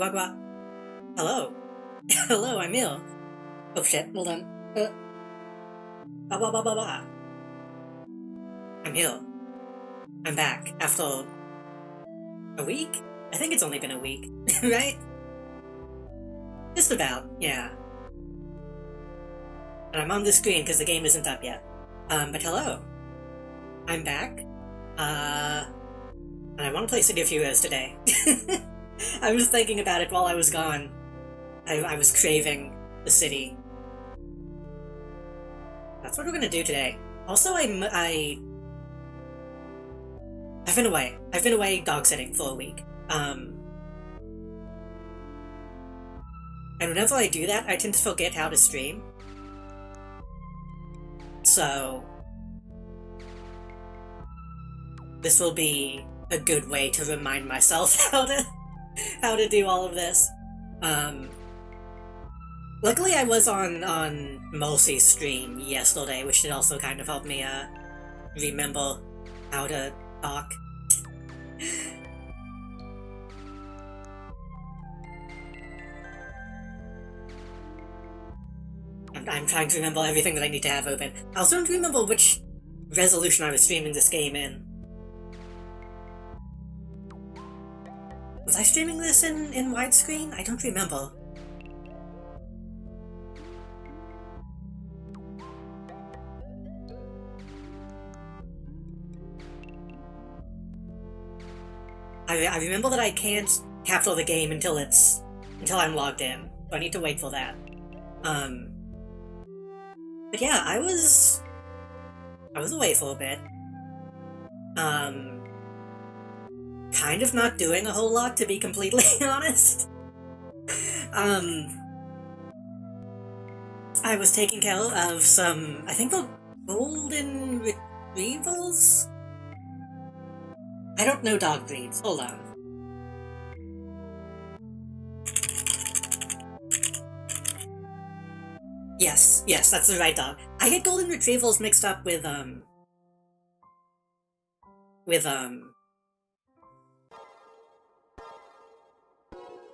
What? Hello? Hello, I'm ill. Oh shit, hold on. Blah blah blah blah blah. I'm ill. I'm back after a week? I think it's only been a week, right? Just about, yeah. And I'm on the screen because the game isn't up yet. But hello. I'm back. And I want to play City of Heroes today. I was thinking about it while I was gone. I was craving the city. That's what we're gonna do today. Also, I've been away. I've been away dog sitting for a week. And whenever I do that, I tend to forget how to stream. So this will be a good way to remind myself how to do all of this. Luckily I was on Mulsey's stream yesterday, which did also kind of help me remember how to talk. I'm trying to remember everything that I need to have open. I also don't remember which resolution I was streaming this game in. Was I streaming this in widescreen? I don't remember. I remember that I can't capture the game until I'm logged in. So I need to wait for that. But yeah, I was away for a bit. Kind of not doing a whole lot, to be completely honest. I was taking care of some, I think, the golden retrievals? I don't know dog breeds. Hold on. Yes, that's the right dog. I get golden retrievals mixed up with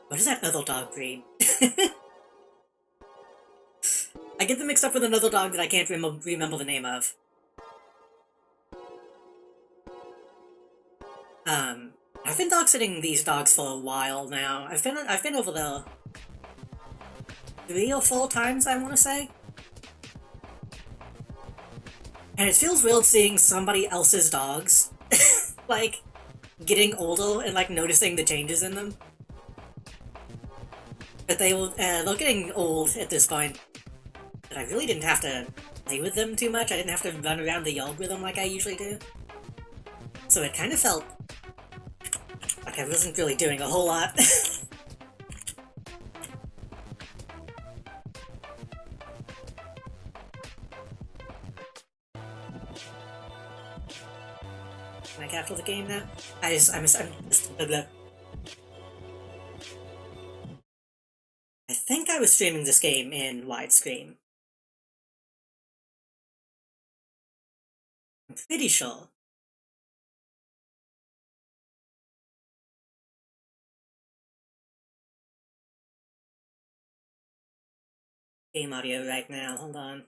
what is that other dog breed? I get them mixed up with another dog that I can't remember the name of. I've been dog sitting these dogs for a while now. I've been over there 3 or 4 times, I want to say. And it feels weird seeing somebody else's dogs, like, getting older and, like, noticing the changes in them. But they're getting old at this point. But I really didn't have to play with them too much. I didn't have to run around the yard with them like I usually do. So it kind of felt like I wasn't really doing a whole lot. Can I capture the game now? I'm just blah, blah. I think I was streaming this game in widescreen. I'm pretty sure. Game audio right now, hold on.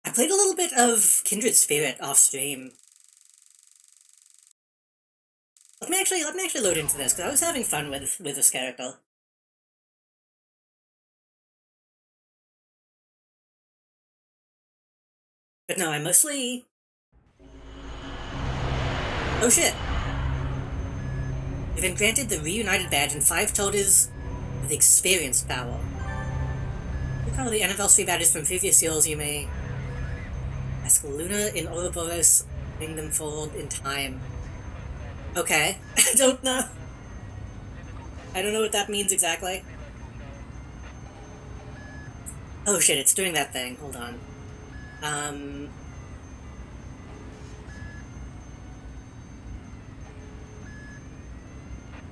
I played a little bit of Kindred Spirit off stream. Let me actually load into this, because I was having fun with this character. But no, I mostly... Oh shit! You've been granted the Reunited Badge and 5 totems with Experience Power. Recall the anniversary badges from previous years. You may ask Luna in Ouroboros, bring them forward in time. Okay. I don't know. I don't know what that means exactly. Oh shit, it's doing that thing. Hold on.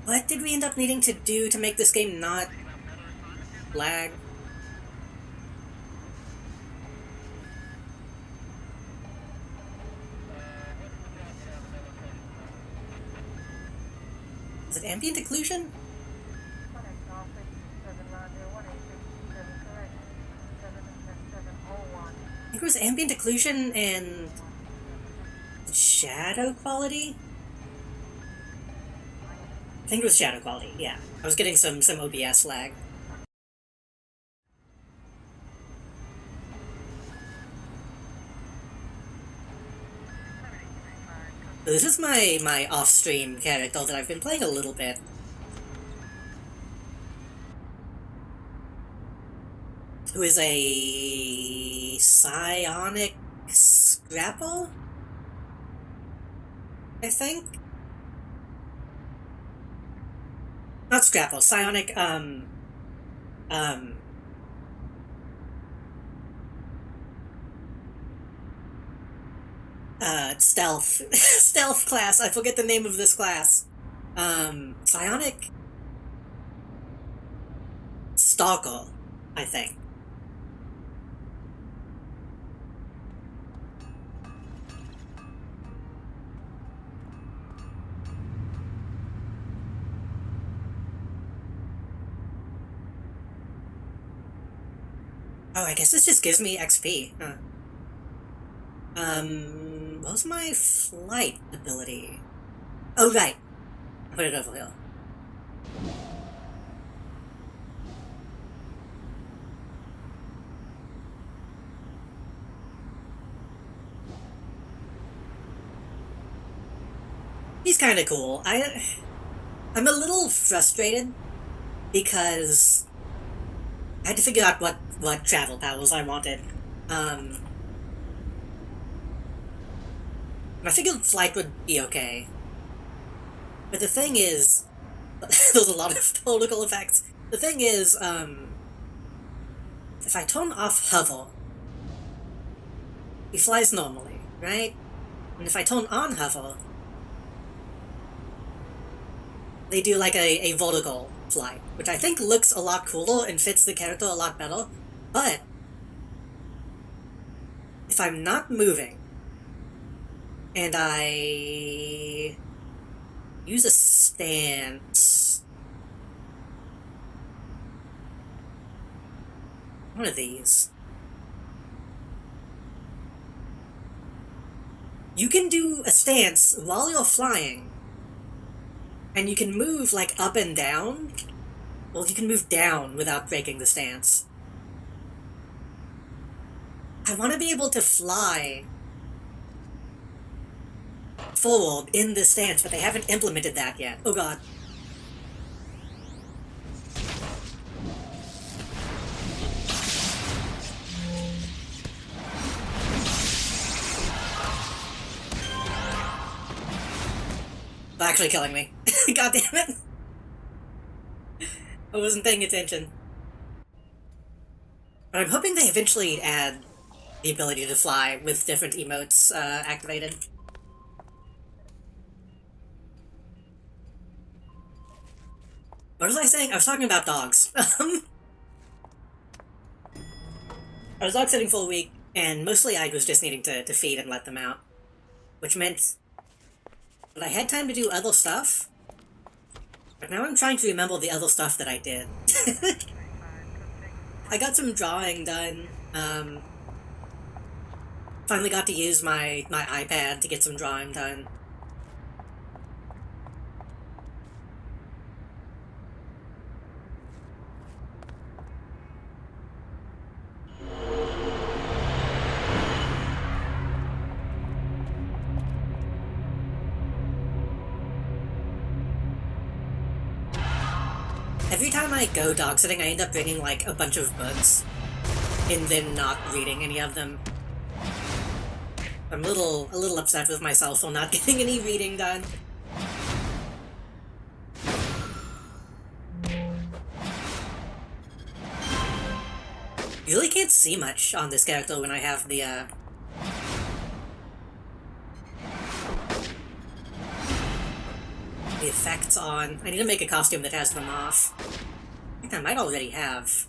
What did we end up needing to do to make this game not lag? Is it ambient occlusion? it was ambient occlusion and shadow quality? I think it was shadow quality, yeah. I was getting some OBS lag. This is my off-stream character that I've been playing a little bit. Who is a psionic scrapple? I think? Not scrapple, psionic, stealth. Stealth class, I forget the name of this class. Psionic Stalker, I think. Oh, I guess this just gives me XP, huh? What was my flight ability? Oh, right. I put it over here. He's kinda cool. I'm a little frustrated because I had to figure out what travel powers I wanted. And I figured flight would be okay. But the thing is, there's a lot of political effects. The thing is, if I turn off hover, he flies normally, right? And if I turn on hover, they do like a vertical flight, which I think looks a lot cooler and fits the character a lot better. But if I'm not moving and I use a stance, one of these, you can do a stance while you're flying, and you can move like up and down. Well, you can move down without breaking the stance. I want to be able to fly forward in this stance, but they haven't implemented that yet. Oh god. They're actually killing me. God damn it. I wasn't paying attention. But I'm hoping they eventually add the ability to fly with different emotes activated. What was I saying? I was talking about dogs. I was dog sitting for a week, and mostly I was just needing to feed and let them out. Which meant that I had time to do other stuff, but now I'm trying to remember the other stuff that I did. I got some drawing done. Finally got to use my iPad to get some drawing done. Every time I go dog sitting, I end up bringing like a bunch of books and then not reading any of them. I'm a little upset with myself for not getting any reading done. You really can't see much on this character when I have the effects on. I need to make a costume that has them off. I think I might already have.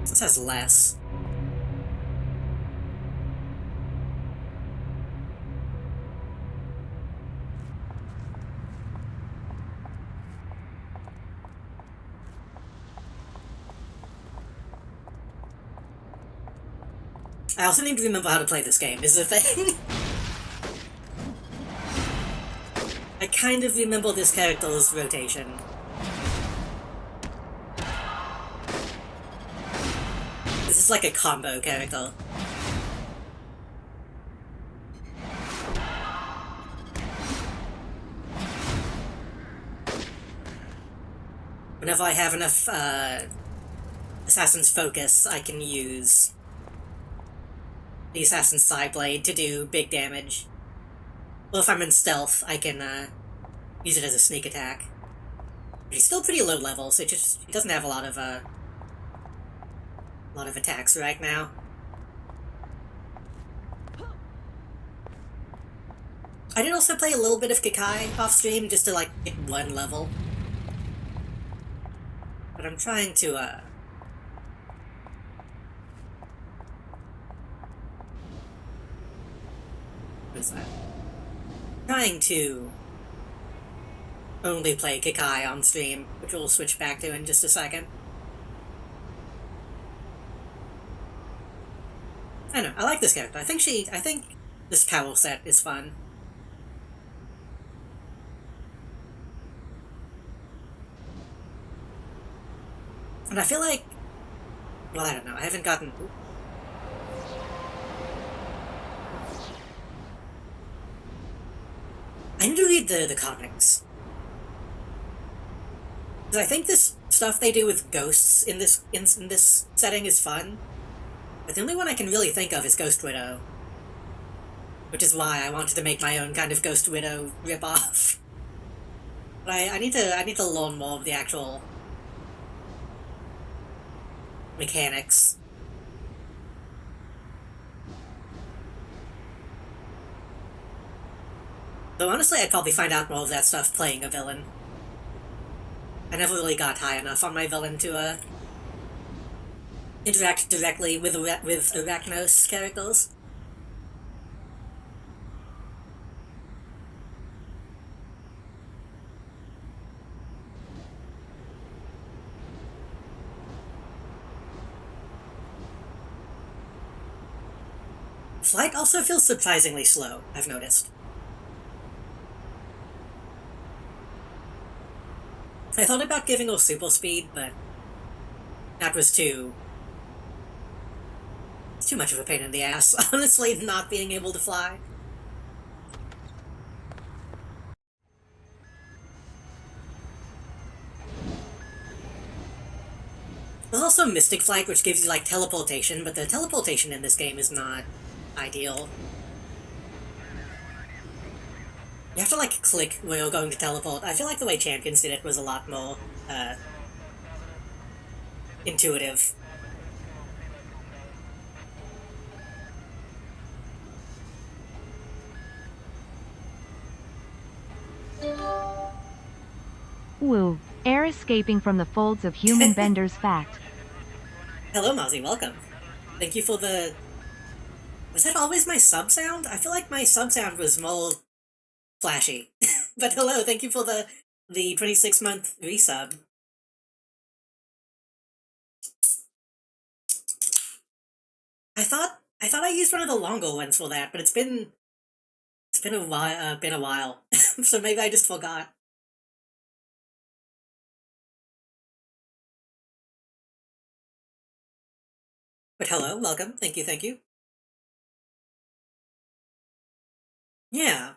This has less. I also need to remember how to play this game, is the thing. I kind of remember this character's rotation. This is like a combo character. Whenever I have enough, Assassin's Focus, I can use the Assassin's Sideblade to do big damage. Or if I'm in stealth, I can, use it as a sneak attack. But he's still pretty low level, so he doesn't have a lot of attacks right now. I did also play a little bit of Kakai off stream, just to, like, get one level. But I'm trying to, what is that? Trying to only play Kakai on stream, which we'll switch back to in just a second. I don't know, I like this character. I think this power set is fun. And I feel like, well, I don't know, I haven't gotten... I need to read the comics. Because I think this stuff they do with ghosts in this setting is fun. But the only one I can really think of is Ghost Widow. Which is why I wanted to make my own kind of Ghost Widow ripoff. But I need to learn more of the actual mechanics. Though honestly, I'd probably find out more of that stuff playing a villain. I never really got high enough on my villain to, interact directly with Arachnos characters. Flight also feels surprisingly slow, I've noticed. I thought about giving her super speed, but that was too much of a pain in the ass, honestly, not being able to fly. There's also Mystic Flight, which gives you, like, teleportation, but the teleportation in this game is not ideal. You have to, like, click where you're going to teleport. I feel like the way Champions did it was a lot more, intuitive. Woo. Air escaping from the folds of human Bender's fact. Hello, Mozzie, welcome. Thank you for the... Was that always my sub sound? I feel like my sub sound was more flashy. But hello, thank you for the 26-month resub. I thought I used one of the longer ones for that, but it's been a while, so maybe I just forgot. But hello, welcome, thank you, thank you. Yeah.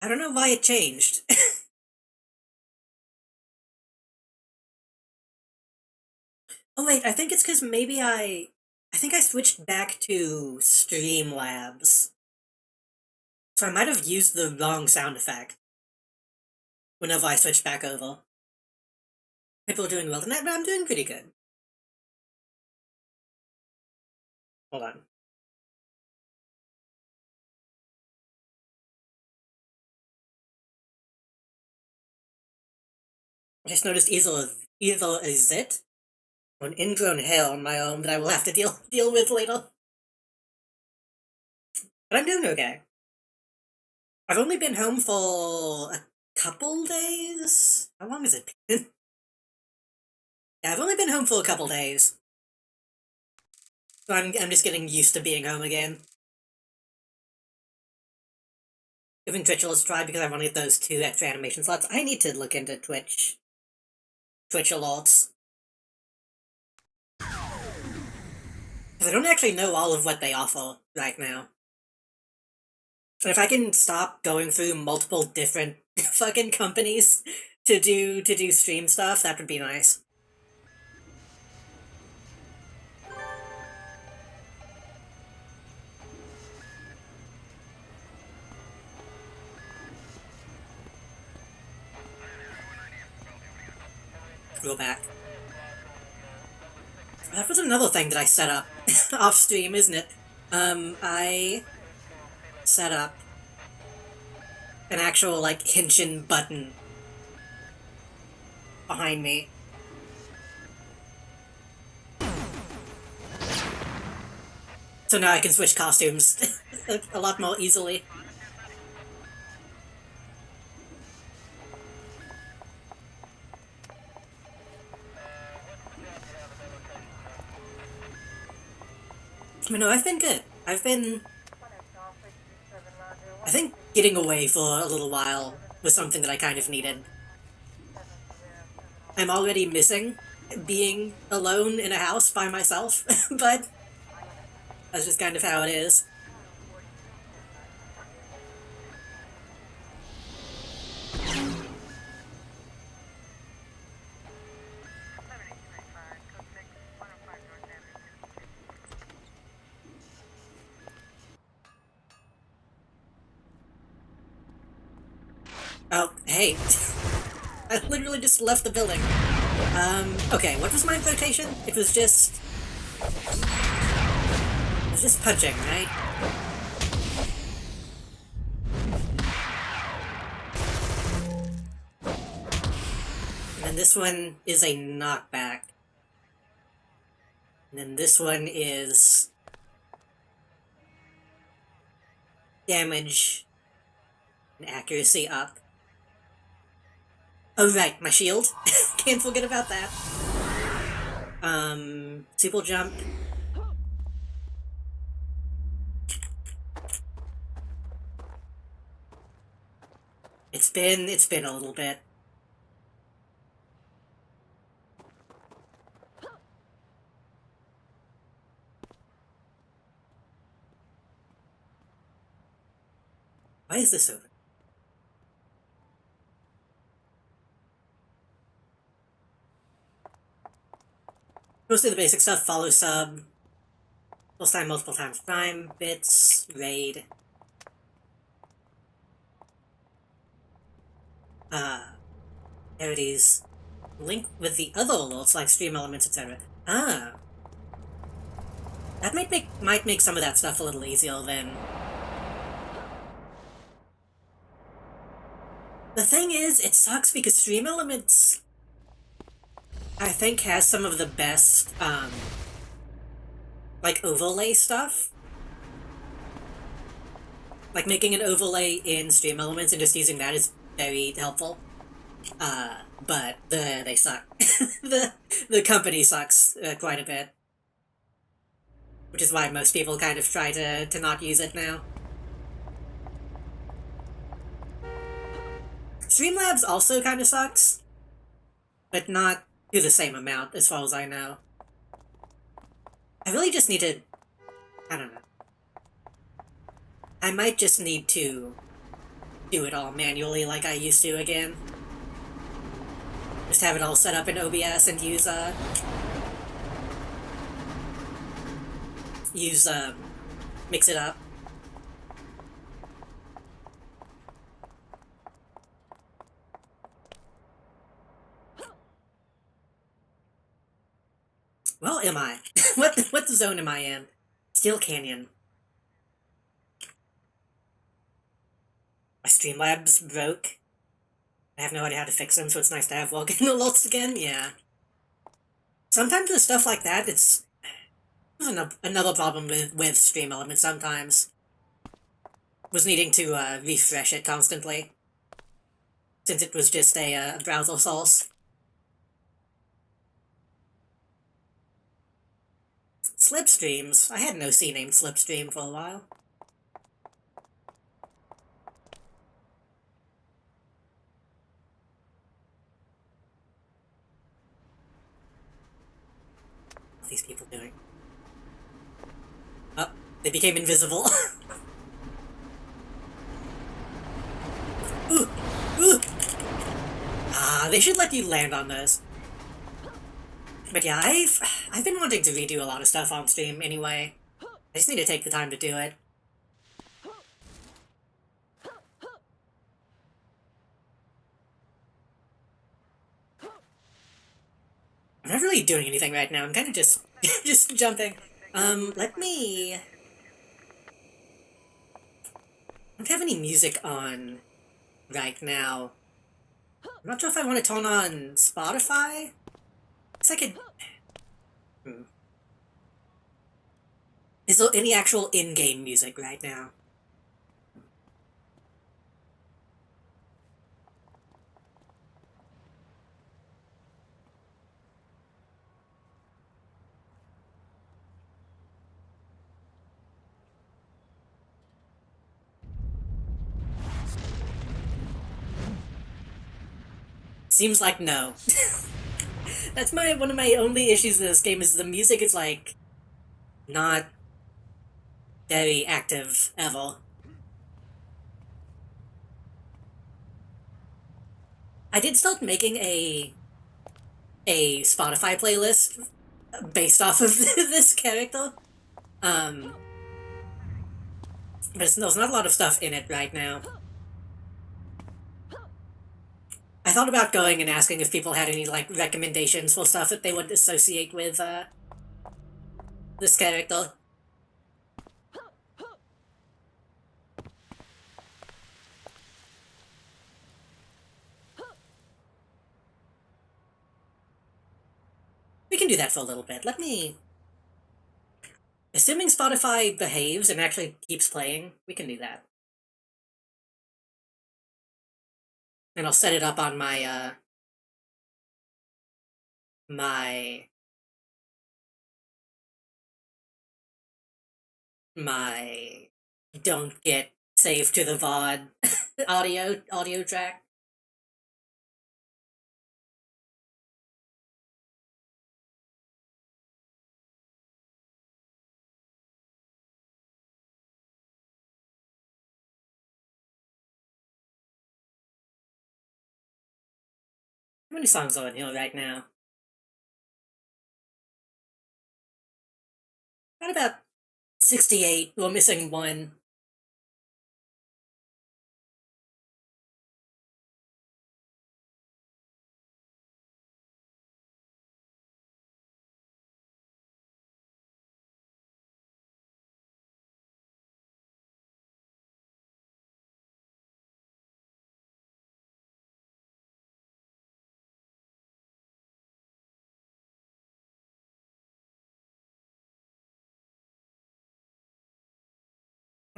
I don't know why it changed. Oh wait, I think it's because maybe I think I switched back to Streamlabs. So I might have used the wrong sound effect whenever I switched back over. People are doing well tonight, but I'm doing pretty good. Hold on. I just noticed either a zit or an ingrown hair on my arm that I will have to deal with later. But I'm doing okay. I've only been home for a couple days? How long has it been? Yeah, I've only been home for a couple days. So I'm just getting used to being home again. Even Twitch will try because I want to get those 2 extra animation slots. I need to look into Twitch alerts. Because I don't actually know all of what they offer right now. But if I can stop going through multiple different fucking companies to do stream stuff, that would be nice. Go back. That was another thing that I set up off stream, isn't it? I set up an actual, like, Henshin button behind me. So now I can switch costumes a lot more easily. But no, I've been good. I think getting away for a little while was something that I kind of needed. I'm already missing being alone in a house by myself, but that's just kind of how it is. Oh, hey. I literally just left the building. Okay, what was my vocation? It was just punching, right? And then this one is a knockback. And then this one is damage and accuracy up. Oh right, my shield. Can't forget about that. Super jump. It's been a little bit. Why is this over? Mostly the basic stuff, follow sub, full time multiple times prime, bits, raid. Parodies. Link with the other alerts like stream elements, etc. Ah. That might make some of that stuff a little easier then. The thing is, it sucks because stream elements, I think, has some of the best, like, overlay stuff. Like, making an overlay in stream elements and just using that is very helpful. But they suck. the company sucks quite a bit. Which is why most people kind of try to not use it now. Streamlabs also kind of sucks, but not to the same amount, as far as I know. I really just need to... I don't know. I might just need to do it all manually like I used to again. Just have it all set up in OBS and use mix it up. Well, am I? What zone am I in? Steel Canyon. My Streamlabs broke. I have no idea how to fix them, so it's nice to have login alerts again. Yeah. Sometimes with stuff like that, it's another problem with Stream Elements sometimes. Was needing to refresh it constantly. Since it was just a browser source. Slipstreams? I had no C named Slipstream for a while. What are these people doing? Oh, they became invisible. Ooh! Ooh! Ah, they should let you land on those. But yeah, I've been wanting to redo a lot of stuff on stream anyway. I just need to take the time to do it. I'm not really doing anything right now. I'm kind of just just jumping. Let me. I don't have any music on right now. I'm not sure if I want to turn on Spotify. Guess I could. Is there any actual in-game music right now? Seems like no. That's one of my only issues with this game is the music is like not very active ever. I did start making a Spotify playlist based off of this character. But there's not a lot of stuff in it right now. I thought about going and asking if people had any, like, recommendations for stuff that they would associate with, this character. We can do that for a little bit. Let me... Assuming Spotify behaves and actually keeps playing, we can do that. And I'll set it up on my, my don't get saved to the VOD audio track. How many songs are on here right now? Got about 68. We're missing one.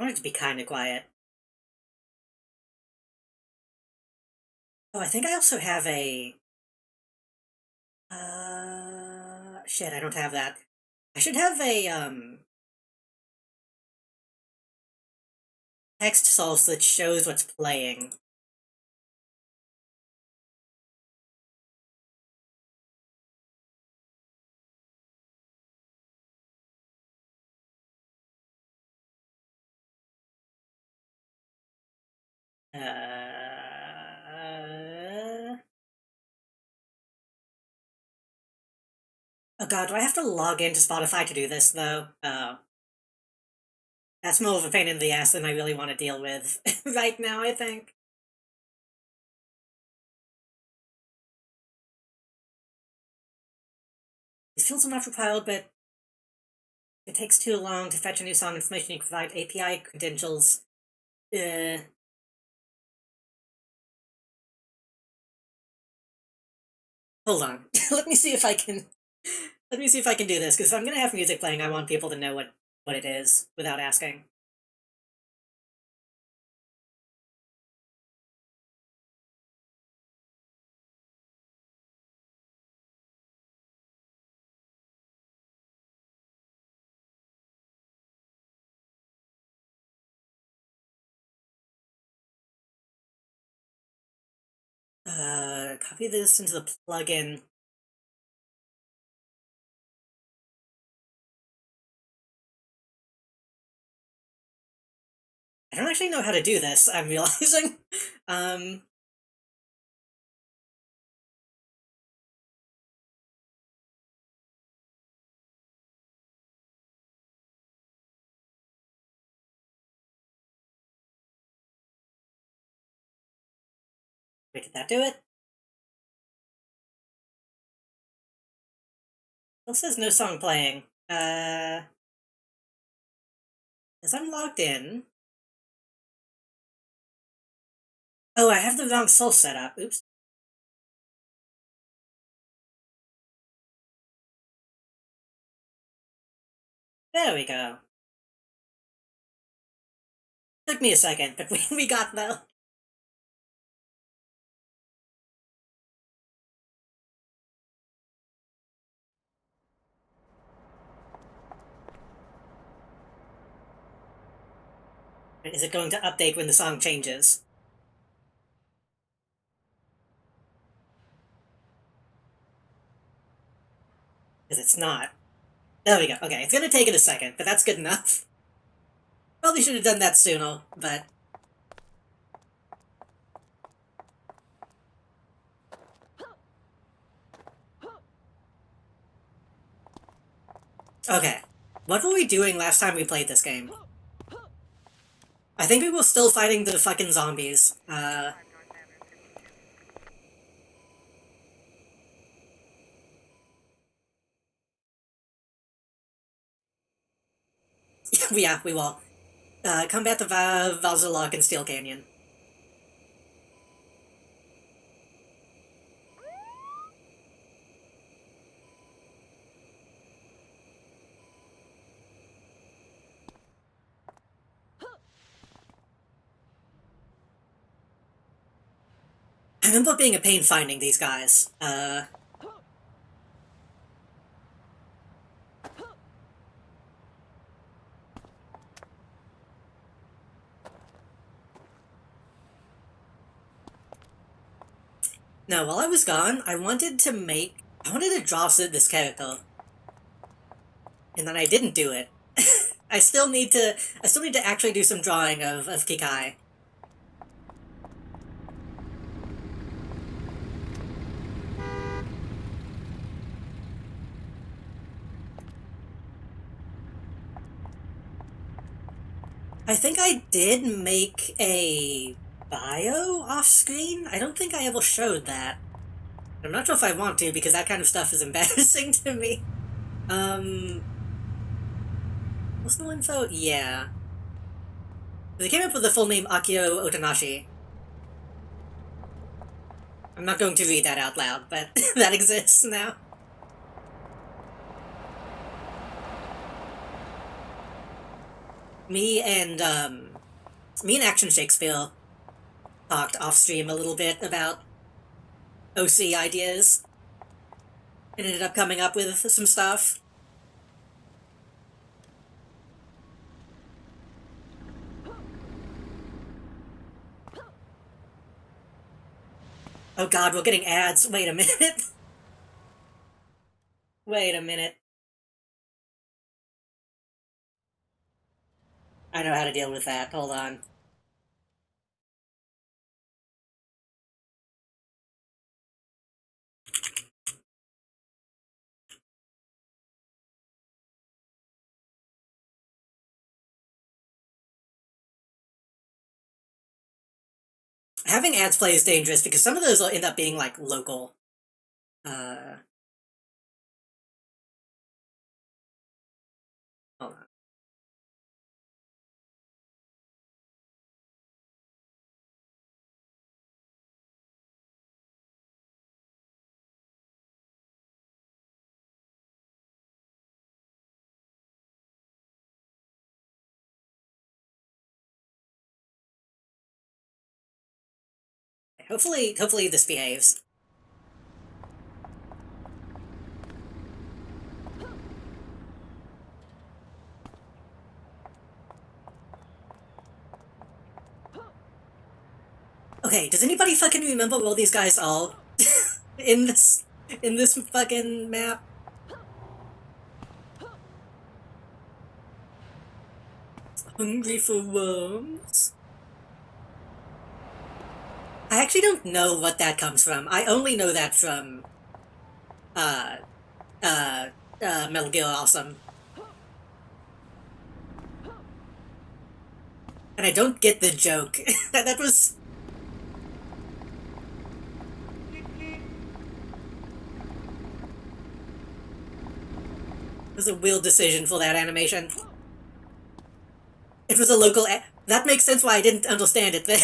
I want it to be kind of quiet. Oh, I think I also have a... Shit, I don't have that. I should have a, text source that shows what's playing. Oh god, do I have to log into Spotify to do this, though? Oh. That's more of a pain in the ass than I really want to deal with right now, I think. These fields are not required, but it takes too long to fetch a new song information. You can provide API credentials. Hold on. Let me see if I can... Let me see if I can do this, because if I'm gonna have music playing, I want people to know what it is, without asking. Copy this into the plugin. I don't actually know how to do this, I'm realizing. Wait, did that do it? It says no song playing. As I'm logged in... Oh, I have the wrong soul set up. Oops. There we go. Took me a second, but we got there. Is it going to update when the song changes? Because it's not. There we go. Okay, it's gonna take it a second, but that's good enough. Probably should have done that sooner, but... Okay. What were we doing last time we played this game? I think we were still fighting the fucking zombies. Yeah, we will. Combat the Valzalok and Steel Canyon. I remember being a pain finding these guys. No, while I was gone, I wanted to draw this character. And then I didn't do it. I still need to actually do some drawing of Kikai. I think I did make a bio off-screen? I don't think I ever showed that. I'm not sure if I want to, because that kind of stuff is embarrassing to me. Personal info? Yeah. They came up with the full name Akio Otanashi. I'm not going to read that out loud, but that exists now. Me and Action Shakespeare talked off-stream a little bit about OC ideas. And ended up coming up with some stuff. Oh god, we're getting ads. Wait a minute. Wait a minute. I know how to deal with that. Hold on. Having ads play is dangerous because some of those will end up being, like, local. Hold on. Hopefully this behaves. Okay, does anybody fucking remember where these guys are in this fucking map? Hungry for worms? I actually don't know what that comes from. I only know that from uh Metal Gear Awesome. And I don't get the joke. That was... It was a weird decision for that animation. It was a local that makes sense why I didn't understand it then.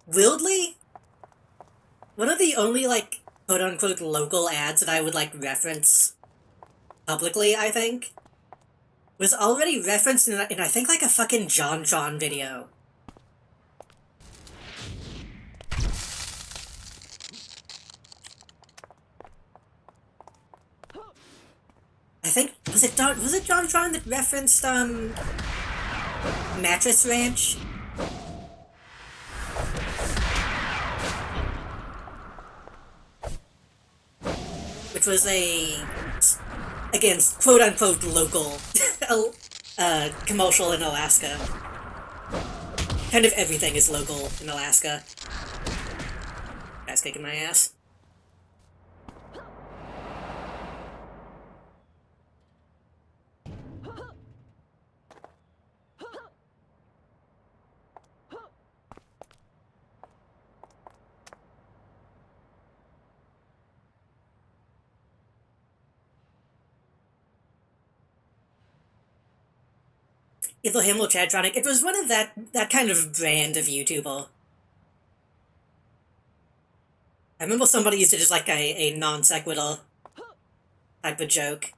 Weirdly, one of the only, like, quote-unquote local ads that I would, like, reference publicly, I think, was already referenced in I think, like, a fucking JonTron video. I think, was it JonTron that referenced, Mattress Ranch? Which was a, again, quote-unquote local commercial in Alaska. Kind of everything is local in Alaska. Guy's kicking my ass. Either him or Chadtronic. It was one of that kind of brand of YouTuber. I remember somebody used to just like a non sequitur type of joke.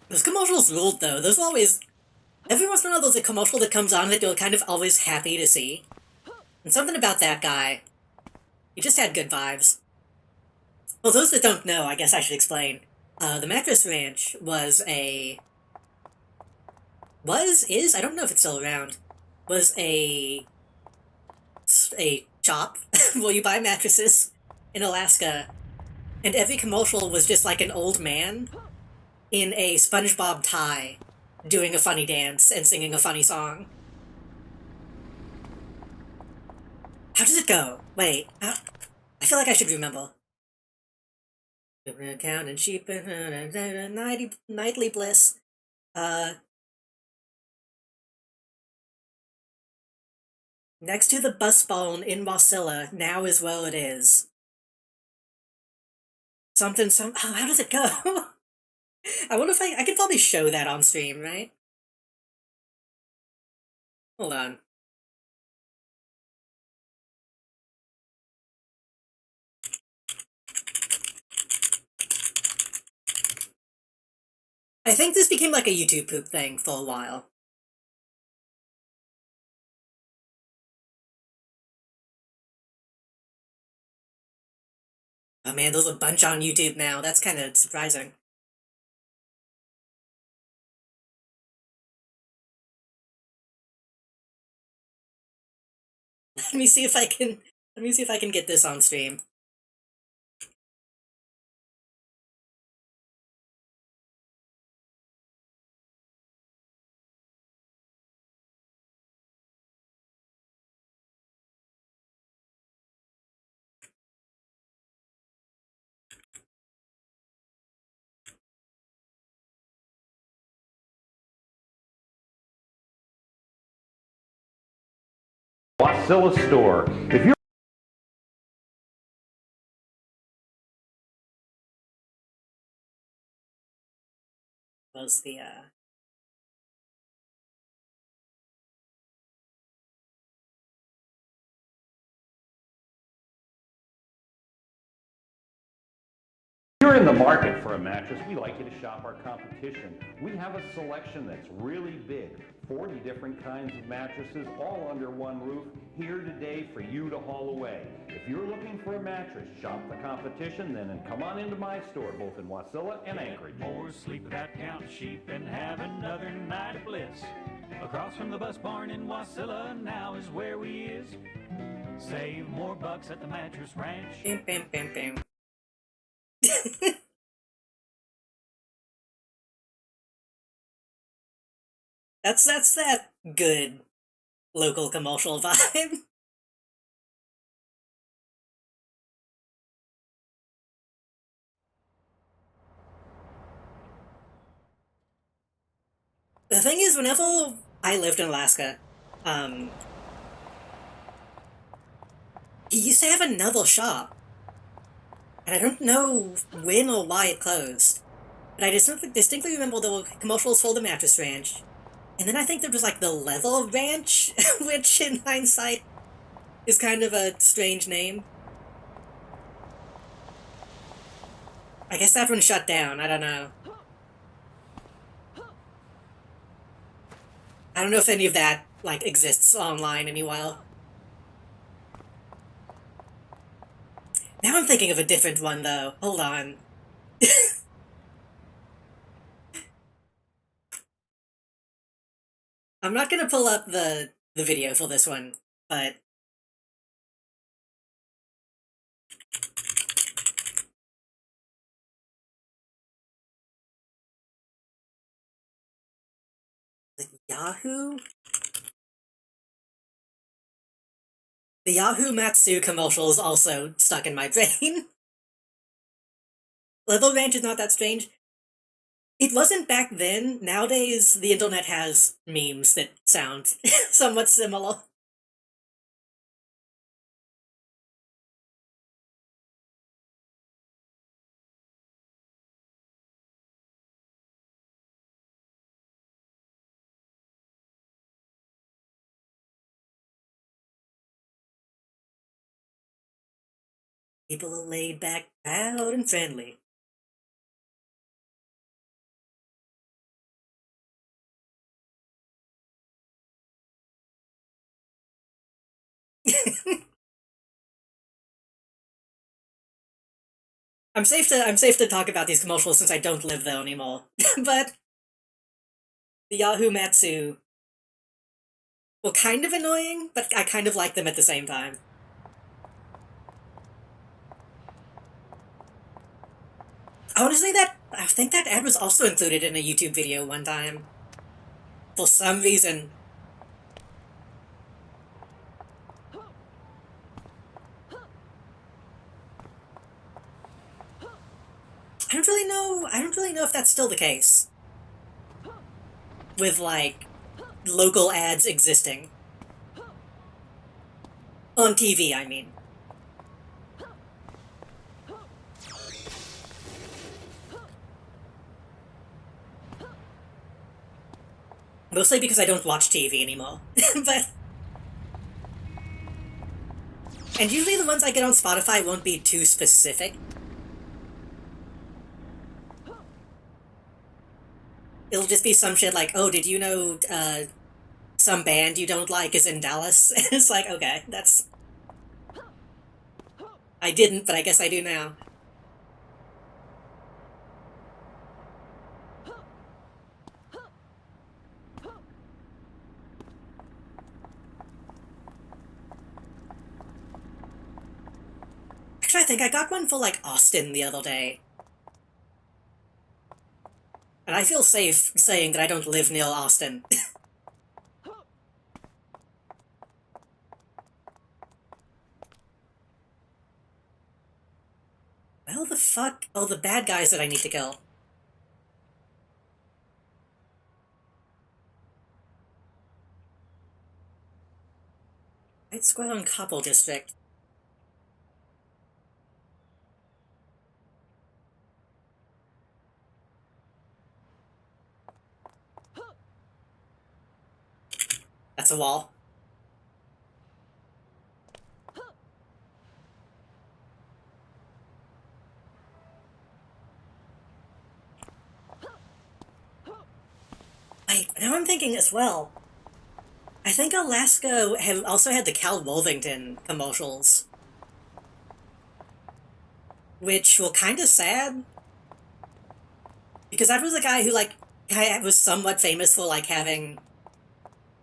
Those commercials ruled though. There's always, every once in a while there's a commercial that comes on that you're kind of always happy to see. And something about that guy, he just had good vibes. Well, those that don't know, I guess I should explain. The Mattress Ranch was is, I don't know if it's still around, was a shop where you buy mattresses in Alaska, and every commercial was just like an old man in a SpongeBob tie doing a funny dance and singing a funny song. How does it go? Wait, I feel like I should remember. Count and sheep and nightly bliss. Next to the bus bone in Wasilla, now is well it is. Oh, how does it go? I wonder if I could probably show that on stream, right? Hold on. I think this became like a YouTube poop thing for a while. Oh man, there's a bunch on YouTube now. That's kind of surprising. Let me see if I can get this on stream. Wasilla store. If you're Was the in the market for a mattress, we like you to shop our competition. We have a selection that's really big. 40 different kinds of mattresses, all under one roof, here today for you to haul away. If you're looking for a mattress, shop the competition, then come on into my store, both in Wasilla and Anchorage. More sleep without counting sheep and have another night of bliss. Across from the bus barn in Wasilla, now is where we is. Save more bucks at the Mattress Ranch. Bam, bam, bam, bam. That's that good local commercial vibe. The thing is, whenever I lived in Alaska, he used to have another shop. And I don't know when or why it closed. But I distinctly remember there were commercials for the Mattress Ranch. And then I think there was like the Leather Ranch, which in hindsight is kind of a strange name. I guess that one shut down, I don't know. I don't know if any of that, like, exists online anywhere. Now I'm thinking of a different one, though. Hold on. I'm not gonna pull up the video for this one, but... Yahoo? The Yahoo Matsu commercial is also stuck in my brain. Leather Ranch is not that strange. It wasn't back then. Nowadays, the internet has memes that sound somewhat similar. People are laid back, proud, and friendly. I'm safe to talk about these commercials since I don't live there anymore. But the Yahoo Matsu were kind of annoying, but I kind of like them at the same time. Honestly, I think that ad was also included in a YouTube video one time. For some reason. I don't really know if that's still the case. With, like, local ads existing. On TV, I mean. Mostly because I don't watch TV anymore. But... And usually the ones I get on Spotify won't be too specific. It'll just be some shit like, oh, did you know, some band you don't like is in Dallas? And it's like, okay, that's... I didn't, but I guess I do now. Actually, I think I got one for, like, Austin the other day. And I feel safe saying that I don't live near Austin. Well, the fuck? Oh, the bad guys that I need to kill. White Square and Couple District. That's a wall. Wait, now I'm thinking as well. I think Alaska also had the Cal Worthington commercials, which were kind of sad because that was a guy who was somewhat famous for having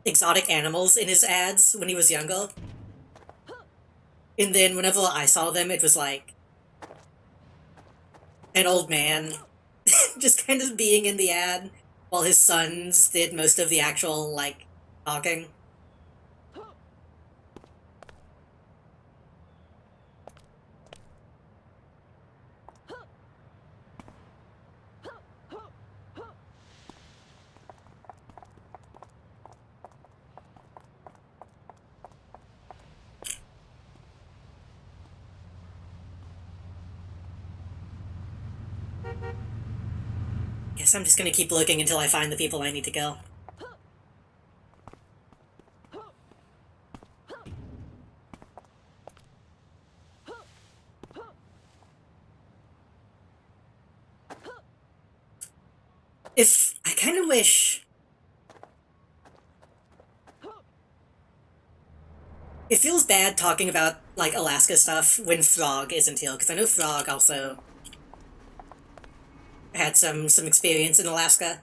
exotic animals in his ads when he was younger. And then whenever I saw them, it was like an old man just kind of being in the ad while his sons did most of the actual talking. Guess I'm just gonna keep looking until I find the people I need to kill. I kind of wish... It feels bad talking about, Alaska stuff when Frog isn't here, because I know Frog also had some experience in Alaska.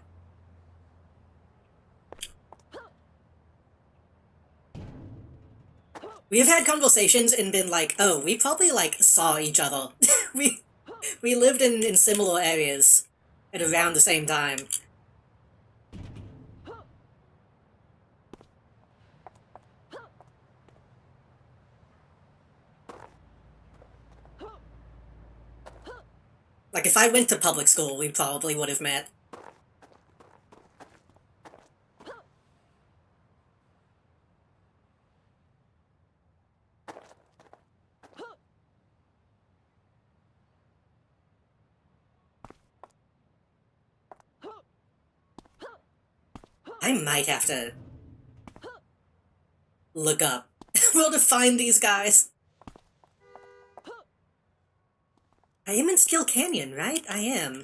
We have had conversations and been like, oh, we probably, saw each other. we lived in similar areas at around the same time. If I went to public school, we probably would have met. I might have to look up where to find these guys. I am in Skill Canyon, right? I am.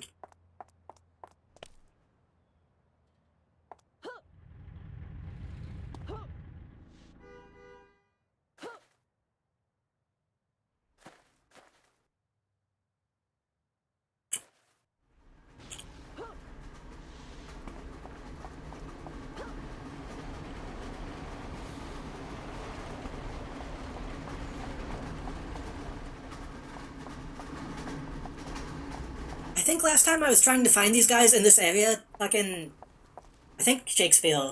I think last time I was trying to find these guys in this area, I think Shakespeare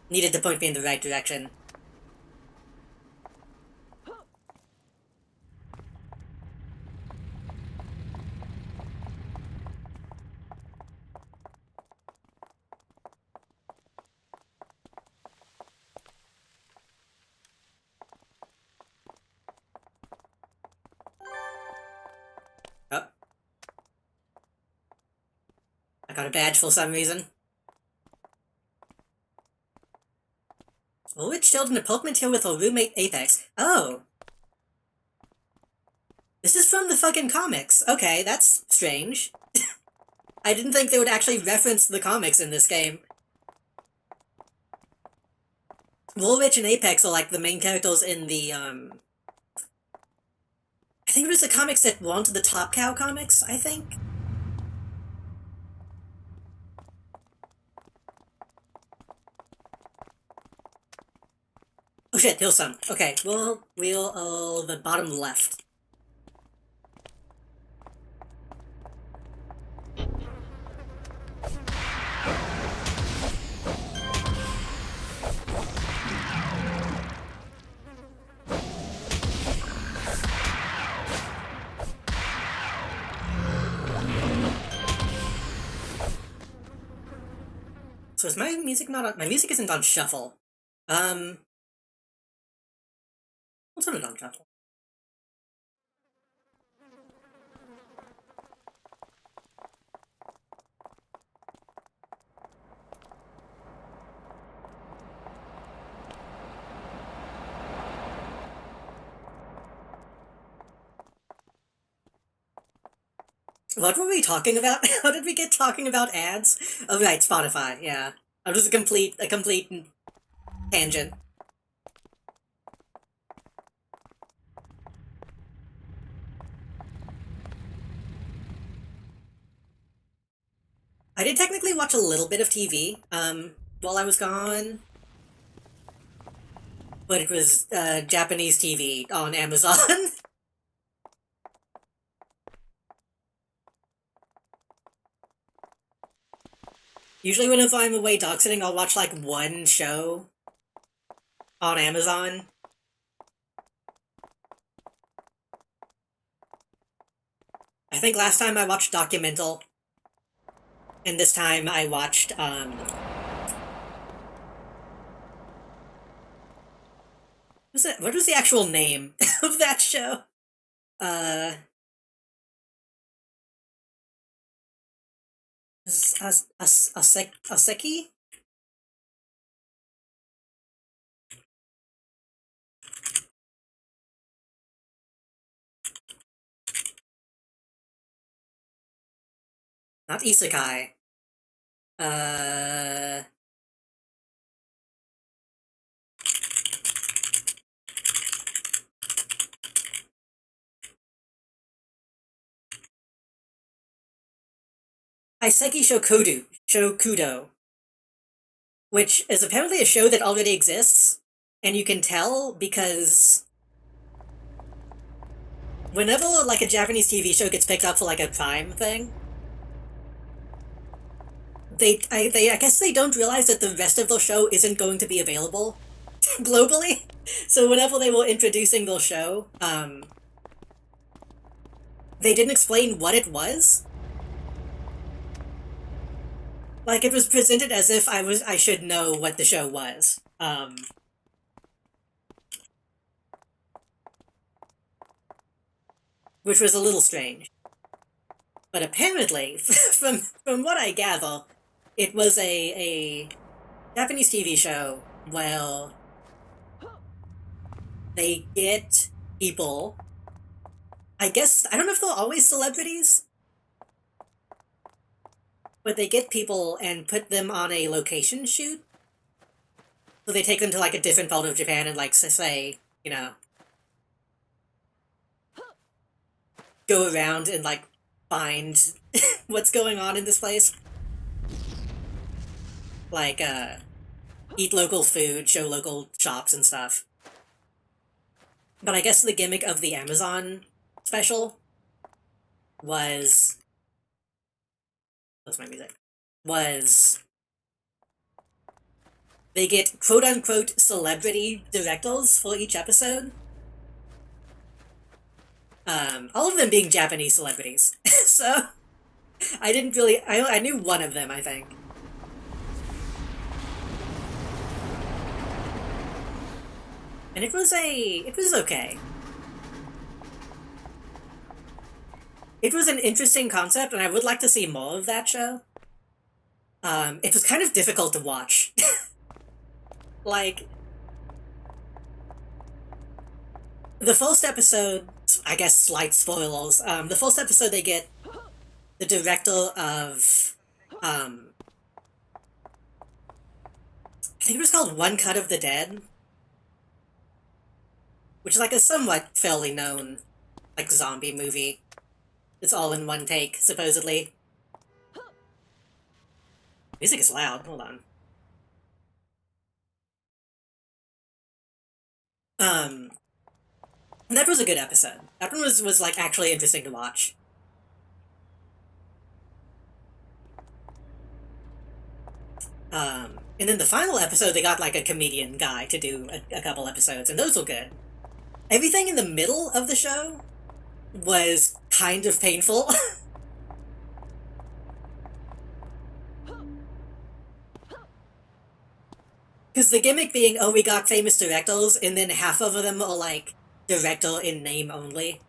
needed to point me in the right direction. Oh. I got a badge for some reason. Woolwich chilled in an apartment here with her roommate Apex. Oh. This is from the fucking comics. Okay, that's strange. I didn't think they would actually reference the comics in this game. Woolwich and Apex are the main characters in the, I think it was the comics that weren't the Top Cow comics, I think? Oh shit, here's some. Okay, we'll the bottom left. So is my music not on... My music isn't on shuffle. What's on it on shuffle? What were we talking about? How did we get talking about ads? Oh right, Spotify, yeah. I'm just a complete tangent. I did technically watch a little bit of TV, while I was gone. But it was, Japanese TV on Amazon. Usually whenever I'm away dog sitting, I'll watch, like, one show on Amazon. I think last time I watched Documental, and this time I watched, what was the actual name of that show? Aseki? Not Isekai. Uh... Iseki Shokudo, which is apparently a show that already exists, and you can tell because whenever, like, a Japanese TV show gets picked up for, like, a Prime thing, I guess they don't realize that the rest of the show isn't going to be available globally. So whenever they were introducing the show, they didn't explain what it was. Like, it was presented as if I should know what the show was. Which was a little strange. But apparently, from what I gather, it was a Japanese TV show where they get people, I guess, I don't know if they're always celebrities, but they get people and put them on a location shoot. So they take them to, like, a different part of Japan and, like, say, you know, go around and, like, find what's going on in this place. Like, eat local food, show local shops and stuff. But I guess the gimmick of the Amazon special was... What's my music? Was... They get quote-unquote celebrity directors for each episode. All of them being Japanese celebrities. So, I didn't really... I knew one of them, I think. And it was okay. It was an interesting concept, and I would like to see more of that show. It was kind of difficult to watch. Like, the first episode, I guess slight spoilers, the first episode they get the director of, I think it was called One Cut of the Dead, which is like a somewhat fairly known, like, zombie movie. It's all in one take, supposedly. Music is loud, hold on. That was a good episode. That one was like, actually interesting to watch. And then the final episode, they got, like, a comedian guy to do a couple episodes, and those were good. Everything in the middle of the show was kind of painful. Because the gimmick being, oh, we got famous directors, and then half of them are, like, director in name only.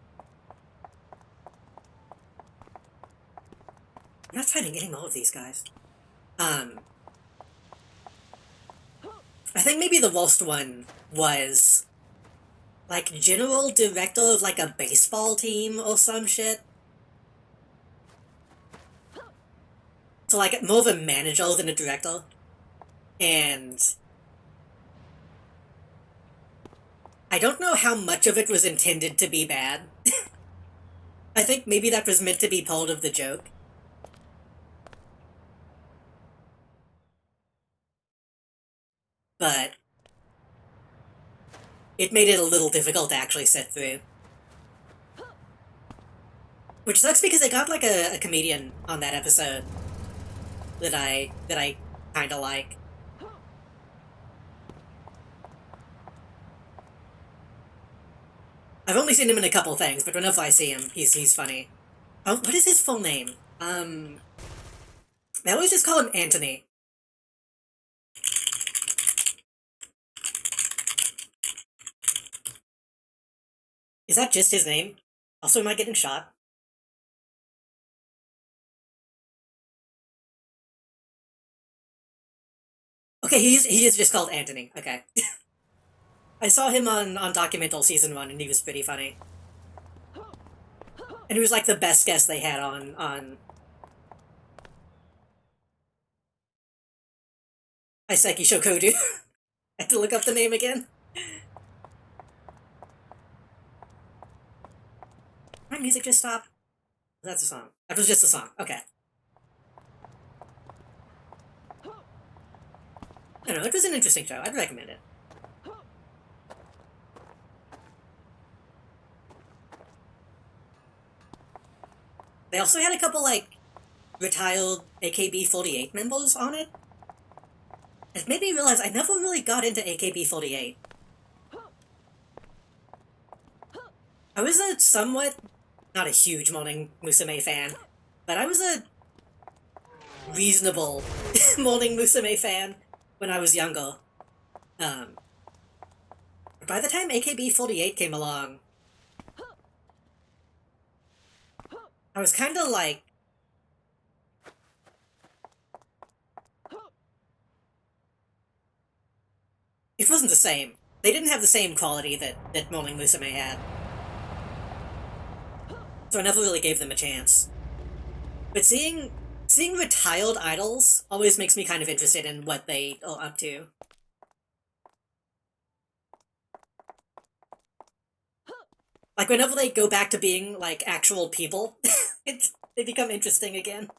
I'm not finding any more of these guys. I think maybe the worst one was, like, general director of, like, a baseball team or some shit. So, like, more of a manager than a director. And I don't know how much of it was intended to be bad. I think maybe that was meant to be part of the joke. But it made it a little difficult to actually sit through. Which sucks because they got like a comedian on that episode that I kinda like. I've only seen him in a couple things, but whenever I see him, he's funny. Oh, what is his full name? I always just call him Anthony. Is that just his name? Also, am I getting shot? Okay, he is just called Anthony. Okay. I saw him on Documental Season 1, and he was pretty funny. And he was like the best guest they had on Iseki Shokodu. I had to look up the name again. My music just stopped? That's a song. That was just a song. Okay. I don't know, it was an interesting show. I'd recommend it. They also had a couple, like, retired AKB48 members on it. It made me realize I never really got into AKB48. I was a somewhat, not a huge Morning Musume fan, but I was a reasonable Morning Musume fan when I was younger. By the time AKB48 came along, I was kind of like... It wasn't the same. They didn't have the same quality that Morning Musume had. So I never really gave them a chance. But seeing retired idols always makes me kind of interested in what they are up to. Like, whenever they go back to being, like, actual people, they become interesting again.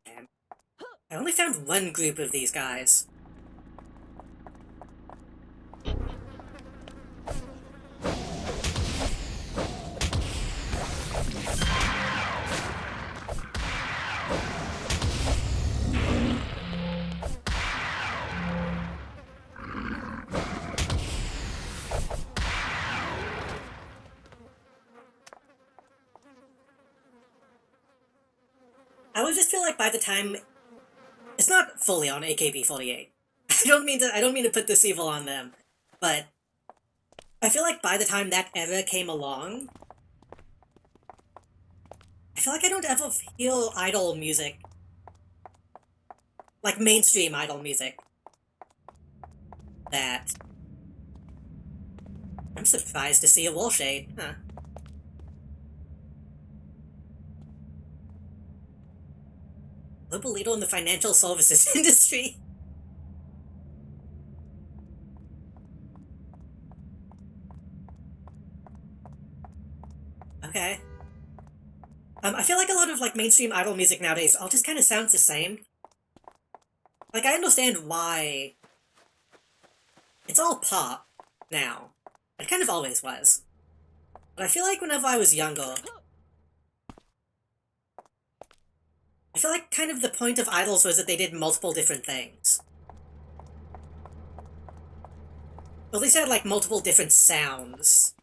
Damn. I only found one group of these guys. I would just feel like by the time... It's not fully on AKB48. I don't mean to put this evil on them, but I feel like by the time that era came along, I feel like I don't ever feel idol music, like mainstream idol music, that... I'm surprised to see a wall shade, huh? Global leader in the financial services industry. Okay. I feel like a lot of, like, mainstream idol music nowadays all just kind of sounds the same. Like, I understand why it's all pop now. It kind of always was. But I feel like whenever I was younger, I feel like kind of the point of idols was that they did multiple different things. Or at least had, like, multiple different sounds.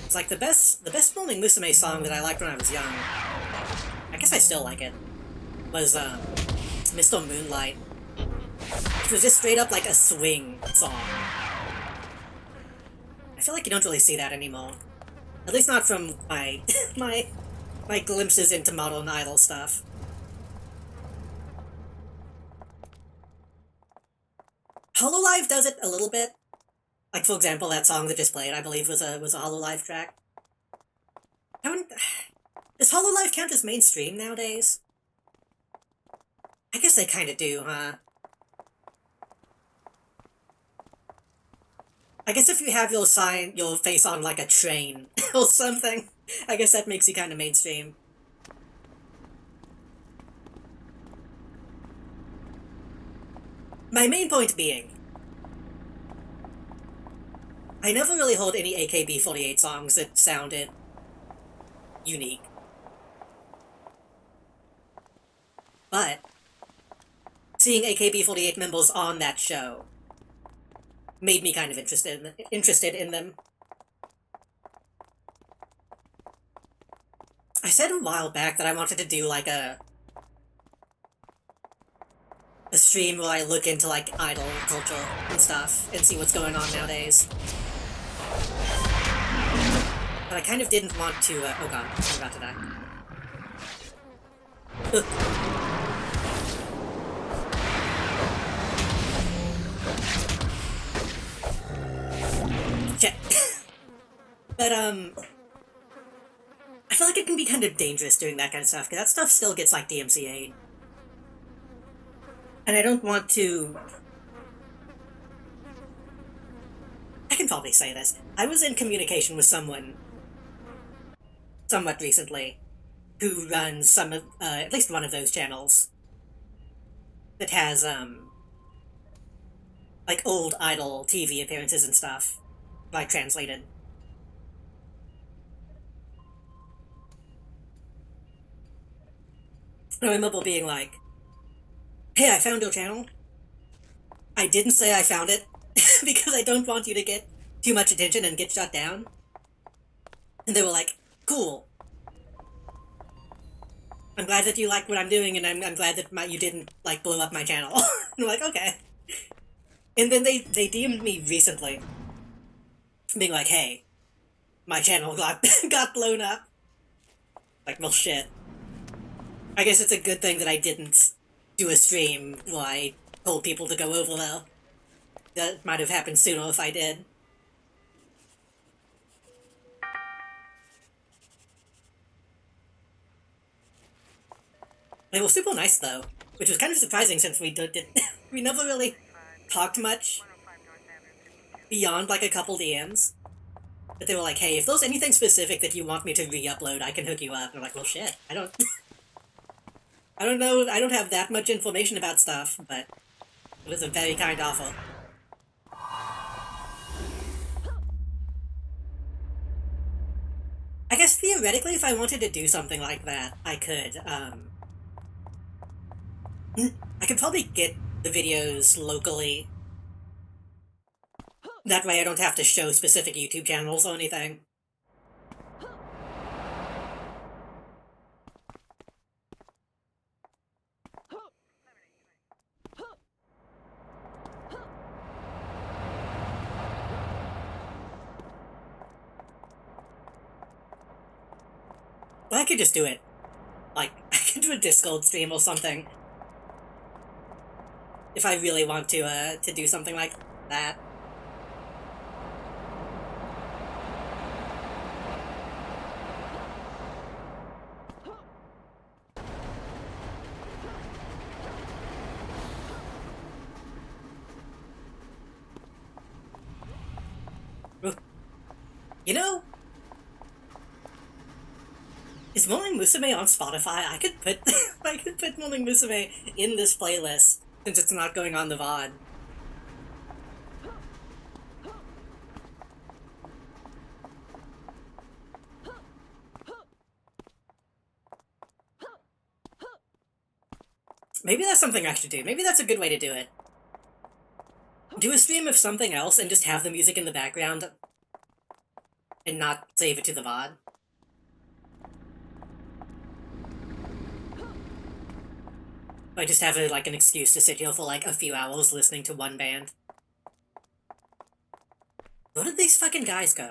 It's like the best Morning Musume song that I liked when I was young, I guess I still like it, was, Mr. Moonlight. Which was just straight up like a swing song. I feel like you don't really see that anymore. At least not from my my glimpses into modern idol stuff. Hololive does it a little bit. Like, for example, that song that just played, I believe, was a Hololive track. Does Hololive count as mainstream nowadays? I guess they kind of do, huh? I guess if you have your face on like a train or something, I guess that makes you kind of mainstream. My main point being, I never really heard any AKB48 songs that sounded unique. But seeing AKB48 members on that show made me kind of interested in them. I said a while back that I wanted to do like a stream where I look into like idol culture and stuff and see what's going on nowadays. But I kind of didn't want to, oh god, I'm about to die. Shit. But, I feel like it can be kind of dangerous doing that kind of stuff, because that stuff still gets, like, DMCA. And I don't want to... I can probably say this. I was in communication with someone somewhat recently who runs some of, at least one of those channels that has, like, old idol TV appearances and stuff, like, translated. I remember being like, hey, I found your channel. I didn't say I found it, because I don't want you to get too much attention and get shut down. And they were like, cool. I'm glad that you like what I'm doing, and I'm glad that you didn't, like, blow up my channel. And I'm like, okay. And then they DM'd me recently, being like, hey, my channel got blown up. Like, well, shit. I guess it's a good thing that I didn't do a stream where I told people to go over there. That might have happened sooner if I did. They were super nice, though, which was kind of surprising since we we never really talked much beyond, like, a couple DMs. But they were like, hey, if there's anything specific that you want me to re-upload, I can hook you up. And I'm like, well, shit, I don't know, I don't have that much information about stuff, but it was a very kind offer. I guess theoretically, if I wanted to do something like that, I could, I could probably get the videos locally. That way I don't have to show specific YouTube channels or anything. Or I could just do it. Like, I could do a Discord stream or something. If I really want to do something like that. You know, is Morning Musume on Spotify? I could put Morning Musume in this playlist since it's not going on the VOD. Maybe that's something I should do. Maybe that's a good way to do it. Do a stream of something else and just have the music in the background and not save it to the VOD. I just have like an excuse to sit here for like a few hours listening to one band. Where did these fucking guys go?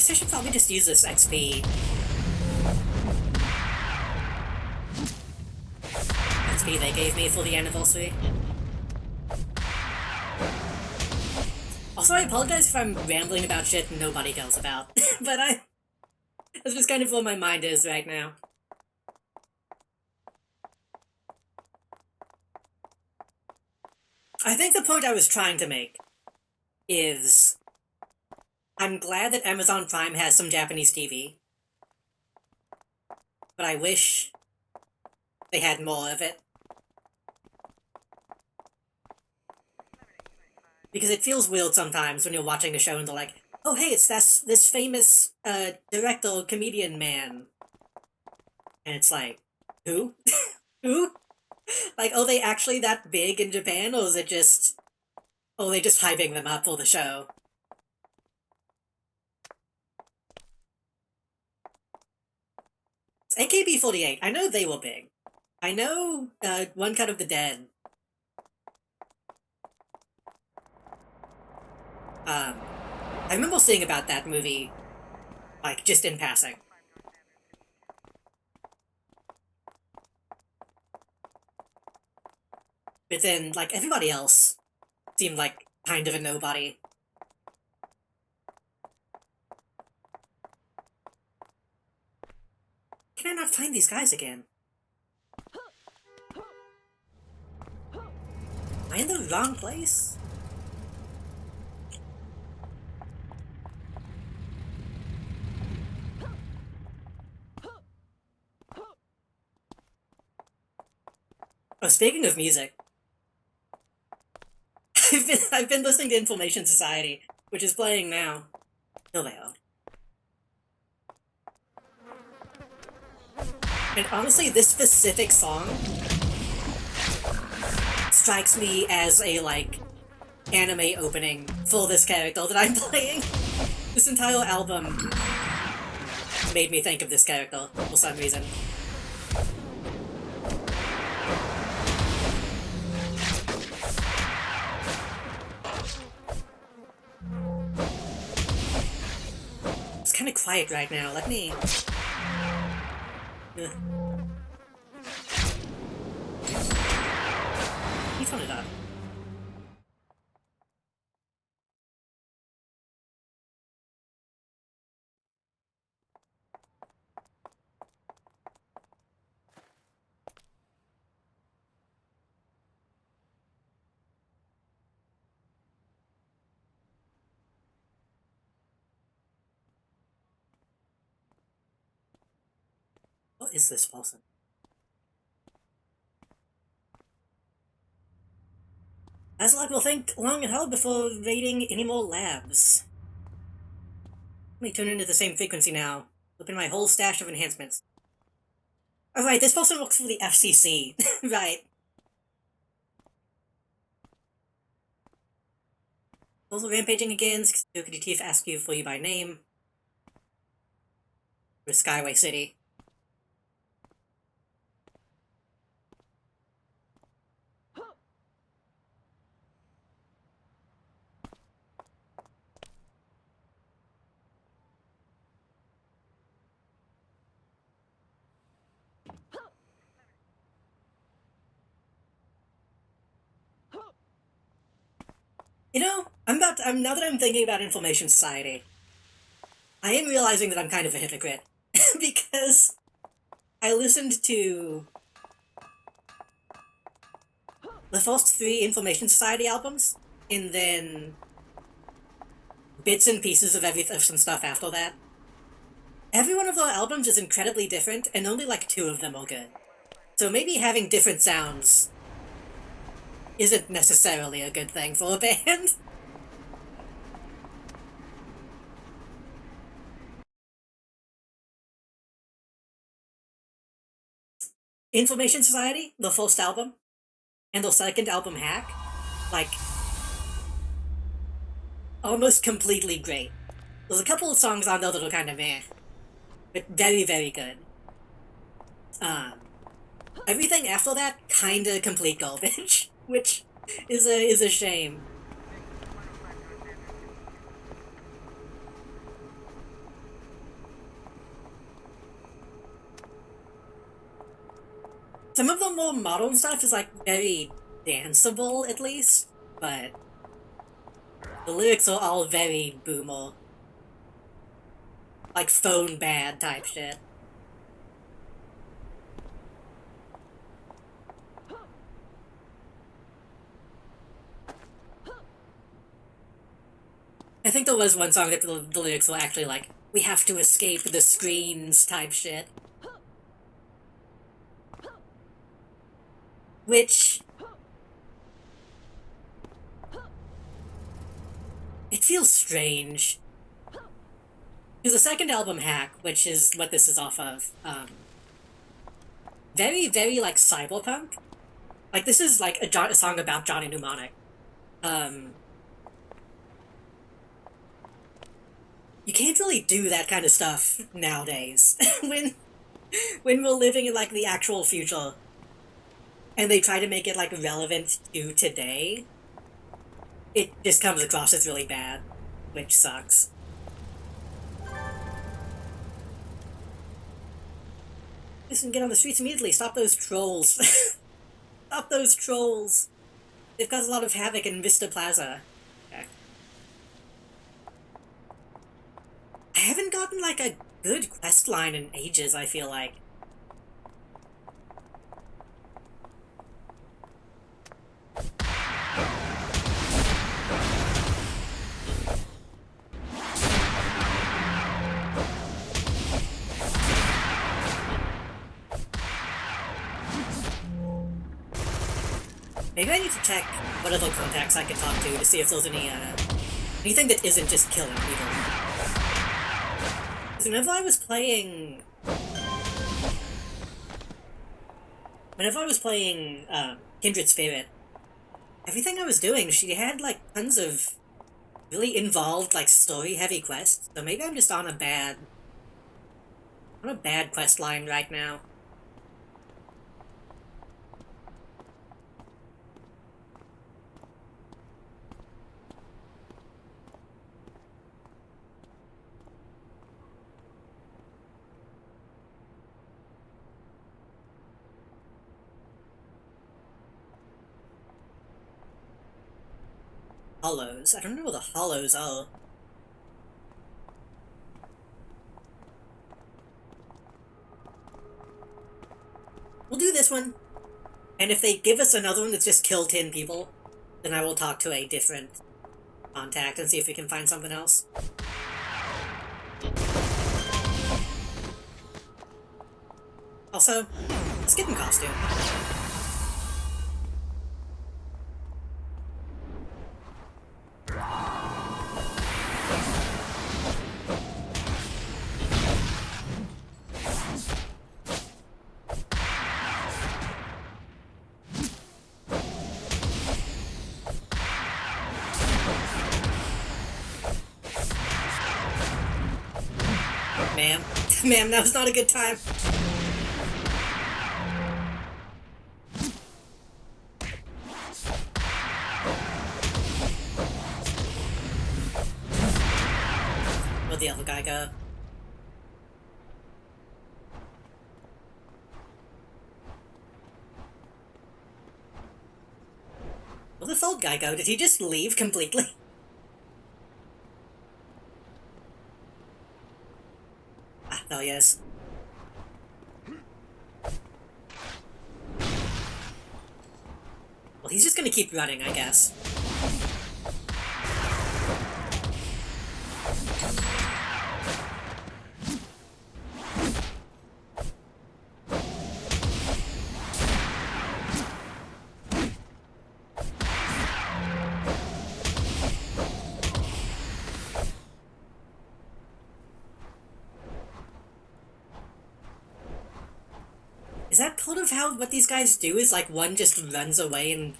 guess I should probably just use this XP. XP they gave me for the anniversary. Also, I apologize if I'm rambling about shit nobody cares about, but that's just kind of where my mind is right now. I think the point I was trying to make is I'm glad that Amazon Prime has some Japanese TV, but I wish they had more of it. Because it feels weird sometimes when you're watching a show and they're like, oh hey, it's this famous director, comedian man. And it's like, who? Who? Like, are they actually that big in Japan, or is it just... or are they just hyping them up for the show? It's AKB48, I know they were big. I know, One Cut of the Dead. I remember seeing about that movie, like, just in passing. But then, like, everybody else seemed like kind of a nobody. Can I not find these guys again? Am I in the wrong place? Oh, speaking of music, I've been listening to Information Society, which is playing now. Here they are. And honestly, this specific song strikes me as a, like, anime opening for this character that I'm playing. This entire album made me think of this character for some reason. It's kind of quiet right now. Let me... You turn it up. What is this person? As luck will think long and hard before raiding any more labs. Let me tune into the same frequency now. Open my whole stash of enhancements. Oh right, this person works for the FCC. Right. Also rampaging again, Security Chief asks you for you by name. For Skyway City. You know, now that I'm thinking about Information Society, I am realizing that I'm kind of a hypocrite. Because I listened to the first 3 Information Society albums, and then bits and pieces of some stuff after that. Every one of their albums is incredibly different, and only like 2 of them are good. So maybe having different sounds isn't necessarily a good thing for a band. Information Society, the first album, and the second album, Hack, like, almost completely great. There's a couple of songs on there that are kind of meh, but very, very good. Everything after that, kinda complete garbage, which is a shame. Some of the more modern stuff is like very danceable, at least, but the lyrics are all very boomer. Like phone bad type shit. I think there was one song that the lyrics were actually like, we have to escape the screens type shit. Which... it feels strange. Because the second album, Hack, which is what this is off of, very, very, like, cyberpunk. Like, this is, like, a song about Johnny Mnemonic. You can't really do that kind of stuff nowadays. when we're living in, like, the actual future, and they try to make it, like, relevant to today, it just comes across as really bad, which sucks. Listen, get on the streets immediately. Stop those trolls. Stop those trolls. They've caused a lot of havoc in Vista Plaza. Okay. I haven't gotten, like, a good quest line in ages, I feel like. Maybe I need to check what other contacts I can talk to see if there's anything that isn't just killing people. Because whenever I was playing Kindred Spirit, everything I was doing, she had, like, tons of really involved, like, story-heavy quests, so maybe I'm just on a bad quest line right now. Hollows. I don't know what the hollows are. We'll do this one. And if they give us another one that's just kill 10 people, then I will talk to a different contact and see if we can find something else. Also, let's get in costume. Ma'am, that was not a good time. Where'd the other guy go? Where'd the third guy go? Did he just leave completely? Oh, yes. Well, he's just gonna keep running, I guess. Is that part of what these guys do, is, like, one just runs away and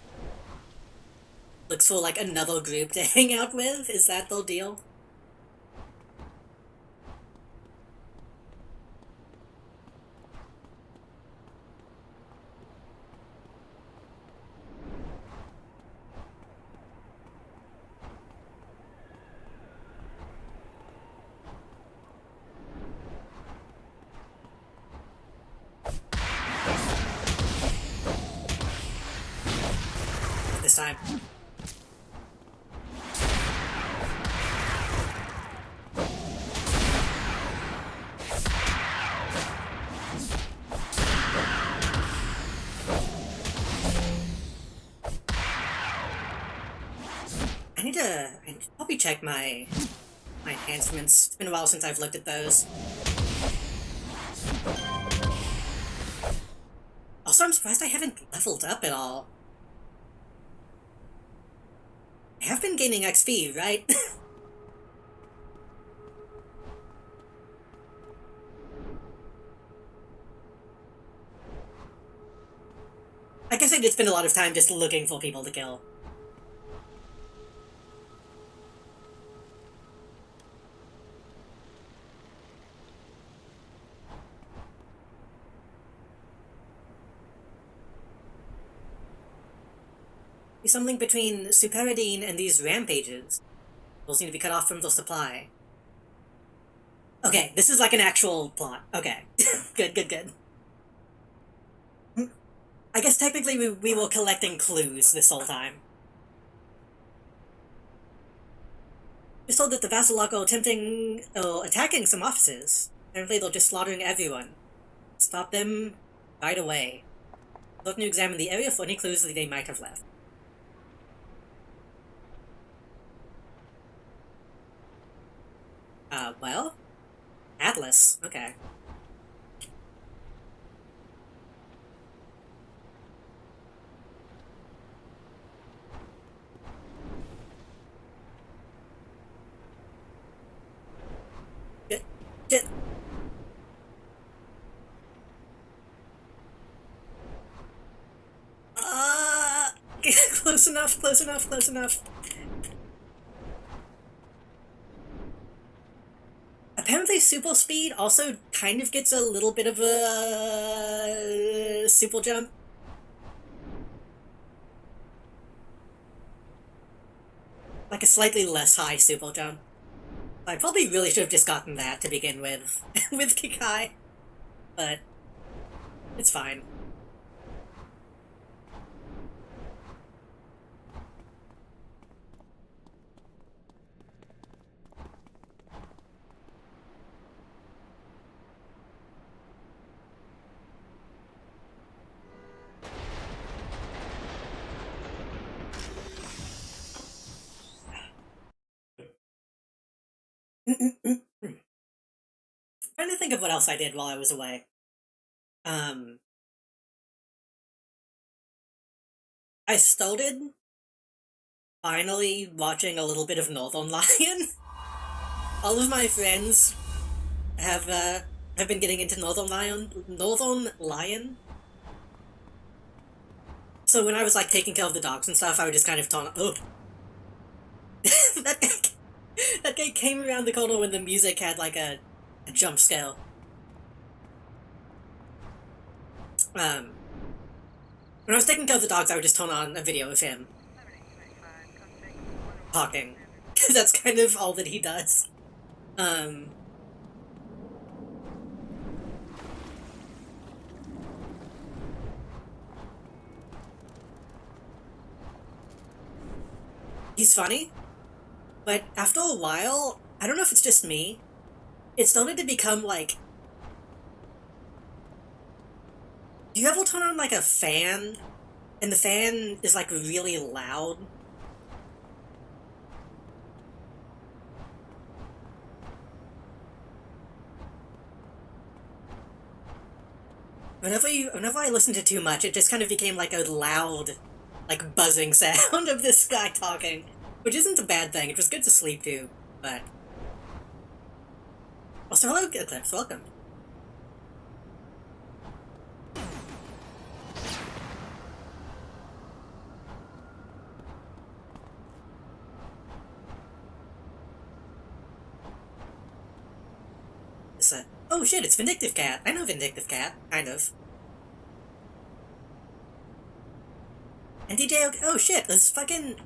looks for, like, another group to hang out with? Is that the deal? time. I need to probably check my enhancements. It's been a while since I've looked at those. Also, I'm surprised I haven't leveled up at all. I have been gaining XP, right? I guess I did spend a lot of time just looking for people to kill. There's something between Superidine and these rampages. Those need to be cut off from the supply. Okay, this is like an actual plot. Okay. Good, good, good. I guess technically we were collecting clues this whole time. We're told that the Vasilok are attacking some offices. Apparently they're just slaughtering everyone. Stop them right away. Looking to examine the area for any clues that they might have left. Well? Atlas. Okay. Shit. Close enough, close enough, close enough. Apparently super speed also kind of gets a little bit of a super jump. Like a slightly less high super jump. I probably really should have just gotten that to begin with, with Kikai. But it's fine. Trying to think of what else I did while I was away. I started finally watching a little bit of Northern Lion. All of my friends have been getting into Northern Lion. So when I was like taking care of the dogs and stuff, I would just kind of taunt. Oh, that guy came around the corner when the music had like a jump scale. When I was taking care of the dogs, I would just turn on a video of him talking, because that's kind of all that he does. He's funny, but after a while, I don't know if it's just me, it started to become like... Do you ever turn on like a fan, and the fan is like really loud? Whenever I listened to too much, it just kind of became like a loud, like buzzing sound of this guy talking, which isn't a bad thing. It was good to sleep to, but... Also, hello, Eclipse, welcome. Oh shit, it's Vindictive Cat. I know Vindictive Cat, kind of. And DJ, oh shit, this fucking...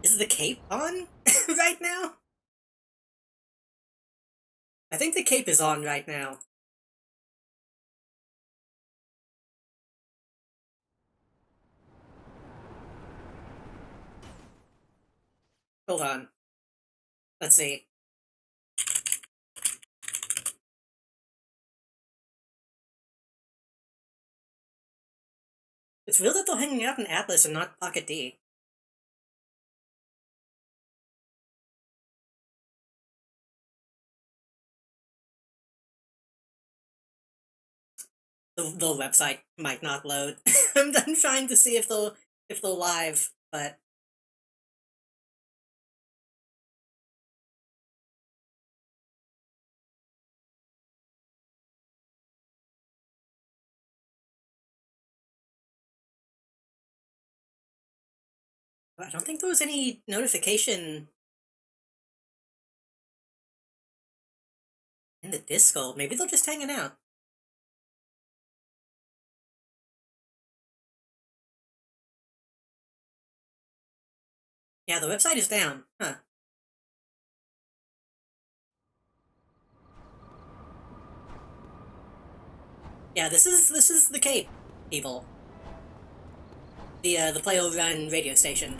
Is the cape on right now? I think the cape is on right now. Hold on. Let's see. It's weird that they're hanging out in Atlas and not Pocket D. The website might not load. I'm trying to see if they're live, but I don't think there was any notification in the Discord. Maybe they're just hanging out. Yeah, the website is down. Huh. Yeah, this is the Cape, people. The player-run radio station.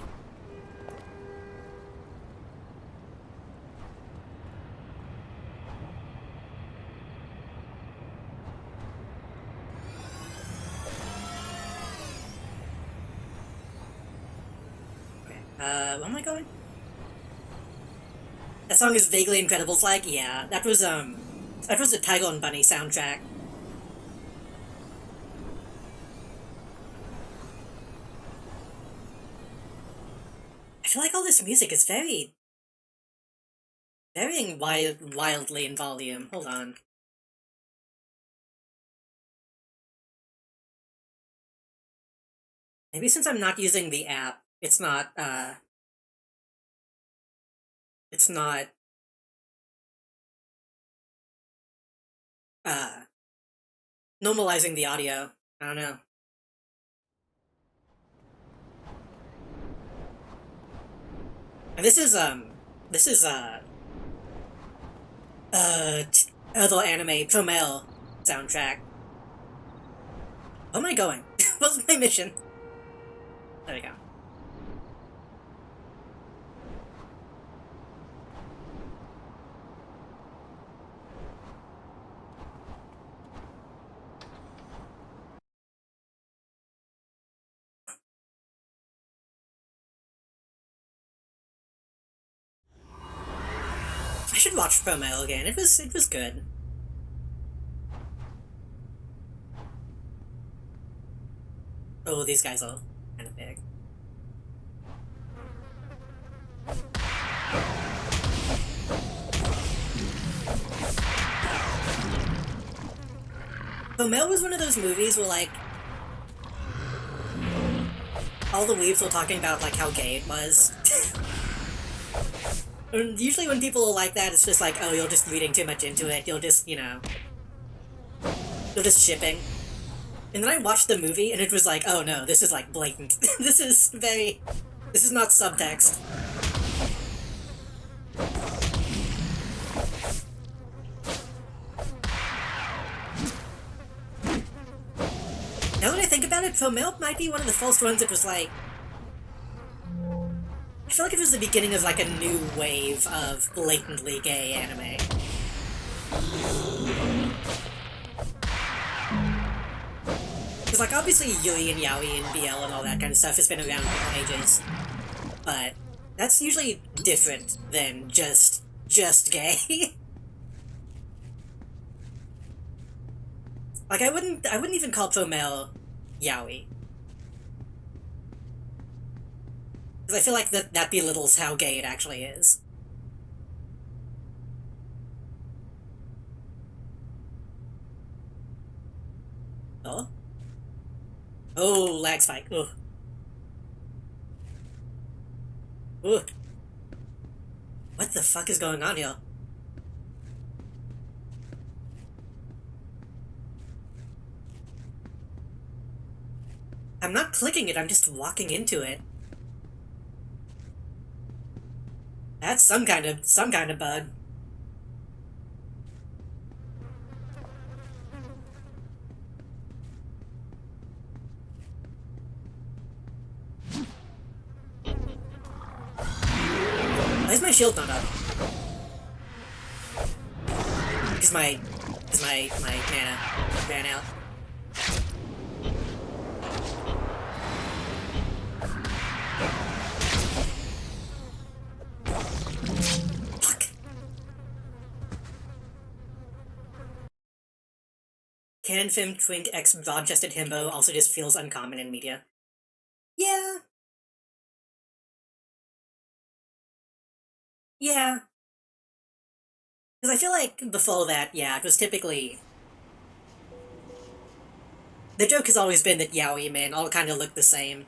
Okay, where am I going? That song is vaguely incredible. It's like, yeah, that was the Tiger and Bunny soundtrack. I feel like all this music is varying wildly in volume. Hold on. Maybe since I'm not using the app, it's not normalizing the audio. I don't know. And this is other anime Promel soundtrack. Where am I going? What's my mission? There we go. I should watch Promel again. It was good. Oh, these guys are kind of big. Promel was one of those movies where, like, all the weebs were talking about, like, how gay it was. And usually when people are like that, it's just like, oh, you're just reading too much into it, you're just, you know, you're just shipping. And then I watched the movie, and it was like, oh no, this is, like, blatant. This is not subtext. Now that I think about it, Promel might be one of the first ones that was like, I feel like it was the beginning of, like, a new wave of blatantly gay anime. Because, like, obviously Yuri and Yaoi and BL and all that kind of stuff has been around for ages. But that's usually different than just gay. Like, I wouldn't even call Promel Yaoi. Because I feel like that belittles how gay it actually is. Oh? Oh, lag spike. Ugh. Ugh. What the fuck is going on here? I'm not clicking it, I'm just walking into it. That's some kind of bug. Why is my shield not up? Because my mana ran out. Fuck. Canon film twink X broad-chested himbo also just feels uncommon in media. Yeah. Yeah. Because I feel like before that, yeah, it was typically... The joke has always been that yaoi men all kind of look the same.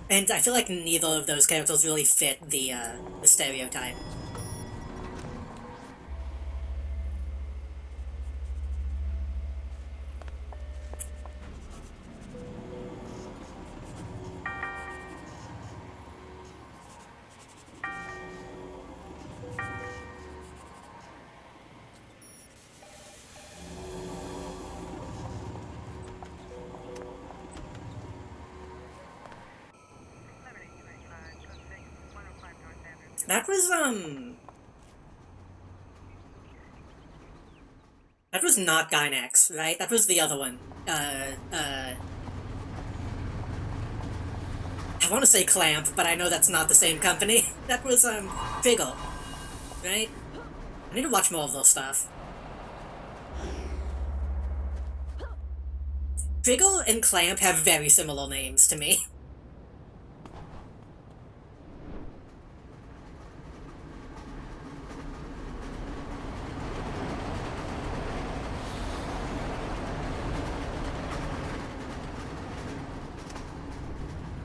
And I feel like neither of those characters really fit the stereotype. That was not Gynax, right? That was the other one. I want to say Clamp, but I know that's not the same company. That was, Figgle, right? I need to watch more of those stuff. Figgle and Clamp have very similar names to me.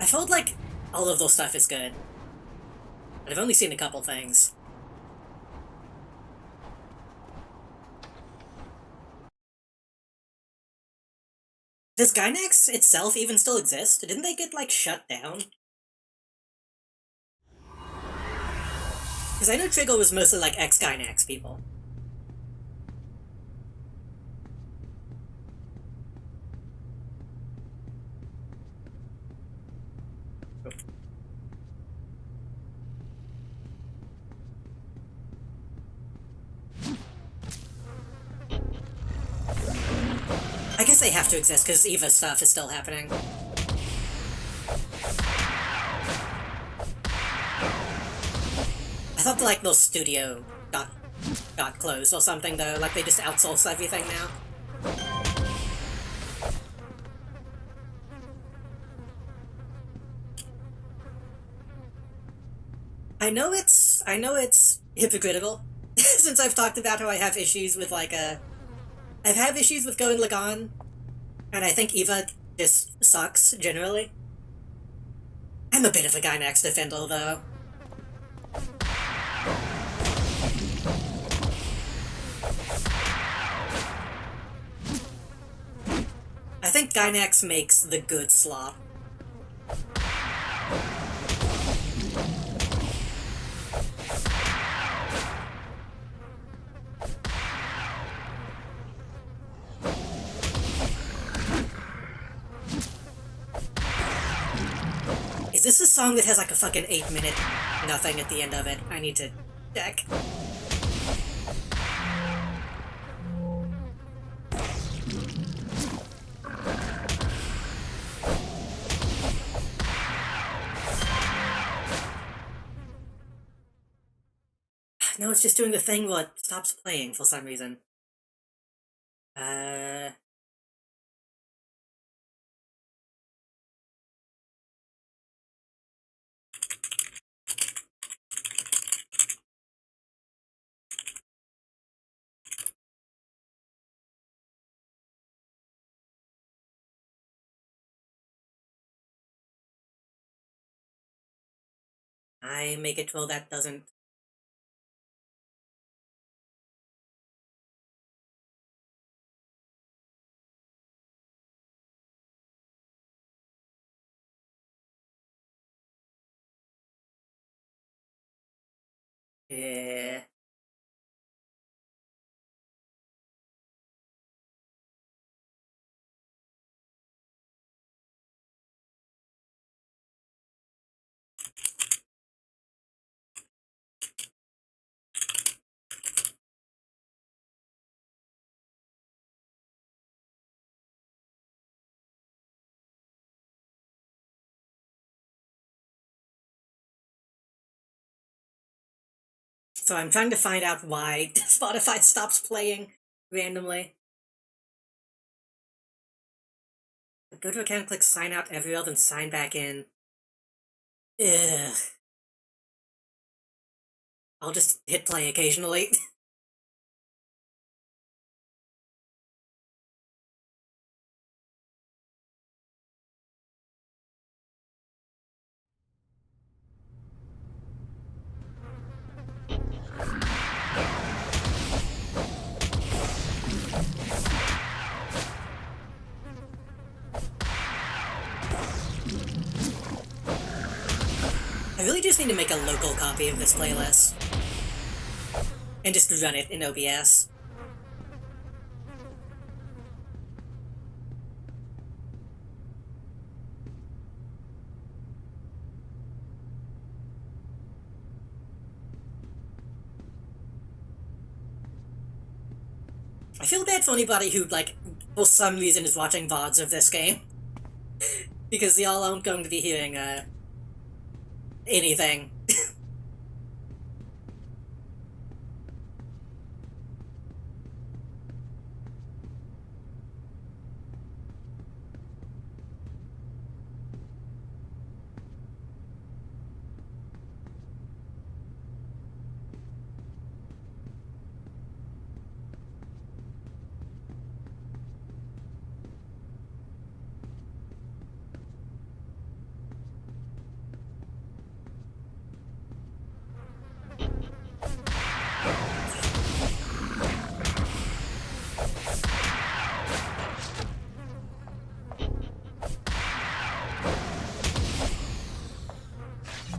I felt like all of those stuff is good. But I've only seen a couple things. Does Gynax itself even still exist? Didn't they get, like, shut down? Because I know Trigger was mostly, like, ex-Gynax people. I guess they have to exist because Eva stuff is still happening. I thought like the studio got closed or something though, like they just outsource everything now. I know it's hypocritical since I've talked about how I have issues with like I've had issues with Going Lagan, and I think Eva just sucks generally. I'm a bit of a Gynax defender though. I think Gynax makes the good slop. Is this a song that has like a fucking 8-minute nothing at the end of it? I need to check. No, it's just doing the thing where it stops playing for some reason. I make it well that doesn't. Yeah. So I'm trying to find out why Spotify stops playing randomly. Go to account, click sign out everywhere, then sign back in. Ugh. I'll just hit play occasionally. I really just need to make a local copy of this playlist. And just run it in OBS. I feel bad for anybody who, like, for some reason is watching VODs of this game. Because y'all aren't going to be hearing, anything.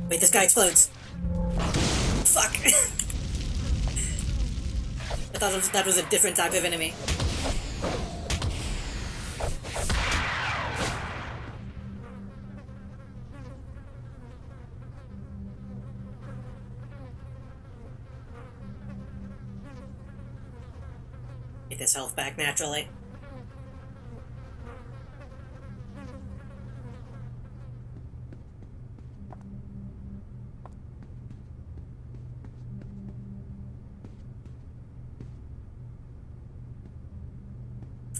Wait, this guy explodes. Fuck! I thought that was a different type of enemy. Get this health back naturally.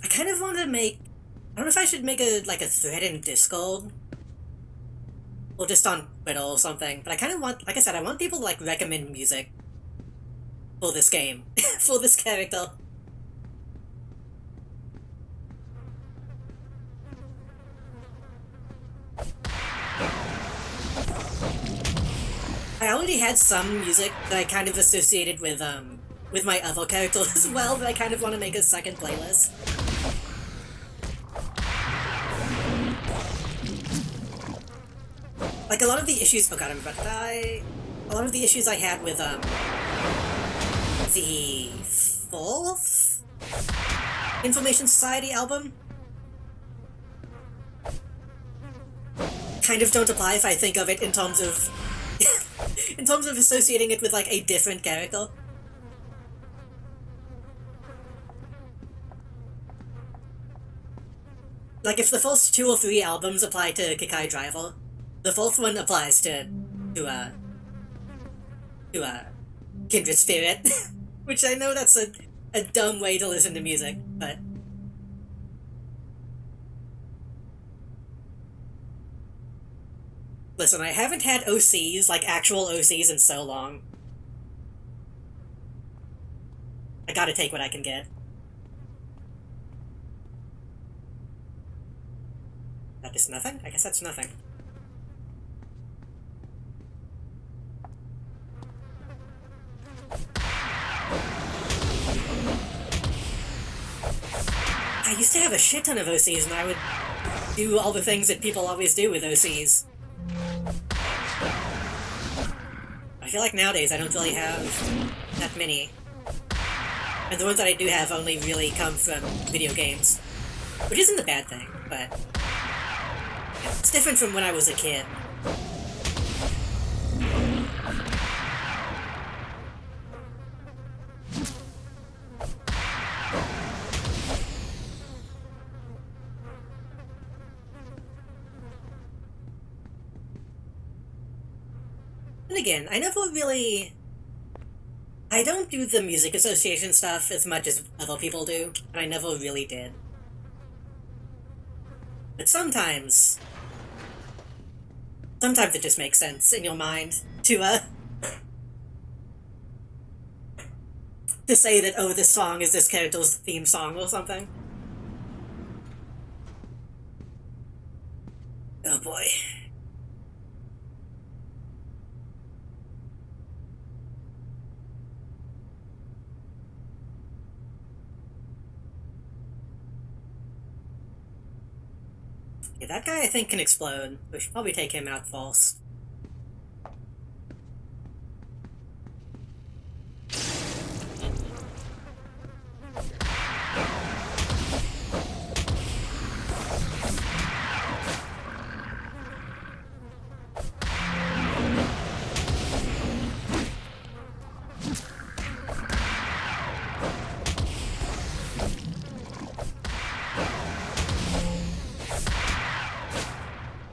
I kind of want to make... I don't know if I should make a thread in Discord. Or just on Twitter or something. But I kind of want, like I said, I want people to, like, recommend music for this game. For this character. I already had some music that I kind of associated with my other characters as well, but I kind of want to make a second playlist. Like, a lot of the issues... Oh god, I'm about to die. A lot of the issues I had with, the fourth Information Society album kind of don't apply if I think of it in terms of... in terms of associating it with, like, a different character. Like, if the first 2 or 3 albums apply to Kikai Driver, the fourth one applies to Kindred Spirit. Which I know that's a dumb way to listen to music, but... Listen, I haven't had OCs, like actual OCs, in so long. I gotta take what I can get. That is nothing? I guess that's nothing. I used to have a shit ton of OCs, and I would do all the things that people always do with OCs. I feel like nowadays I don't really have that many. And the ones that I do have only really come from video games. Which isn't a bad thing, but... it's different from when I was a kid. And again, I never really I don't do the music association stuff as much as other people do, and I never really did. But sometimes it just makes sense in your mind to say that, oh, this song is this character's theme song or something. Oh boy. Yeah, that guy I think can explode. We should probably take him out false.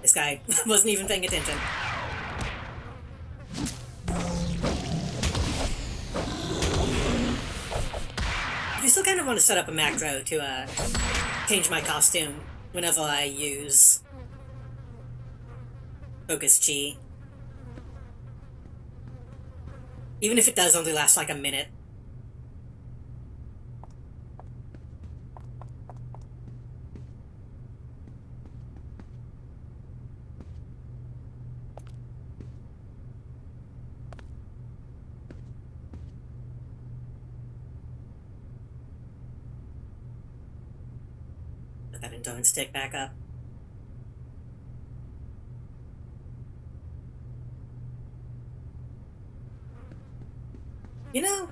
This guy wasn't even paying attention. I still kind of want to set up a macro to change my costume whenever I use Focus Chi. Even if it does only last like a minute. Put that endurance stick back up. You know,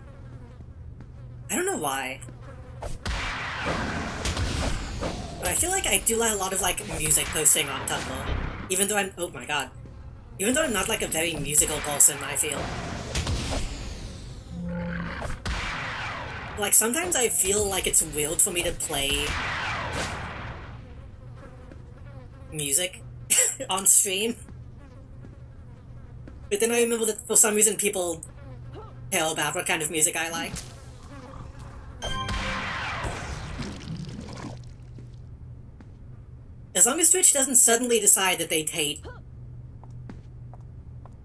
I don't know why, but I feel like I do a lot of like music posting on Tumblr, even though I'm, oh my god, even though I'm not like a very musical person, I feel. Like sometimes I feel like it's weird for me to play music on stream, but then I remember that for some reason people care about what kind of music I like. As long as Twitch doesn't suddenly decide that they hate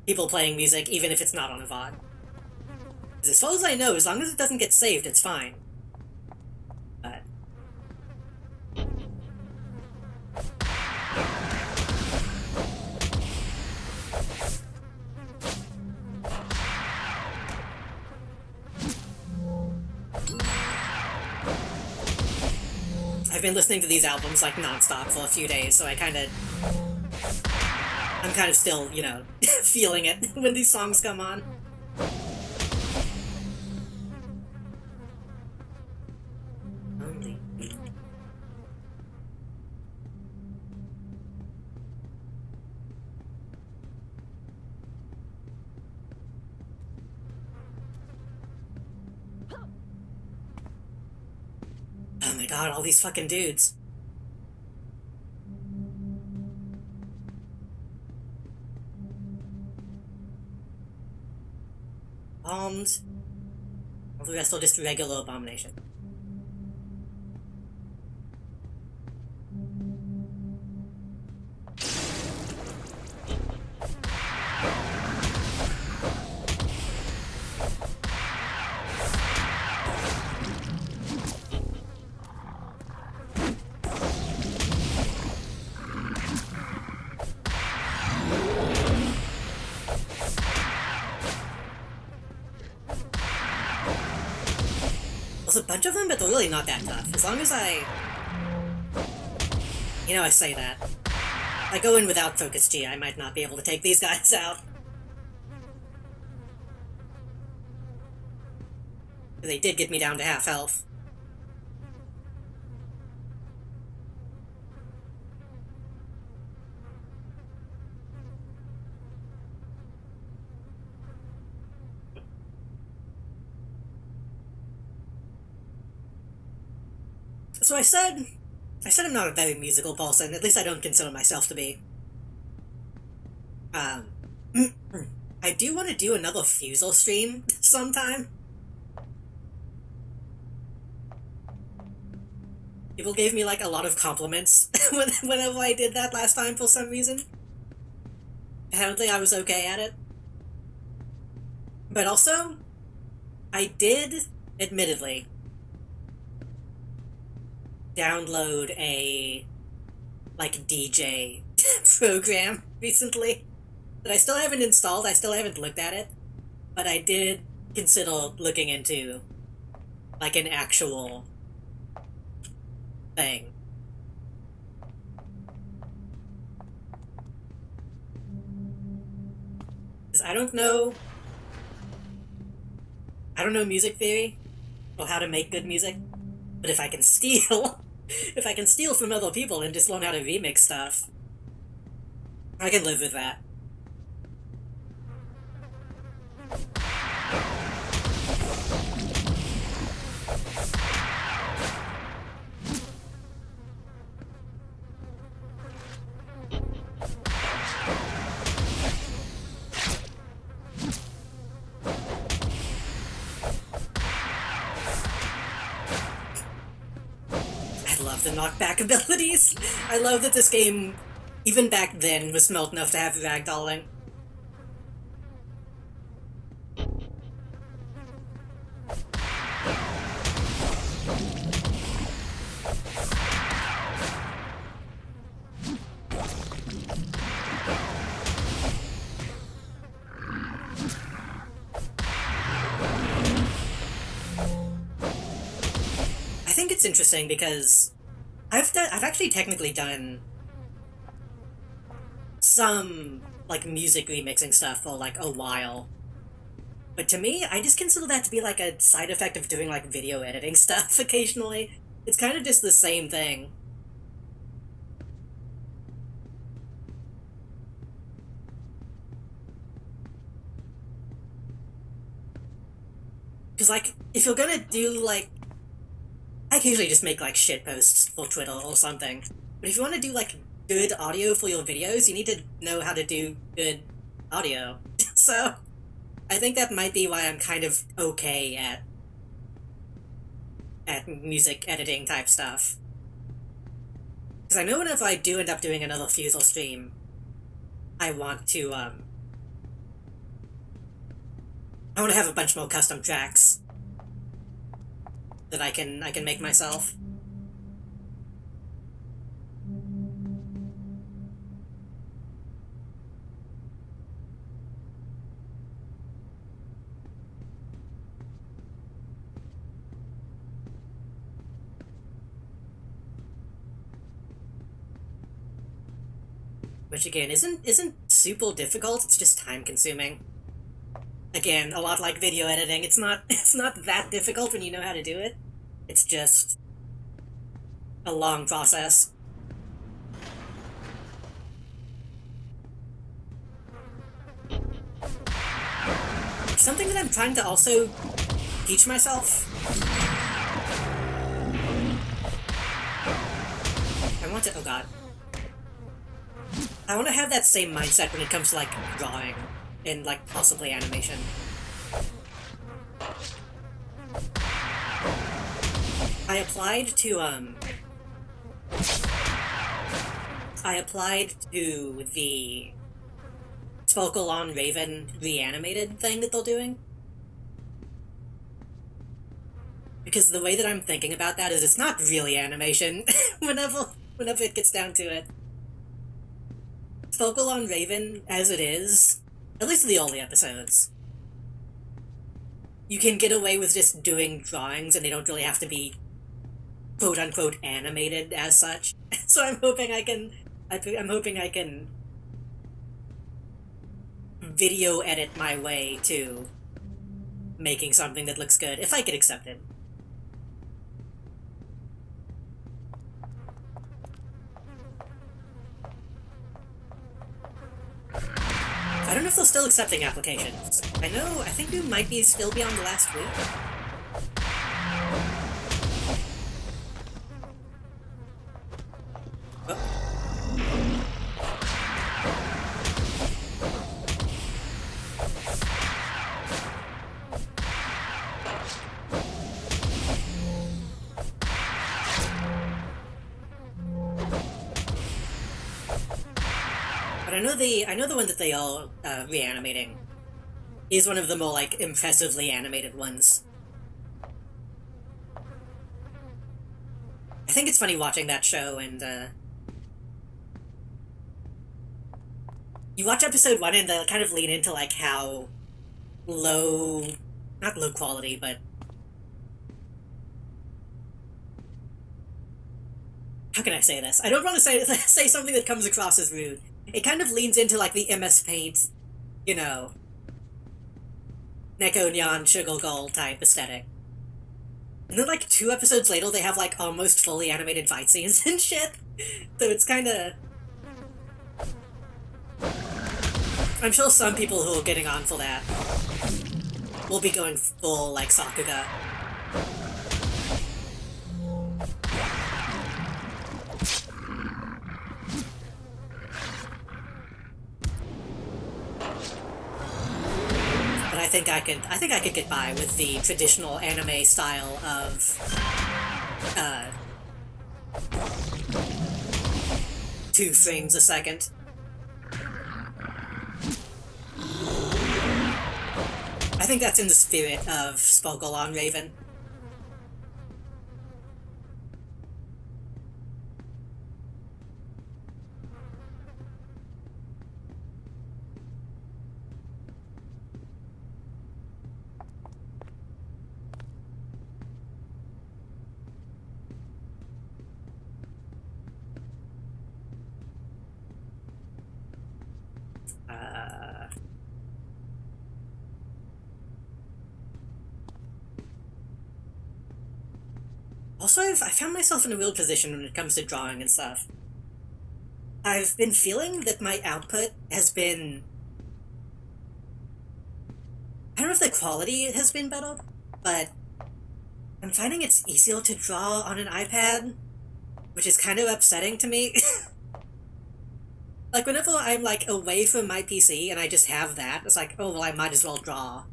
people playing music, even if it's not on a VOD. Because as far as I know, as long as it doesn't get saved, it's fine. But I've been listening to these albums like non-stop for a few days, so I'm kind of still, you know, feeling it when these songs come on. Only. Oh my god, all these fucking dudes. Bombs. All the rest are just regular abomination. There's a bunch of them, but they're really not that tough. As long as you know, I say that. I go in without Focus G, I might not be able to take these guys out. They did get me down to half health. So I said I'm not a very musical person, at least I don't consider myself to be. I do want to do another Fusel stream sometime. People gave me like a lot of compliments whenever I did that last time for some reason. Apparently I was okay at it. But also, I did, admittedly, download a, like, DJ program recently that I still haven't installed, I still haven't looked at it, but I did consider looking into, like, an actual thing. I don't know music theory or how to make good music, but if I can steal from other people and just learn how to remix stuff, I can live with that. I love the knockback abilities. I love that this game, even back then, was smart enough to have ragdolling. I think it's interesting because I've actually technically done some, like, music remixing stuff for, like, a while. But to me, I just consider that to be, like, a side effect of doing, like, video editing stuff occasionally. It's kind of just the same thing. Because, like, if you're gonna do, like... I occasionally just make, like, shit posts for Twitter or something. But if you want to do, like, good audio for your videos, you need to know how to do good audio. So, I think that might be why I'm kind of okay at music editing type stuff. Because I know if I do end up doing another Fusel stream, I want to have a bunch more custom tracks that I can make myself. Which again isn't super difficult, it's just time consuming. Again, a lot like video editing, it's not that difficult when you know how to do it. It's just a long process. Something that I'm trying to also teach myself. I want to, oh god. I want to have that same mindset when it comes to, like, drawing and, like, possibly animation. I applied to the Sparkle on Raven reanimated thing that they're doing. Because the way that I'm thinking about that is it's not really animation whenever it gets down to it. Sparkle on Raven, as it is, at least in the early episodes, you can get away with just doing drawings and they don't really have to be quote-unquote animated as such. So I'm hoping I can video edit my way to making something that looks good, if I get accepted. I don't know if they're still accepting applications. I think we might still be on the last week. I know the one that they all reanimating. He's one of the more like impressively animated ones. I think it's funny watching that show, and you watch episode 1 and they'll kind of lean into like how low, not low quality, but how can I say this? I don't want to say something that comes across as rude. It kind of leans into like the MS Paint, you know, Neko Nyan Sugar Gold type aesthetic. And then like 2 episodes later they have like almost fully animated fight scenes and shit. So it's kinda... I'm sure some people who are getting on for that will be going full like Sakuga. But I think I could get by with the traditional anime style of 2 frames a second. I think that's in the spirit of Sparkle on Raven. Also, I found myself in a weird position when it comes to drawing and stuff. I've been feeling that my output has been... I don't know if the quality has been better, but I'm finding it's easier to draw on an iPad, which is kind of upsetting to me. Like, whenever I'm, like, away from my PC and I just have that, it's like, oh, well, I might as well draw.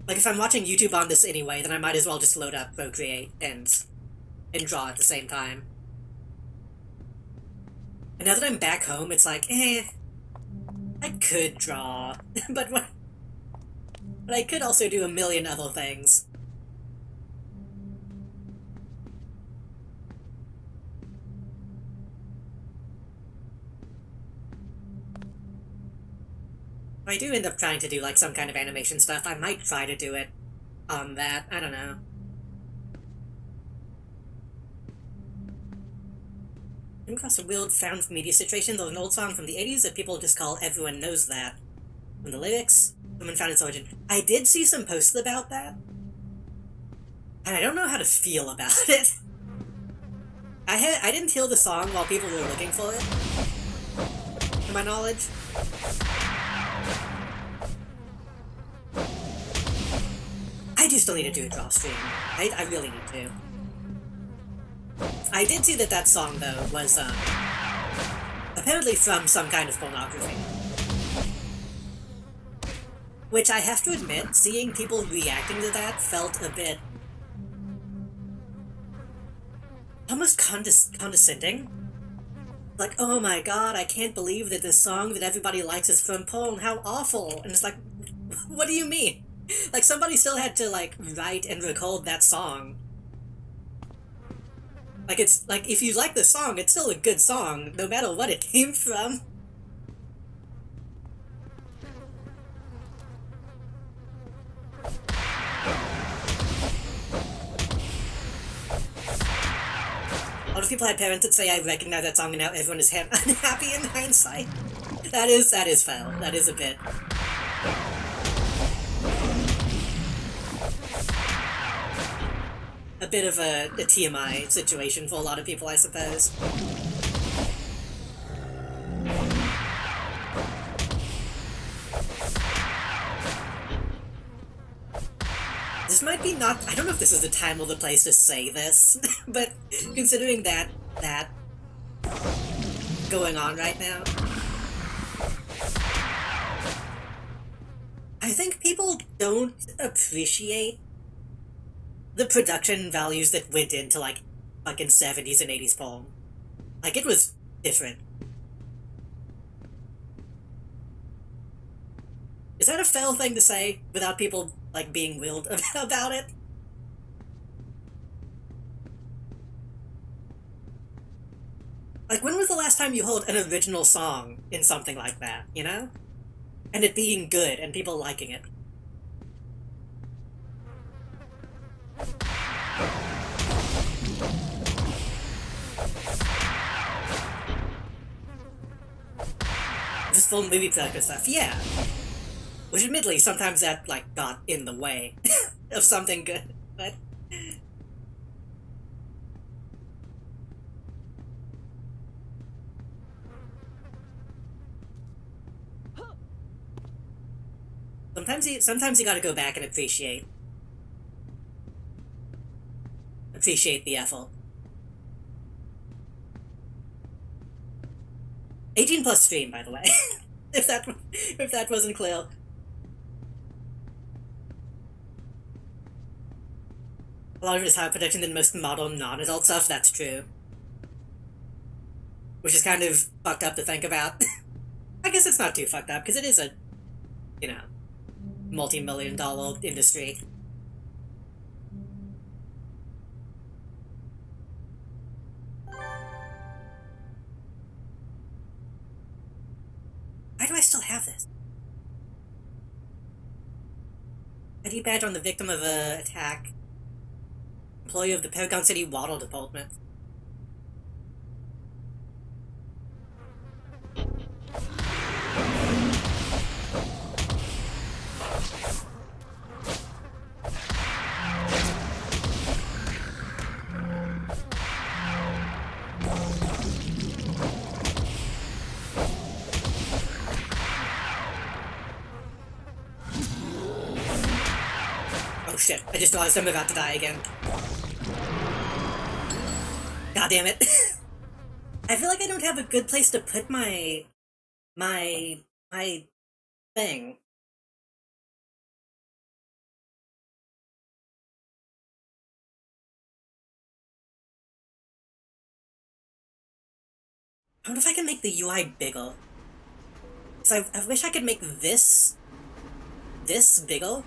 Like, if I'm watching YouTube on this anyway, then I might as well just load up Procreate and draw at the same time. And now that I'm back home, it's like, I could draw, but I could also do a million other things. If I do end up trying to do, like, some kind of animation stuff, I might try to do it on that. I don't know. Came across a weird found media situation. There was an old song from the 80s that people just call Everyone Knows That. From the lyrics, someone found its origin. I did see some posts about that, and I don't know how to feel about it. I didn't hear the song while people were looking for it, to my knowledge. I do still need to do a draw stream. I really need to. I did see that song, though, was, apparently from some kind of pornography. Which I have to admit, seeing people reacting to that felt a bit... almost condescending. Like, oh my god, I can't believe that this song that everybody likes is from porn, how awful! And it's like, what do you mean? Like, somebody still had to, like, write and record that song. Like, it's, like, if you like the song, it's still a good song, no matter what it came from. A lot of people had parents that say I recognize that song and now everyone is unhappy in hindsight. That is foul. That is a bit... a bit of a TMI situation for a lot of people, I suppose. This might be not... I don't know if this is the time or the place to say this, but considering that going on right now, I think people don't appreciate the production values that went into, like, fucking 70s and 80s porn. Like, it was different. Is that a fail thing to say without people, like, being willed about it? Like, when was the last time you heard an original song in something like that, you know? And it being good, and people liking it. This full movie production stuff, yeah. Which admittedly, sometimes that, like, got in the way of something good, but... Sometimes you gotta go back and appreciate the effort. 18+ stream, by the way. if that wasn't clear. A lot of it is higher production than most modern non-adult stuff, that's true. Which is kind of fucked up to think about. I guess it's not too fucked up, because it is a, you know, multi-million-dollar industry. Why do I still have this? ID badge on the victim of an attack. Employee of the Paragon City Water Department. Oh shit, I just realized I'm about to die again. God damn it. I feel like I don't have a good place to put my thing. I wonder if I can make the UI bigger. So I wish I could make this bigger.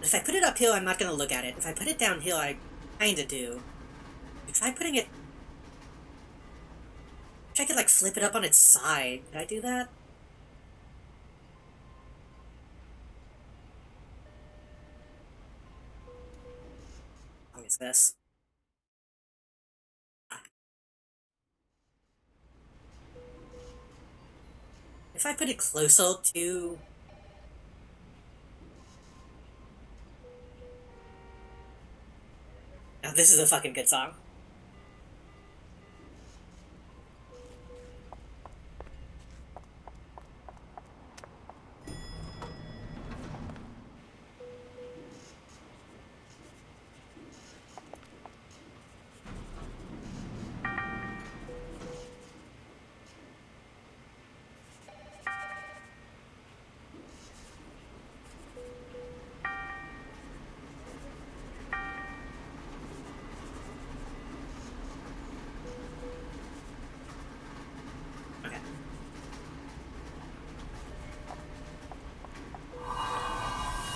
If I put it up here, I'm not gonna look at it. If I put it down here, I kinda do. Try putting it... Wish I could, like, flip it up on its side. Did I do that? How long is this? If I put it closer to... Now this is a fucking good song.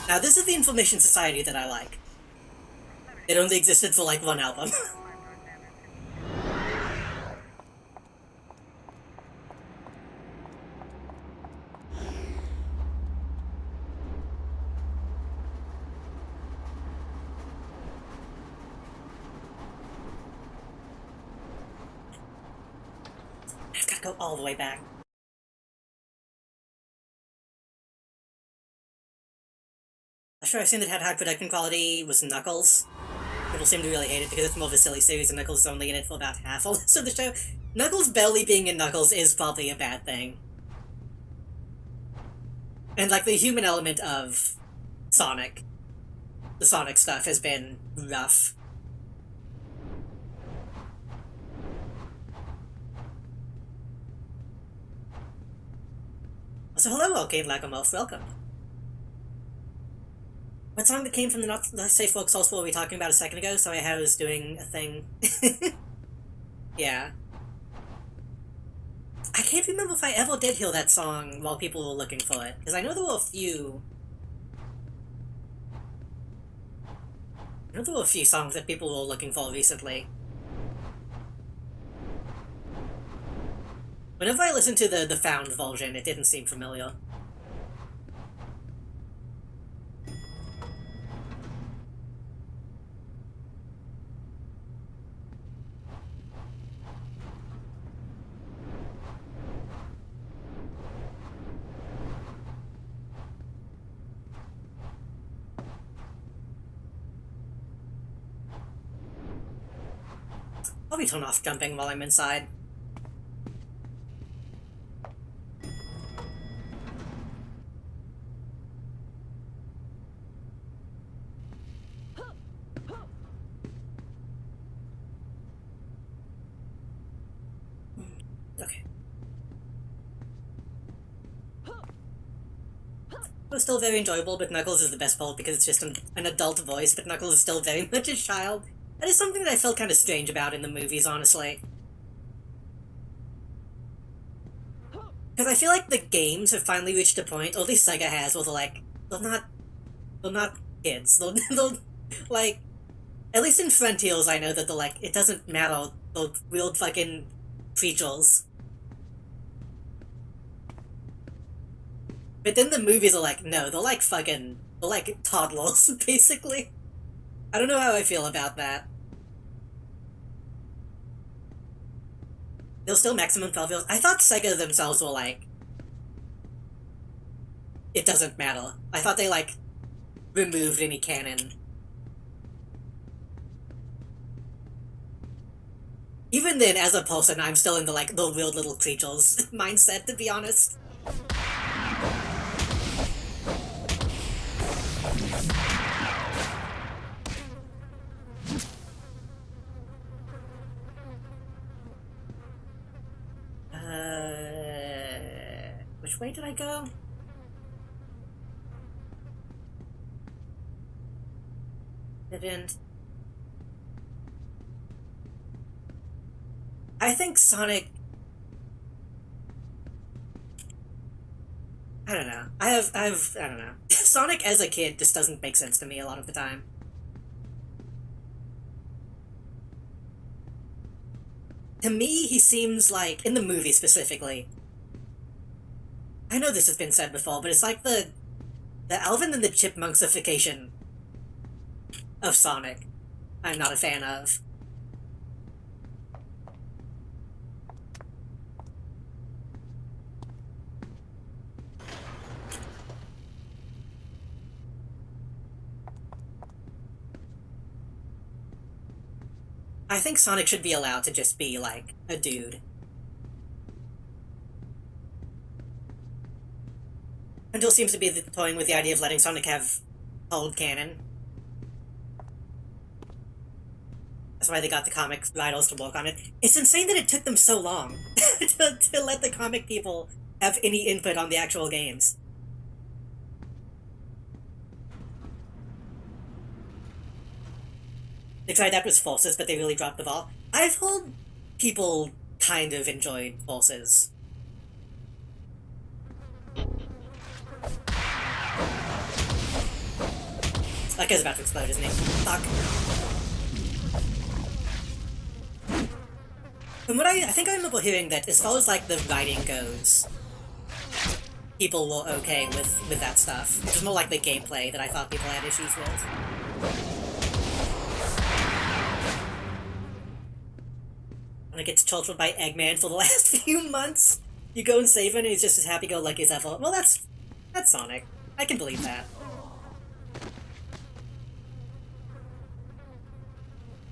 Now, this is the Information Society that I like. It only existed for, like, one album. I've gotta go all the way back. I'm sure I've seen that had high production quality was Knuckles. People seem to really hate it because it's more of a silly series and Knuckles is only in it for about half of the show. Knuckles barely being in Knuckles is probably a bad thing. And, like, the human element of Sonic, the Sonic stuff, has been rough. So hello, Arcade Lagomorph, welcome. What song that came from the Not Safe Folk Source were we talking about a second ago? So I was doing a thing. Yeah. I can't remember if I ever did hear that song while people were looking for it, because I know there were a few... I know there were a few songs that people were looking for recently. Whenever I listened to the found version, it didn't seem familiar. Probably turn off jumping while I'm inside. Okay. It was still very enjoyable, but Knuckles is the best part because it's just an adult voice, but Knuckles is still very much a child. That is something that I felt kind of strange about in the movies, honestly. Because I feel like the games have finally reached a point, or at least Sega has, where they're not kids. They're like, at least in Frontiers I know that they're like, it doesn't matter, they're weird fucking creatures. But then the movies are like, no, they're like toddlers, basically. I don't know how I feel about that. They're still maximum 12 years. I thought Sega themselves were like, it doesn't matter. I thought they, like, removed any canon. Even then, as a person, I'm still in the, like, the weird little creatures mindset, to be honest. Which way did I go? Didn't. I think Sonic... I don't know. I don't know. Sonic as a kid just doesn't make sense to me a lot of the time. To me, he seems like, in the movie specifically, I know this has been said before, but it's like the Alvin and the Chipmunksification of Sonic. I'm not a fan of. I think Sonic should be allowed to just be, like, a dude. Until seems to be toying with the idea of letting Sonic have old canon. That's why they got the comic writers to work on it. It's insane that it took them so long to let the comic people have any input on the actual games. They tried that with Forces, but they really dropped the ball. I've heard people kind of enjoyed Forces. That guy's about to explode, isn't he? Fuck. From what I think I remember hearing that as far as, like, the writing goes, people were okay with that stuff. It was more like the gameplay that I thought people had issues with. When it gets tortured by Eggman for the last few months, you go and save him and he's just as happy-go-lucky as ever. Well, that's Sonic. I can believe that.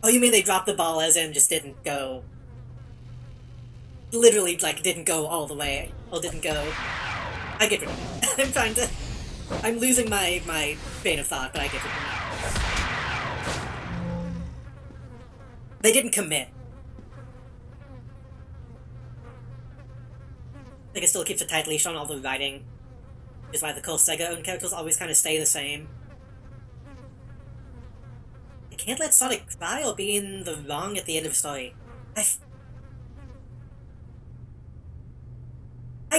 Oh, you mean they dropped the ball as in just didn't go... Literally, like, didn't go all the way, or didn't go... I get rid of it. I'm trying to... I'm losing my vein of thought, but I get rid of it. They didn't commit. Like, it still keeps a tight leash on all the writing. Which is why the core Sega-owned characters always kind of stay the same. I can't let Sonic cry or be in the wrong at the end of the story.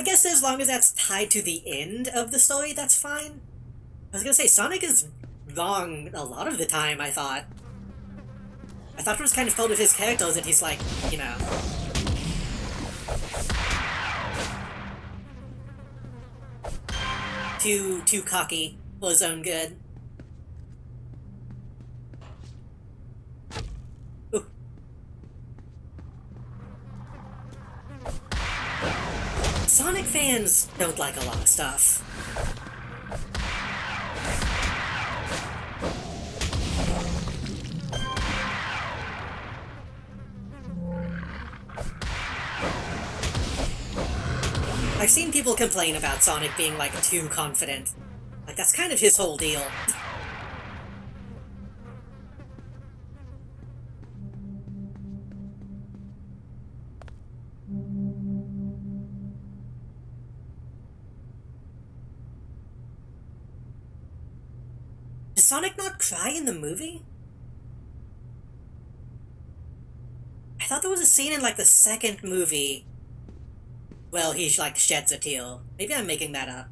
guess as long as that's tied to the end of the story, that's fine. I was gonna say, Sonic is wrong a lot of the time, I thought. I thought it was kind of cool with his characters that he's like, you know... too cocky for his own good. Ooh. Sonic fans don't like a lot of stuff. I've seen people complain about Sonic being, like, too confident. Like, that's kind of his whole deal. Does Sonic not cry in the movie? I thought there was a scene in, like, the second movie. Well, he, like, sheds a tear. Maybe I'm making that up.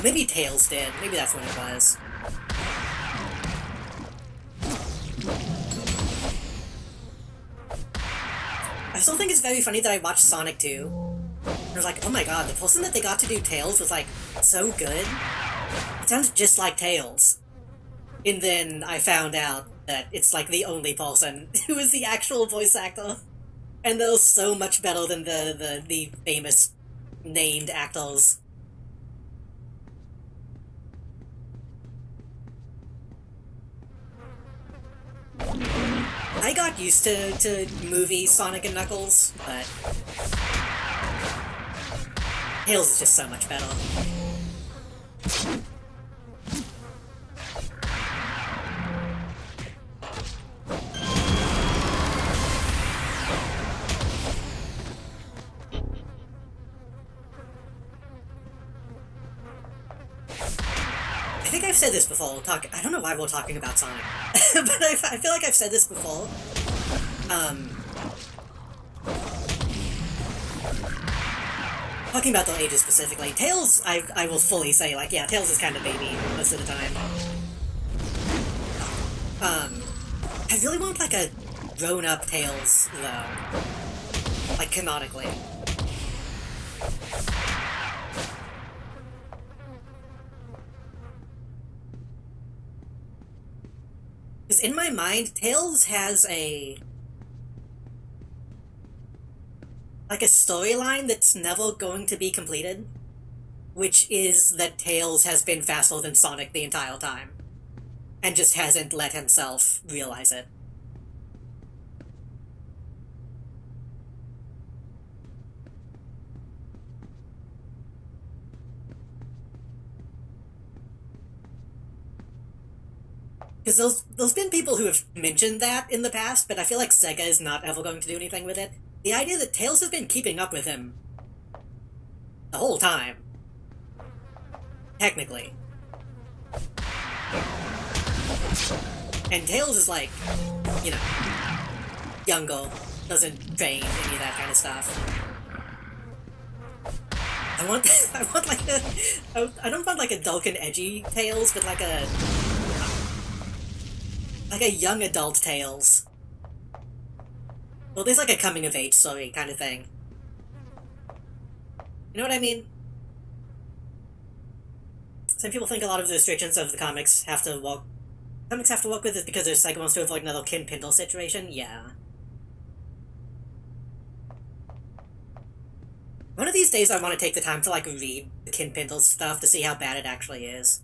Maybe Tails did. Maybe that's what it was. I still think it's very funny that I watched Sonic 2. I was like, oh my god, the person that they got to do Tails was, like, so good. It sounds just like Tails. And then I found out that it's, like, the only person who is the actual voice actor. And they're so much better than the famous named actors. I got used to movie Sonic and Knuckles, but Tails is just so much better. I think I've said this before, I don't know why we're talking about Sonic, but I feel like I've said this before. Talking about the ages specifically, Tails, I will fully say, like, yeah, Tails is kind of baby most of the time. I really want, like, a grown-up Tails, though. Like, canonically. Because in my mind, Tails has a storyline that's never going to be completed, which is that Tails has been faster than Sonic the entire time, and just hasn't let himself realize it. Because there's been people who have mentioned that in the past, but I feel like Sega is not ever going to do anything with it. The idea that Tails has been keeping up with him the whole time. Technically. And Tails is like, you know, younger, doesn't train, any of that kind of stuff. I want I don't want like a dull and edgy Tails, but like a young adult Tails. Well, there's like a coming-of-age story kind of thing. You know what I mean? Some people think a lot of the restrictions of the comics have to work with it because there's Sega wants to avoid another Kin Pindle situation. Yeah. One of these days I want to take the time to, like, read the Kin Pindle stuff to see how bad it actually is.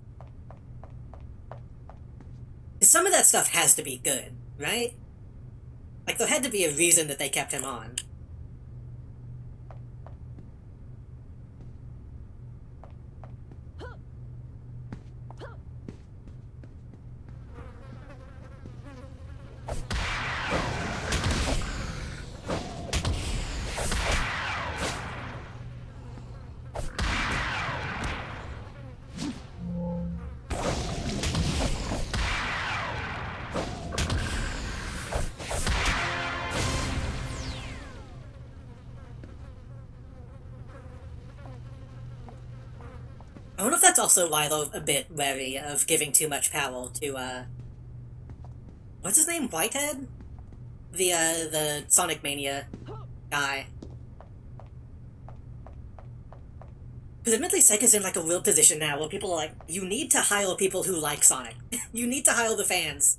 Some of that stuff has to be good, right? Like, there had to be a reason that they kept him on. I wonder if that's also why they're a bit wary of giving too much power to, what's his name? Whitehead? The Sonic Mania guy. Because admittedly, Sega's in, like, a real position now where people are like, you need to hire people who like Sonic. You need to hire the fans.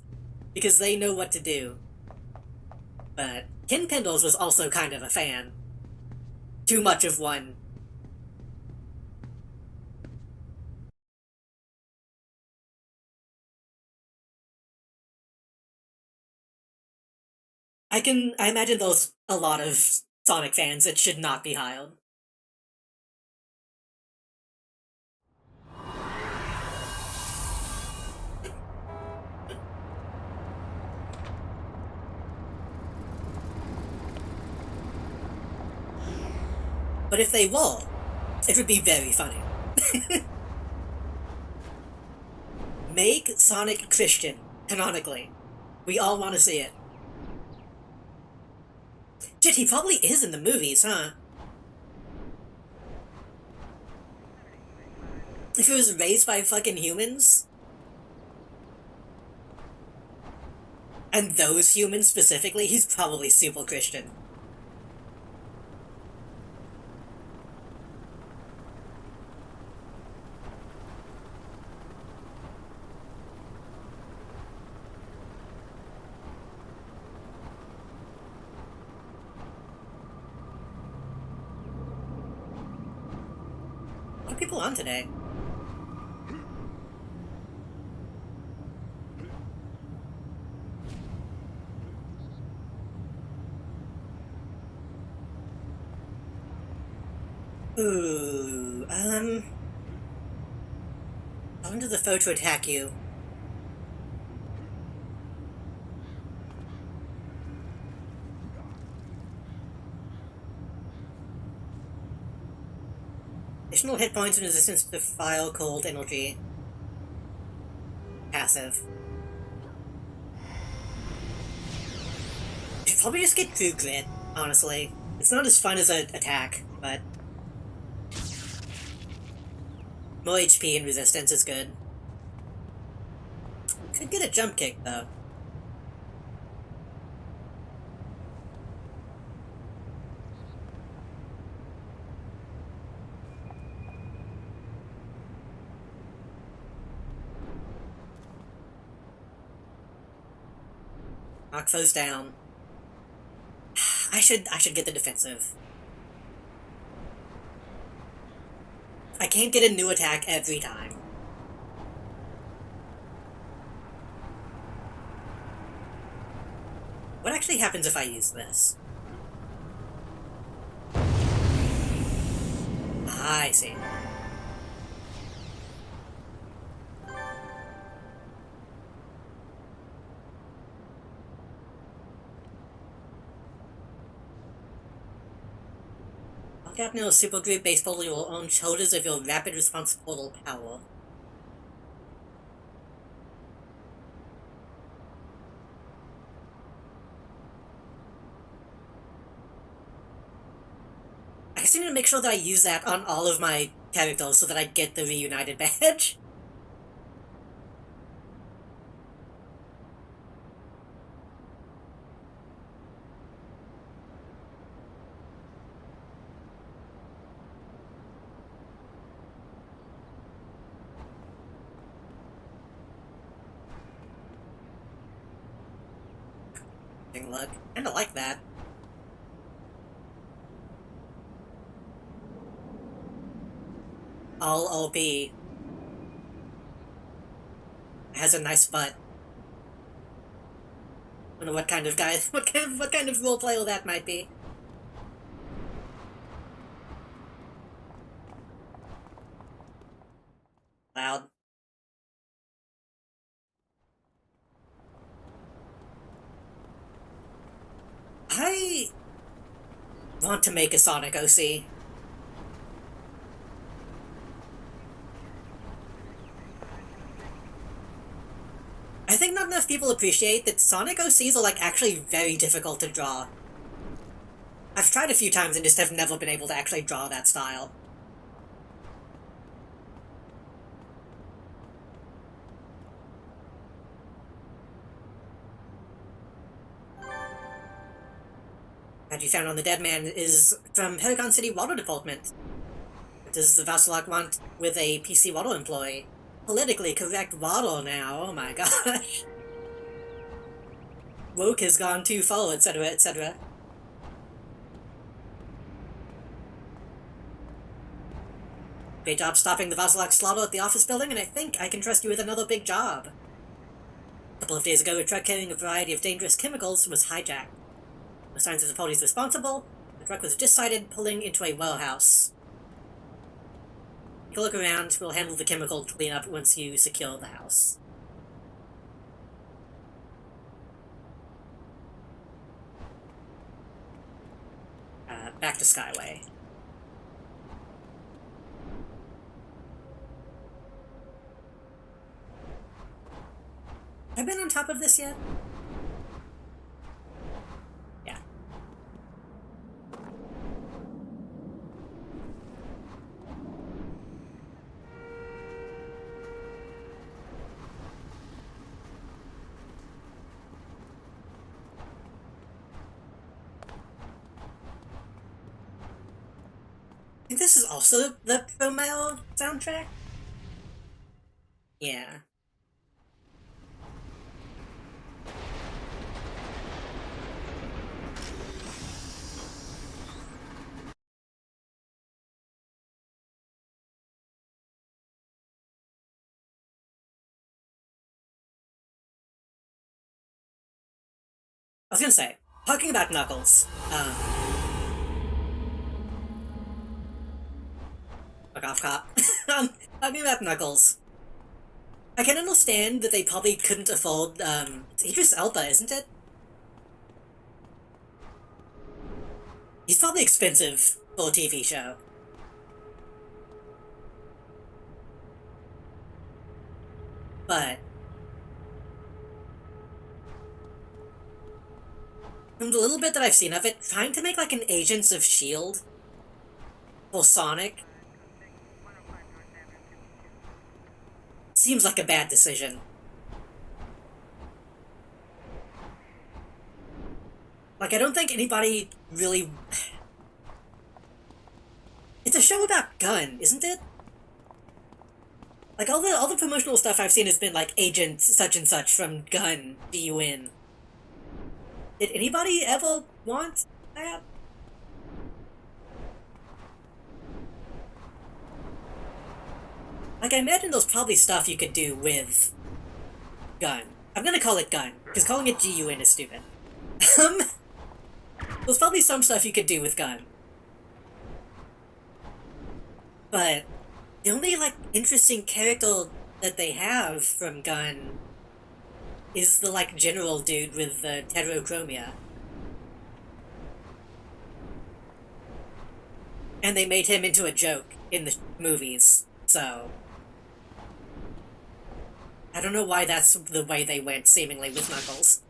Because they know what to do. But Ken Pendles was also kind of a fan. Too much of one. I imagine there's a lot of Sonic fans that should not be hired. But if they were, it would be very funny. Make Sonic Christian, canonically. We all want to see it. Shit, he probably is in the movies, huh? If he was raised by fucking humans? And those humans specifically, he's probably super Christian. What are people on today? Ooh, under the foe to attack you. Additional hit points and resistance to fire cold energy. Passive. You should probably just get True Grit, honestly. It's not as fun as an attack, but more HP and resistance is good. Could get a jump kick, though. Knock foes down. I should get the defensive. I can't get a new attack every time. What actually happens if I use this? I see. Captain of Super Group baseball your own shoulders of your rapid response portal power. I just need to make sure that I use that on all of my characters so that I get the reunited badge. Look, kinda like that. All OP. Has a nice butt. Wonder what kind of guy, what kind of role player that might be. Loud. I want to make a Sonic OC. I think not enough people appreciate that Sonic OCs are, like, actually very difficult to draw. I've tried a few times and just have never been able to actually draw that style. That you found on the dead man is from Paragon City Water Department. What does the Vasilok want with a PC water employee? Politically correct water now, oh my gosh. Woke has gone too far, etc., etc. Great job stopping the Vasilok slaughter at the office building, and I think I can trust you with another big job. A couple of days ago, a truck carrying a variety of dangerous chemicals was hijacked. No signs of the parties responsible. The truck was just sighted pulling into a warehouse. Take a look around. We'll handle the chemical cleanup once you secure the house. Back to Skyway. Have I been on top of this yet? Yeah. I think this is also the Promeo soundtrack? Yeah. I was gonna say, talking about Knuckles, fuck off, cop. Talking about Knuckles, I can understand that they probably couldn't afford, it's Idris Elba, isn't it? He's probably expensive for a TV show. But from the little bit that I've seen of it, trying to make like an Agents of S.H.I.E.L.D. for Sonic seems like a bad decision. Like, I don't think anybody really... It's a show about Gun, isn't it? Like, all the promotional stuff I've seen has been like Agent such and such from Gun, G-U-N. Did anybody ever want that? Like, I imagine there's probably stuff you could do with Gun. I'm gonna call it Gun, because calling it G-U-N is stupid. There's probably some stuff you could do with Gun. But the only, like, interesting character that they have from Gun is the, like, general dude with the heterochromia. And they made him into a joke in the movies, so... I don't know why that's the way they went, seemingly, with Knuckles.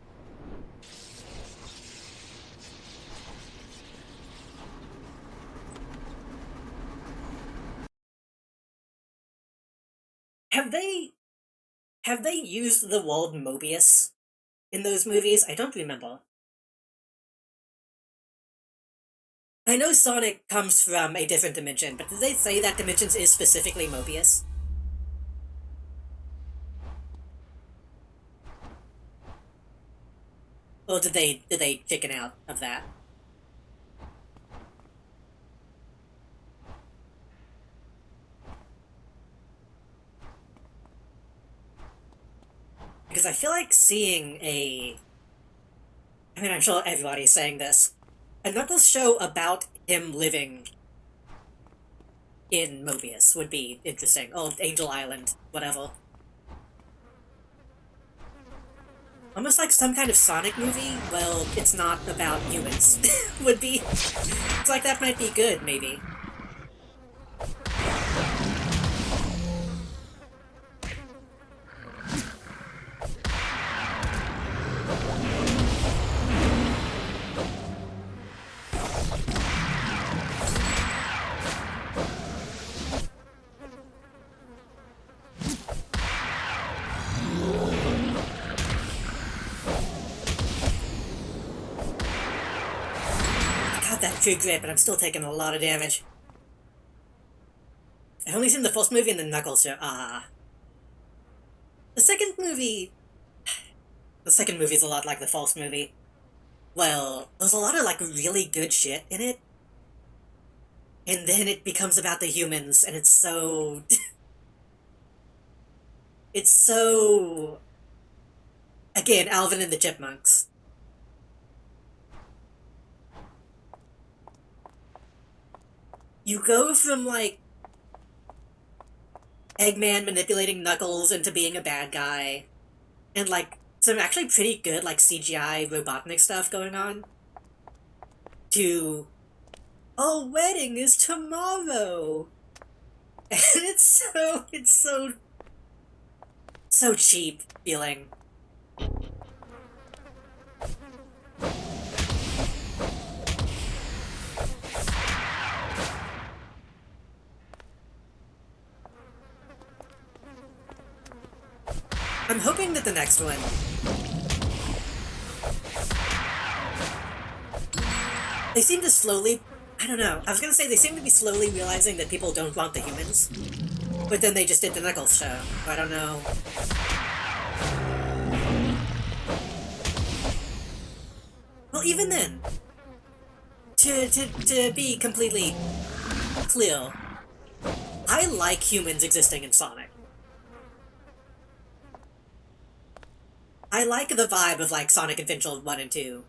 Have they used the word Mobius in those movies? I don't remember. I know Sonic comes from a different dimension, but did they say that dimension is specifically Mobius? Or did they chicken out of that? Because I feel like seeing a... I mean, I'm sure everybody's saying this. A Knuckles show about him living in Mobius would be interesting. Oh, Angel Island, whatever. Almost like some kind of Sonic movie, well, it's not about humans. Would be... It's like that might be good, maybe. True Grit, but I'm still taking a lot of damage. I've only seen the first movie and the Knuckles show. The second movie... The second movie is a lot like the first movie. Well, there's a lot of, like, really good shit in it. And then it becomes about the humans, and it's so... it's so... Again, Alvin and the Chipmunks. You go from, like, Eggman manipulating Knuckles into being a bad guy, and, like, some actually pretty good, like, CGI Robotnik stuff going on, to, oh, wedding is tomorrow! And it's so cheap feeling. I'm hoping that the next one... They seem to slowly... I don't know. I was gonna say they seem to be slowly realizing that people don't want the humans. But then they just did the Knuckles show. I don't know. Well, even then, to be completely clear, I like humans existing in Sonic. I like the vibe of, like, Sonic Adventure 1 and 2.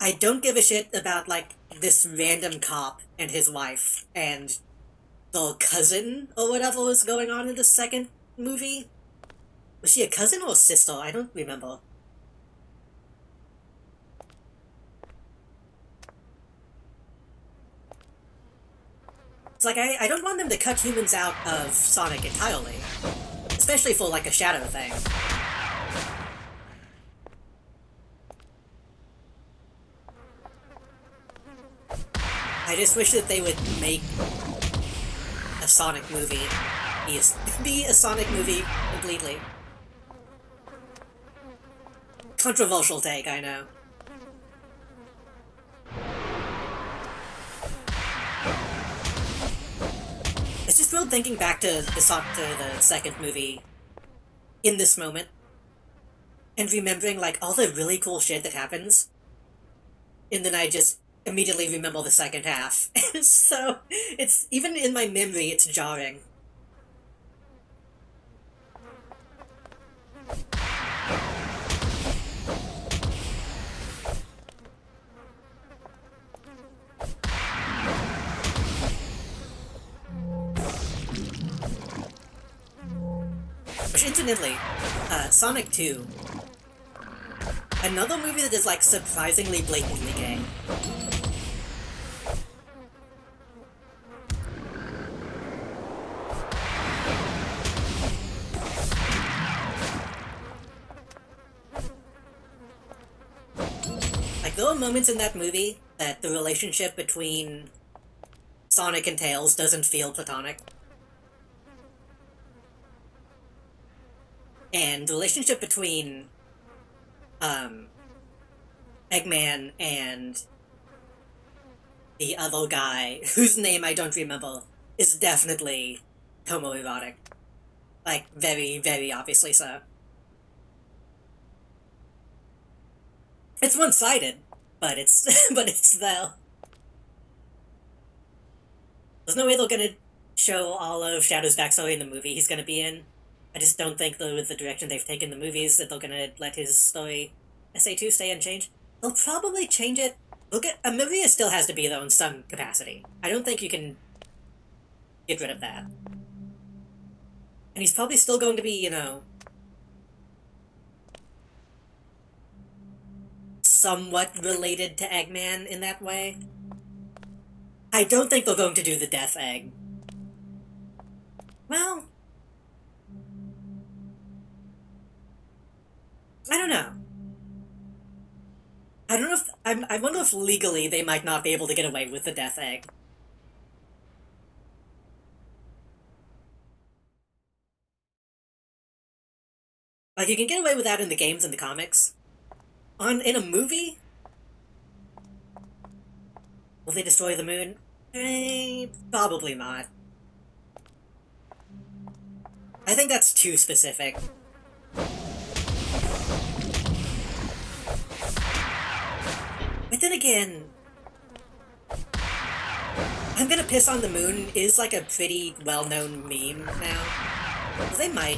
I don't give a shit about, like, this random cop and his wife and the cousin or whatever was going on in the second movie. Was she a cousin or a sister? I don't remember. It's like, I don't want them to cut humans out of Sonic entirely. Especially for, like, a shadow thing. I just wish that they would make a Sonic movie be a Sonic movie completely. Controversial take, I know. It's just weird thinking back to the second movie in this moment and remembering, like, all the really cool shit that happens, and then I just immediately remember the second half. So, it's, even in my memory, it's jarring. Which, incidentally, Sonic 2. Another movie that is, like, surprisingly blatantly gay. Like, there are moments in that movie that the relationship between Sonic and Tails doesn't feel platonic. And the relationship between, Eggman and the other guy, whose name I don't remember, is definitely homoerotic. Like, very, very obviously so. It's one-sided, but it's, but it's there. There's no way they're gonna show all of Shadow's backstory in the movie he's gonna be in. I just don't think, though, with the direction they've taken the movies, that they're gonna let his story, SA2, stay unchanged. They'll probably change it. Look at... Maria still has to be, though, in some capacity. I don't think you can get rid of that. And he's probably still going to be, you know, somewhat related to Eggman in that way. I don't think they're going to do the Death Egg. Well... I don't know. I don't know if... I wonder if legally they might not be able to get away with the Death Egg. Like, you can get away with that in the games and the comics. In a movie? Will they destroy the moon? Probably not. I think that's too specific. But then again, I'm gonna piss on the moon is like a pretty well-known meme now. So they might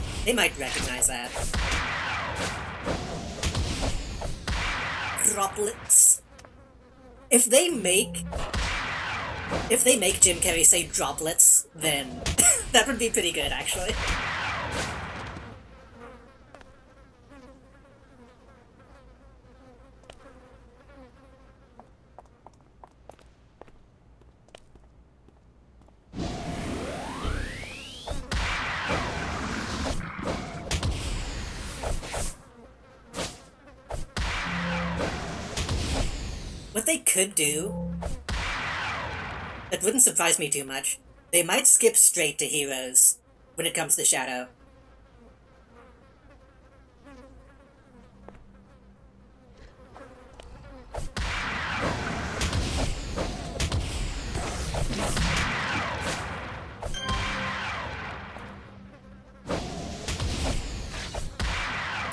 recognize that. Droplets. If they make Jim Carrey say droplets, then that would be pretty good, actually. What they could do, that wouldn't surprise me too much, they might skip straight to heroes when it comes to Shadow.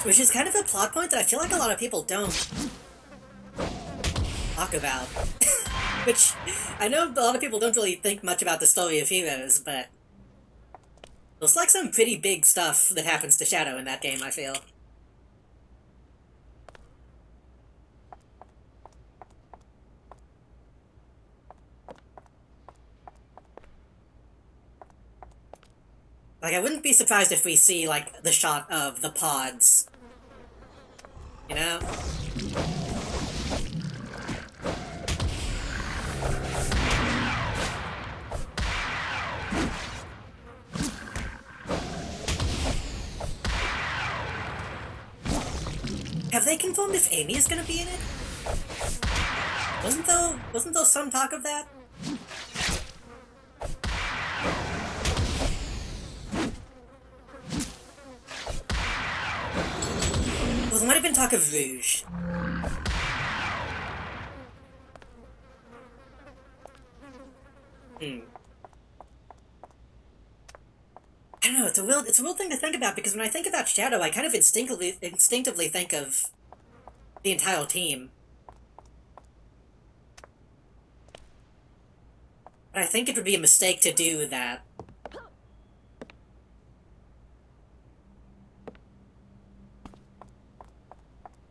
Which is kind of a plot point that I feel like a lot of people don't talk about. Which, I know a lot of people don't really think much about the story of heroes, but there's like some pretty big stuff that happens to Shadow in that game, I feel. Like, I wouldn't be surprised if we see, like, the shot of the pods. You know? Have they confirmed if Amy is gonna be in it? Wasn't there some talk of that? Well, there might have been talk of Rouge. I don't know, it's a weird thing to think about, because when I think about Shadow, I kind of instinctively think of the entire team. But I think it would be a mistake to do that.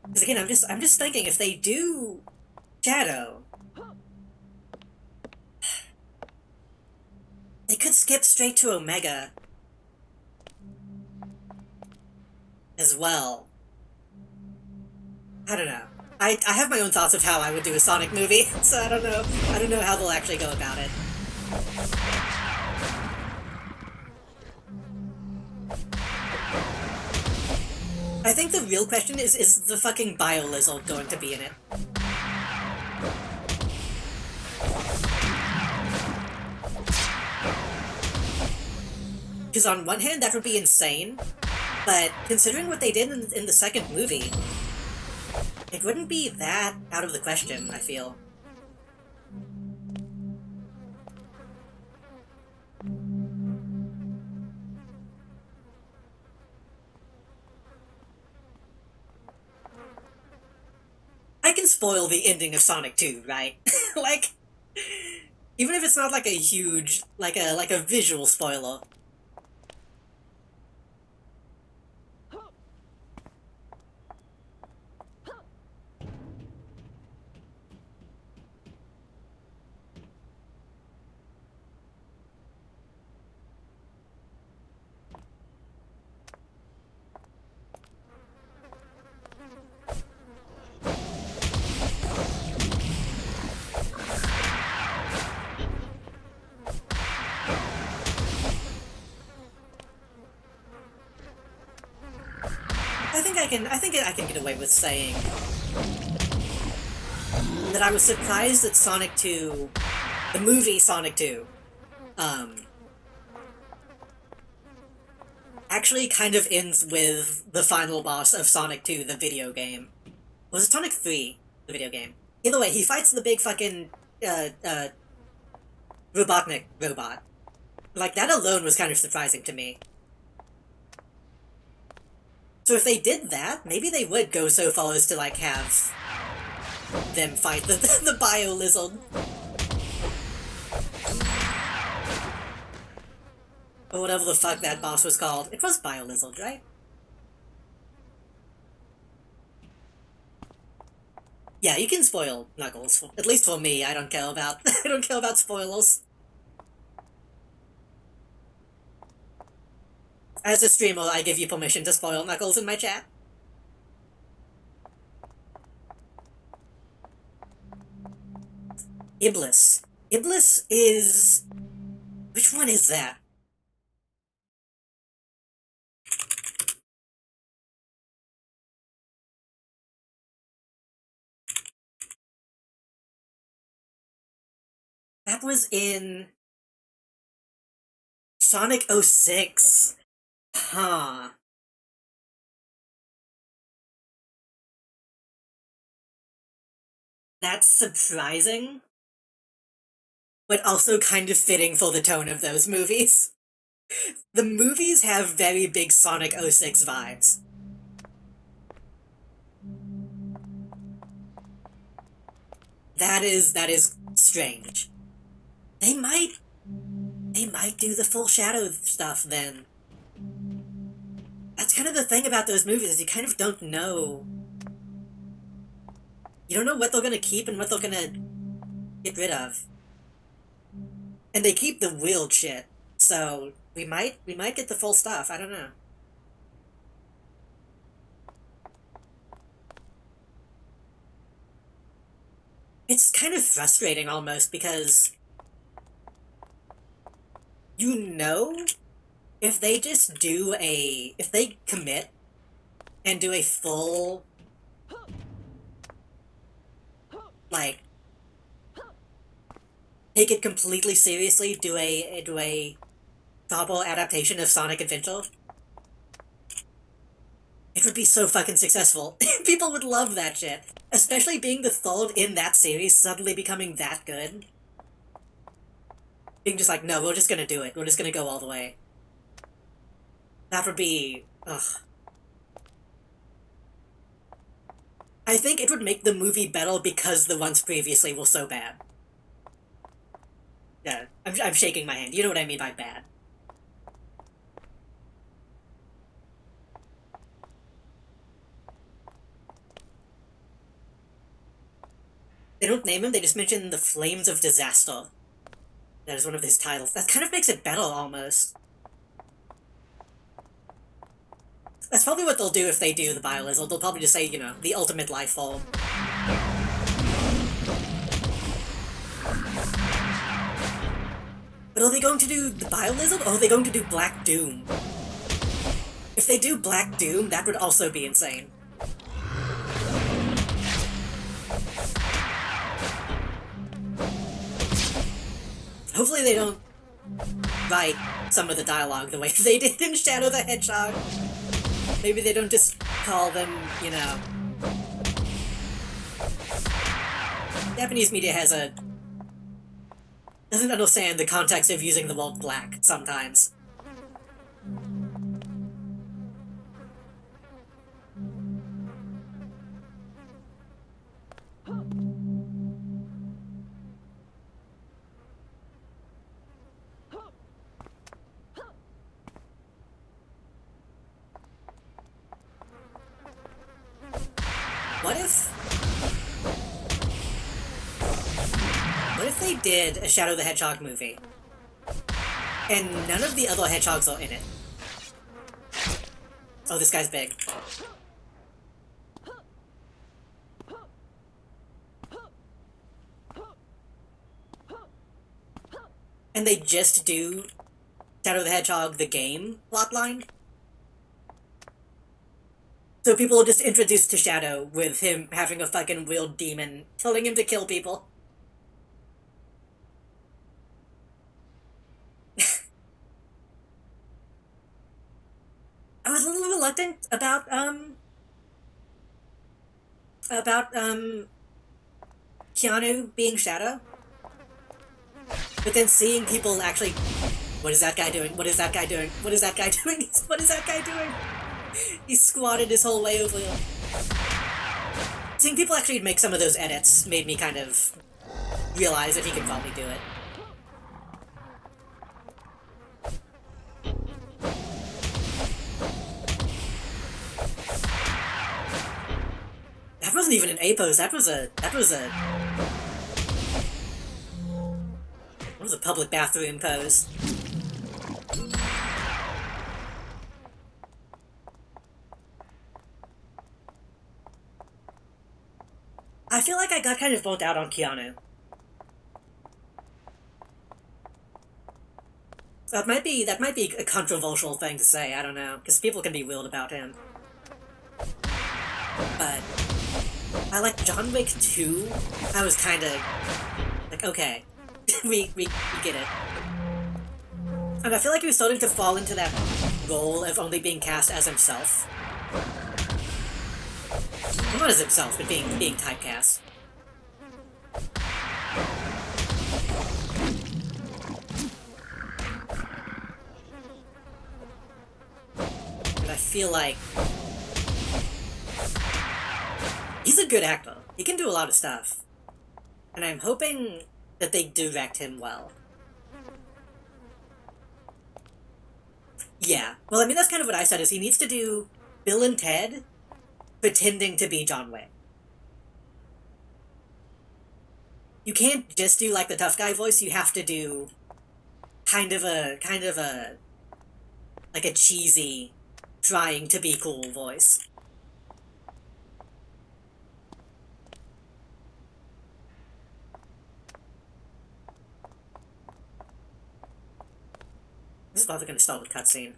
Because again, I'm just thinking, if they do Shadow, they could skip straight to Omega as well. I don't know. I have my own thoughts of how I would do a Sonic movie, so I don't know how they'll actually go about it. I think the real question is the fucking Bio-Lizard going to be in it? Because on one hand, that would be insane, but considering what they did in the second movie, it wouldn't be that out of the question, I feel. I can spoil the ending of Sonic 2, right? Like, even if it's not like a huge, like a visual spoiler. I think I can get away with saying that I was surprised that Sonic 2, the movie Sonic 2, actually kind of ends with the final boss of Sonic 2, the video game. Was it Sonic 3, the video game? Either way, he fights the big fucking, Robotnik robot. Like, that alone was kind of surprising to me. So if they did that, maybe they would go so far as to, like, have them fight the Bio-Lizard. Or whatever the fuck that boss was called. It was Bio-Lizard, right? Yeah, you can spoil Knuckles. At least for me, I don't care about I don't care about spoilers. As a streamer, I give you permission to spoil Knuckles in my chat. Iblis. Iblis is... Which one is that? That was in... Sonic 06. Huh. That's surprising, but also kind of fitting for the tone of those movies. The movies have very big Sonic 06 vibes. That is strange. They might do the full shadow stuff then. That's kind of the thing about those movies, is you kind of don't know. You don't know what they're gonna keep and what they're gonna get rid of. And they keep the weird shit, so we might get the full stuff, I don't know. It's kind of frustrating almost, because you know, if they just do if they commit and do a full, like, take it completely seriously, do a novel adaptation of Sonic Adventure, it would be so fucking successful. People would love that shit. Especially being the third in that series suddenly becoming that good. Being just like, no, we're just gonna do it. We're just gonna go all the way. That would be... ugh. I think it would make the movie better because the ones previously were so bad. Yeah, I'm shaking my hand. You know what I mean by bad. They don't name him, they just mention the Flames of Disaster. That is one of his titles. That kind of makes it better, almost. That's probably what they'll do if they do the Bio-Lizard. They'll probably just say, you know, the ultimate life form. But are they going to do the Bio-Lizard, or are they going to do Black Doom? If they do Black Doom, that would also be insane. Hopefully they don't write some of the dialogue the way they did in Shadow the Hedgehog. Maybe they don't just call them, you know... Japanese media doesn't understand the context of using the word black, sometimes. What if they did a Shadow the Hedgehog movie, and none of the other hedgehogs are in it? Oh, this guy's big. And they just do Shadow the Hedgehog, the game, plotline? So people are just introduced to Shadow with him having a fucking weird demon telling him to kill people. a little reluctant about Keanu being Shadow. But then seeing people actually, what is that guy doing? What is that guy doing? What is that guy doing? What is that guy doing? He squatted his whole way over. Seeing people actually make some of those edits made me kind of realize that he could probably do it. That wasn't even an A pose. That was a public bathroom pose. I feel like I got kind of burnt out on Keanu. That might be a controversial thing to say, I don't know, because people can be weird about him. But I like John Wick 2, I was kinda like, okay, we get it. And I feel like he was starting to fall into that role of only being cast as himself. Well, not as himself, but being typecast. And I feel like he's a good actor. He can do a lot of stuff. And I'm hoping that they direct him well. Yeah. Well, I mean, that's kind of what I said, is he needs to do Bill and Ted pretending to be John Wick. You can't just do, like, the tough guy voice, you have to do kind of a, like a cheesy, trying to be cool voice. This is probably gonna start with cutscene.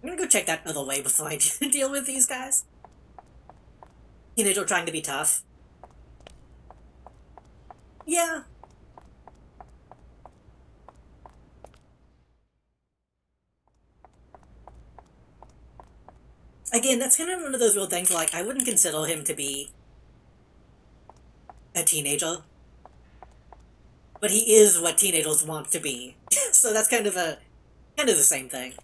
I'm gonna go check that other way before I deal with these guys. Teenager trying to be tough. Yeah. Again, that's kind of one of those weird things, like, I wouldn't consider him to be a teenager. But he is what teenagers want to be. So that's kind of the same thing.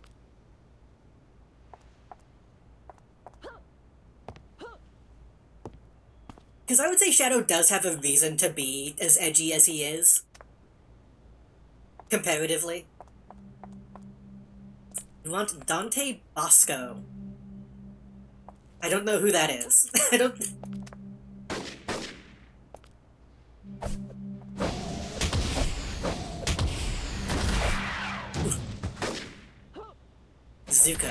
Because I would say Shadow does have a reason to be as edgy as he is. Comparatively. You want Dante Bosco. I don't know who that is. I don't... Zuko.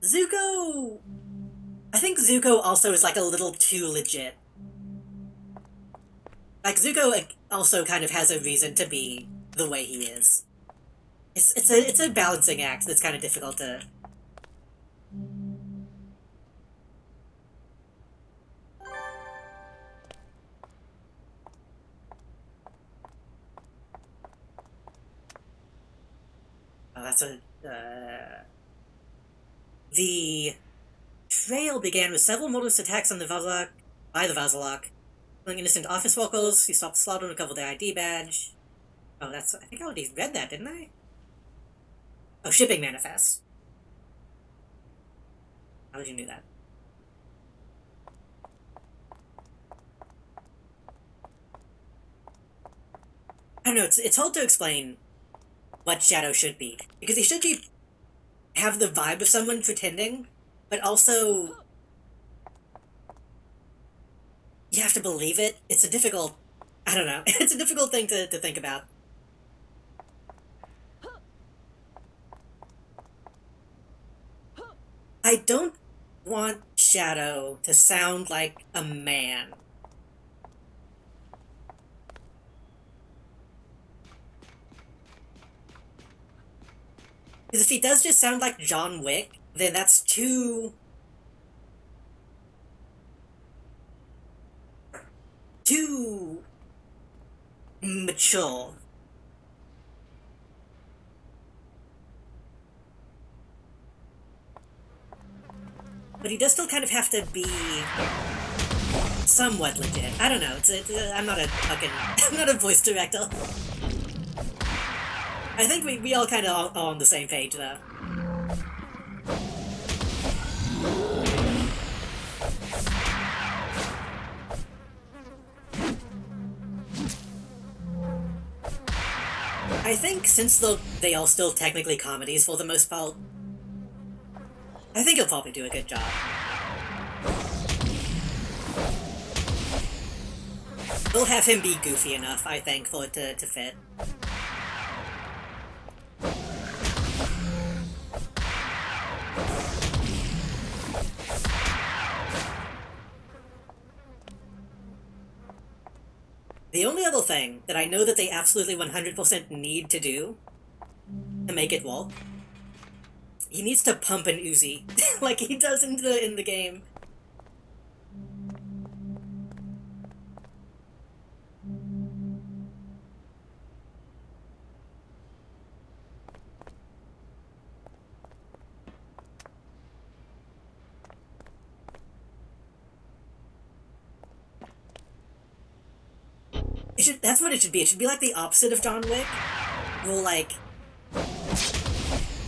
Zuko... I think Zuko also is, like, a little too legit. Like, Zuko also kind of has a reason to be the way he is. It's a balancing act that's kind of difficult to... Oh, that's a... The trail began with several motorist attacks on the Vazalak, by the Vazalak. Killing innocent office workers, he stopped the slaughter and recovered their ID badge. Oh, that's... I think I already read that, didn't I? Oh, shipping manifest. How did you know that? I don't know, it's hard to explain what Shadow should be. Because he should have the vibe of someone pretending, but also... you have to believe it. It's a difficult... I don't know. It's a difficult thing to think about. I don't want Shadow to sound like a man. Because if he does just sound like John Wick, then that's too mature. But he does still kind of have to be somewhat legit. I don't know. I'm not a fucking... I'm not a voice director. I think we all kind of are on the same page, though. I think since they are still technically comedies for the most part, I think he'll probably do a good job. We'll have him be goofy enough, I think, for it to fit. The only other thing that I know that they absolutely 100% need to do to make it work, he needs to pump an Uzi like he does in the game. That's what it should be. It should be like the opposite of John Wick. Well, like,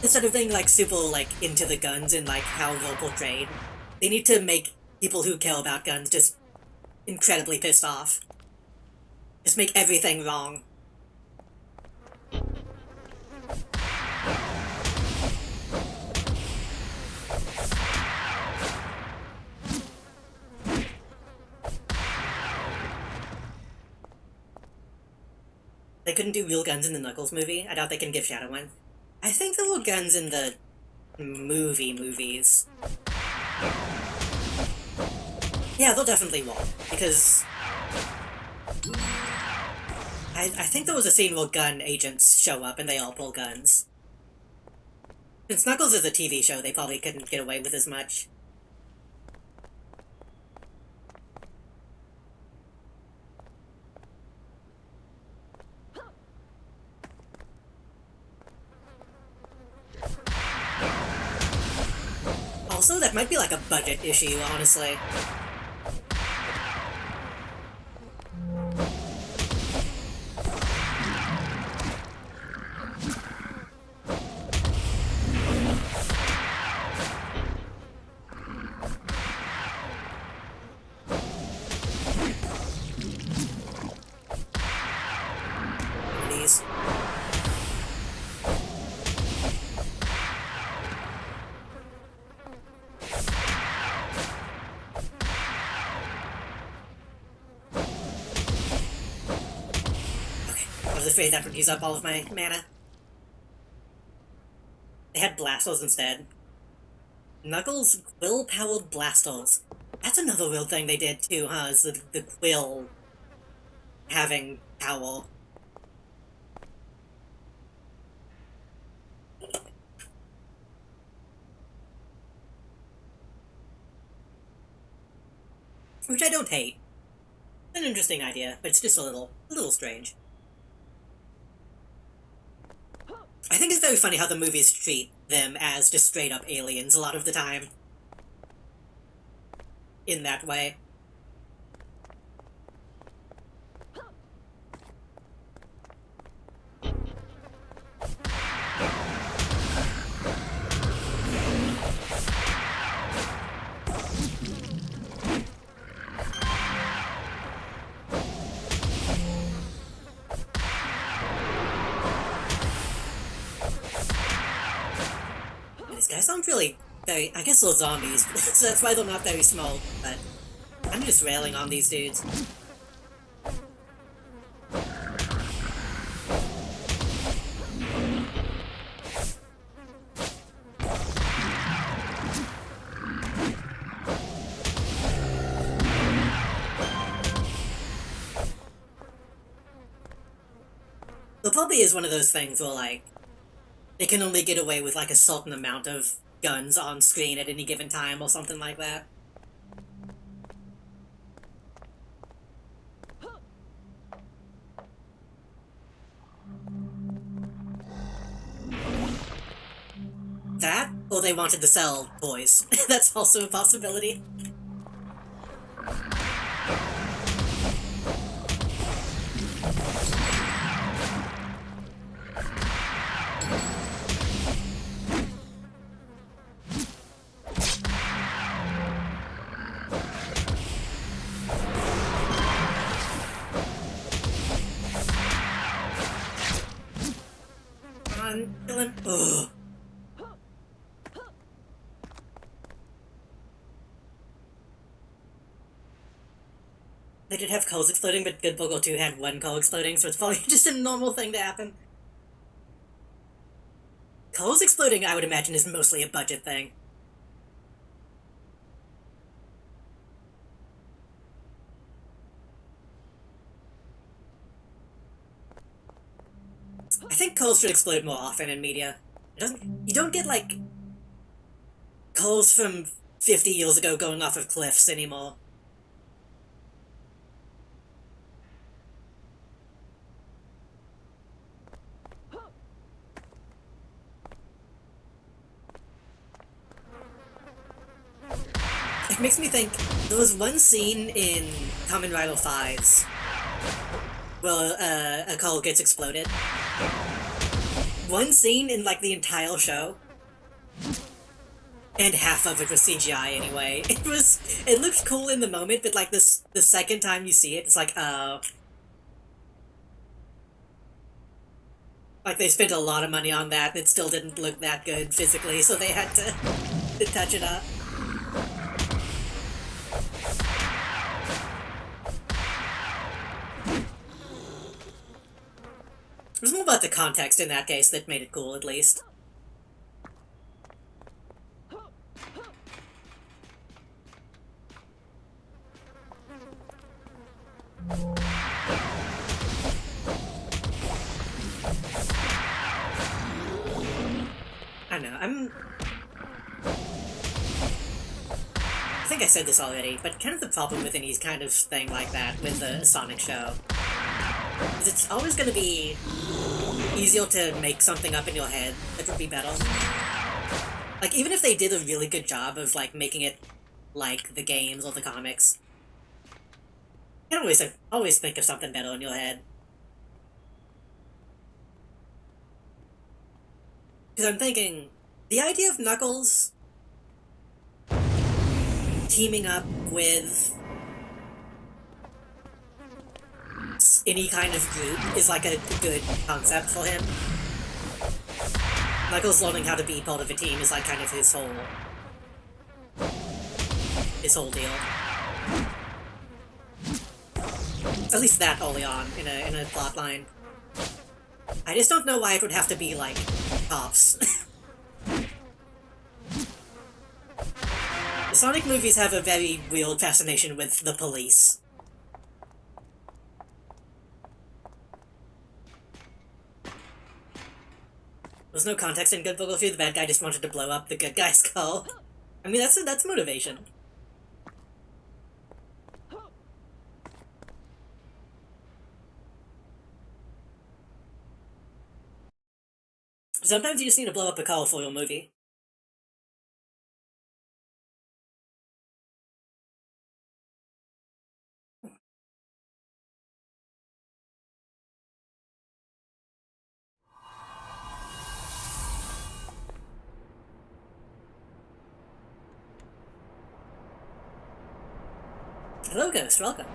instead of being like super like into the guns and like how they're portrayed, they need to make people who care about guns just incredibly pissed off. Just make everything wrong. They couldn't do real guns in the Knuckles movie. I doubt they can give Shadow one. I think there were guns in the movies. Yeah, they'll definitely won't, because I think there was a scene where gun agents show up and they all pull guns. Since Knuckles is a TV show, they probably couldn't get away with as much. Also, that might be like a budget issue, honestly. Please. I was afraid that would use up all of my mana. They had Blastals instead. Knuckles Quill-powered Blastals. That's another real thing they did too, huh? Is the Quill having power. Which I don't hate. It's an interesting idea, but it's just a little strange. I think it's very funny how the movies treat them as just straight up aliens a lot of the time. In that way. These guys aren't really very... I guess they're zombies, so that's why they're not very small, but I'm just railing on these dudes. The probably is one of those things where, like, they can only get away with like a certain amount of guns on screen at any given time or something like that. That, or they wanted to sell toys. That's also a possibility. Come on, kill him. Ugh. They did have coals exploding, but Good Burger 2 had one coal exploding, so it's probably just a normal thing to happen. Coals exploding, I would imagine, is mostly a budget thing. I think coals should explode more often in media. You don't get, like, coals from 50 years ago going off of cliffs anymore. It makes me think, there was one scene in Kamen Rider 5's where a coal gets exploded. One scene in, like, the entire show. And half of it was CGI anyway. It looked cool in the moment, but like the second time you see it, it's like, oh. Like they spent a lot of money on that, and it still didn't look that good physically, so they had to touch it up. It was more about the context in that case that made it cool, at least. I know, I think I said this already, but kind of the problem with any kind of thing like that with a Sonic show is it's always going to be easier to make something up in your head that would be better. Like, even if they did a really good job of, like, making it like the games or the comics, you can always think of something better in your head. Because I'm thinking, the idea of Knuckles teaming up with any kind of group is like a good concept for him. Knuckles learning how to be part of a team is like kind of his whole deal. At least that early on in a plot line. I just don't know why it would have to be like cops. The Sonic movies have a very weird fascination with the police. There's no context in Good Burger 3, the bad guy just wanted to blow up the good guy's skull. I mean, that's motivation. Sometimes you just need to blow up a skull for your movie. Hello, Ghost, welcome.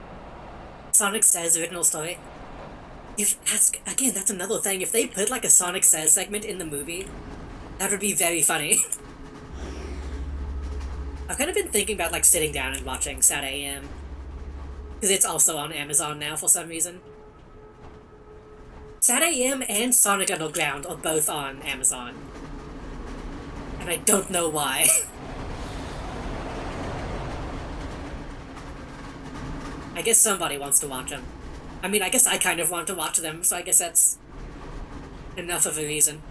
Sonic Says original story. Again, that's another thing. If they put like a Sonic Says segment in the movie, that would be very funny. I've kind of been thinking about like sitting down and watching Sad AM. Because it's also on Amazon now for some reason. Sad AM and Sonic Underground are both on Amazon. And I don't know why. I guess somebody wants to watch them. I mean, I guess I kind of want to watch them, so I guess that's enough of a reason.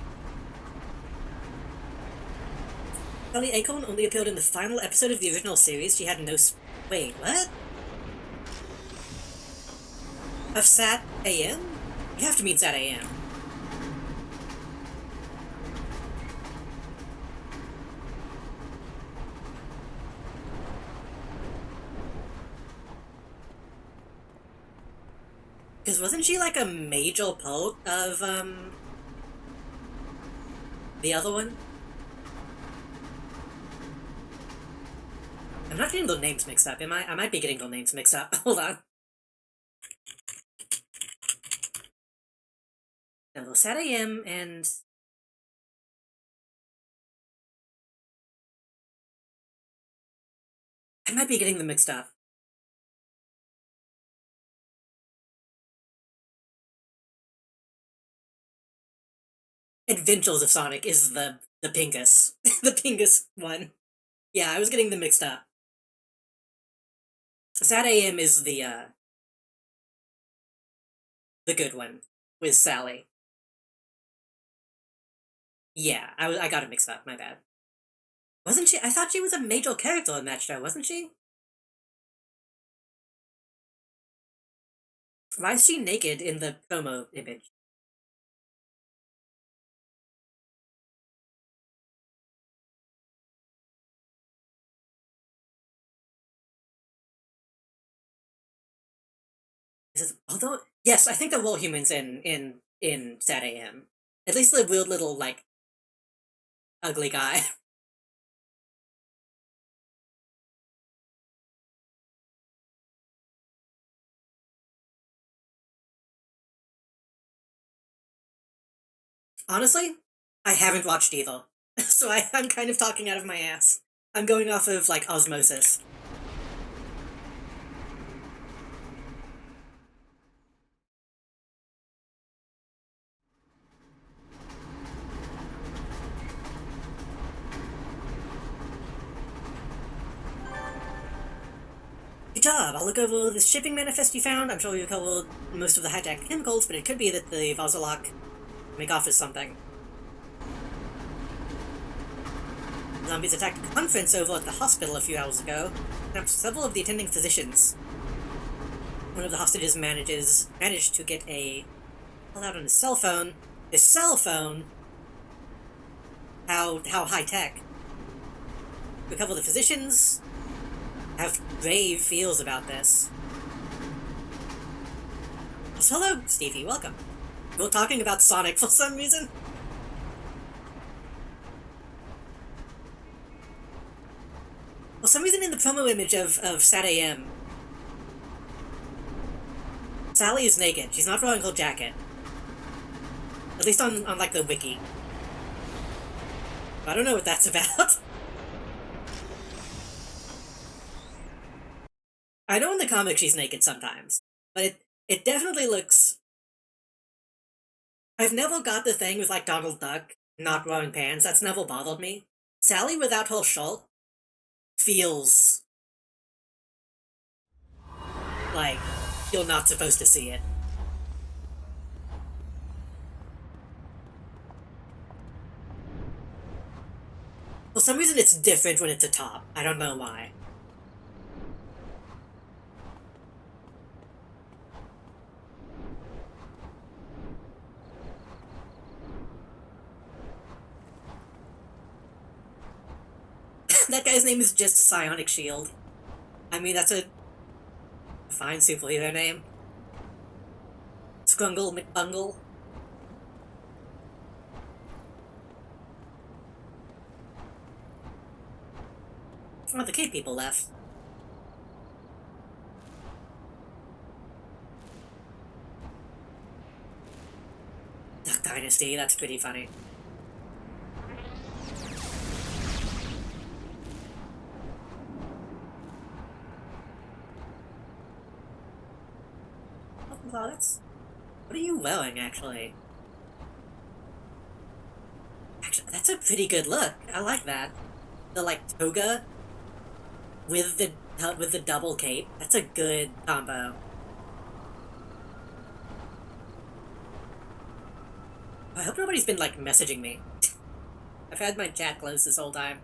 Sally Acorn only appeared in the final episode of the original series. She had no wait, what? Of Sat AM? You have to mean Sat AM. Because wasn't she like a major part of, the other one? I'm not getting the names mixed up, am I? I might be getting the names mixed up. Hold on. No, there's Sat AM and... I might be getting them mixed up. Adventures of Sonic is the Pingus. The Pingus one. Yeah, I was getting them mixed up. Sat AM is the good one, with Sally. Yeah, I got it mixed up, my bad. Wasn't she? I thought she was a major character in that show, wasn't she? Why is she naked in the promo image? Although, yes, I think there were humans in Sat AM. At least the weird little, like, ugly guy. Honestly, I haven't watched either. So I'm kind of talking out of my ass. I'm going off of, like, osmosis. Good job! I'll look over the shipping manifest you found. I'm sure you covered most of the hijacked chemicals, but it could be that the Vazalok make off as something. Zombies attacked a conference over at the hospital a few hours ago, and several of the attending physicians. One of the hostages managed to get a call out on his cell phone. His cell phone? How high-tech. A couple of the physicians have grave feels about this. So hello, Stevie, welcome. We're talking about Sonic for some reason. For some reason in the promo image of Sat AM, Sally is naked. She's not wearing her jacket. At least on like, the wiki. I don't know what that's about. I know in the comic she's naked sometimes, but it definitely looks... I've never got the thing with, like, Donald Duck not wearing pants. That's never bothered me. Sally without her shirt feels like you're not supposed to see it. For some reason it's different when it's a top. I don't know why. That guy's name is just Psionic Shield. I mean, that's a fine superhero name. Scrungle McBungle. Oh, the cave people left. Duck Dynasty, that's pretty funny. What are you wearing, actually? Actually, that's a pretty good look. I like that. The, like, toga with the double cape. That's a good combo. I hope nobody's been, like, messaging me. I've had my chat closed this whole time.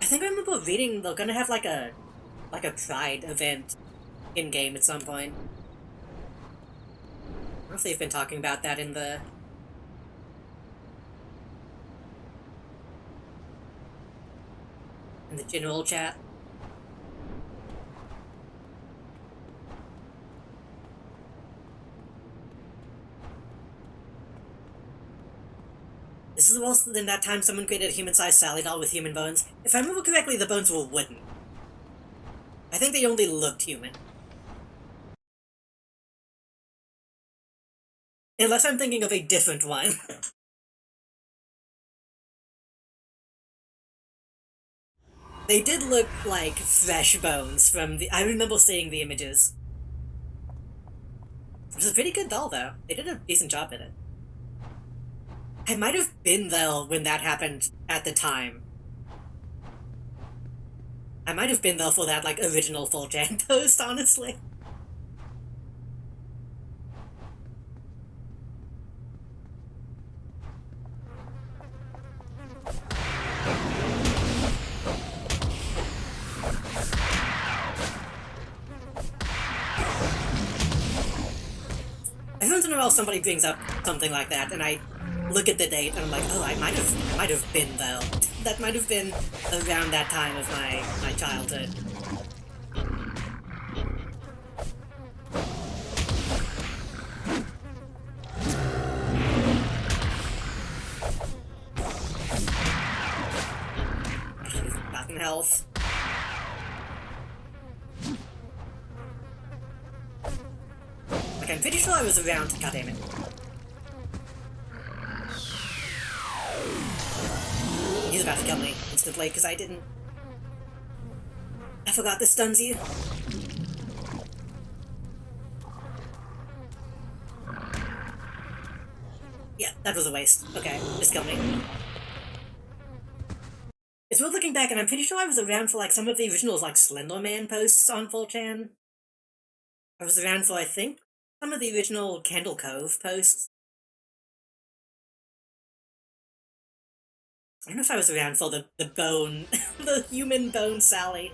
think I remember reading they're gonna have like a Pride event in game at some point. I don't know if they've been talking about that in the general chat. This is worse than that time someone created a human-sized Sally doll with human bones. If I remember correctly, the bones were wooden. I think they only looked human. Unless I'm thinking of a different one. They did look like fresh bones from the... I remember seeing the images. It was a pretty good doll, though. They did a decent job in it. I might have been there when that happened at the time. I might have been there for that, like, original 4chan post, honestly. Every once in a while somebody brings up something like that, and I look at the date, and I'm like, oh, I might have been there. That might have been around that time of my childhood. Gotten health. Like, I'm pretty sure I was around. Goddammit. He's about to kill me instantly because I didn't. I forgot this stuns you. Yeah, that was a waste. Okay, just kill me. It's worth looking back, and I'm pretty sure I was around for like some of the original like Slender Man posts on 4chan. I was around for, I think, some of the original Candle Cove posts. I don't know if I was around for the bone, the human bone Sally.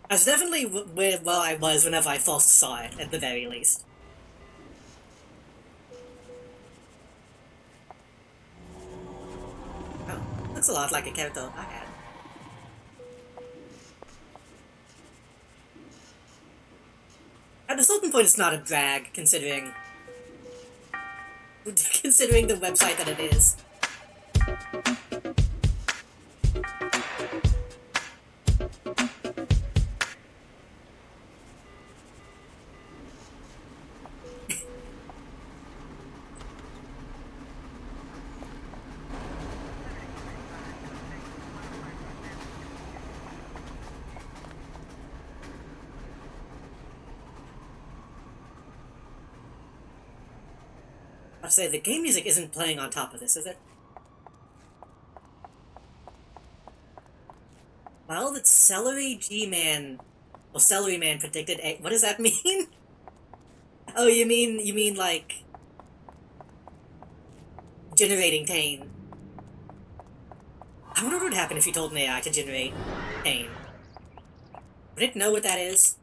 I was definitely where I was whenever I first saw it, at the very least. Oh, looks a lot like a character I had. At a certain point, it's not a drag, considering the website that it is. I'll say, the game music isn't playing on top of this, is it? Well, that Celery G-Man... Well, Celery Man predicted a... What does that mean? Oh, you mean, like... generating pain. I wonder what would happen if you told an AI to generate pain. Would it know what that is?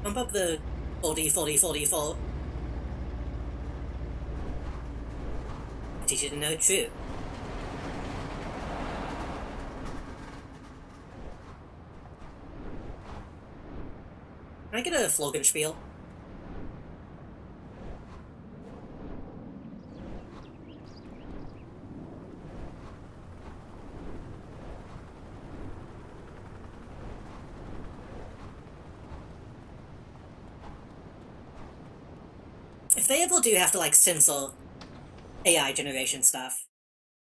Bump up the 40. Teach you to know true. Can I get a Flogenspiel? If they ever do have to, like, censor AI generation stuff,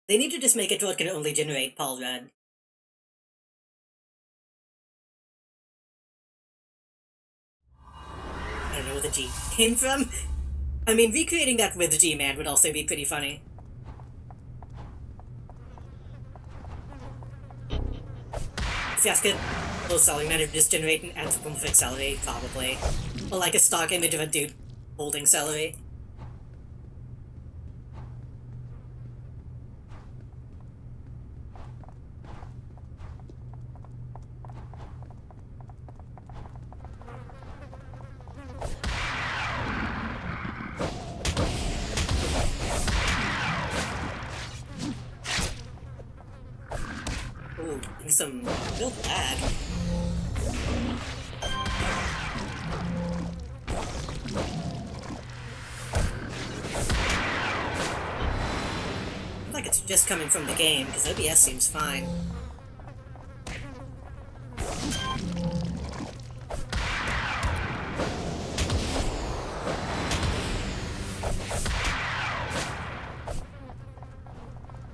they need to just make it so it can only generate Paul Rudd. I don't know where the G came from. I mean, recreating that with G-Man would also be pretty funny. Fiasket will selling matter just generate an anthropomorphic celery, probably. Or like a stock image of a dude holding celery. Ooh, some real lag. Looks like it's just coming from the game, because OBS seems fine.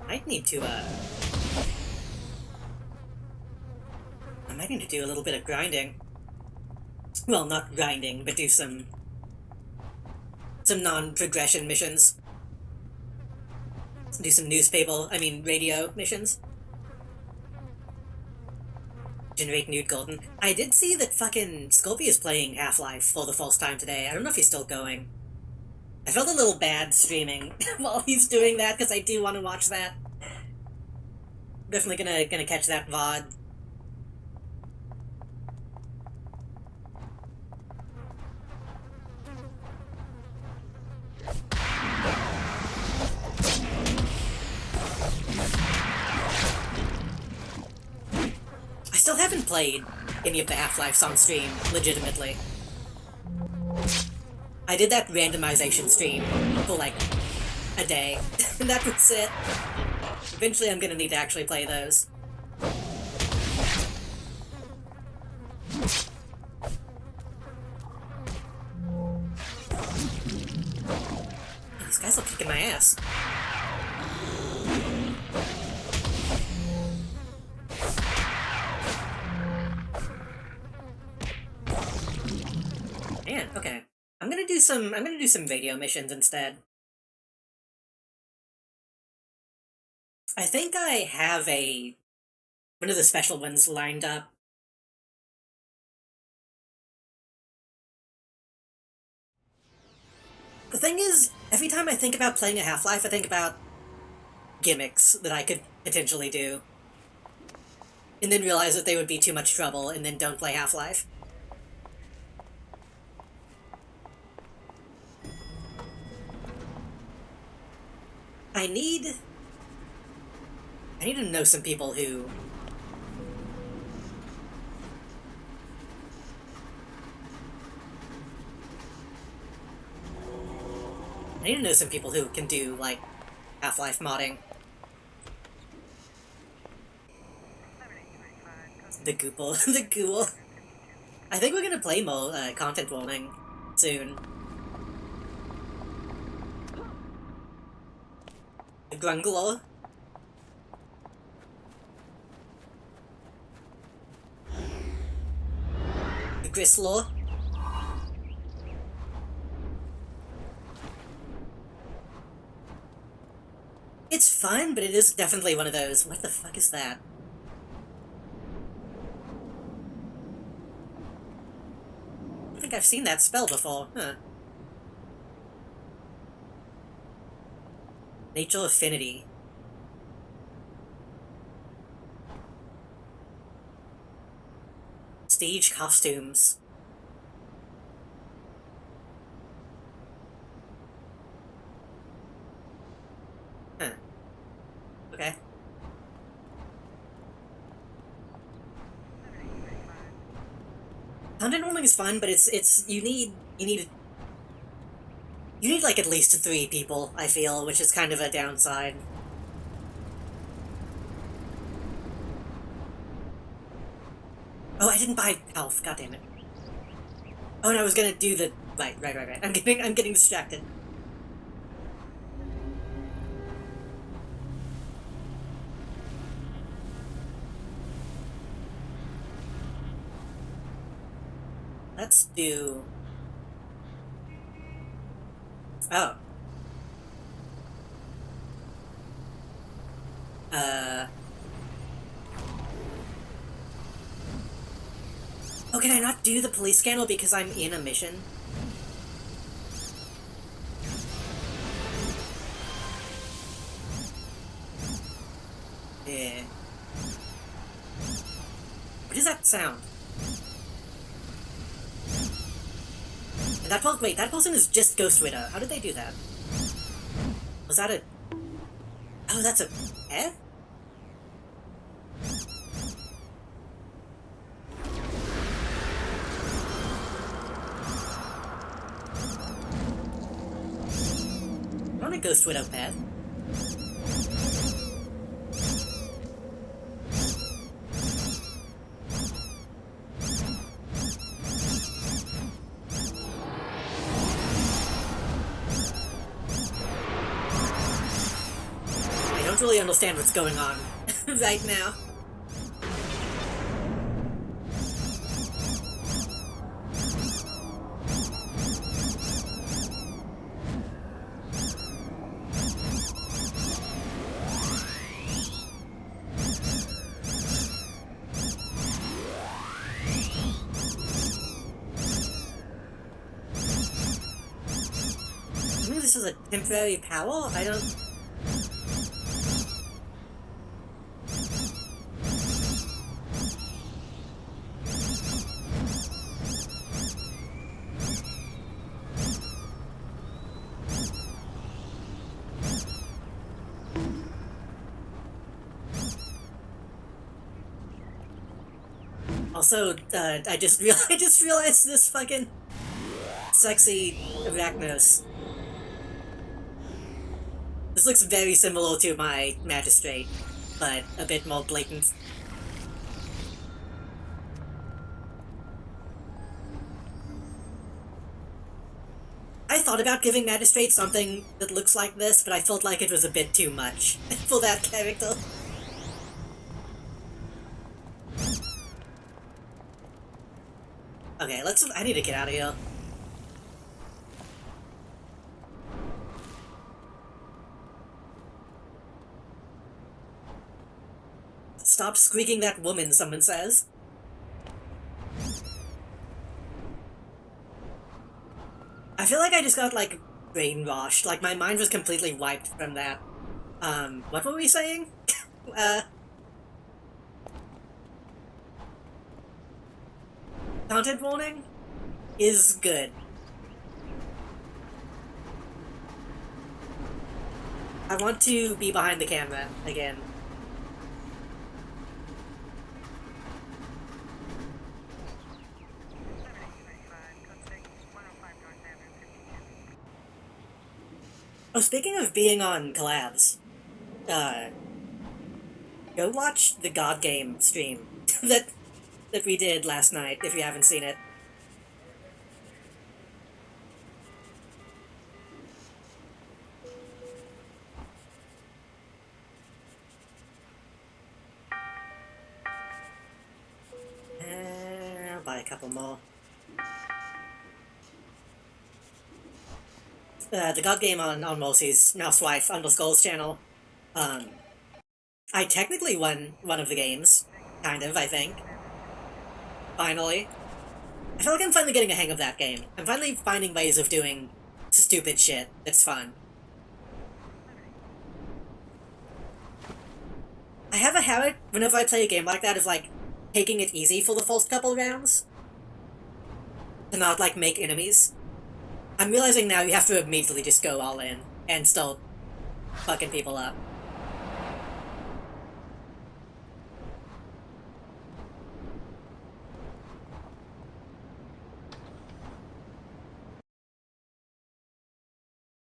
I need to, I might need to do a little bit of grinding. Well, not grinding, but do some non-progression missions. Do some radio missions. Generate nude golden. I did see that fucking Scorpio is playing Half-Life for the first time today. I don't know if he's still going. I felt a little bad streaming while he's doing that, because I do want to watch that. Definitely gonna catch that VOD. I still haven't played any of the Half-Lives on stream, legitimately. I did that randomization stream for like a day, and that was it. Eventually I'm gonna need to actually play those. These guys are kicking my ass. Man, okay. I'm gonna do some radio missions instead. I think I have one of the special ones lined up. The thing is, every time I think about playing a Half-Life, I think about gimmicks that I could potentially do. And then realize that they would be too much trouble, and then don't play Half-Life. I need to know some people who... I need to know some people who can do, like, Half-Life modding. The Goople. The Ghoul. I think we're gonna play more, content warning soon. The Grungler. The Grisslaw. It's fun, but it is definitely one of those, what the fuck is that? I think I've seen that spell before, huh. Nature Affinity. Stage costumes. Huh. Okay. Content warming is fun, but you need like at least 3 people, I feel, which is kind of a downside. Oh, I didn't buy health, god damn it. Oh, and I was gonna do the... Right. I'm getting distracted. Let's do... Oh. Oh, can I not do the police scandal because I'm in a mission? Yeah. What is that sound? And that person is just Ghost Widow. How did they do that? Was that a... Oh, that's a pet? Not a Ghost Widow pet. I don't really understand what's going on right now. Maybe this is a temporary power? I don't... Also, I just realized this fucking sexy Arachnos. This looks very similar to my magistrate, but a bit more blatant. I thought about giving magistrate something that looks like this, but I felt like it was a bit too much for that character. Okay, I need to get out of here. Stop squeaking that woman, someone says. I feel like I just got, like, brainwashed. Like, my mind was completely wiped from that. What were we saying? Content warning is good. I want to be behind the camera again. Oh, speaking of being on collabs, go watch the God Game stream that we did last night, if you haven't seen it. I'll buy a couple more. The God Game on Mosey's Mousewife _'s channel. I technically won one of the games. Kind of, I think. Finally. I feel like I'm finally getting a hang of that game. I'm finally finding ways of doing stupid shit that's fun. I have a habit, whenever I play a game like that, of, like, taking it easy for the first couple rounds. To not, like, make enemies. I'm realizing now you have to immediately just go all in and start fucking people up.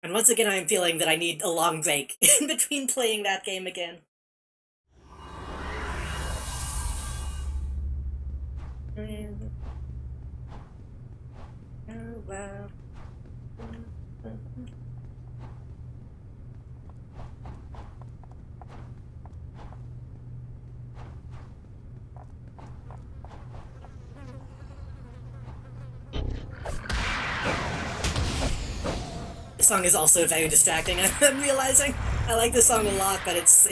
And once again, I'm feeling that I need a long break in between playing that game again. Oh, wow. song is also very distracting. I'm realizing I like this song a lot, but it's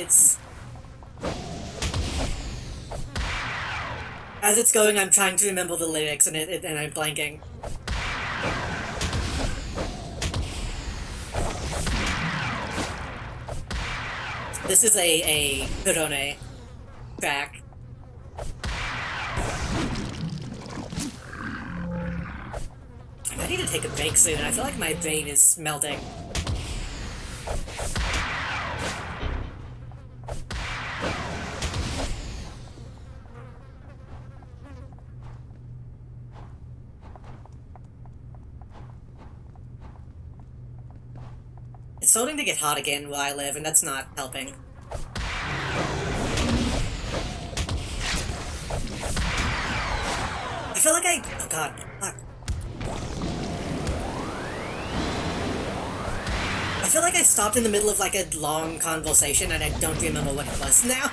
as it's going, I'm trying to remember the lyrics and and I'm blanking. This is a Perone track. I need to take a break soon. I feel like my brain is melting. It's starting to get hot again where I live, and that's not helping. I feel like oh god, fuck. I feel like I stopped in the middle of like a long conversation and I don't remember what it was now.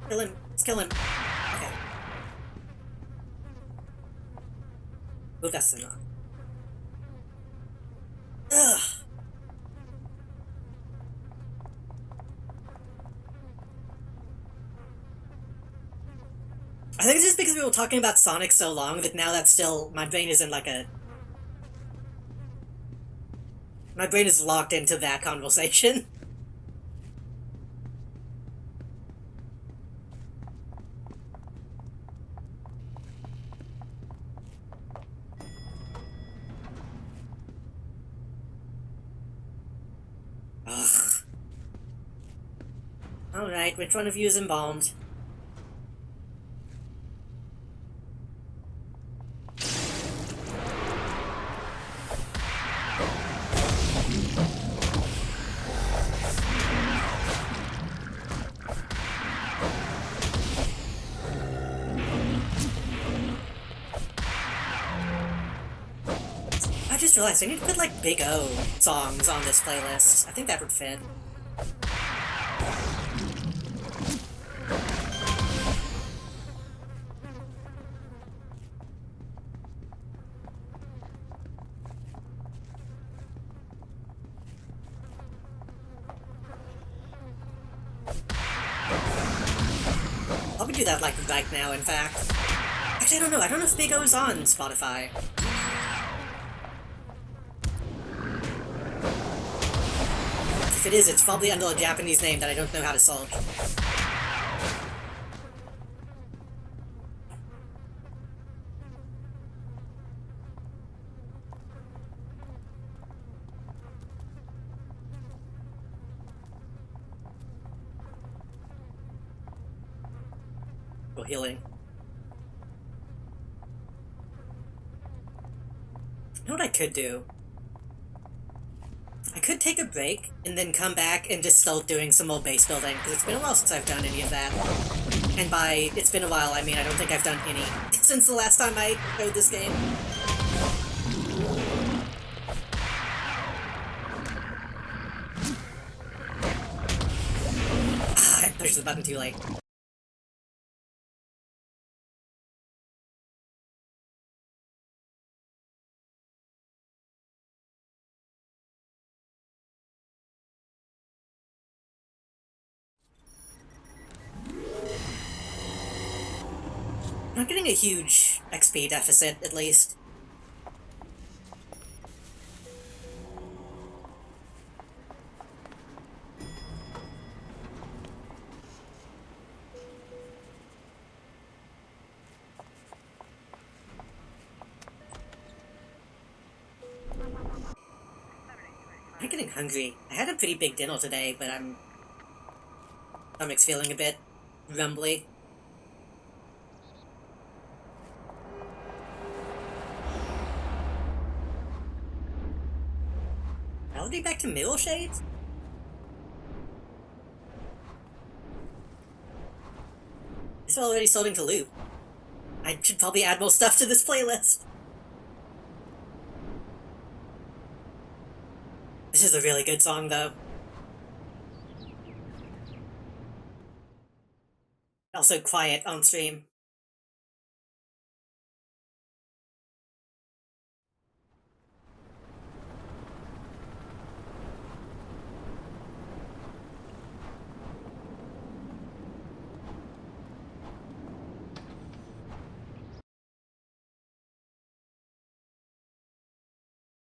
Kill him. Let's kill him. Okay. Oh, that's enough. Ugh. I think it's just because we were talking about Sonic so long that now that's still... my brain is in like a... my brain is locked into that conversation. Ugh. Alright, which one of you is embalmed? I just realized I need to put like Big O songs on this playlist. I think that would fit. Probably do that like right now, in fact. Actually, I don't know. I don't know if Big O's on Spotify. If it is, it's probably under a Japanese name that I don't know how to search. Oh, healing. You know what I could do? I could take a break and then come back and just start doing some more base building, because it's been a while since I've done any of that. And by it's been a while, I mean I don't think I've done any since the last time I played this game. Ah, I pushed the button too late. I'm not getting a huge XP deficit, at least. I'm getting hungry. I had a pretty big dinner today, but stomach's feeling a bit rumbly. Already back to Middle Shades? It's already starting to loop. I should probably add more stuff to this playlist. This is a really good song, though. Also quiet on stream.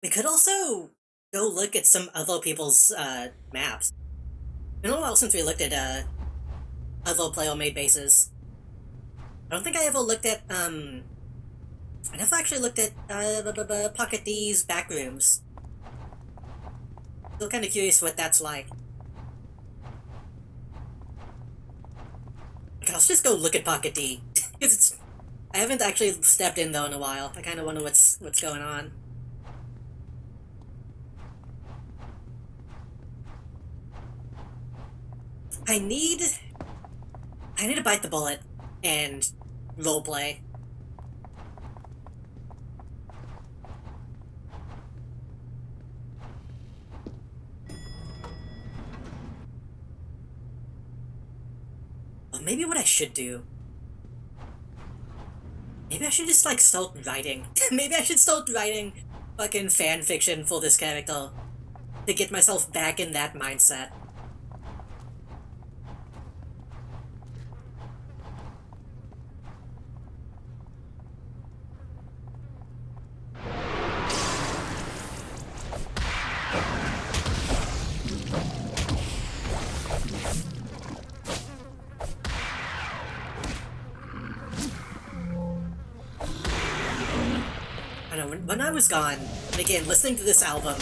We could also go look at some other people's maps. It's been a while since we looked at other player-made bases. I don't think I ever looked at I never actually looked at Pocket D's back rooms. Still kind of curious what that's like. Okay, let's just go look at Pocket D. I haven't actually stepped in though in a while. I kind of wonder what's going on. I need to bite the bullet and roleplay. Or maybe what I should do. Maybe I should just like start writing. Maybe I should start writing fucking fan fiction for this character to get myself back in that mindset. When I was gone, and again, listening to this album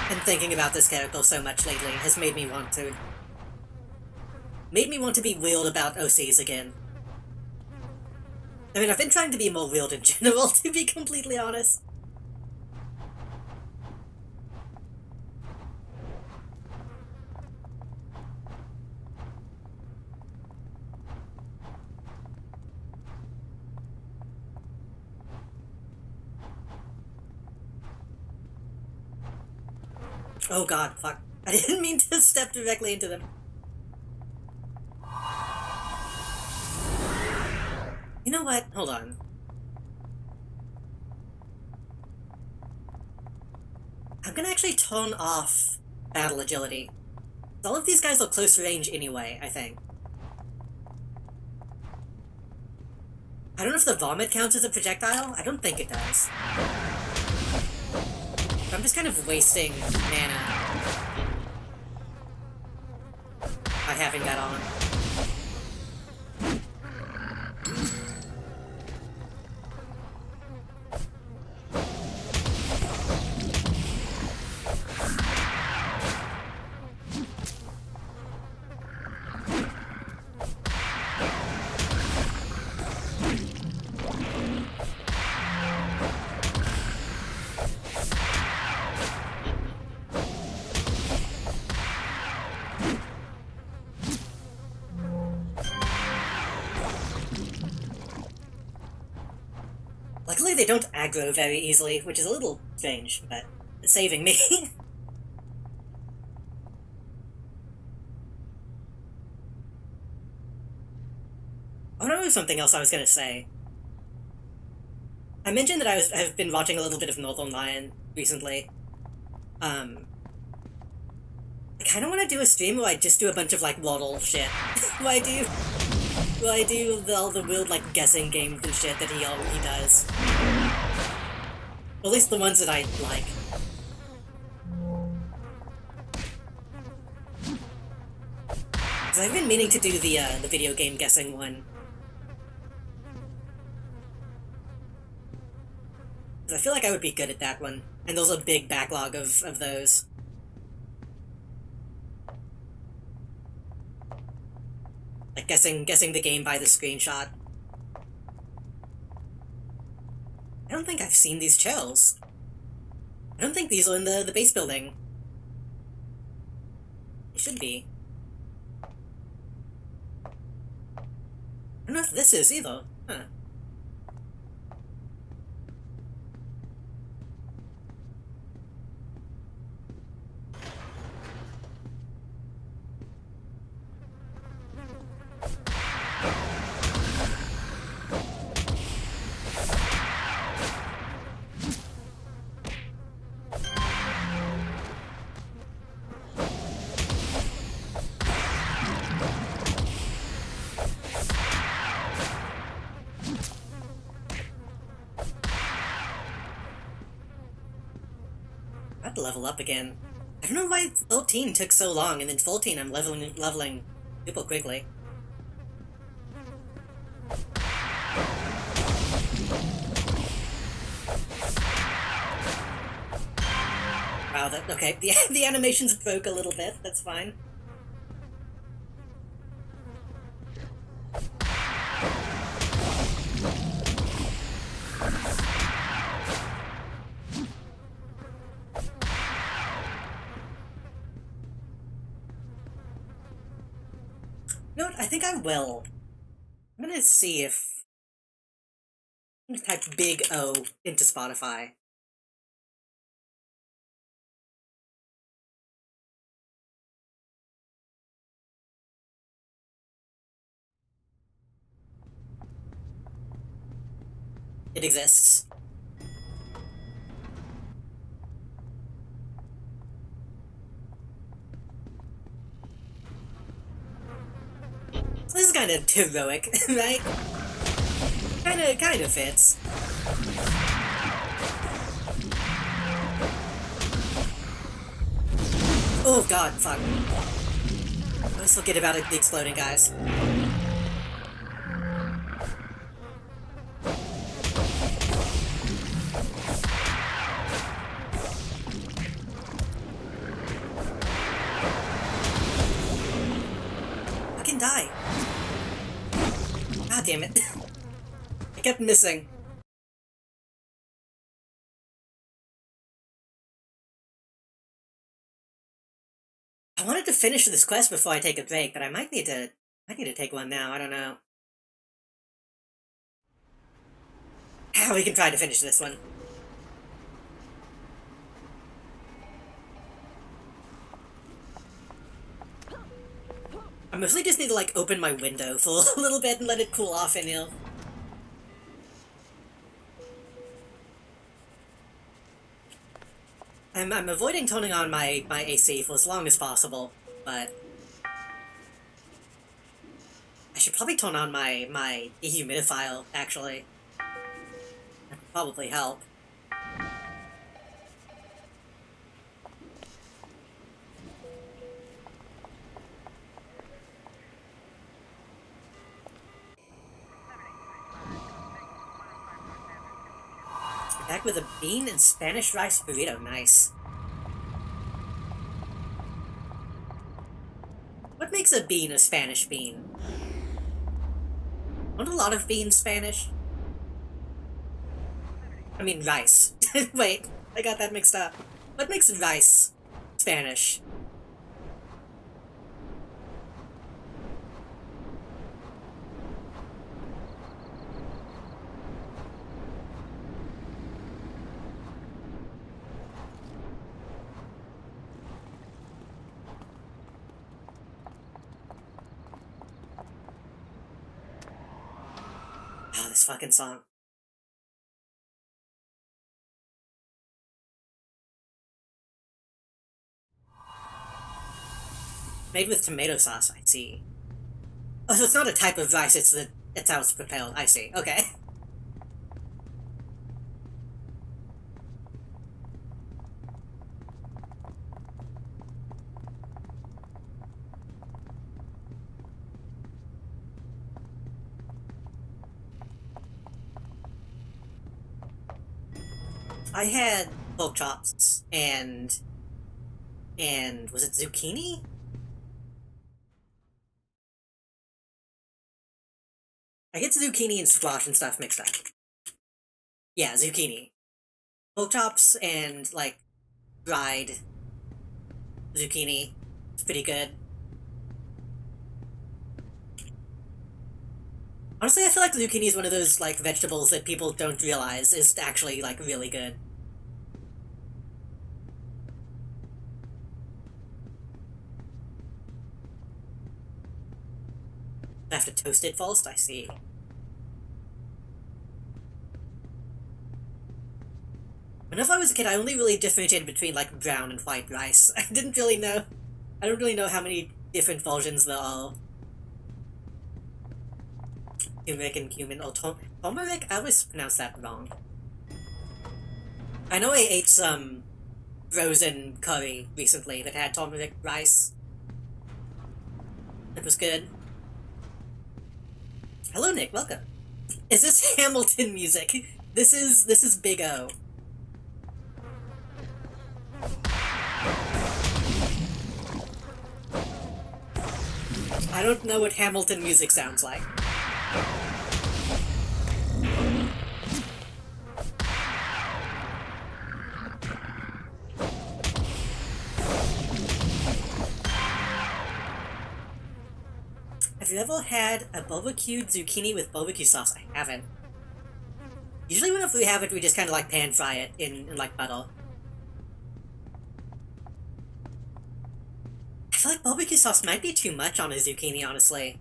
and thinking about this character so much lately has made me want to be weird about OCs again. I mean, I've been trying to be more weird in general, to be completely honest. Oh god, fuck. I didn't mean to step directly into them. You know what? Hold on. I'm gonna actually turn off battle agility. All of these guys are close range anyway, I think. I don't know if the vomit counts as a projectile. I don't think it does. I'm just kind of wasting mana by having that on. Luckily they don't aggro very easily, which is a little strange, but it's saving me. Oh no, something else I was gonna say. I mentioned that I've been watching a little bit of Northern Lion recently. I kinda wanna do a stream where I just do a bunch of like waddle shit. where I do all the weird like guessing games and shit that he does. Or at least the ones that I like. Cause I've been meaning to do the video game guessing one. Cause I feel like I would be good at that one. And there's a big backlog of those. Like guessing the game by the screenshot. I don't think I've seen these shells. I don't think these are in the base building. They should be. I don't know if this is either. Huh. level up again. I don't know why 13 took so long, and then 14 I'm leveling super quickly. Wow, okay, the animations broke a little bit, that's fine. You know what, I think I will. I'm gonna see if... I'm gonna type Big O into Spotify. It exists. This is kind of heroic, right? Kind of fits. Oh god, fuck. Let's forget about the exploding guys. Fucking die. God damn it. I kept missing. I wanted to finish this quest before I take a break, but I might need to take one now, I don't know. We can try to finish this one. I mostly just need to, like, open my window for a little bit and let it cool off in here. I'm avoiding turning on my AC for as long as possible, but... I should probably turn on my dehumidifier, actually. That would probably help. Back with a bean and Spanish rice burrito, nice. What makes a bean a Spanish bean? Aren't a lot of beans Spanish? I mean rice. Wait, I got that mixed up. What makes rice Spanish? Oh, this fucking song. Made with tomato sauce, I see. Oh, so it's not a type of rice, it's how it's prepared, I see, okay. I had pork chops and was it zucchini? I get zucchini and squash and stuff mixed up. Yeah, zucchini. Pork chops and, like, dried zucchini. It's pretty good. Honestly, I feel like zucchini is one of those, like, vegetables that people don't realize is actually, like, really good. I have to toast it first, I see. Whenever I was a kid, I only really differentiated between, like, brown and white rice. I don't really know how many different versions there are. Turmeric and cumin, or turmeric? I always pronounce that wrong. I know I ate some frozen curry recently that had turmeric rice. It was good. Hello, Nick. Welcome. Is this Hamilton music? This is Big O. I don't know what Hamilton music sounds like. Have you ever had a barbecued zucchini with barbecue sauce? I haven't. Usually whenever we have it, we just kind of like pan fry it in like butter. I feel like barbecue sauce might be too much on a zucchini, honestly.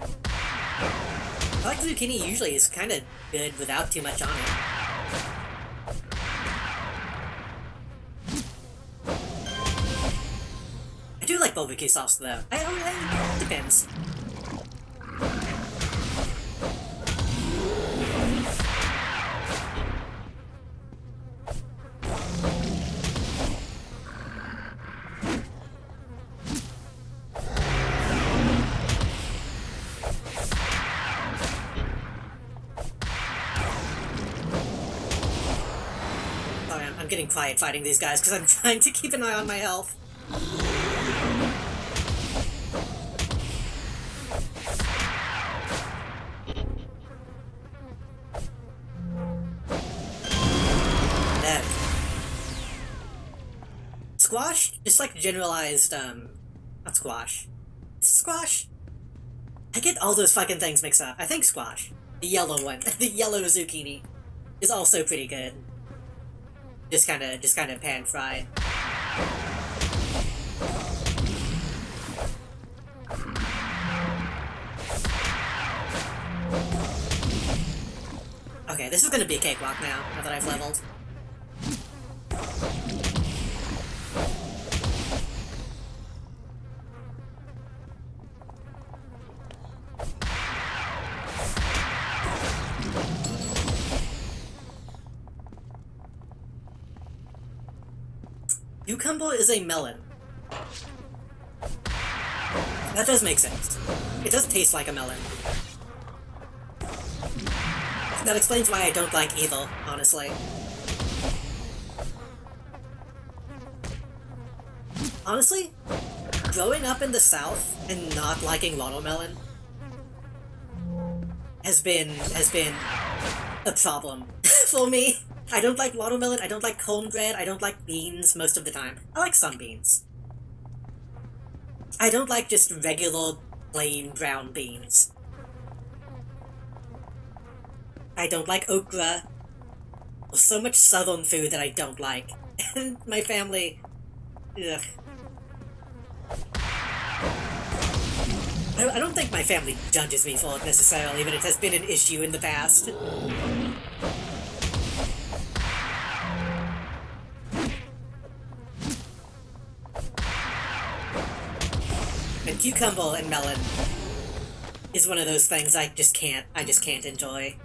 I like zucchini usually is kind of good without too much on it. I do like barbecue sauce though. It depends. I'm getting quiet fighting these guys because I'm trying to keep an eye on my health. Dead. Squash? Just like generalized, not squash. Is it squash? I get all those fucking things mixed up. I think squash. The yellow one. The yellow zucchini is also pretty good. Just kinda pan fried. Okay, this is gonna be a cakewalk now that I've leveled. Cucumber is a melon. That does make sense. It does taste like a melon. That explains why I don't like either, honestly. Honestly, growing up in the South and not liking watermelon has been a problem for me. I don't like watermelon, I don't like cornbread, I don't like beans most of the time. I like some beans. I don't like just regular, plain brown beans. I don't like okra. There's so much southern food that I don't like. And my family... Ugh. I don't think my family judges me for it necessarily, but it has been an issue in the past. And cucumber and melon is one of those things I just can't enjoy.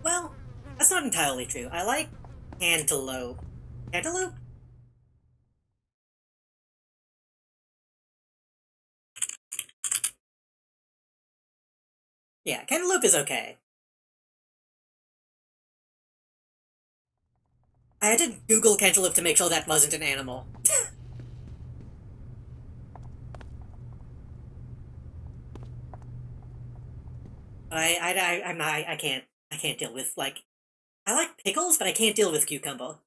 Well, that's not entirely true. I like cantaloupe. Cantaloupe? Yeah, cantaloupe is okay. I had to Google cantaloupe to make sure that wasn't an animal. I can't deal with, like, I like pickles, but I can't deal with cucumber.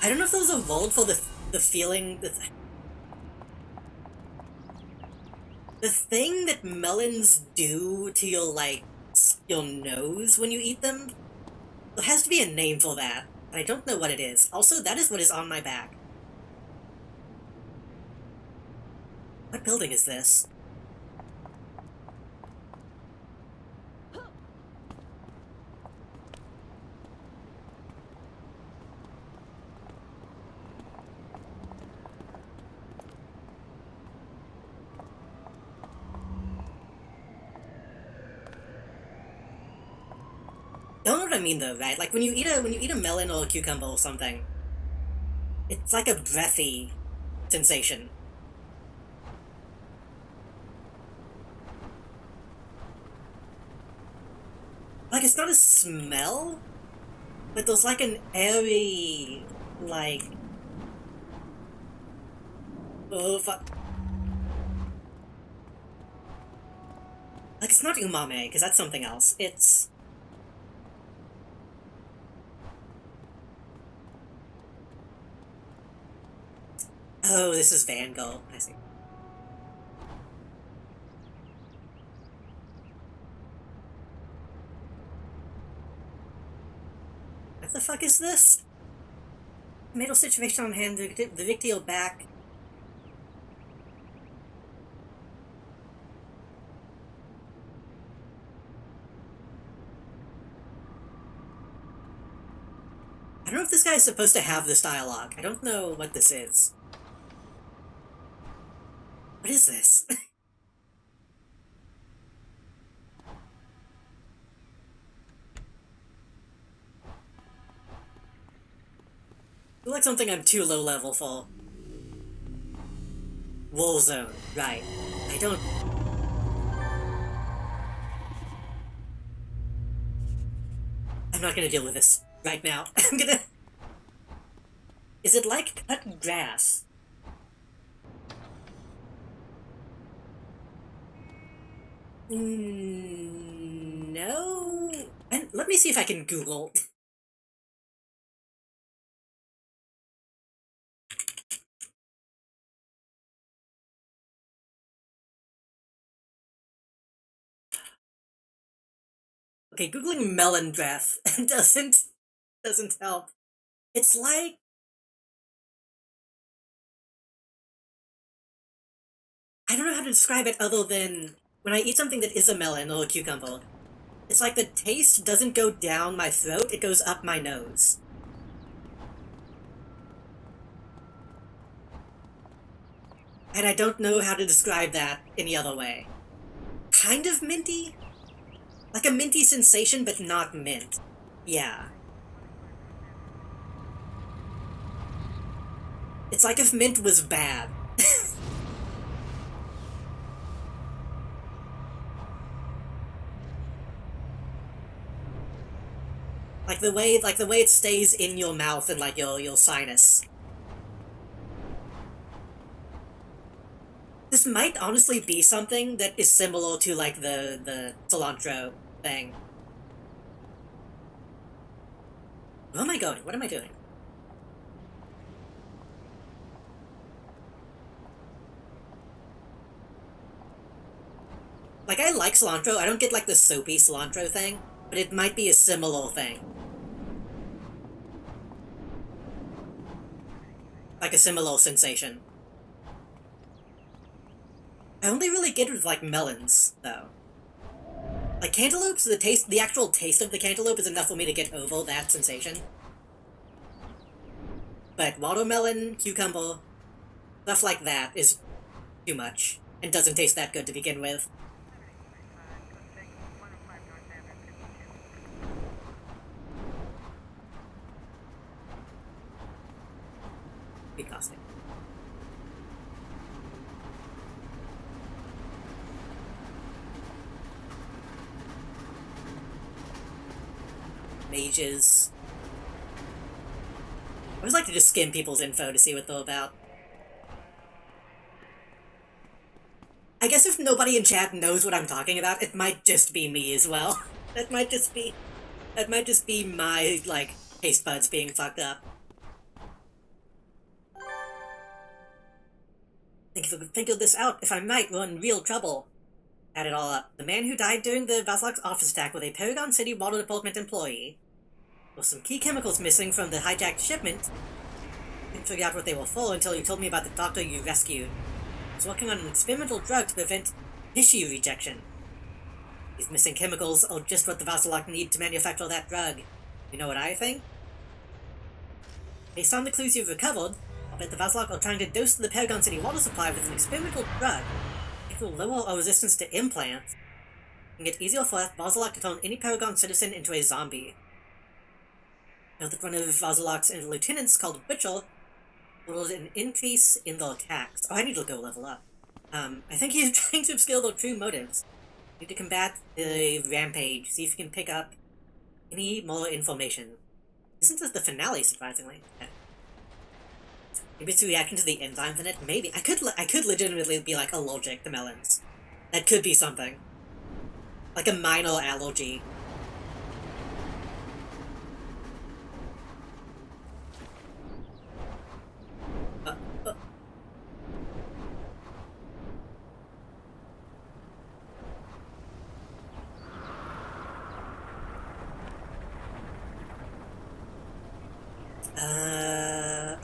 I don't know if there was a word for the feeling, the thing that melons do to your, like, your nose when you eat them. There has to be a name for that, but I don't know what it is. Also, that is what is on my back. What building is this? You know what I mean though, right? Like when you eat a melon or a cucumber or something, it's like a breathy sensation. Like it's not a smell, but there's like an airy, like, oh fuck. Like it's not umami, because that's something else. It's... Oh, this is Van Gogh. I see. What the fuck is this? Tomato situation on hand, the Victio back. I don't know if this guy is supposed to have this dialogue. I don't know what this is. What is this? I feel like something I'm too low level for. War zone, right. I don't... I'm not gonna deal with this right now. I'm gonna... Is it like cut grass? No? And let me see if I can Google. Okay, Googling melon breath doesn't help. It's like... I don't know how to describe it other than when I eat something that is a melon or a cucumber. It's like the taste doesn't go down my throat, it goes up my nose. And I don't know how to describe that any other way. Kind of minty? Like a minty sensation, but not mint. Yeah. It's like if mint was bad. Like the way it stays in your mouth and like your sinus. This might honestly be something that is similar to like the cilantro thing. Where am I going? What am I doing? Like, I like cilantro. I don't get like the soapy cilantro thing, but it might be a similar thing. Like a similar sensation. I only really get it with like melons, though. Like cantaloupes, the actual taste of the cantaloupe is enough for me to get over that sensation. But watermelon, cucumber, stuff like that is too much, and doesn't taste that good to begin with. Be caustic. Mages. I always like to just skim people's info to see what they're about. I guess if nobody in chat knows what I'm talking about, it might just be me as well. That might just be my, like, taste buds being fucked up. Think if I could figure this out, if I might, we're in real trouble. Add it all up. The man who died during the Vaslok's office attack was a Paragon City Water Department employee. There were some key chemicals missing from the hijacked shipment. Couldn't figure out what they were for until you told me about the doctor you rescued. I was working on an experimental drug to prevent tissue rejection. These missing chemicals are just what the Vaslok need to manufacture that drug. You know what I think? Based on the clues you've recovered, I'll bet the Vaslok are trying to dose the Paragon City water supply with an experimental drug. It will lower our resistance to implants. Making it easier for Vasilok to turn any Paragon citizen into a zombie. Note that one of Vasilok's lieutenants, called Butchel, ordered an increase in their attacks. Oh, I need to go level up. I think he's trying to obscure their true motives. Need to combat the rampage, see if you can pick up any more information. Isn't this the finale, surprisingly? Yeah. Maybe it's a reaction to the enzymes in it? Maybe. I could legitimately be, like, allergic to melons. That could be something. Like a minor allergy.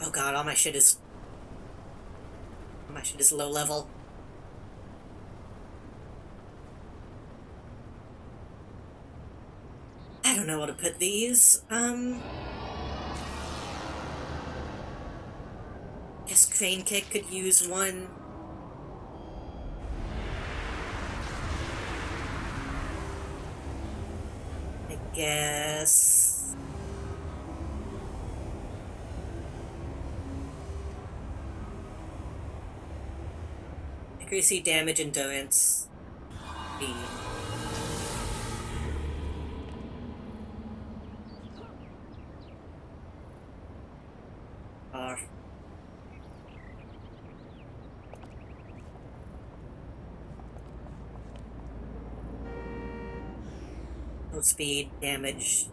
Oh god, all my shit is low level. I don't know where to put these. Guess Crane Kick could use one. I guess. Accuracy, damage, endurance. B. R. No speed, damage.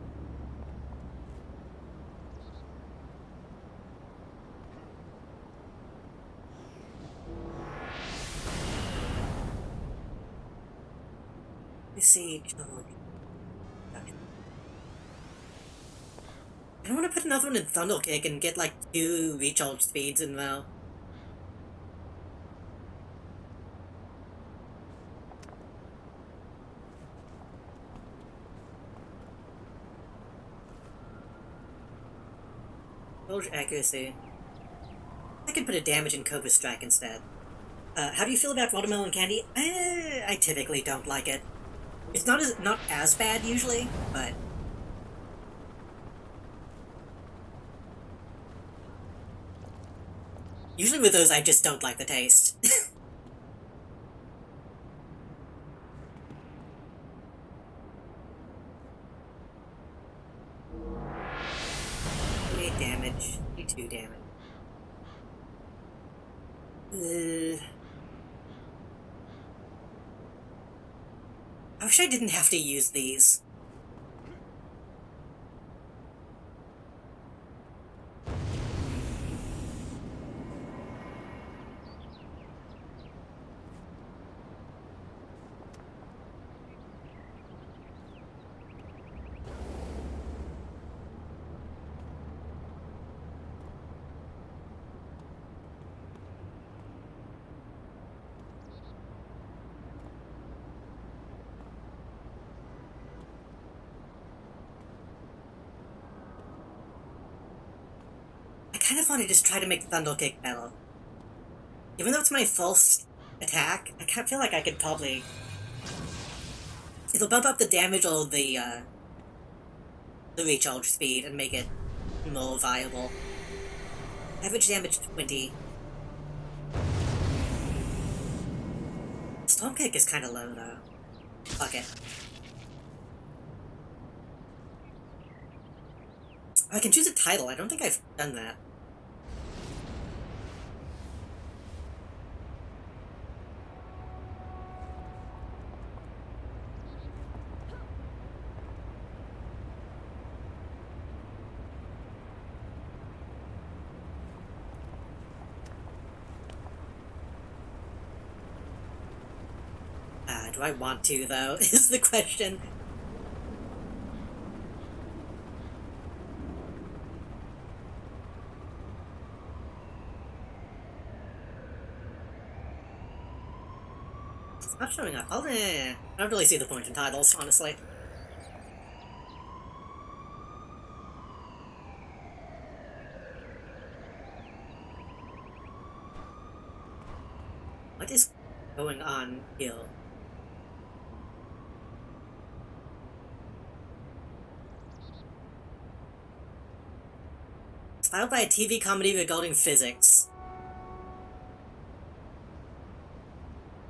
Let's see. I don't want to put another one in Thunder Kick and get like 2 recharge speeds in there. Charge accuracy. I could put a damage in Cobra Strike instead. How do you feel about watermelon candy? I typically don't like it. It's not as bad usually, but usually with those I just don't like the taste. Damage. 2 damage. I wish I didn't have to use these. I kind of want to just try to make Thunder Kick better. Even though it's my first attack, I kind of feel like I could probably... It'll bump up the damage or the recharge speed and make it more viable. Average damage 20. Storm Kick is kind of low though. Fuck it. Oh, I can choose a title. I don't think I've done that. Do I want to, though, is the question. It's not showing up. I don't really see the point in titles, honestly. What is going on here? Compiled by a TV comedy regarding physics.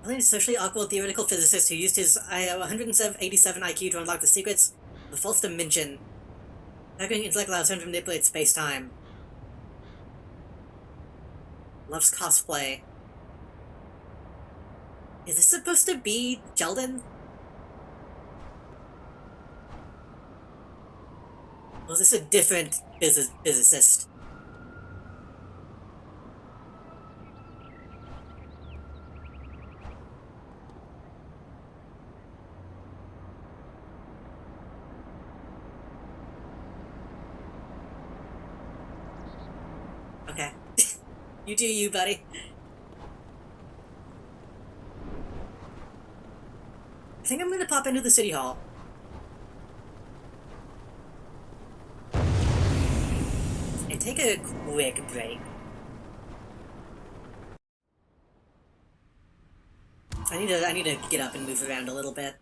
Only a socially awkward theoretical physicist who used his 187 IQ to unlock the secrets of the fourth dimension. Having intellect allows him to manipulate space-time. Loves cosplay. Is this supposed to be Sheldon? Or is this a different physicist? Okay. You do you, buddy. I think I'm gonna pop into the city hall. And take a quick break. I need to get up and move around a little bit.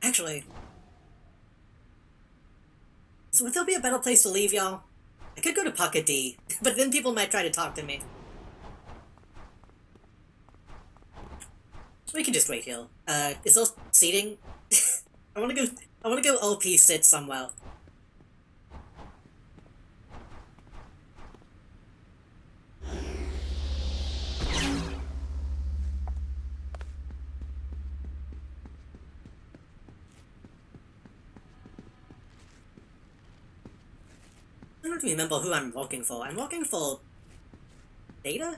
Actually, so would there be a better place to leave, y'all? I could go to Pocket D, but then people might try to talk to me. So we can just wait here. Is there seating? I wanna go OP sit somewhere. I don't remember who I'm working for. I'm working for Data?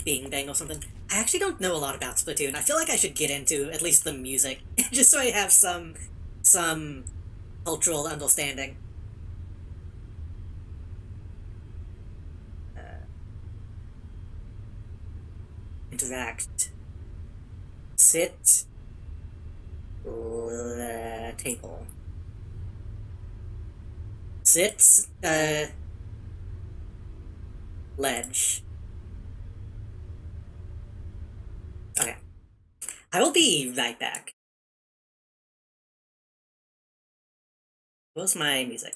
Bing Bang or something. I actually don't know a lot about Splatoon. I feel like I should get into at least the music, just so I have some cultural understanding. Interact. Sit. Table. Sit. Ledge. Okay. I will be right back. Where's my music?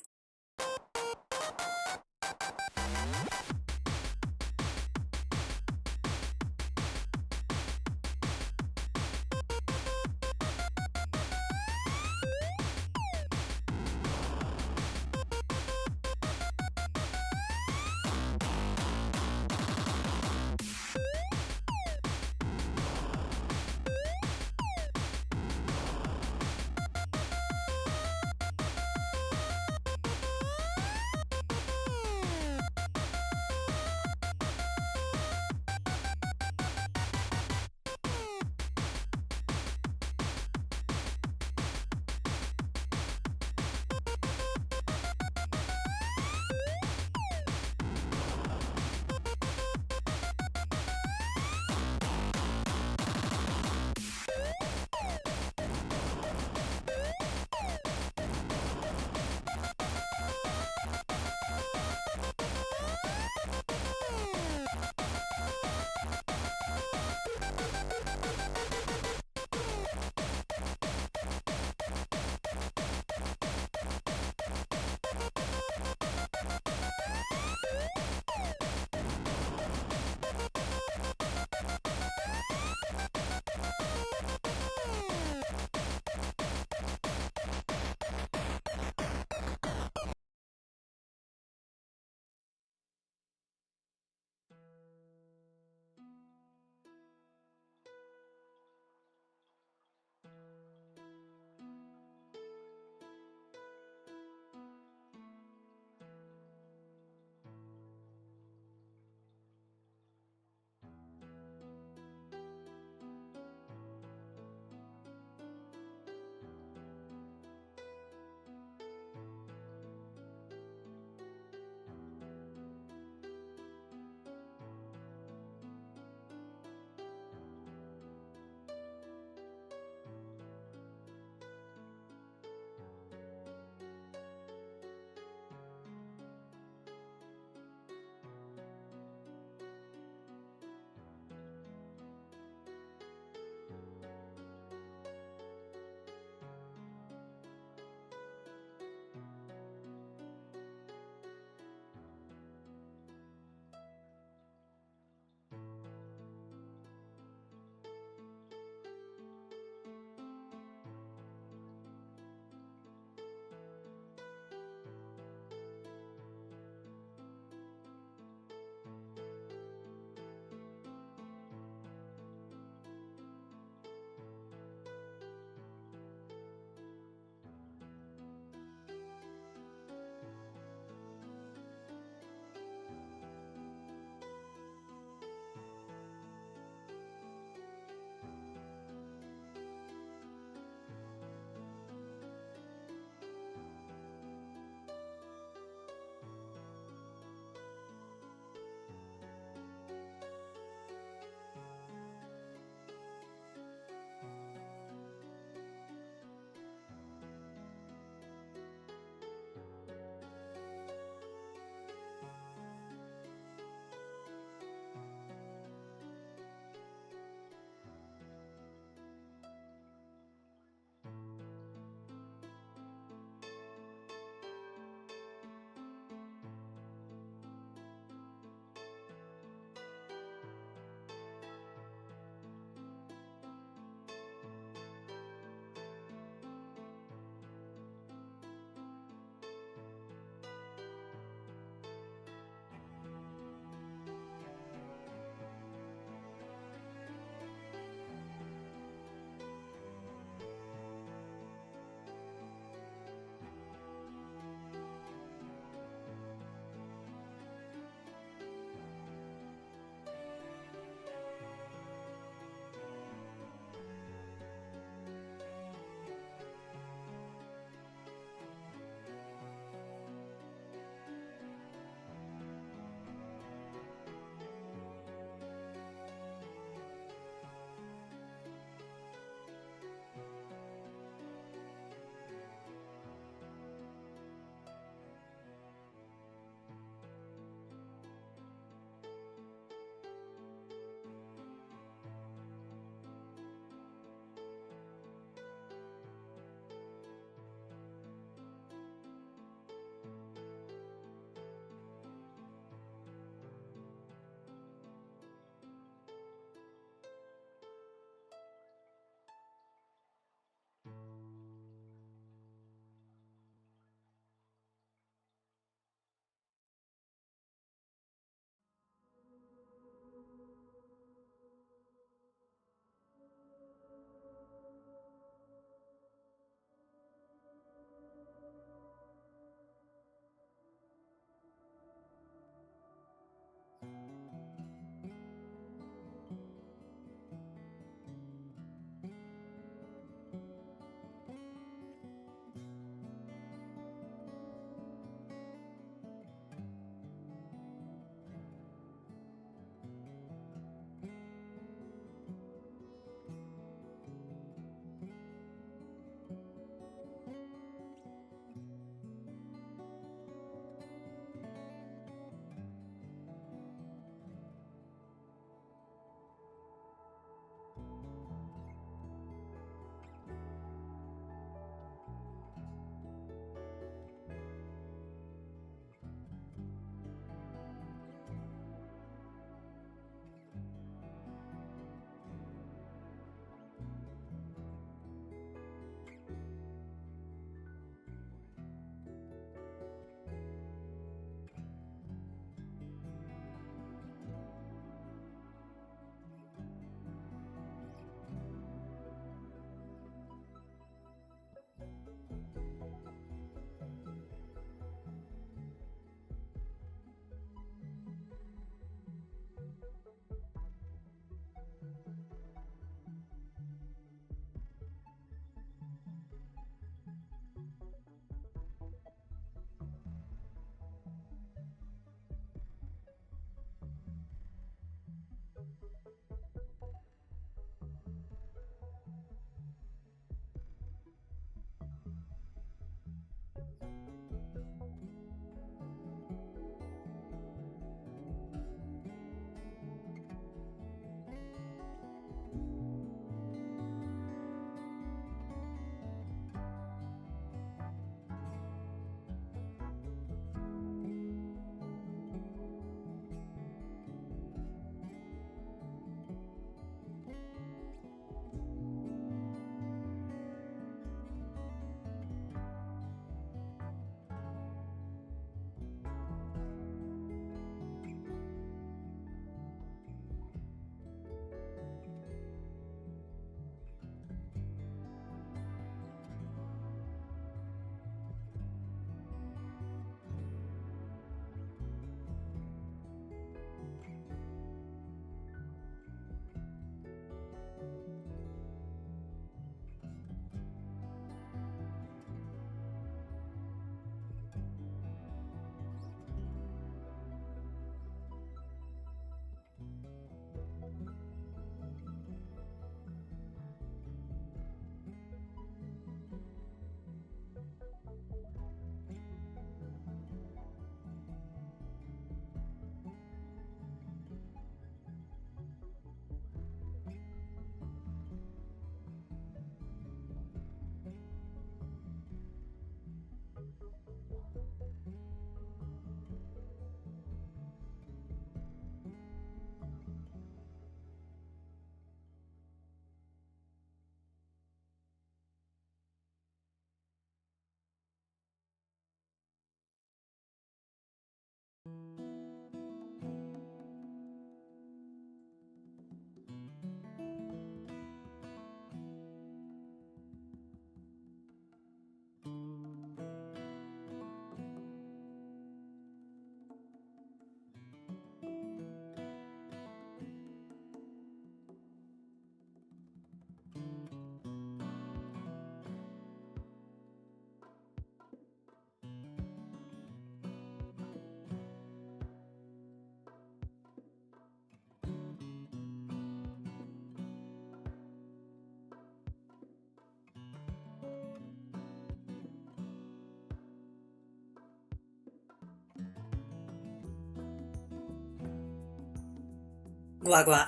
Gua gua.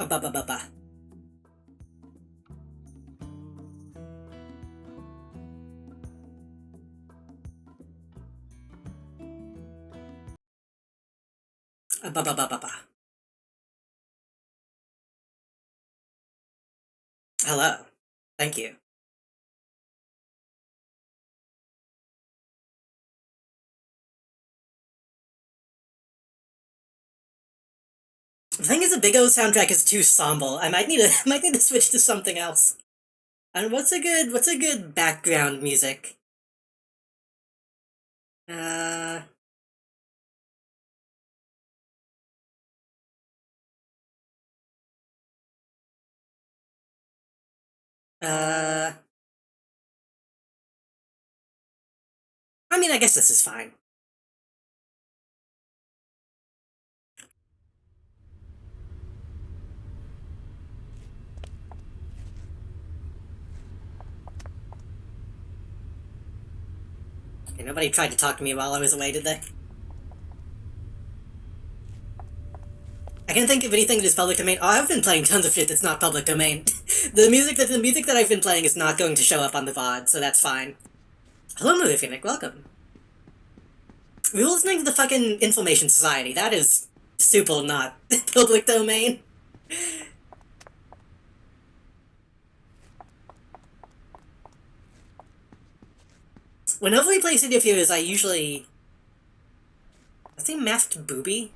Ba ba ba ba. Ba ba ba ba ba. Hello. Thank you. The thing is, the Big O soundtrack is too somber. I might need to might need to switch to something else. And what's a good background music? Uh uh I mean, I guess this is fine. Okay, nobody tried to talk to me while I was away, did they? I can't think of anything that is public domain. Oh, I've been playing tons of shit that's not public domain. the music that I've been playing is not going to show up on the VOD, so that's fine. Hello, Movie Phoenix, welcome. We were listening to the fucking Inflammation Society. That is super not public domain. Whenever we play City of Heroes, I usually... I think Masked Booby?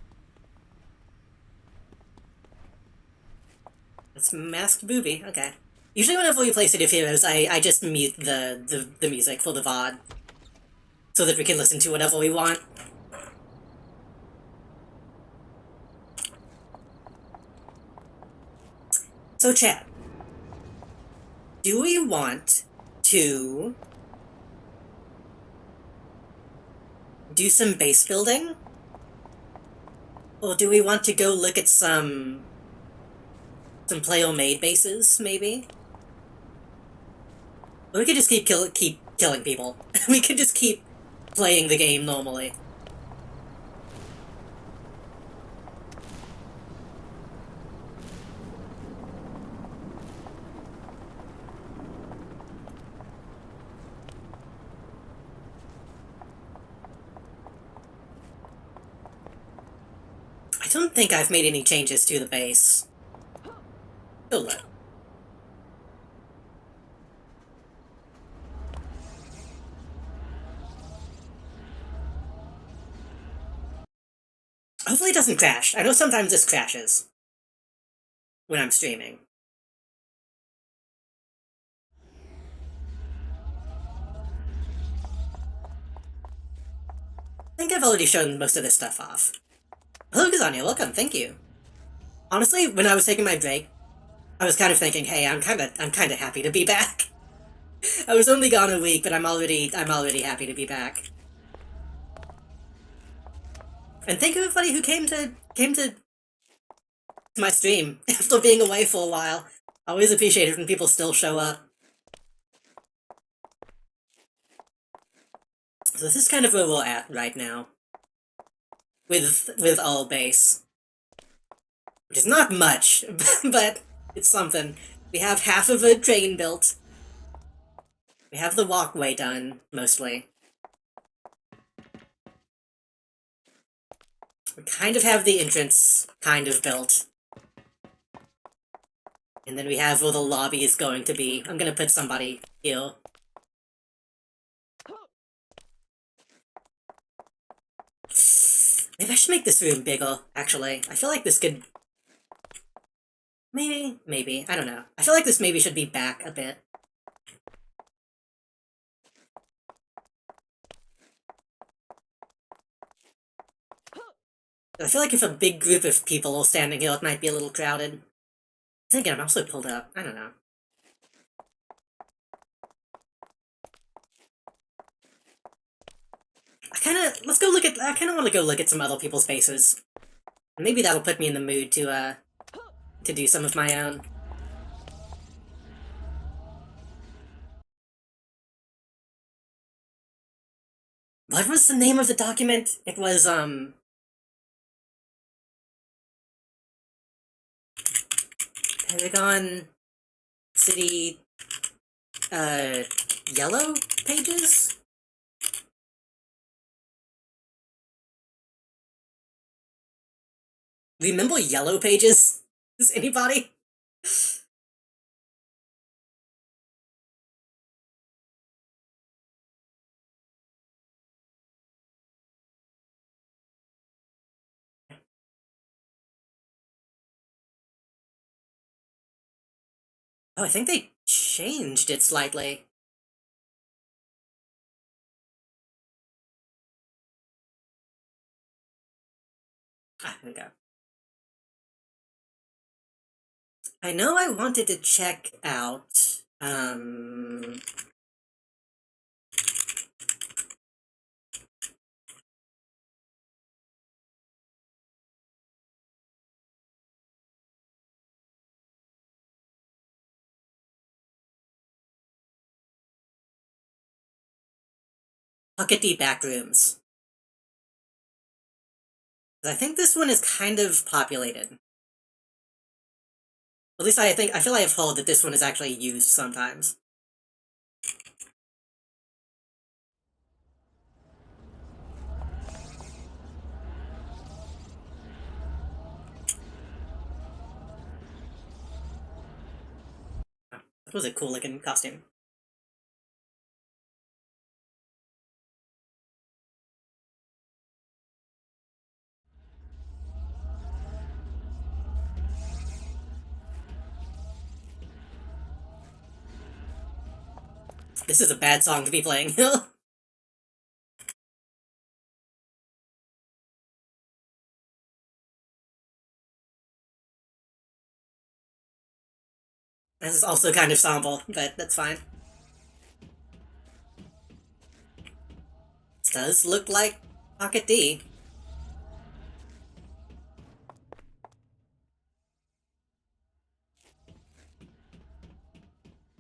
It's Masked Booby, okay. Usually whenever we play City of Heroes, I just mute the music for the VOD. So that we can listen to whatever we want. So chat, do we want to do some base building? Or do we want to go look at some player-made bases, maybe? Or we could just keep killing people. We could just keep playing the game normally. I don't think I've made any changes to the base. Still low. Hopefully it doesn't crash. I know sometimes this crashes when I'm streaming. I think I've already shown most of this stuff off. Hello, Kazania, welcome, thank you. Honestly, when I was taking my break, I was kind of thinking, hey, I'm kinda happy to be back. I was only gone a week, but I'm already happy to be back. And thank you everybody who came to my stream after being away for a while. I always appreciate it when people still show up. So this is kind of where we're at right now. With all base. Which is not much, but it's something. We have half of a train built. We have the walkway done, mostly. We kind of have the entrance kind of built. And then we have where the lobby is going to be. I'm gonna put somebody here. Maybe I should make this room bigger, actually. I feel like this could... Maybe. I don't know. I feel like this maybe should be back a bit. I feel like if a big group of people are standing here, it might be a little crowded. I'm thinking I'm also pulled up. I don't know. I kinda want to go look at some other people's faces. Maybe that'll put me in the mood to do some of my own. What was the name of the document? It was, Paragon City, yellow pages? Remember yellow pages? Does anybody? Oh, I think they changed it slightly. Ah, here we go. I know I wanted to check out, Pocket D Backrooms. I think this one is kind of populated. At least I feel I have heard that this one is actually used sometimes. Oh, that was a cool looking costume. This is a bad song to be playing. This is also kind of sample, but that's fine. It does look like Pocket D.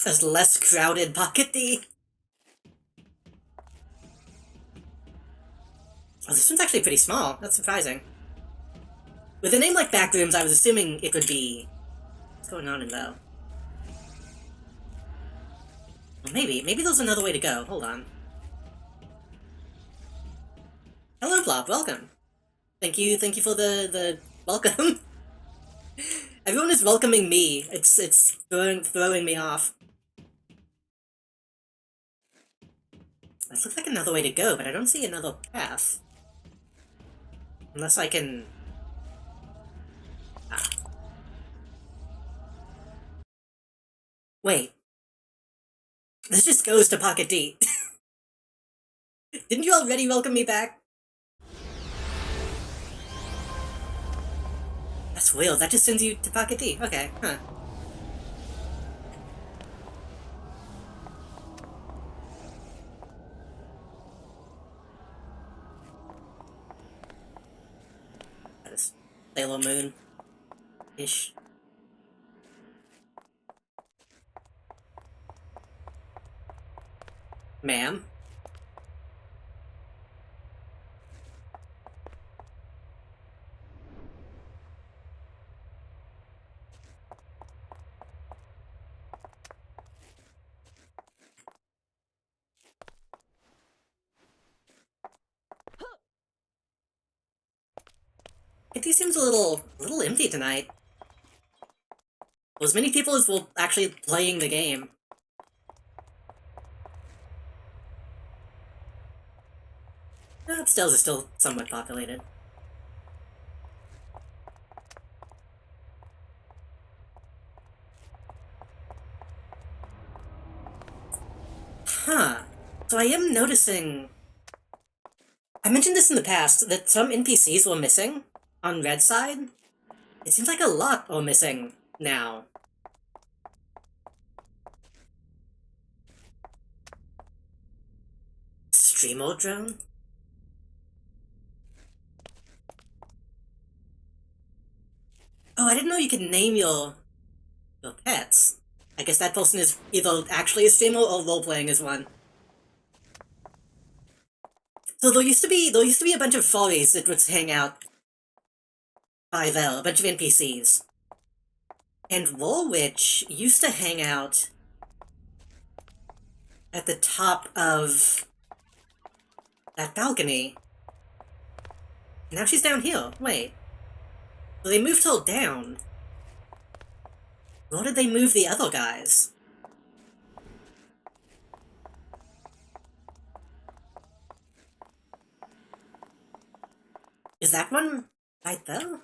There's less crowded Pocket D. Oh, this one's actually pretty small. That's surprising. With a name like Backrooms, I was assuming it would be... What's going on in though? Well, maybe there's another way to go. Hold on. Hello, Blob. Welcome. Thank you for the welcome. Everyone is welcoming me. It's throwing me off. That looks like another way to go, but I don't see another path. Unless I can... Ah. Wait. This just goes to Pocket D. Didn't you already welcome me back? That's weird. That just sends you to Pocket D. Okay, huh. That is Sailor Moon-ish. Ma'am? It seems a little empty tonight. Well, as many people as will actually playing the game. It still is still somewhat populated. Huh. So I am noticing... I mentioned this in the past, that some NPCs were missing on Red Side. It seems like a lot are missing now. Streamer drone? Oh, I didn't know you could name your pets. I guess that person is either actually a streamer or role-playing as one. So there used to be a bunch of furries that would hang out by there, a bunch of NPCs. And Woolwich used to hang out at the top of that balcony. Now she's down here. Wait. So they moved her down. Where did they move the other guys? Is that one right there?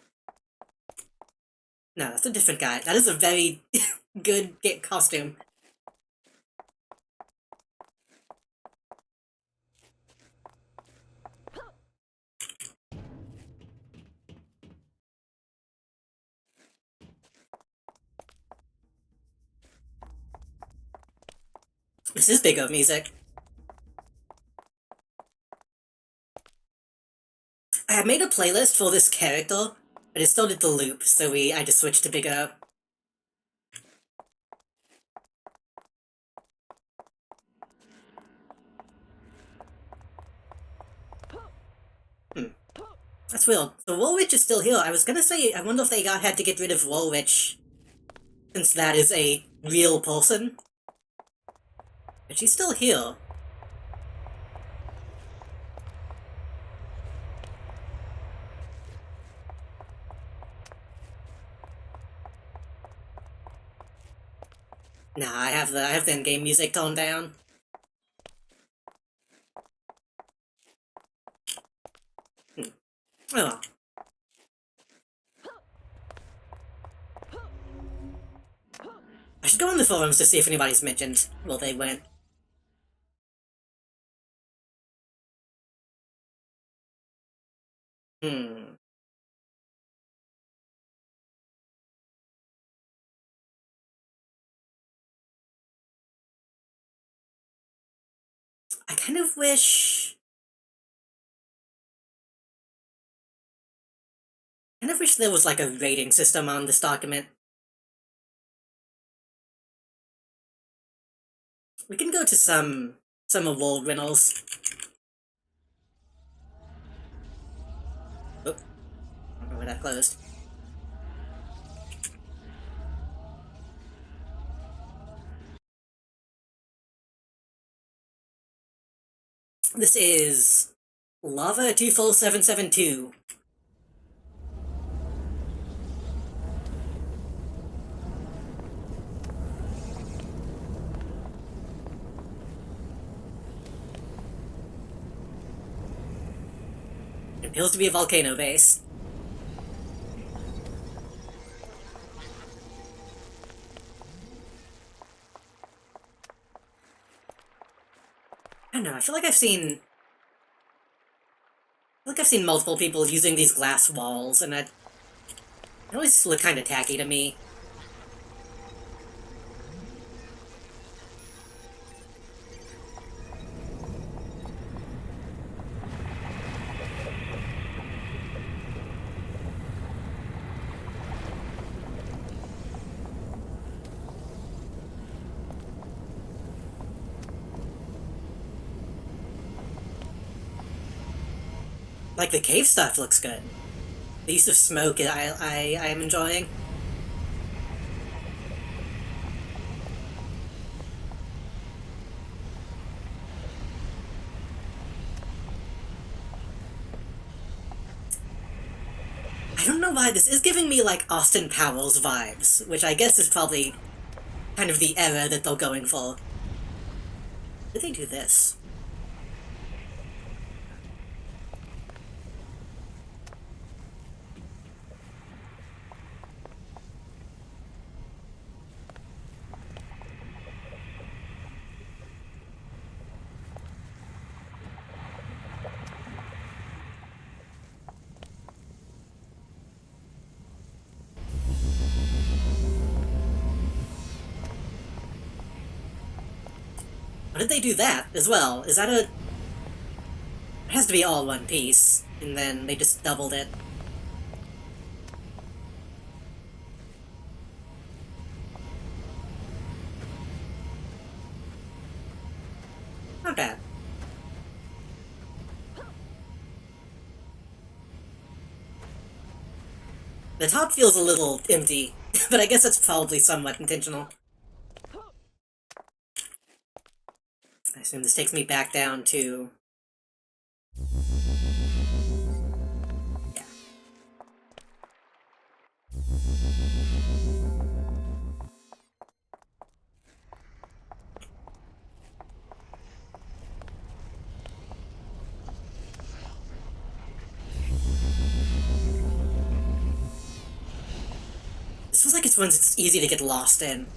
No, that's a different guy. That is a very good costume. This is big of music. I had made a playlist for this character, but it still did the loop, so I just switched to Big O. That's weird. So Woolwich is still here. I was gonna say, I wonder if they had to get rid of Woolwich, since that is a real person. But she's still here. Nah, I have the in-game music toned down. Oh well. I should go on the forums to see if anybody's mentioned where they went. I kind of wish... there was like a rating system on this document. We can go to some award winners. Oh, I don't know where that closed. This is Lava 24772. It appears to be a volcano base. I don't know, I feel like I've seen multiple people using these glass walls, and it always look kind of tacky to me. Like, the cave stuff looks good. The use of smoke I am enjoying. I don't know why, this is giving me, like, Austin Powers vibes, which I guess is probably kind of the era that they're going for. Did they do this? How did they do that, as well? Is that a... It has to be all one piece, and then they just doubled it. Not bad. The top feels a little empty. But I guess that's probably somewhat intentional. I assume this takes me back down to... yeah. This feels like it's ones it's easy to get lost in.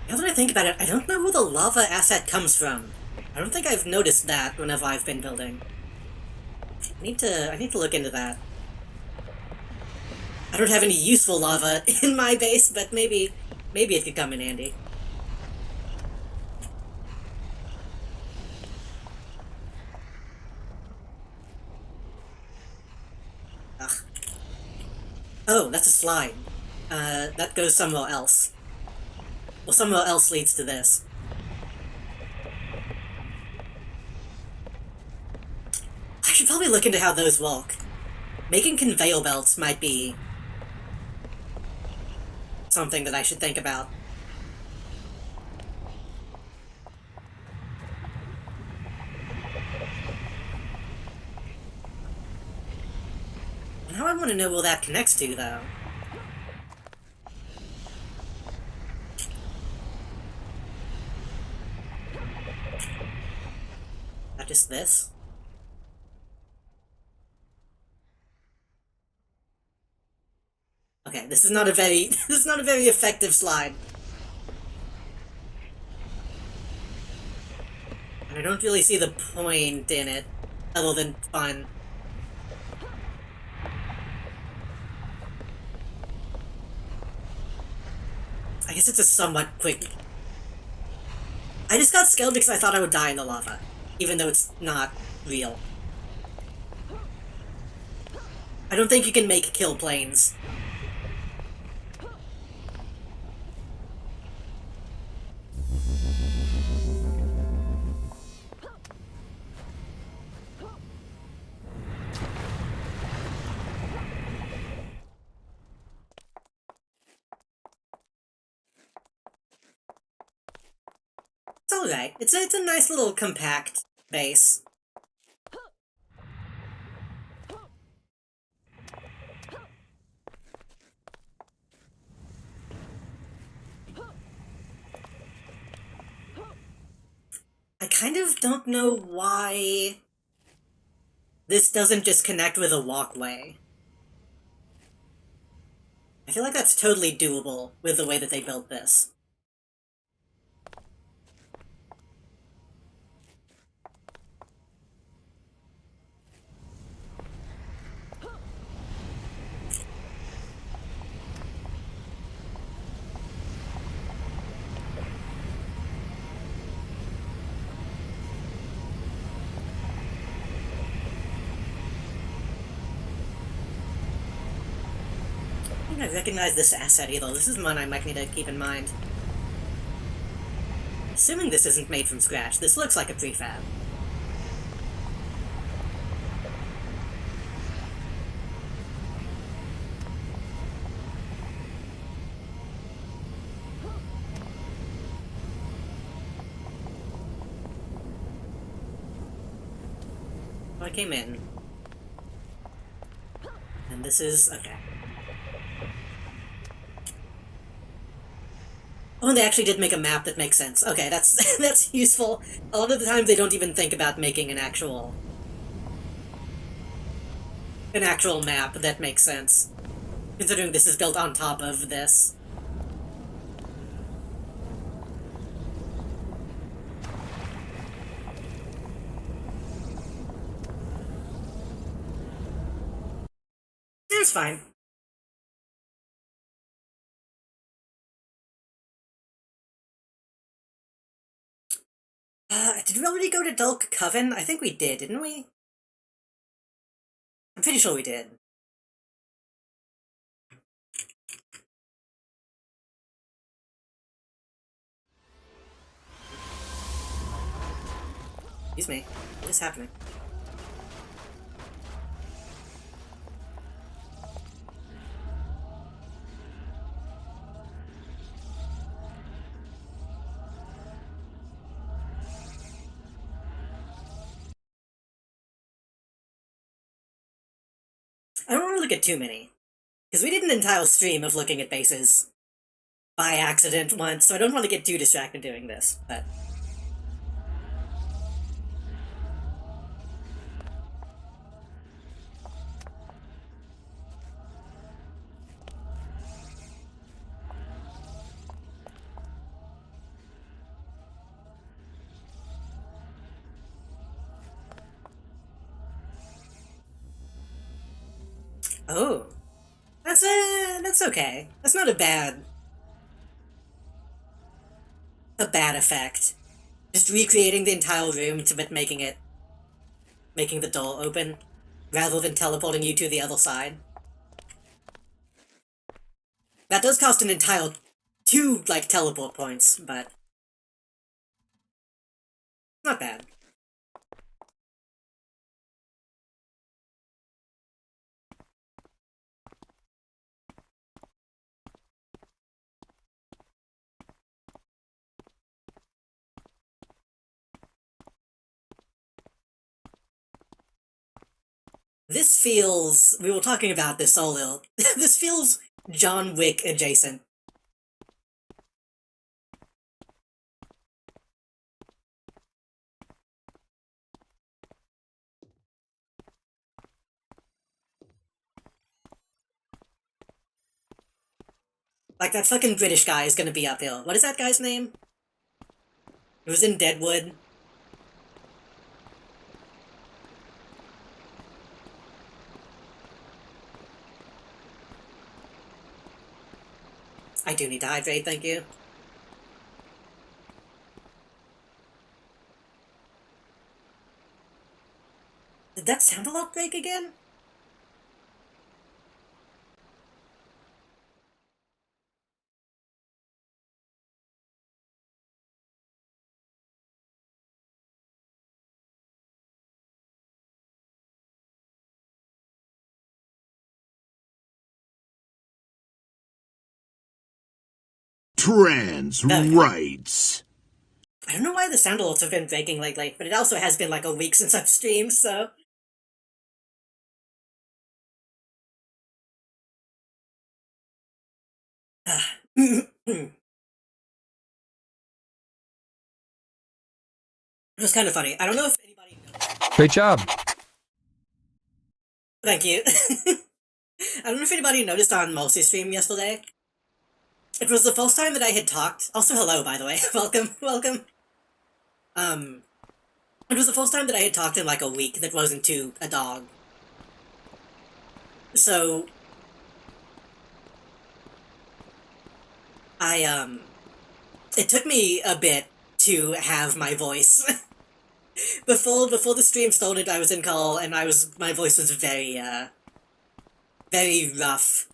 Now that I think about it, I don't know where the lava asset comes from. I don't think I've noticed that whenever I've been building. I need to look into that. I don't have any useful lava in my base, but maybe it could come in handy. Ugh. Oh, that's a slide. That goes somewhere else. Well, somewhere else leads to this. I should probably look into how those walk. Making conveyor belts might be something that I should think about. Now I want to know where that connects to, though. Not just this. Okay, this is not a very effective slide. And I don't really see the point in it, other than fun. I guess it's a somewhat quick... I just got scared because I thought I would die in the lava, even though it's not real. I don't think you can make kill planes. It's alright. It's a nice little compact base. I kind of don't know why this doesn't just connect with a walkway. I feel like that's totally doable with the way that they built this. I don't recognize this asset either. This is one I might need to keep in mind. Assuming this isn't made from scratch, this looks like a prefab. I came in. And this is... okay. Oh, and they actually did make a map that makes sense. Okay, that's that's useful. A lot of the time they don't even think about making an actual map that makes sense. Considering this is built on top of this. It's fine. Did we already go to Dulk Coven? I think we did, didn't we? I'm pretty sure we did. Excuse me. What is happening? I don't want to look at too many. Because we did an entire stream of looking at bases by accident once, so I don't want to get too distracted doing this, but... Oh. That's okay. That's not a bad effect. Just recreating the entire room but making the door open, rather than teleporting you to the other side. That does cost an entire 2, like, teleport points, but... not bad. This feels... we were talking about this earlier. This feels John Wick adjacent. Like, that fucking British guy is gonna be uphill. What is that guy's name? It was in Deadwood. I do need to hydrate, thank you. Did that sound alarm break again? Trans rights. I don't know why the sound alerts have been breaking lately, but it also has been like a week since I've streamed, so... It was kind of funny. I don't know if anybody knows. Great job. Thank you. I don't know if anybody noticed on Multi's stream yesterday. It was the first time that I had talked. Also, hello, by the way. Welcome, welcome. It was the first time that I had talked in like a week that wasn't to a dog. So... it took me a bit to have my voice. Before the stream started, I was in call, and my voice was very, very rough.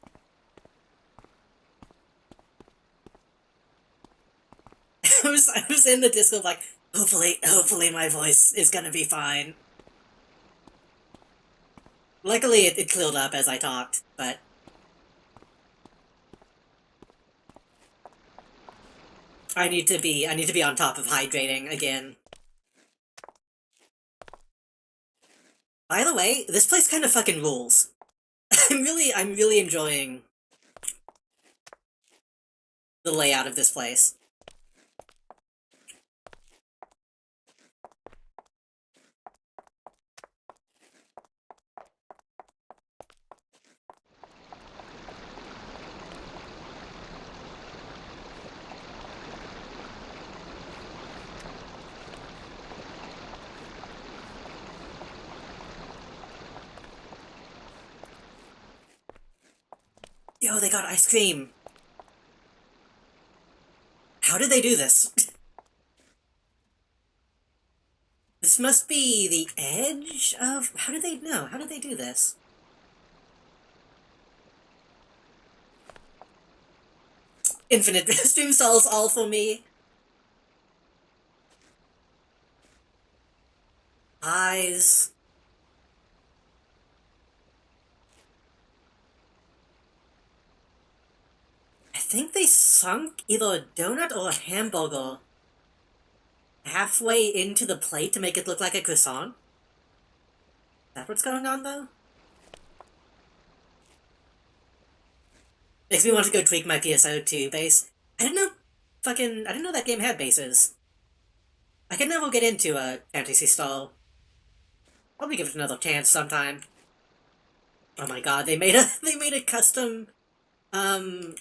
I was in the Discord like, hopefully my voice is gonna be fine. Luckily, it cleared up as I talked, but... I need to be on top of hydrating again. By the way, this place kind of fucking rules. I'm really enjoying the layout of this place. Yo, they got ice cream! How did they do this? This must be the edge of... How did they know? How did they do this? Infinite stream stalls all for me. Eyes. I think they sunk either a donut or a hamburger halfway into the plate to make it look like a croissant. Is that what's going on, though? Makes me want to go tweak my PSO2 base. I didn't know that game had bases. I can never get into a Fantasy Star. Probably give it another chance sometime. Oh my god, they made a custom, gumball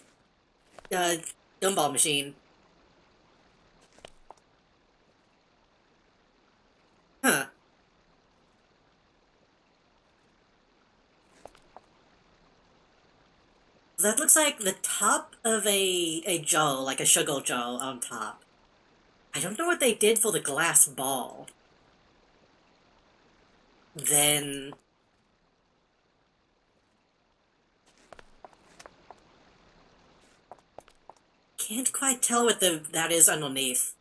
machine. Huh. That looks like the top of a jar, like a sugar jar on top. I don't know what they did for the glass ball. Then... Can't quite tell what that is underneath.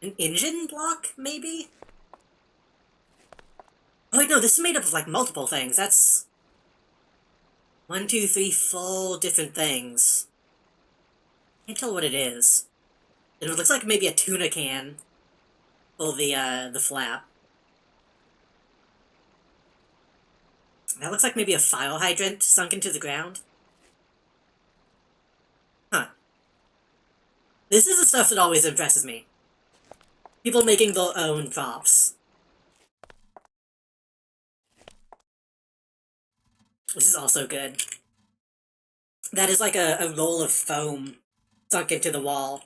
An engine block, maybe? Oh wait, no, this is made up of, like, multiple things. That's... 1, 2, 3, 4 different things. Can't tell what it is. It looks like maybe a tuna can for the flap. That looks like maybe a fire hydrant sunk into the ground. Huh. This is the stuff that always impresses me. People making their own props. This is also good. That is like a roll of foam sunk into the wall.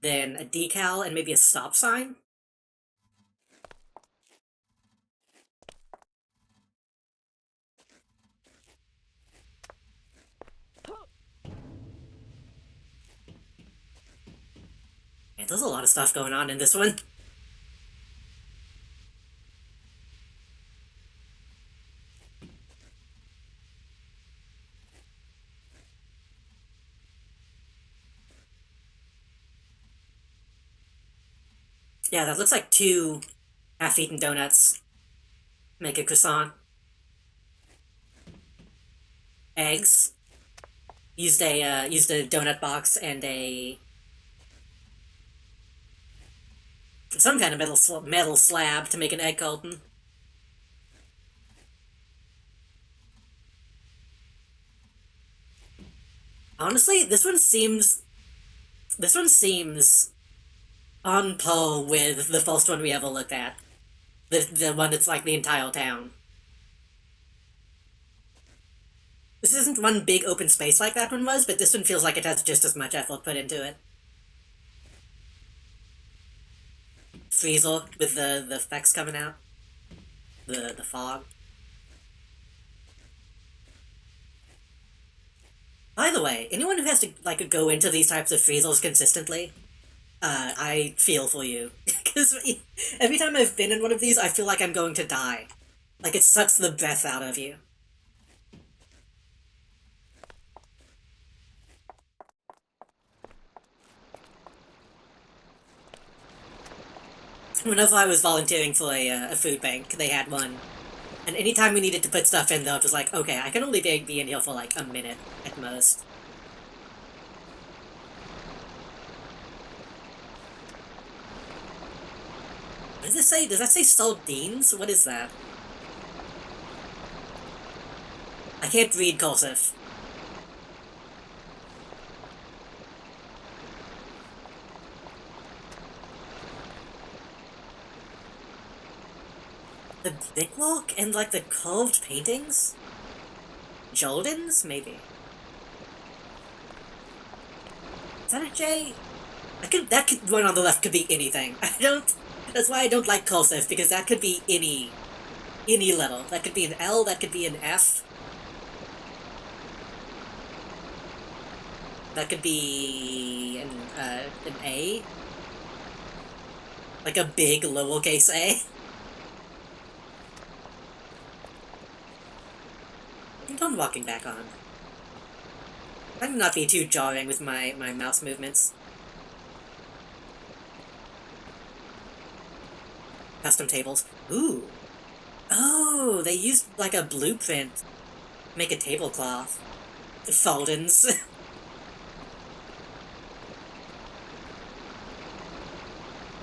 Then a decal and maybe a stop sign. Man, there's a lot of stuff going on in this one. Yeah, that looks like 2 half-eaten donuts. Make a croissant. Eggs. Used a donut box and some kind of metal slab to make an egg carton. Honestly, this one seems on par with the first one we ever looked at. The one that's like the entire town. This isn't one big open space like that one was, but this one feels like it has just as much effort put into it. Freezer with the effects coming out. The fog. By the way, anyone who has to, like, go into these types of freezers consistently, I feel for you. Because every time I've been in one of these, I feel like I'm going to die. Like, it sucks the breath out of you. Whenever I was volunteering for a food bank, they had one. And anytime we needed to put stuff in, though, it was like, okay, I can only be in here for, like, a minute, at most. What does this say? Does that say sardines? What is that? I can't read cursive. The brickwork and, like, the carved paintings? Jordan's? Maybe. Is that a J? That one on the left could be anything. That's why I don't like cursive, because that could be any letter. That could be an L, that could be an F. That could be an A. Like a big lowercase a. I think I'm walking back on. I can not be too jarring with my mouse movements. Custom tables. Ooh. Oh, they used like a blueprint to make a tablecloth. Fold-ins.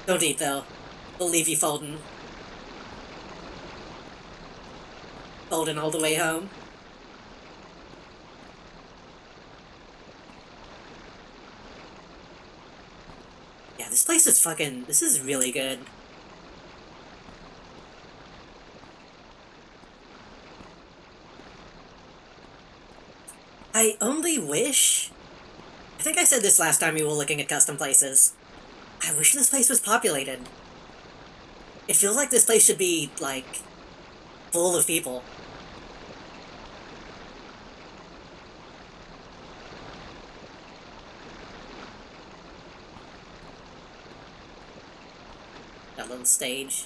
Don't eat, though. We'll leave you folding. Folding all the way home. Yeah, this place is fucking... This is really good. I only wish... I think I said this last time we were looking at custom places. I wish this place was populated. It feels like this place should be, like, full of people. That little stage.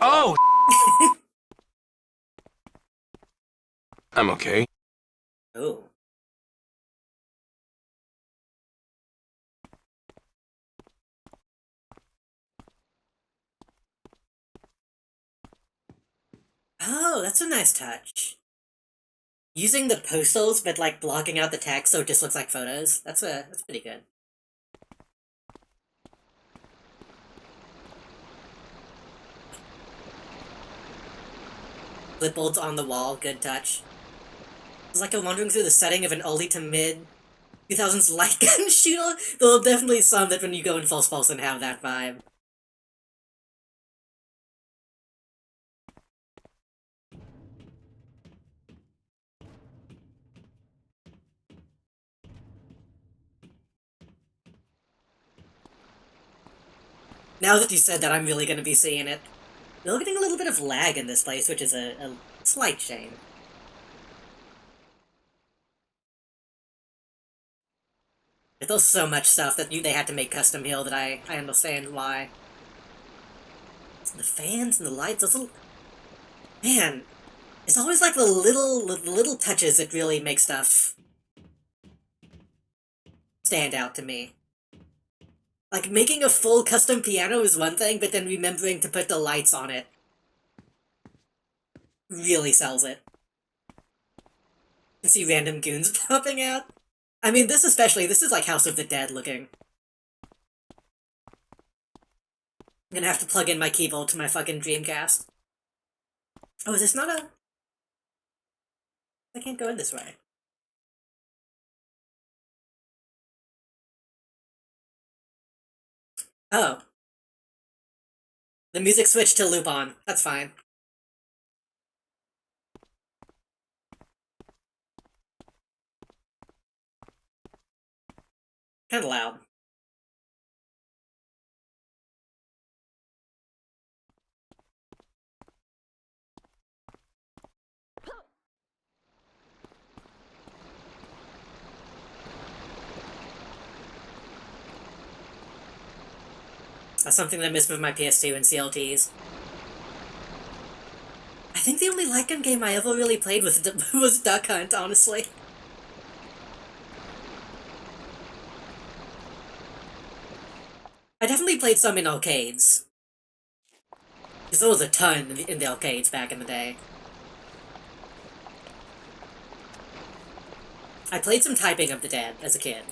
Oh! I'm okay. Oh. Oh, that's a nice touch. Using the postals, but like blocking out the text so it just looks like photos. That's pretty good. Clipboards on the wall, good touch. It's like I'm wandering through the setting of an early to mid 2000s light gun shooter. There are definitely some that when you go in false pulse and have that vibe. Now that you said that, I'm really gonna be seeing it. We're getting a little bit of lag in this place, which is a slight shame. But there's so much stuff that they had to make custom here that I understand why. The fans and the lights, those little... Man, it's always like the little touches that really make stuff stand out to me. Like, making a full custom piano is one thing, but then remembering to put the lights on it really sells it. You see random goons popping out. I mean, this especially, this is like House of the Dead looking. I'm gonna have to plug in my keyboard to my fucking Dreamcast. Oh, is this not a... I can't go in this way. Oh. The music switched to loop on. That's fine. Kinda loud. That's something that I missed with my PS2 and CLTs. I think the only light gun game I ever really played was Duck Hunt, honestly. I definitely played some in arcades. Because there was a ton in the arcades back in the day. I played some Typing of the Dead as a kid.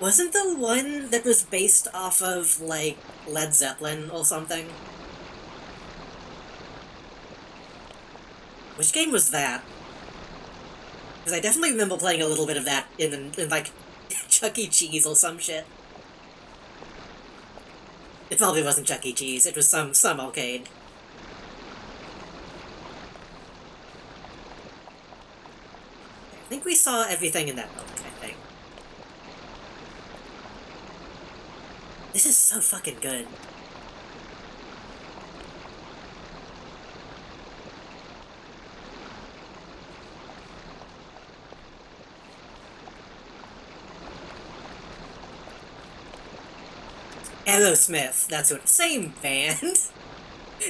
Wasn't the one that was based off of, like, Led Zeppelin or something? Which game was that? Because I definitely remember playing a little bit of that in like, Chuck E. Cheese or some shit. It probably wasn't Chuck E. Cheese, it was some arcade. I think we saw everything in that book, I think. This is so fucking good. Aerosmith, that's what. Same band.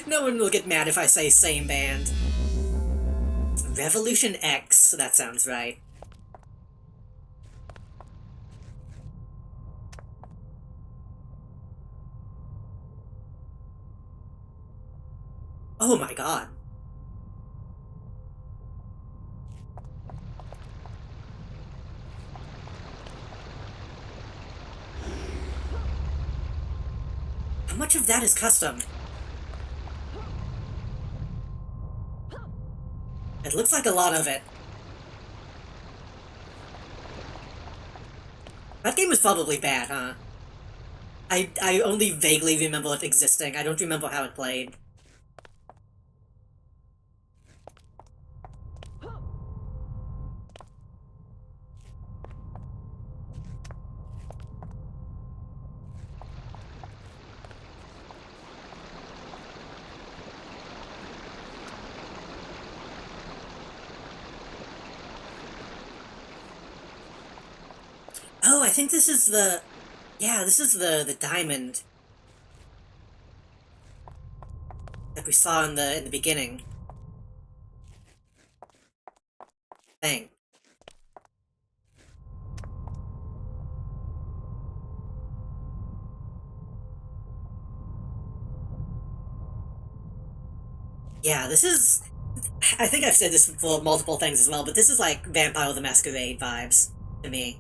No one will get mad if I say same band. Revolution X, that sounds right. Oh my god. How much of that is custom? It looks like a lot of it. That game was probably bad, huh? I only vaguely remember it existing. I don't remember how it played. Oh, I think this is the... Yeah, this is the diamond that we saw in the beginning. Thing. Yeah, this is... I think I've said this for multiple things as well, but this is like Vampire the Masquerade vibes to me.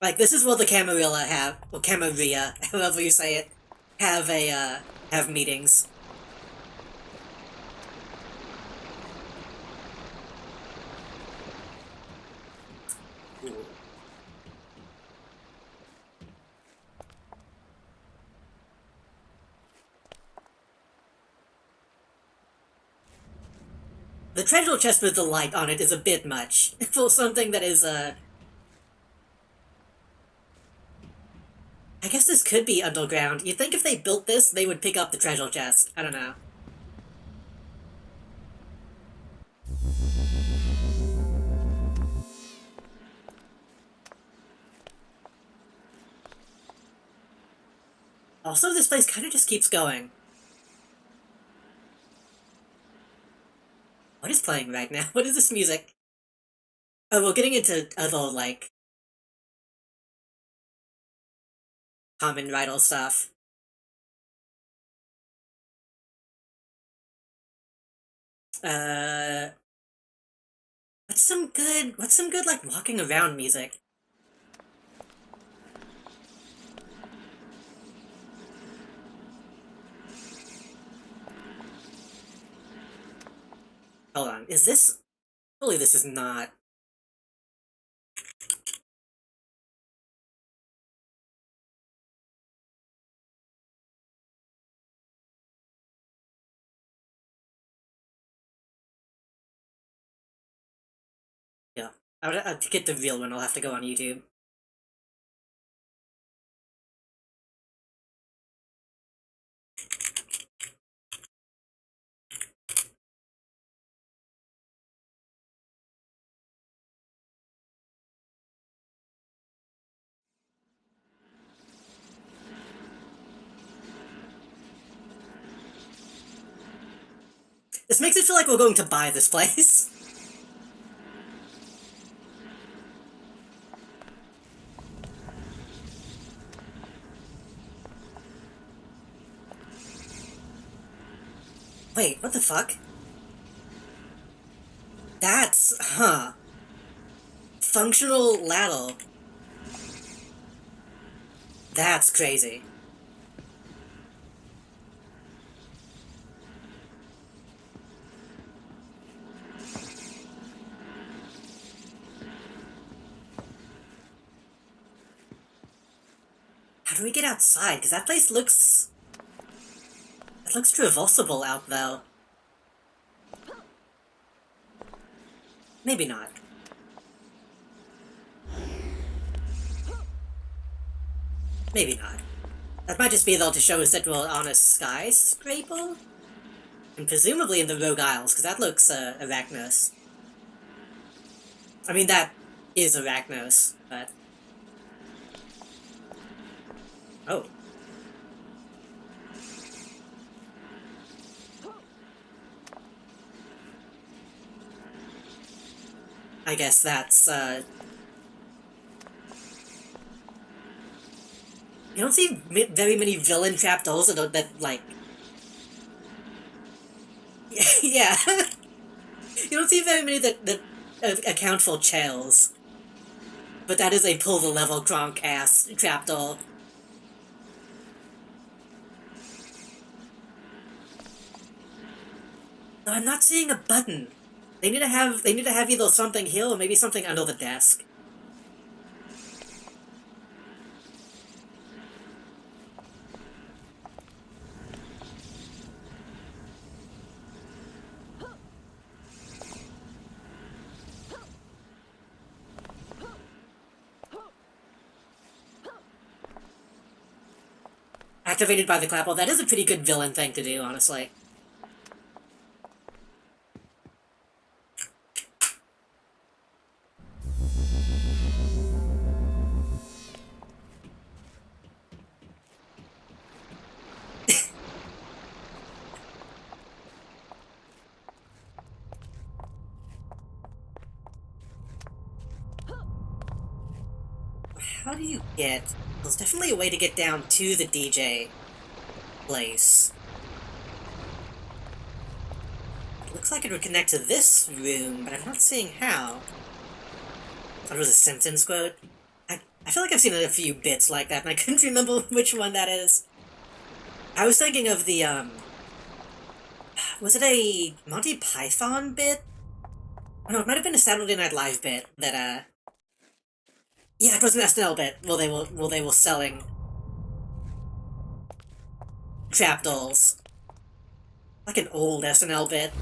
Like, this is where the Camarilla have, or Camarilla, however you say it, have meetings. Ooh. The treasure chest with the light on it is a bit much, for something that is, I guess this could be underground. You'd think if they built this, they would pick up the treasure chest. I don't know. Also, this place kind of just keeps going. What is playing right now? What is this music? Oh, we're getting into other, like, common riddle stuff. Uh... what's some good, like, walking around music? Hold on, is this... Surely this is not... Yeah. To get the real one, I'll have to go on YouTube. This makes it feel like we're going to buy this place. Wait, what the fuck? That's... huh. Functional ladle. That's crazy. How do we get outside? Because that place looks... It looks traversable out, though. Maybe not. Maybe not. That might just be though to show us that we're on a skyscraper? And presumably in the Rogue Isles, because that looks, arachnous. I mean, that is Arachnos, but... Oh. I guess that's, You don't see very many villain trapdoors that, like... Yeah. You don't see very many that account for chels. But that is a pull-the-level Gronk-ass trapdoor. No, I'm not seeing a button. They need to have either something here or maybe something under the desk. Activated by the clapper. That is a pretty good villain thing to do, honestly. How do you get... There's definitely a way to get down to the DJ place. It looks like it would connect to this room, but I'm not seeing how. I thought it was a Simpsons quote. I feel like I've seen a few bits like that, and I couldn't remember which one that is. I was thinking of the, was it a Monty Python bit? Oh no, it might have been a Saturday Night Live bit that, yeah, it was an SNL bit where they were selling trapdolls. Like an old SNL bit.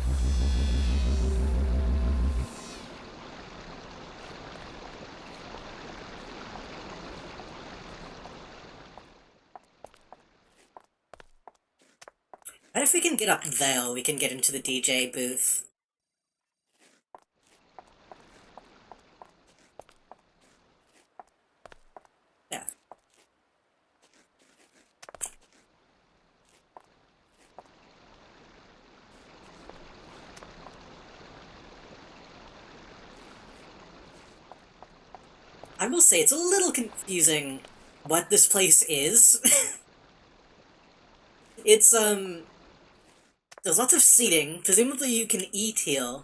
What if we can get up there, we can get into the DJ booth. Yeah. I will say it's a little confusing what this place is. It's, there's lots of seating. Presumably you can eat here.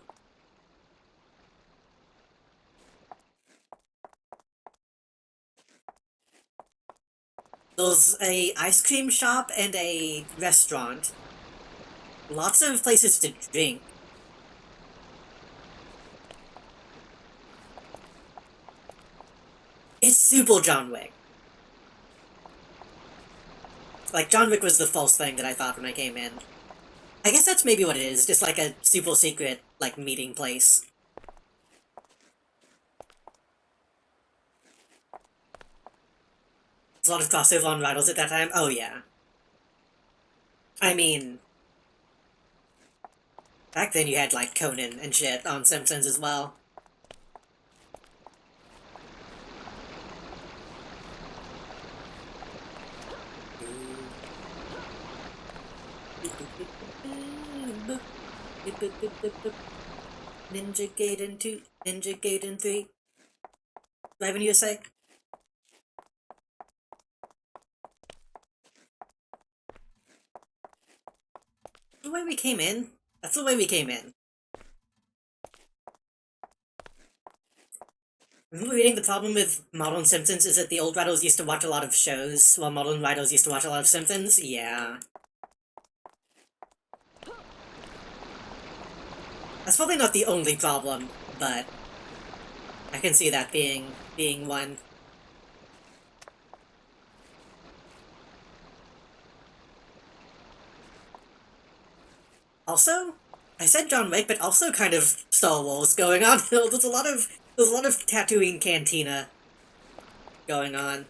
There's a ice cream shop and a restaurant. Lots of places to drink. It's super John Wick. Like, John Wick was the false thing that I thought when I came in. I guess that's maybe what it is, just like a super secret, like, meeting place. There's a lot of crossover on Rivals at that time. Oh, yeah. I mean... Back then you had, like, Conan and shit on Simpsons as well. Ninja Gaiden 2, Ninja Gaiden 3. Do I have any to say? The way we came in? That's the way we came in. Remember reading the problem with modern Simpsons is that the old writers used to watch a lot of shows, while modern writers used to watch a lot of Simpsons? Yeah. That's probably not the only problem, but I can see that being one. Also, I said John Wick, but also kind of Star Wars going on. There's a lot of Tatooine Cantina going on.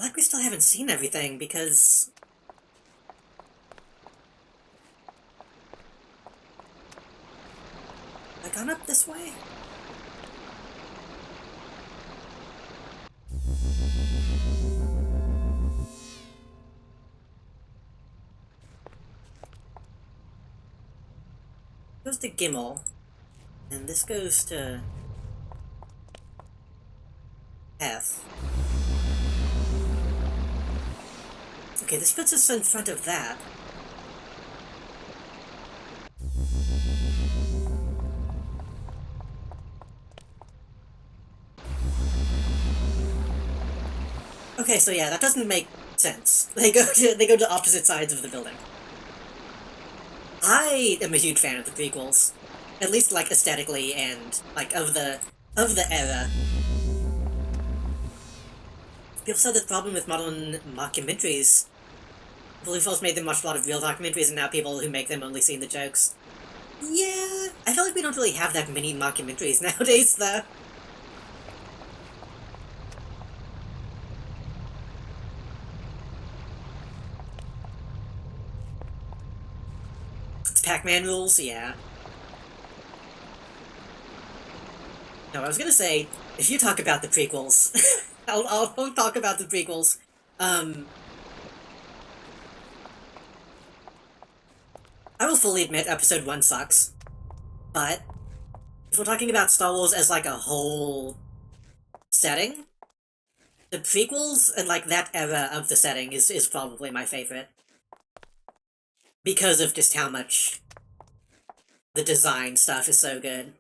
feel like we still haven't seen everything, because... Have I gone up this way? Goes to Gimel, and this goes to F. Okay, this puts us in front of that. Okay, so yeah, that doesn't make sense. They go to opposite sides of the building. I am a huge fan of the prequels, at least like aesthetically and like of the era. People said the problem with modern mockumentaries, people who first made them watch a lot of real documentaries, and now people who make them only seen the jokes. Yeah, I feel like we don't really have that many mockumentaries nowadays, though. It's Pac-Man rules, yeah. No, I was gonna say, if you talk about the prequels, I'll talk about the prequels. I will fully admit Episode 1 sucks, but if we're talking about Star Wars as like a whole setting, the prequels and like that era of the setting is probably my favorite. Because of just how much the design stuff is so good.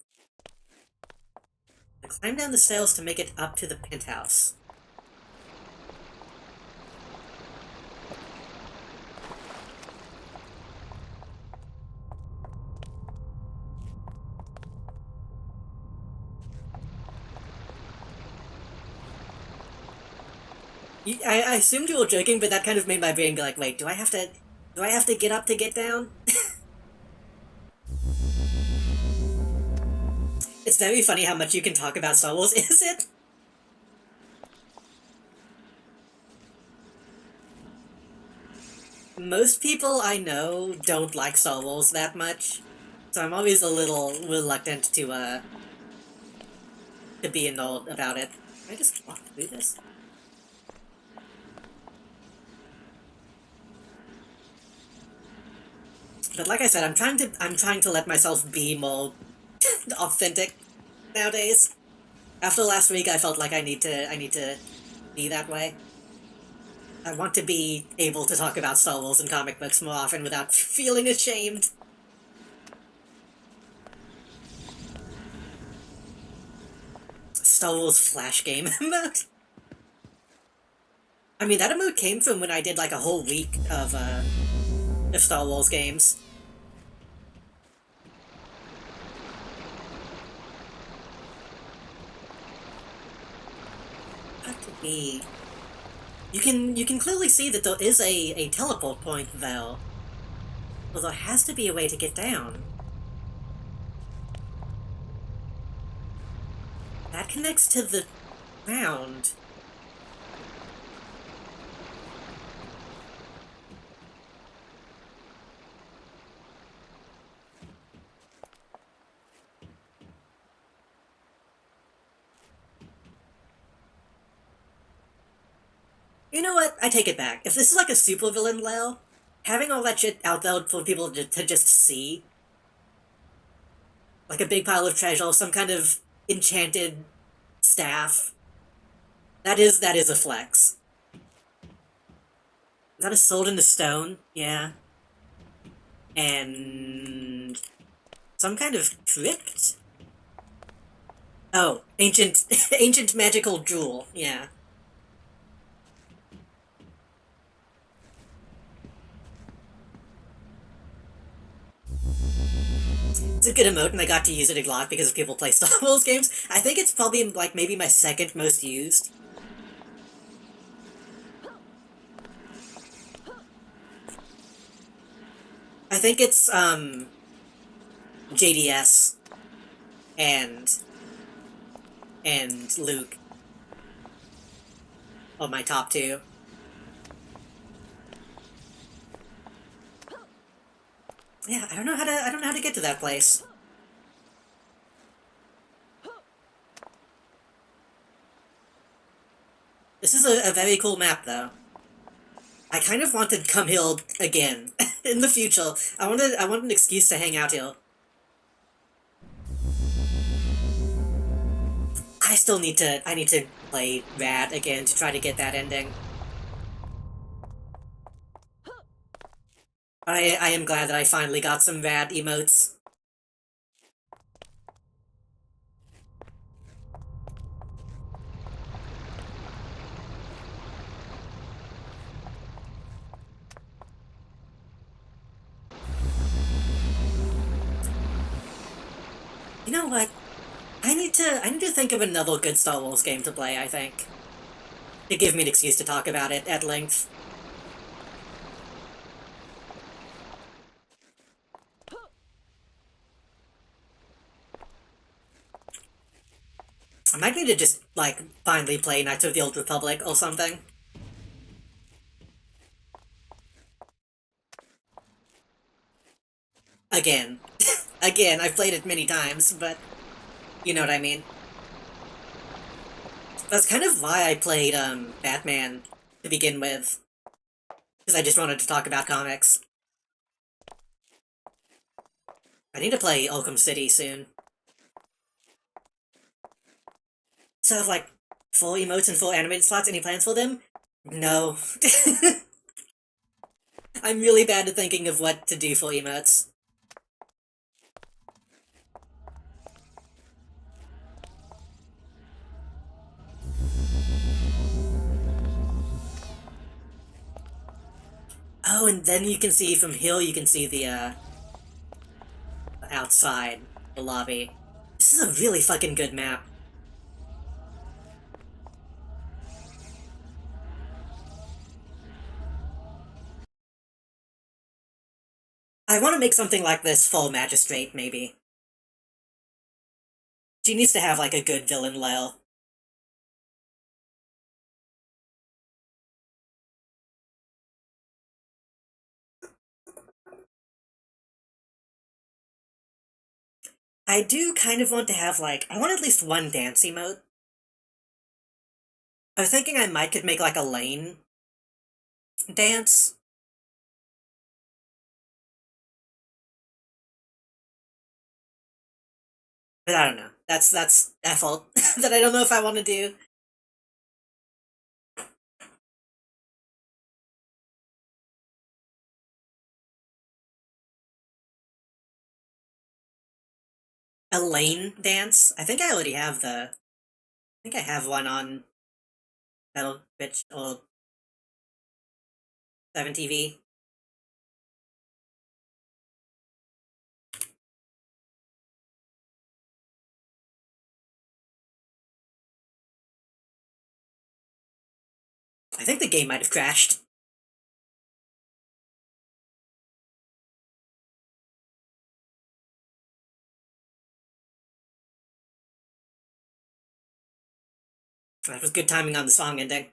I climb down the stairs to make it up to the penthouse. I assumed you were joking, but that kind of made my brain be like, wait, do I have to get up to get down? It's very funny how much you can talk about Star Wars, is it? Most people I know don't like Star Wars that much, so I'm always a little reluctant to be annoyed about it. Can I just walk through this? But like I said, I'm trying to let myself be more authentic nowadays. After last week, I felt like I need to be that way. I want to be able to talk about Star Wars and comic books more often without feeling ashamed. Star Wars Flash game emote. I mean, that emote came from when I did like a whole week of Star Wars games. Got to be... You can clearly see that there is a teleport point, though. Well, there has to be a way to get down. That connects to the ground. You know what? I take it back. If this is like a supervillain lair, having all that shit out there for people to just see, like a big pile of treasure, some kind of enchanted staff, that is a flex. Is that a sword in the stone? Yeah. And... some kind of crypt? Oh, ancient magical jewel, yeah. It's a good emote, and I got to use it a lot because people play Star Wars games. I think it's probably, like, maybe my second most used. I think it's, JDS and Luke are my top two. Yeah, I don't know how to get to that place. This is a very cool map, though. I kind of wanted Come Hill again in the future. I want an excuse to hang out here. I need to play Rad again to try to get that ending. I am glad that I finally got some Rad emotes. You know what? I need to think of another good Star Wars game to play, I think. To give me an excuse to talk about it at length. I might need to just, like, finally play Knights of the Old Republic or something. Again. Again, I've played it many times, but you know what I mean. That's kind of why I played, Batman to begin with. Because I just wanted to talk about comics. I need to play Arkham City soon. So, like, full emotes and full animated slots, any plans for them? No. I'm really bad at thinking of what to do for emotes. Oh, and then you can see from here, you can see the, outside, the lobby. This is a really fucking good map. I want to make something like this full Magistrate, maybe. She needs to have, like, a good villain lair. I do kind of want to have, like, I want at least one dance emote. I was thinking I might could make, like, a lane dance. But I don't know. That's my fault. That I don't know if I want to do. A lane dance? I think I already have the... I think I have one on Metal Bitch or 7TV. I think the game might have crashed. That was good timing on the song ending.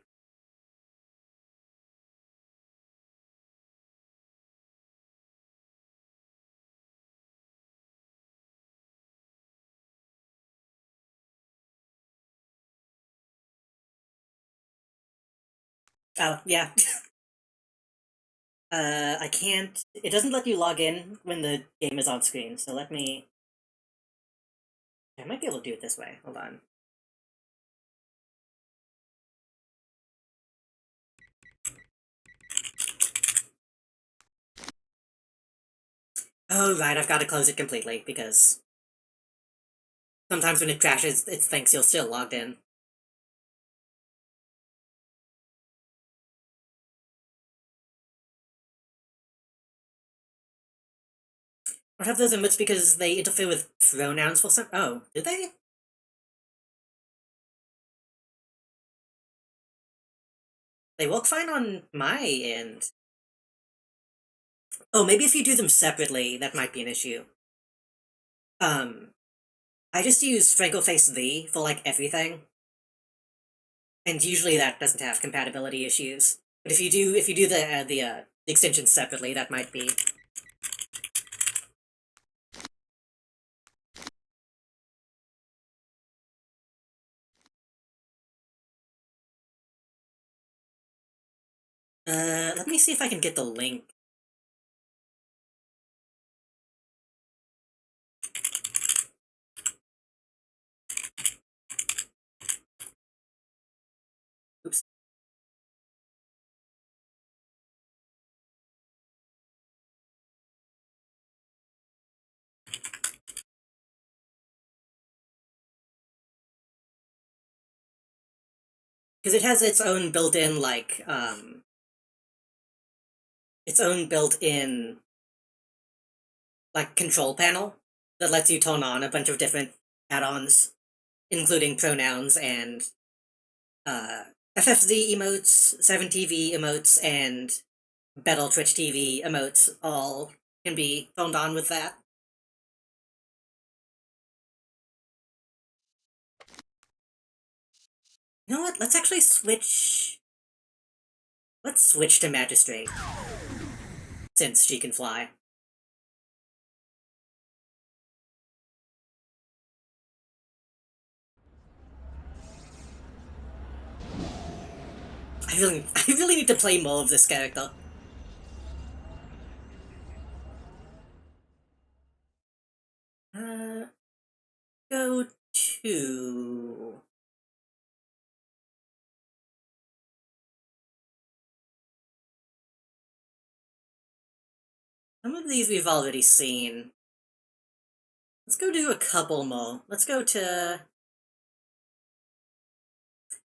Oh, yeah. I can't... It doesn't let you log in when the game is on screen, so let me... I might be able to do it this way. Hold on. Oh, right, I've got to close it completely, because sometimes when it crashes, it thinks you're still logged in. Or have those emotes because they interfere with pronouns for some... Oh, did they? They work fine on my end. Oh, maybe if you do them separately, that might be an issue. I just use Face Thee for, like, everything. And usually that doesn't have compatibility issues. But if you do the extensions separately, that might be... let me see if I can get the link. Oops. Because it has its own built-in, like, its own built-in, like, control panel that lets you turn on a bunch of different add-ons, including pronouns and, FFZ emotes, 7TV emotes, and Battle Twitch TV emotes all can be turned on with that. You know what? Let's actually switch. Let's switch to Magistrate. Since she can fly. I really need to play more of this character. Go to... Some of these we've already seen. Let's go do a couple more. Let's go to...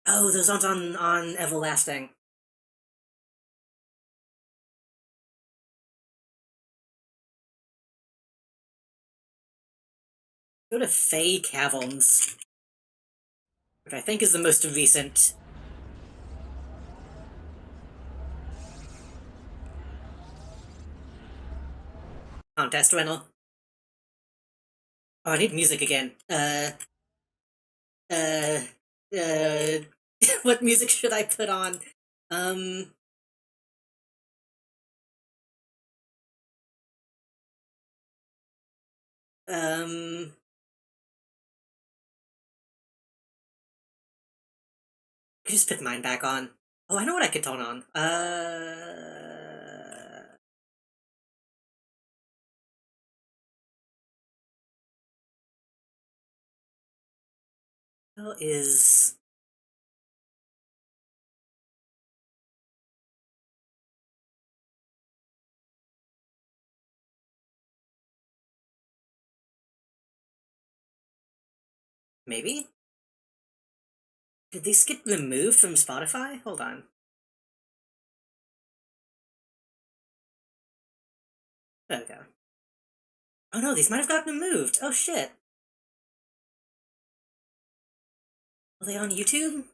Oh, those aren't on Everlasting. Go to Fey Caverns, which I think is the most recent. Contest winner. Oh, I need music again. Uh, what music should I put on? I just put mine back on. Oh, I know what I could turn on. How is... Maybe? Did these get removed from Spotify? Hold on. There we go. Oh no, these might have gotten removed. Oh shit. Are they on YouTube?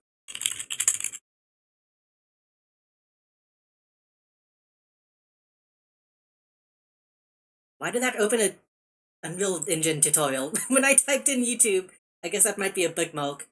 Why did that open a Unreal Engine tutorial when I typed in YouTube? I guess that might be a bookmark.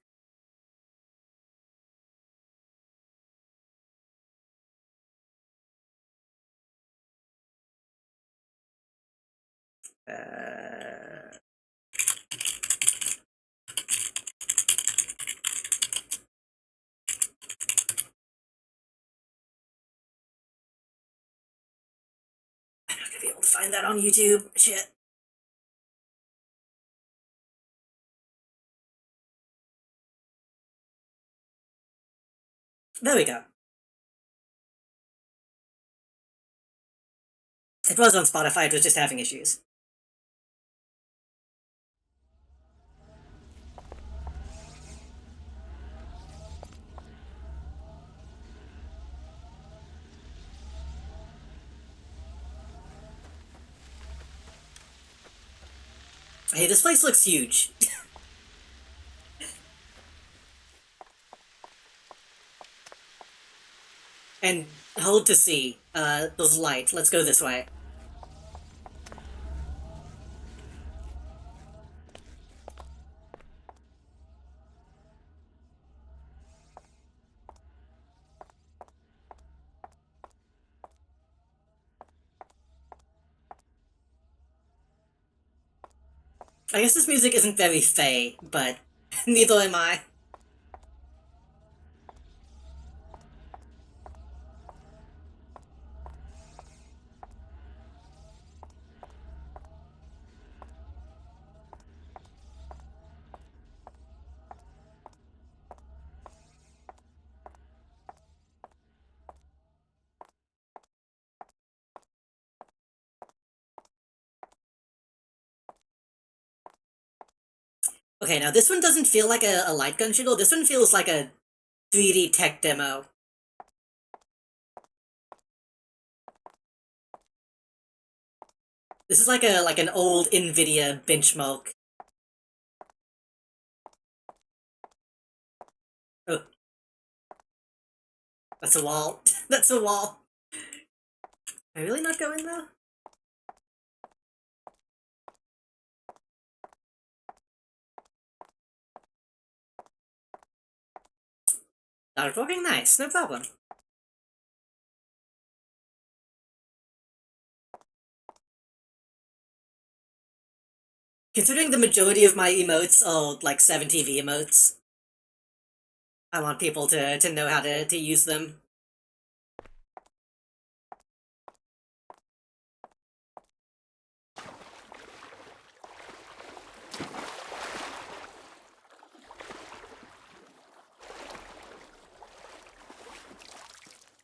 I'm not gonna be able to find that on YouTube. Shit. There we go. It was on Spotify, it was just having issues. Hey, this place looks huge. And hold to see. There's light. Let's go this way. I guess this music isn't very Fey, but neither am I. Okay, now this one doesn't feel like a light gun shooter. This one feels like a 3D tech demo. This is like an old NVIDIA benchmark. Oh, that's a wall. That's a wall. Am I really not going though? Started working nice, no problem. Considering the majority of my emotes are like 7TV emotes, I want people to know how to use them.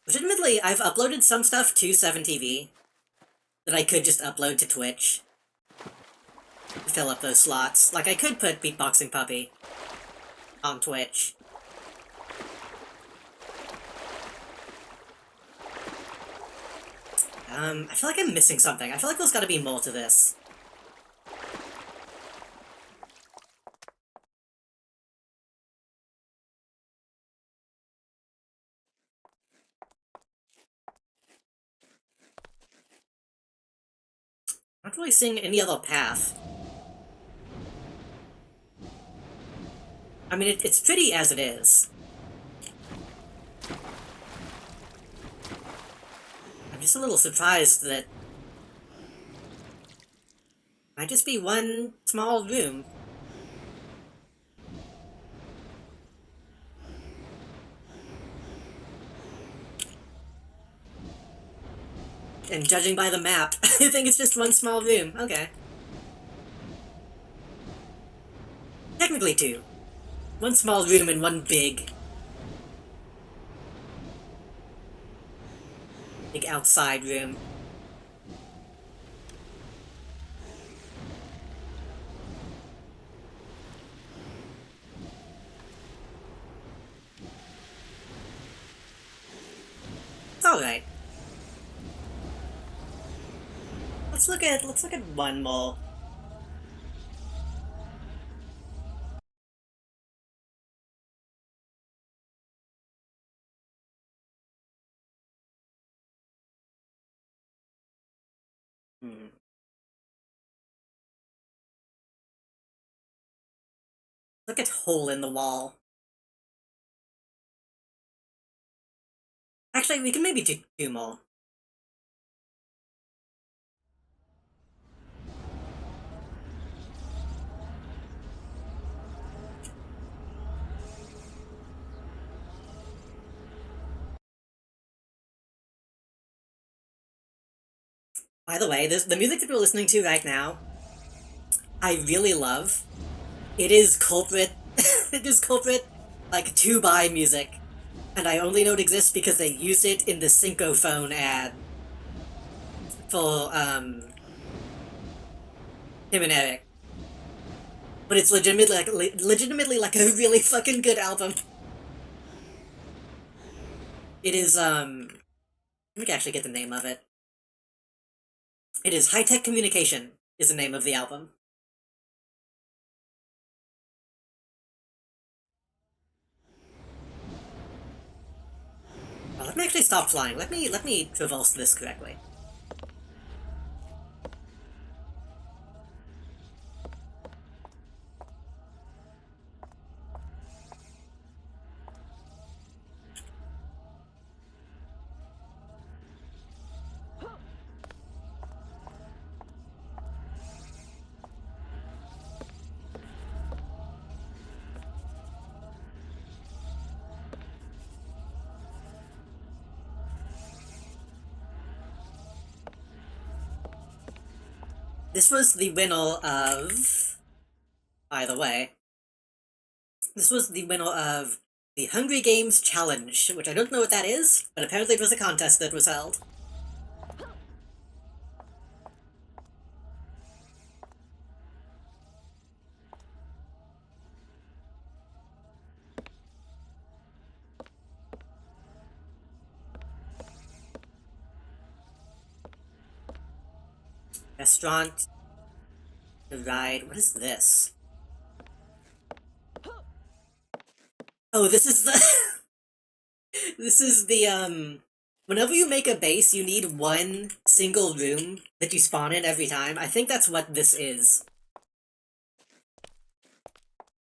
Legitimately, I've uploaded some stuff to 7TV that I could just upload to Twitch to fill up those slots. Like, I could put Beatboxing Puppy on Twitch. I feel like I'm missing something. I feel like there's gotta be more to this. I'm not really seeing any other path. I mean, it's pretty as it is. I'm just a little surprised that... might just be one small room. And judging by the map, I think it's just one small room. Okay. Technically two. One small room and one big outside room. It's alright. Let's look at one more. Look at hole in the wall. Actually, we can maybe do two more. By the way, the music that we're listening to right now, I really love. It is corporate, it is corporate, like, to-buy music. And I only know it exists because they used it in the Cinco phone ad. For, him and Eric. But it's legitimately like a really fucking good album. It is, let me actually get the name of it. It is High Tech Communication, is the name of the album. Let me actually stop flying. Let me traverse this correctly. This was the winner of... By the way, this was the winner of the Hungry Games Challenge, which I don't know what that is, but apparently it was a contest that was held. Restaurant. The ride. What is this? Oh, this is the... This is the, whenever you make a base, you need one single room that you spawn in every time. I think that's what this is.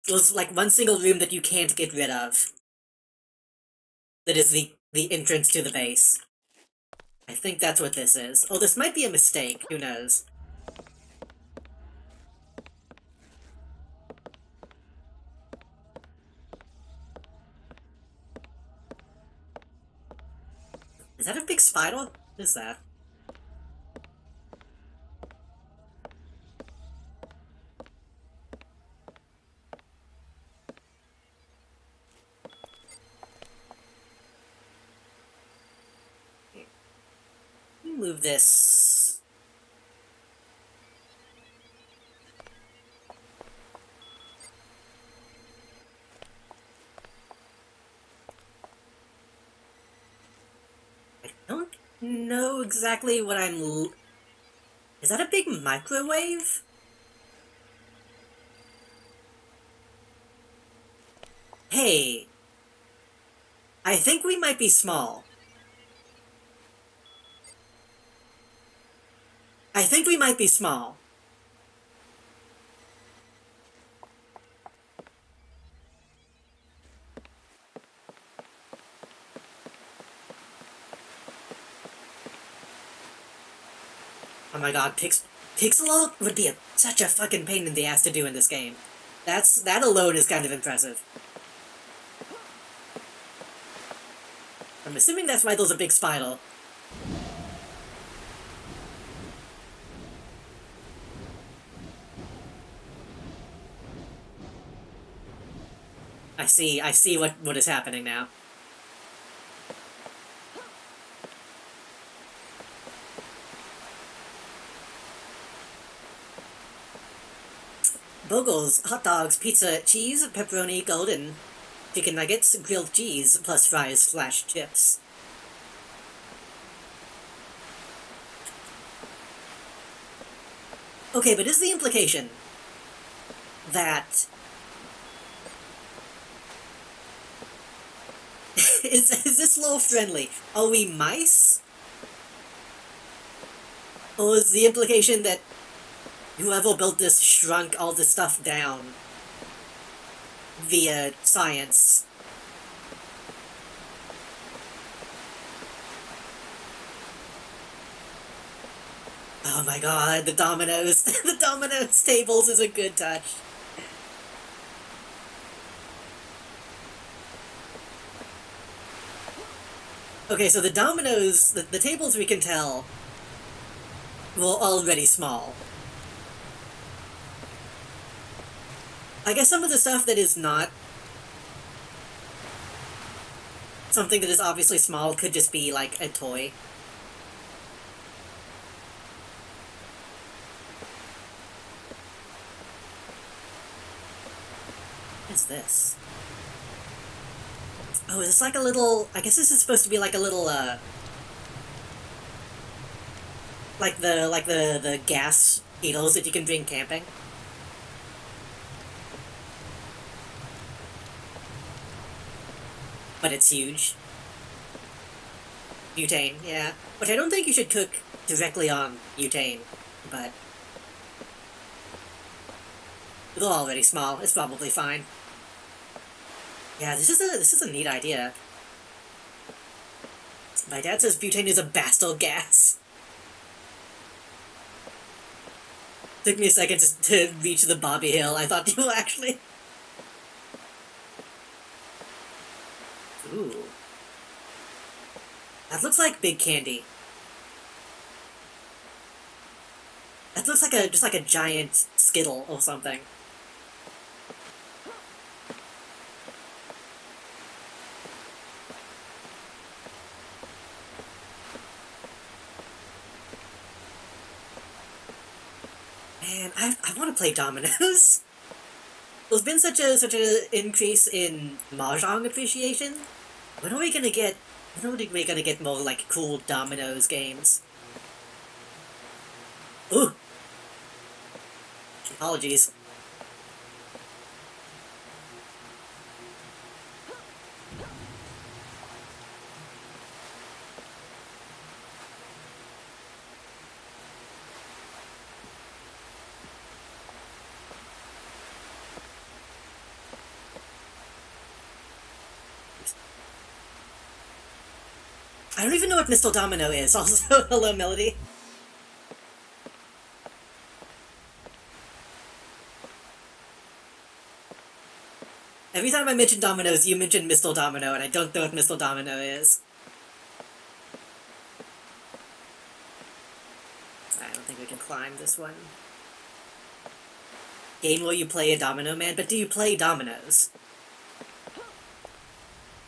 It's like one single room that you can't get rid of. That is the entrance to the base. I think that's what this is. Oh, this might be a mistake. Who knows? Is that a big spider? What is that? Move this. I don't know exactly what I'm... Is that a big microwave? Hey. I think we might be small. I think we might be small. Oh my god, pixel art would be such a fucking pain in the ass to do in this game. That alone is kind of impressive. I'm assuming that's why there's a big spider. I see what is happening now. Burgers, hot dogs, pizza, cheese, pepperoni, golden, chicken nuggets, grilled cheese, plus fries / chips. Okay, but is the implication that... is this low friendly? Are we mice? Or is the implication that whoever built this shrunk all this stuff down via science? Oh my god, the dominoes! The dominoes tables is a good touch. Okay, so the dominoes, the tables we can tell, were already small. I guess some of the stuff that is not something that is obviously small could just be like a toy. What is this? Oh, it's like a little... I guess this is supposed to be like a little, like the gas heaters that you can bring camping. But it's huge. Butane, yeah. But I don't think you should cook directly on butane, but... they're already small, it's probably fine. Yeah, this is a neat idea. My dad says butane is a bastard gas. Took me a second to reach the Bobby Hill. I thought you were actually... Ooh. That looks like big candy. That looks like just like a giant Skittle or something. Man, I want to play dominoes. There's been such a increase in mahjong appreciation. When are we gonna get more like cool dominoes games? Ooh, Apologies. I don't even know what Missile Domino is. Also, hello, Melody. Every time I mention dominoes, you mention Missile Domino, and I don't know what Missile Domino is. I don't think we can climb this one. Game where you play a Domino Man, but do you play dominoes?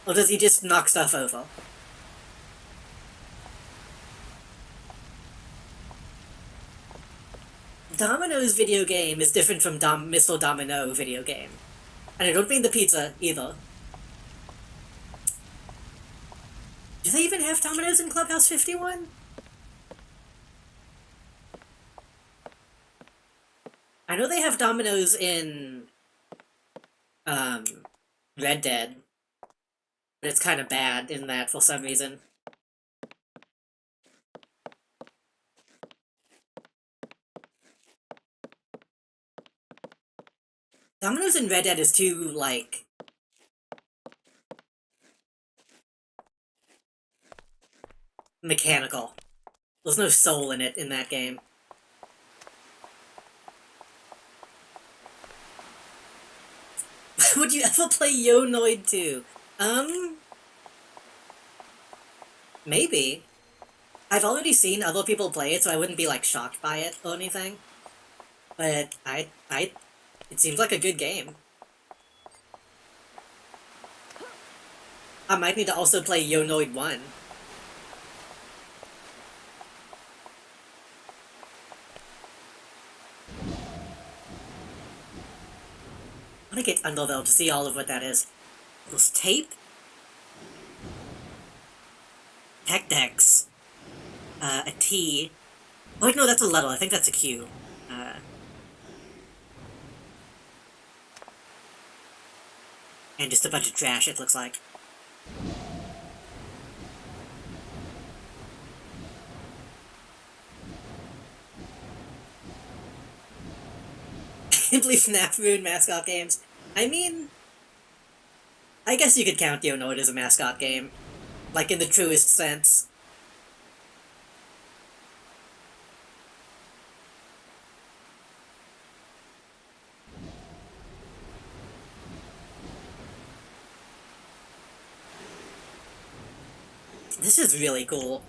Or does he just knock stuff over? Domino's video game is different from Missile Domino video game. And I don't mean the pizza, either. Do they even have dominoes in Clubhouse 51? I know they have dominoes in, Red Dead. But it's kind of bad in that for some reason. Dominoes in Red Dead is too, like... mechanical. There's no soul in it in that game. Would you ever play Yo-Noid 2? Maybe. I've already seen other people play it, so I wouldn't be, like, shocked by it or anything. But it seems like a good game. I might need to also play Yo-Noid 1. I want to get under, though, to see all of what that is. There's tape? Tech decks. A T. Oh wait, no, that's a letter. I think that's a Q. And just a bunch of trash, it looks like. I can't believe FNAF ruined mascot games. I mean... I guess you could count Yo-Noid as a mascot game. Like, in the truest sense. This is really cool.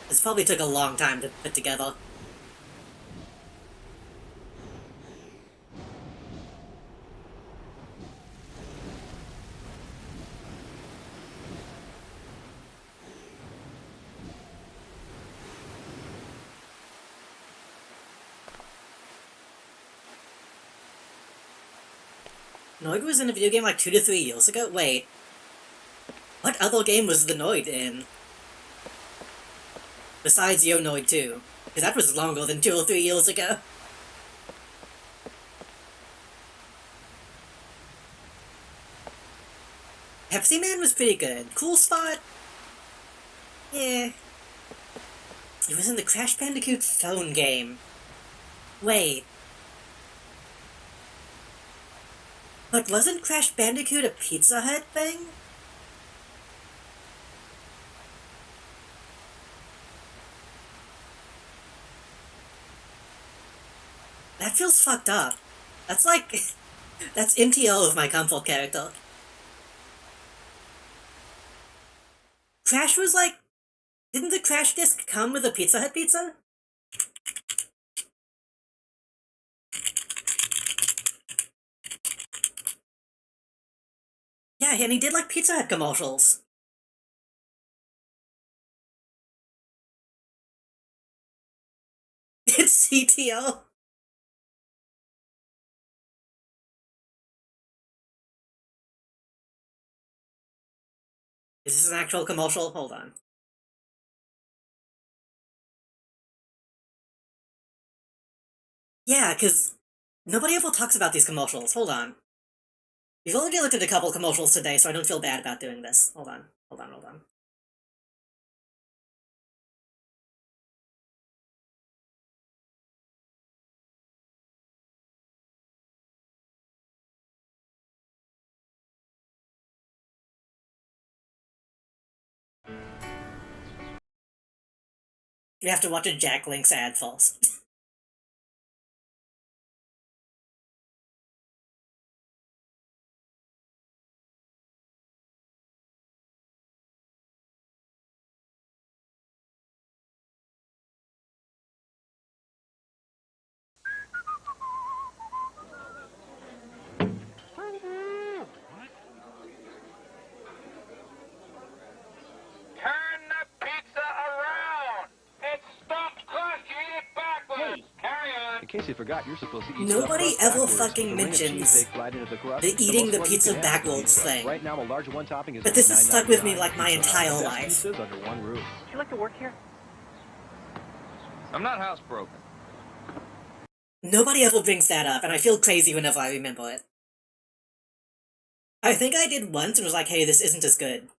This probably took a long time to put together. Noid was in a video game like 2 to 3 years ago? Wait. What other game was the Noid in? Besides Yo-Noid 2. Because that was longer than 2 or 3 years ago. Pepsi Man was pretty good. Cool Spot? Yeah. It was in the Crash Bandicoot phone game. Wait. But wasn't Crash Bandicoot a Pizza Hut thing? That feels fucked up. That's like... that's MTL of my comfort character. Crash was like... Didn't the Crash disc come with a Pizza Hut pizza? Yeah, and he did like Pizza Hut commercials. It's CTO. Is this an actual commercial? Hold on. Yeah, because nobody ever talks about these commercials. Hold on. We've already looked at a couple commercials today, so I don't feel bad about doing this. Hold on. Hold on, hold on. We have to watch a Jack Link's ad first. Turn the pizza around! It's stuffed crust! You eat it backwards! Carry on! In case you forgot, you're supposed to eat Nobody stuffed crust ever backwards. fucking The ring of mentions cheese baked right into the crust. the It's eating most the fun you pizza can have with backwards pizza. thing. Right now, a large one topping is But only this has stuck with me $9.99. like my Pizza entire Hut, life. best pizzas under one roof. Would you like to work here? I'm not housebroken. Nobody ever brings that up, and I feel crazy whenever I remember it. I think I did once and was like, hey, this isn't as good.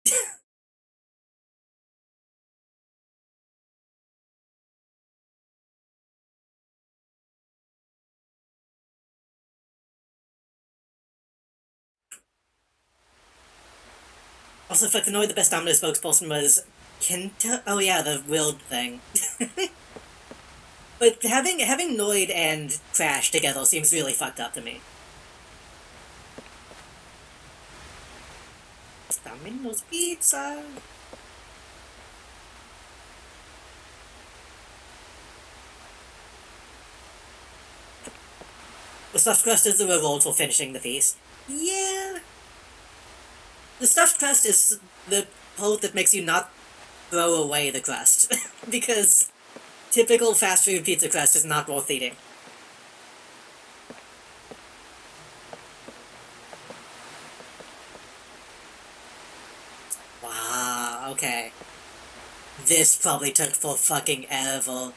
Also, fuck, the the best Domino spokesperson was Kenta? Oh yeah, the Wild thing. But having Noid and Crash together seems really fucked up to me. Domino's Pizza! The stuffed crust is the reward for finishing the feast. Yeah. The stuffed crust is the part that makes you not throw away the crust. Because typical fast food pizza crust is not worth eating. Wow, okay. This probably took for fucking ever.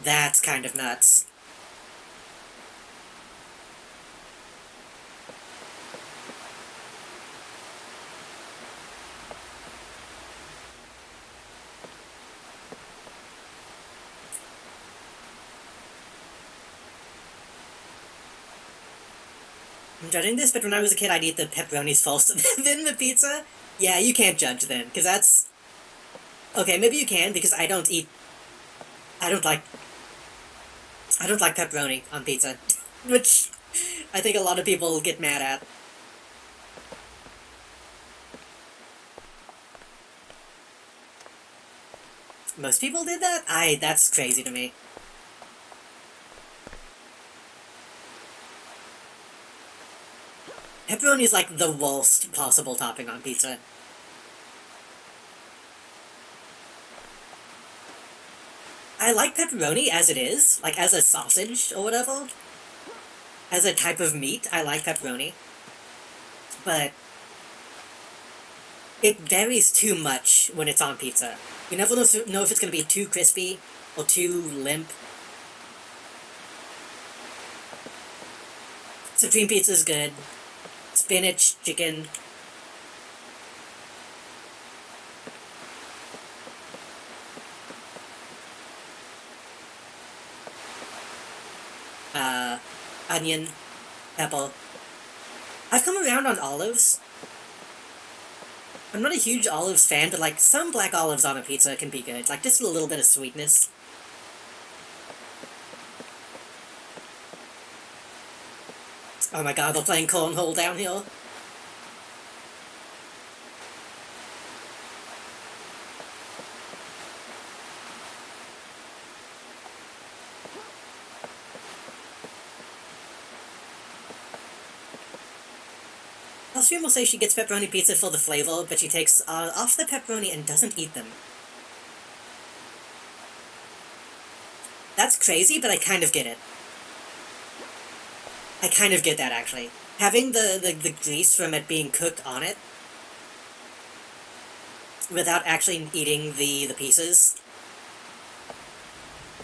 That's kind of nuts. I'm judging this, but when I was a kid, I'd eat the pepperonis first, then the pizza. Yeah, you can't judge then, because that's... Okay, maybe you can, because I don't like pepperoni on pizza. Which I think a lot of people get mad at. Most people did that? That's crazy to me. Pepperoni is like the worst possible topping on pizza. I like pepperoni as it is, like as a sausage or whatever. As a type of meat, I like pepperoni. But it varies too much when it's on pizza. You never know if it's gonna be too crispy or too limp. Supreme pizza is good. Spinach, chicken. Onion, pepper. I've come around on olives. I'm not a huge olives fan, but like some black olives on a pizza can be good. Like just a little bit of sweetness. Oh my god, they're playing cornhole down here. Our stream will say she gets pepperoni pizza for the flavor, but she takes off the pepperoni and doesn't eat them. That's crazy, but I kind of get it. I kind of get that, actually. Having the grease from it being cooked on it, without actually eating the pieces,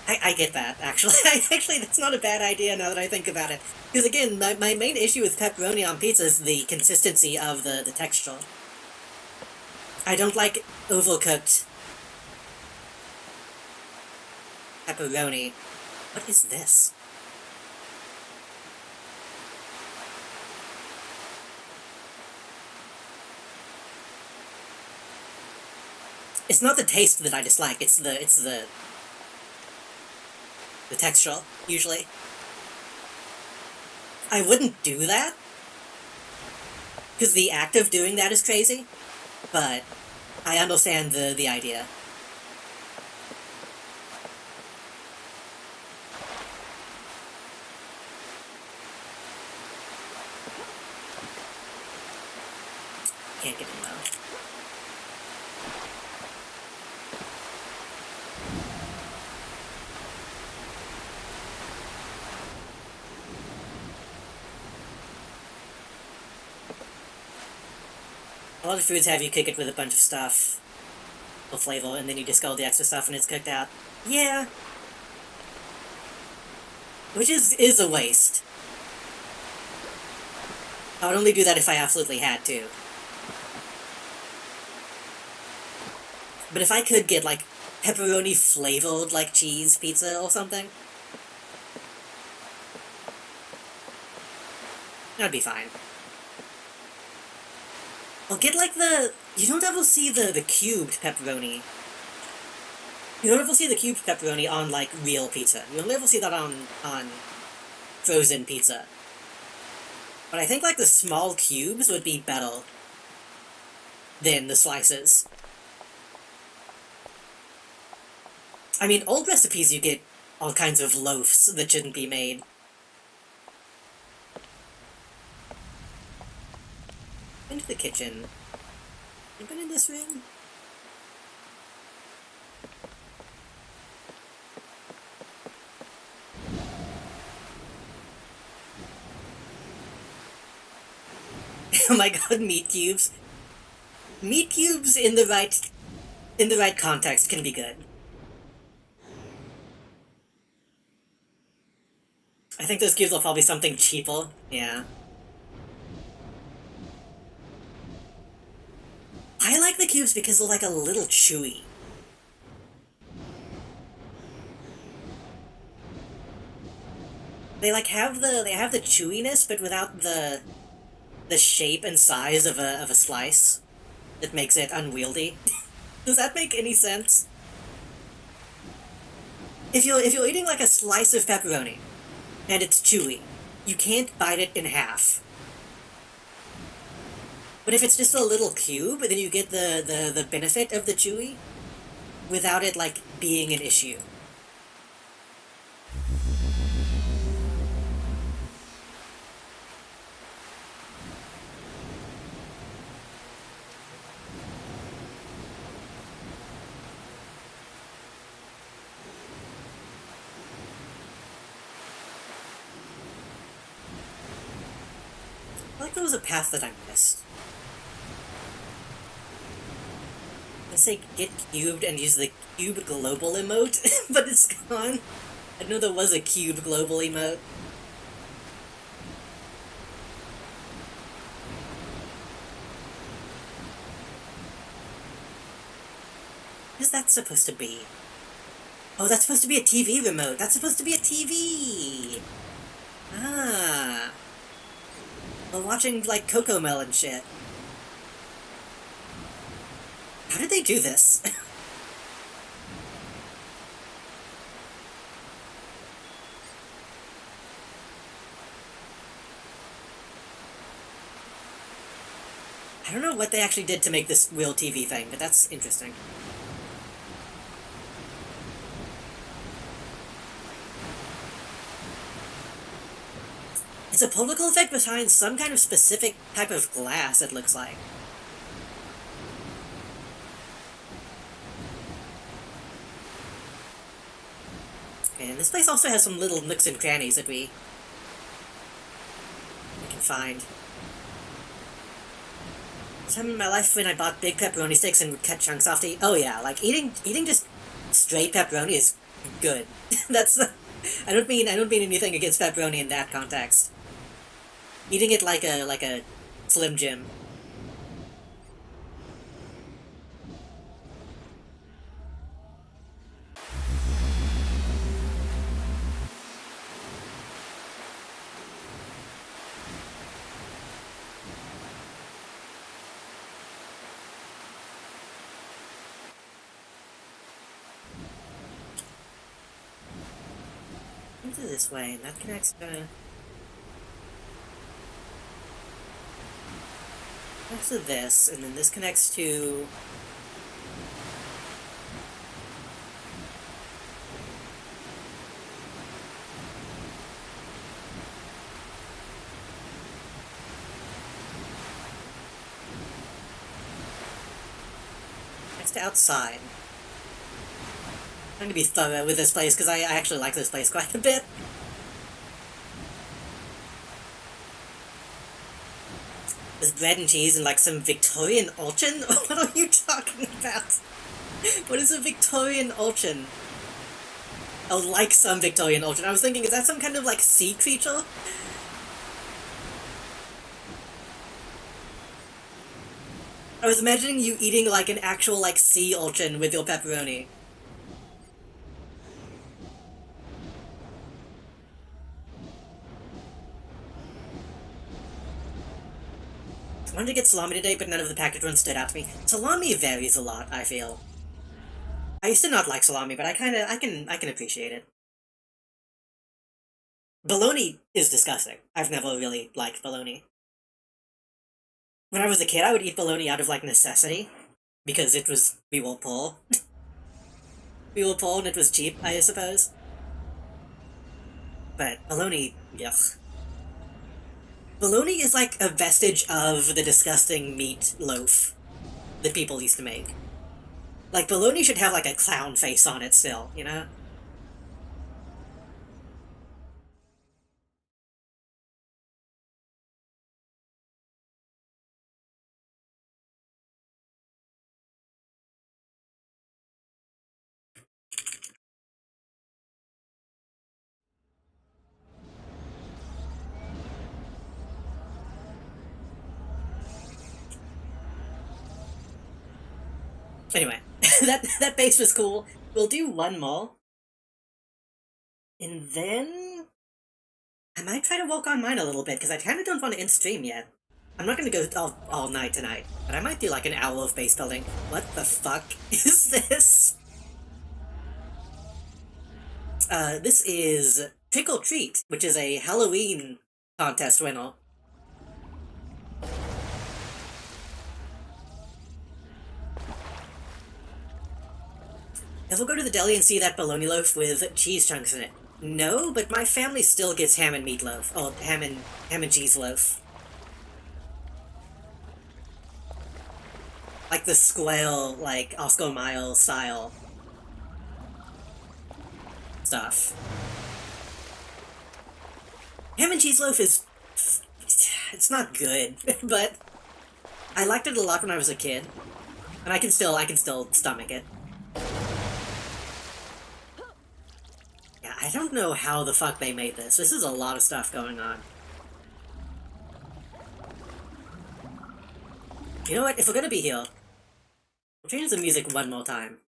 I get that, actually. Actually, that's not a bad idea now that I think about it. Because again, my main issue with pepperoni on pizza is the consistency of the texture. I don't like overcooked pepperoni. What is this? It's not the taste that I dislike, it's the texture, usually. I wouldn't do that, because the act of doing that is crazy, but I understand the idea. Can't get in though. A lot of foods have you cook it with a bunch of stuff for flavor, and then you discard the extra stuff and it's cooked out. Yeah. Which is a waste. I would only do that if I absolutely had to. But if I could get, like, pepperoni flavored, like, cheese pizza or something, that'd be fine. Or get, like, you don't ever see the cubed pepperoni. You don't ever see the cubed pepperoni on, like, real pizza. You don't ever see that on frozen pizza. But I think, like, the small cubes would be better than the slices. I mean, old recipes you get all kinds of loaves that shouldn't be made. Into the kitchen. Anybody in this room? Oh my god, meat cubes. Meat cubes in the right context can be good. I think those cubes will probably be something cheaper. Yeah. I like the cubes because they're like a little chewy. They like have the chewiness, but without the shape and size of a slice that makes it unwieldy. Does that make any sense? If you're eating like a slice of pepperoni and it's chewy, you can't bite it in half. But if it's just a little cube, then you get the benefit of the chewy without it, like, being an issue. I like there was a path that I missed. Let's say get cubed and use the cube global emote, but it's gone. I know there was a cube global emote. What is that supposed to be? Oh, that's supposed to be a TV remote. That's supposed to be a TV! Ah. We're watching, like, Cocomelon and shit. How did they do this? I don't know what they actually did to make this real TV thing, but that's interesting. It's a political effect behind some kind of specific type of glass, it looks like. And this place also has some little nooks and crannies that we find. Time in my life when I bought big pepperoni sticks and would cut chunks off to eat. Oh yeah, like eating just straight pepperoni is good. That's I don't mean anything against pepperoni in that context. Eating it like a Slim Jim. Into this way, and that connects to this, and then this connects to outside. I'm trying to be thorough with this place because I actually like this place quite a bit. There's bread and cheese and like some Victorian urchin? What are you talking about? What is a Victorian urchin? Oh, like some Victorian urchin. I was thinking, is that some kind of like sea creature? I was imagining you eating like an actual like sea urchin with your pepperoni. I wanted to get salami today, but none of the packaged ones stood out to me. Salami varies a lot, I feel. I used to not like salami, but I can appreciate it. Bologna is disgusting. I've never really liked bologna. When I was a kid, I would eat bologna out of, like, necessity. Because we were poor. We were poor and it was cheap, I suppose. But bologna, yuck. Bologna is like a vestige of the disgusting meat loaf that people used to make. Like, bologna should have, like, a clown face on it still, you know? Anyway, that base was cool. We'll do one more. And then I might try to work on mine a little bit, because I kind of don't want to end stream yet. I'm not going to go all night tonight, but I might do like an hour of base building. What the fuck is this? This is Trick or Treat, which is a Halloween contest winner. Ever go to the deli and see that bologna loaf with cheese chunks in it? No, but my family still gets ham and meatloaf. Oh, ham and cheese loaf. Like the square, like, Oscar Mayer style stuff. Ham and cheese loaf is... it's not good, but I liked it a lot when I was a kid. And I can still stomach it. Yeah, I don't know how the fuck they made this. This is a lot of stuff going on. You know what? If we're gonna be here, we'll change the music one more time.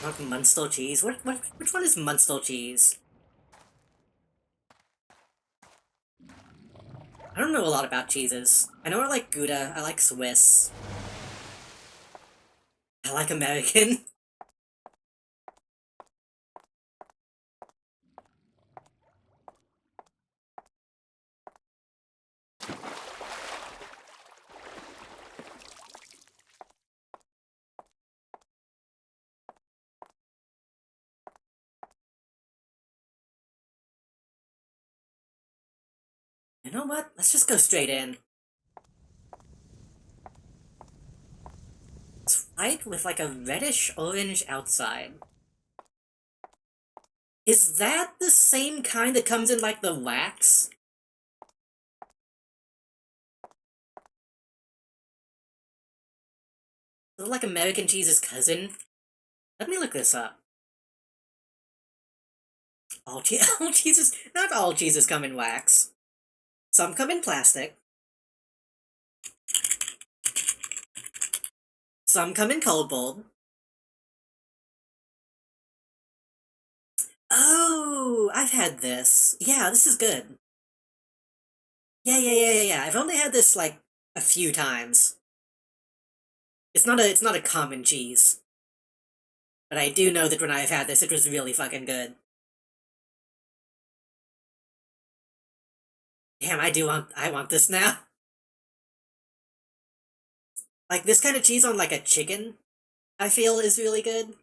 Not Munster cheese? Which one is Munster cheese? I don't know a lot about cheeses. I know I like Gouda, I like Swiss. I like American. know what? Let's just go straight in. It's white with like a reddish-orange outside. Is that the same kind that comes in like the wax? Is it like American cheese's cousin? Let me look this up. All cheeses, not all cheeses come in wax. Some come in plastic. Some come in cold bold. Oh, I've had this. Yeah, this is good. Yeah. I've only had this like a few times. It's not a common cheese. But I do know that when I've had this, it was really fucking good. Damn, I want this now. Like, this kind of cheese on, like, a chicken, I feel is really good.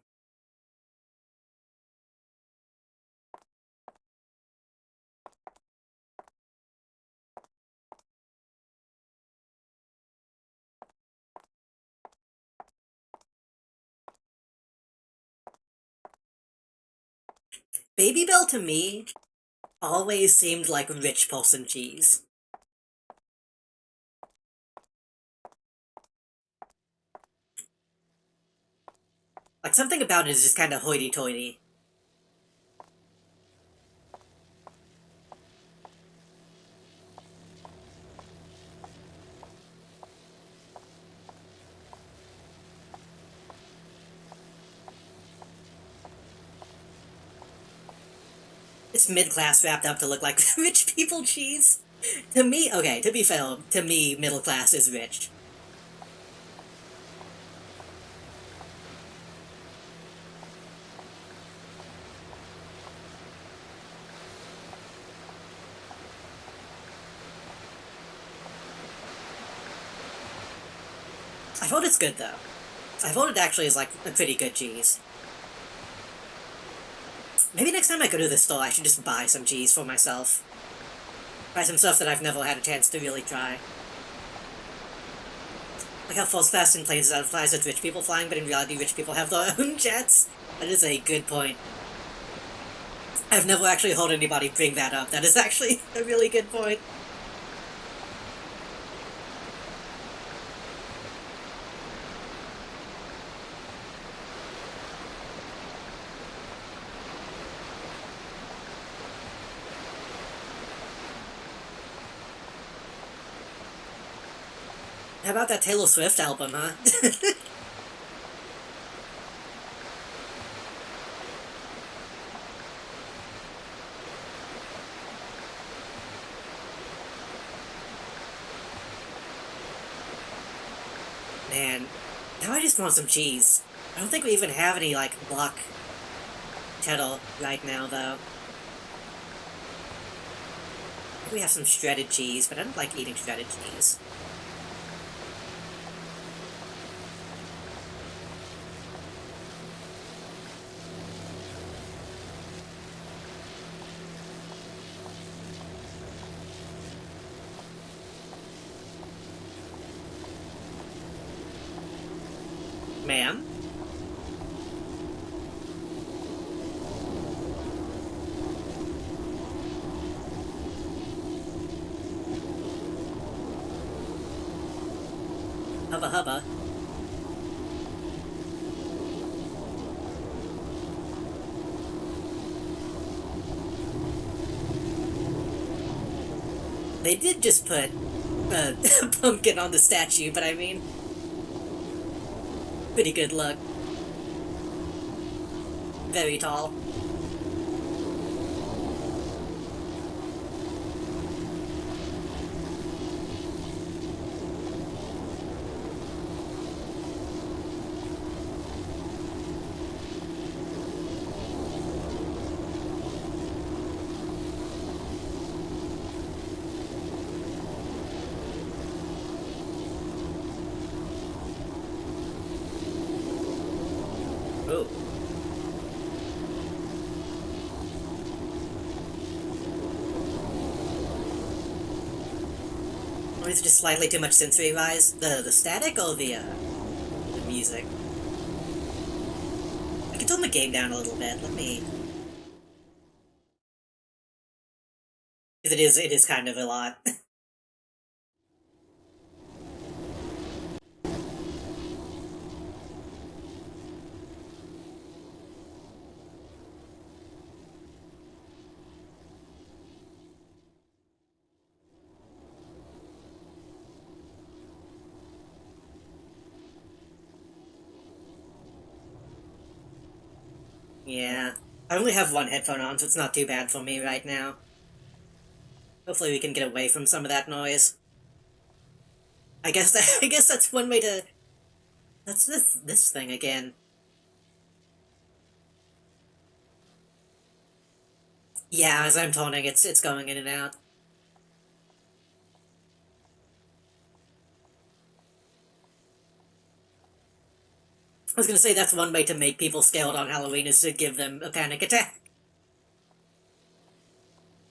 Babybel to me always seemed like rich person cheese. Like, something about it is just kind of hoity-toity. It's mid-class wrapped up to look like rich people cheese. To me, okay, to be fair, to me, middle class is rich. I vote it's good, though. I vote it actually is, like, a pretty good cheese. Maybe next time I go to the store, I should just buy some cheese for myself. Buy some stuff that I've never had a chance to really try. Like how false fast in planes that flies with rich people flying, but in reality rich people have their own jets? That is a good point. I've never actually heard anybody bring that up. That is actually a really good point. How about that Taylor Swift album, huh? Man, now I just want some cheese. I don't think we even have any, like, block cheddar right now, though. I think we have some shredded cheese, but I don't like eating shredded cheese. Ma'am? Hubba hubba. They did just put a pumpkin on the statue, but I mean, pretty good look. Very tall. Oh. Or is it just slightly too much sensory rise? The static or the music? I can tone the game down a little bit. Let me... Because it is kind of a lot. Yeah. I only have one headphone on, so it's not too bad for me right now. Hopefully we can get away from some of that noise. I guess that's one way to... That's this thing again. Yeah, as I'm toning, it's going in and out. I was gonna say that's one way to make people scared on Halloween is to give them a panic attack.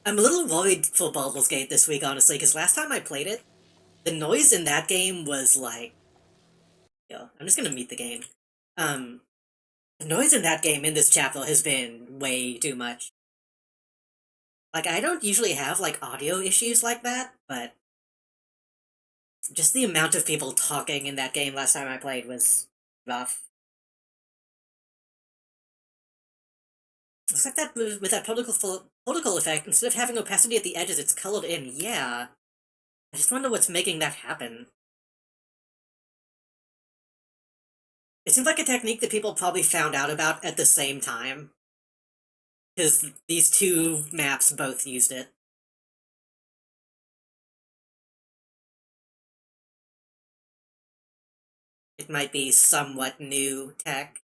I'm a little worried for Baldur's Gate this week, honestly, because last time I played it, the noise in that game was like... Yo, I'm just gonna mute the game. The noise in that game in this chapel has been way too much. Like, I don't usually have, like, audio issues like that, but... Just the amount of people talking in that game last time I played was rough. Looks like that with that particle effect, instead of having opacity at the edges, it's colored in. Yeah. I just wonder what's making that happen. It seems like a technique that people probably found out about at the same time. Because these two maps both used it. It might be somewhat new tech.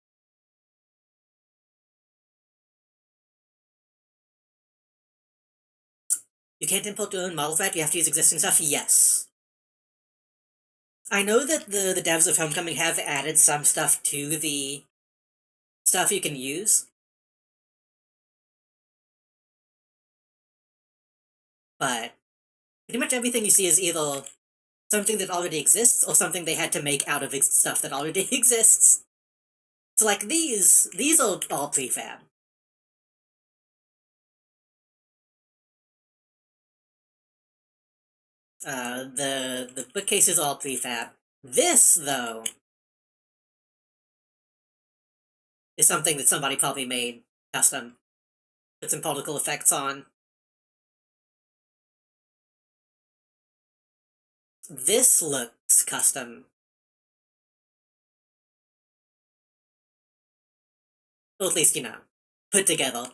You can't import your own models, right? You have to use existing stuff? Yes. I know that the devs of Homecoming have added some stuff to the stuff you can use. But pretty much everything you see is either something that already exists or something they had to make out of stuff that already exists. So like these are all prefab. The bookcase is all prefab. This, though, is something that somebody probably made custom. Put some particle effects on. This looks custom. Or at least, you know, put together.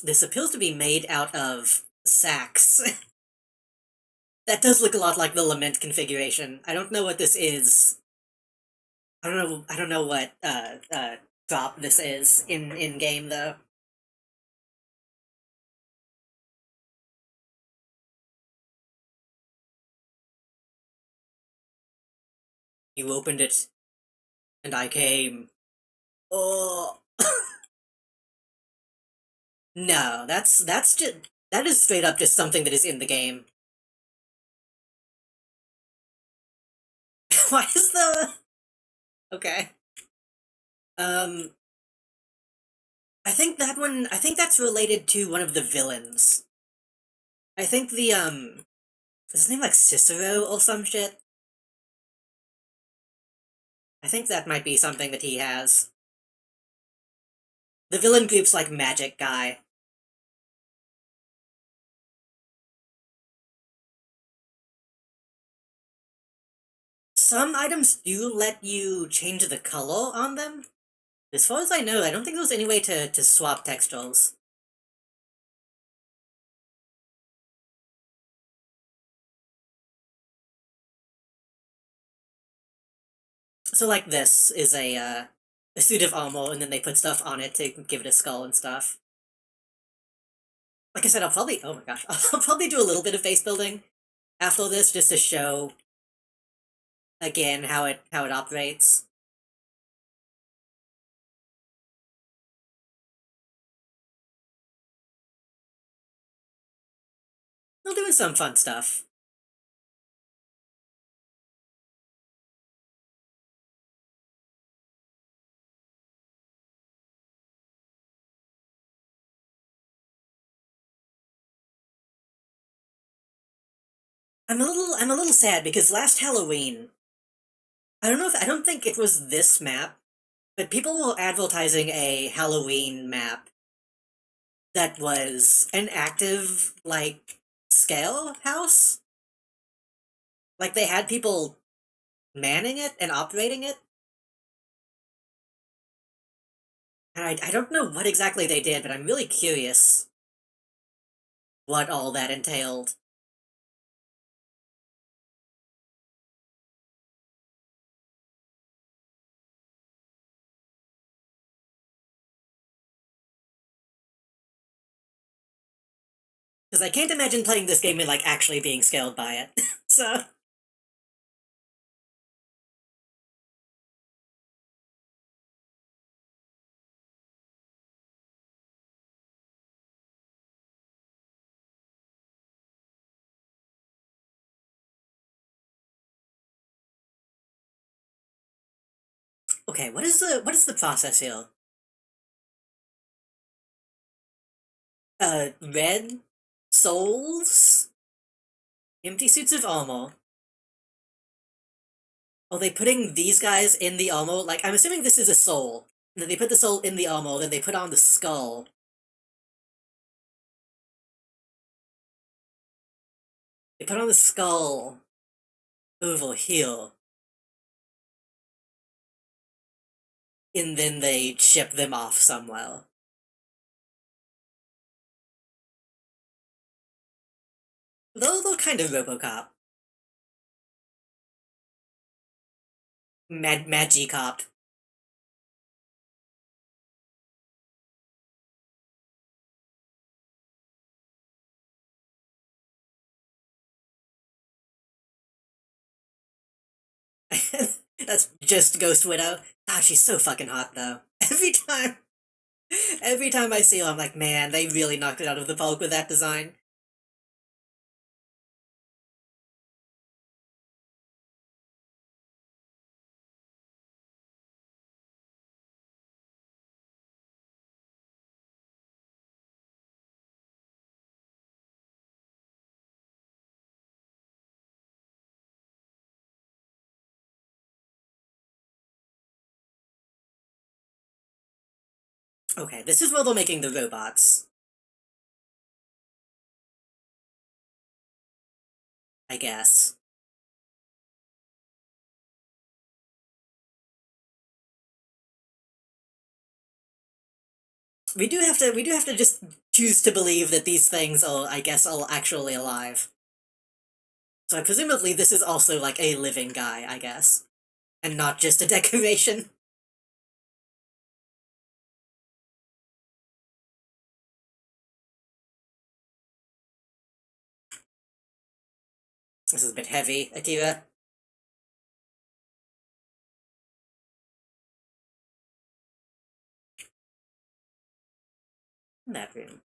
This appears to be made out of sacks. That does look a lot like the Lament configuration. I don't know what this is. I don't know what, drop this is in-game, though. You opened it, and I came. Oh. No, that is straight up just something that is in the game. Why is the... Okay. I think that's related to one of the villains. I think the, is his name like Cicero or some shit? I think that might be something that he has. The villain group's like Magic Guy. Some items do let you change the color on them. As far as I know, I don't think there's any way to swap textures. So like this is a suit of armor, and then they put stuff on it to give it a skull and stuff. Like I said, oh my gosh, I'll probably do a little bit of base building after this, just to show again, how it operates. They're doing some fun stuff. I'm a little sad because last Halloween, I don't think it was this map, but people were advertising a Halloween map that was an active, like, scale house. Like, they had people manning it and operating it. And I don't know what exactly they did, but I'm really curious what all that entailed. Because I can't imagine playing this game and, like, actually being scaled by it. So... Okay, what is the process here? Red souls? Empty suits of armor. Are they putting these guys in the armor? Like, I'm assuming this is a soul. And then they put the soul in the armor, then they put on the skull. They put on the skull over here. And then they ship them off somewhere. They're kind of Robocop. Magicop. That's just Ghost Widow. God, she's so fucking hot, though. Every time I see her, I'm like, man, they really knocked it out of the park with that design. Okay, this is where they're making the robots. I guess. We do have to just choose to believe that these things are, I guess, are actually alive. So presumably this is also like a living guy, I guess. And not just a decoration. This is a bit heavy, Akira. That room.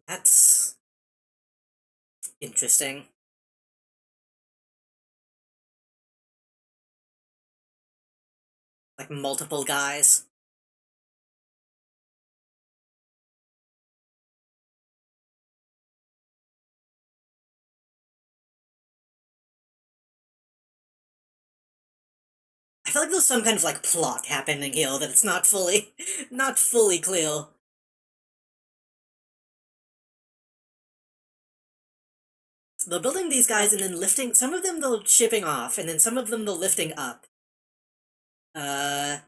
That's interesting. Like multiple guys. I feel like there's some kind of like plot happening here that it's not fully not fully clear. They're building these guys and then lifting some of them they're shipping off, and then some of them they're lifting up. Uh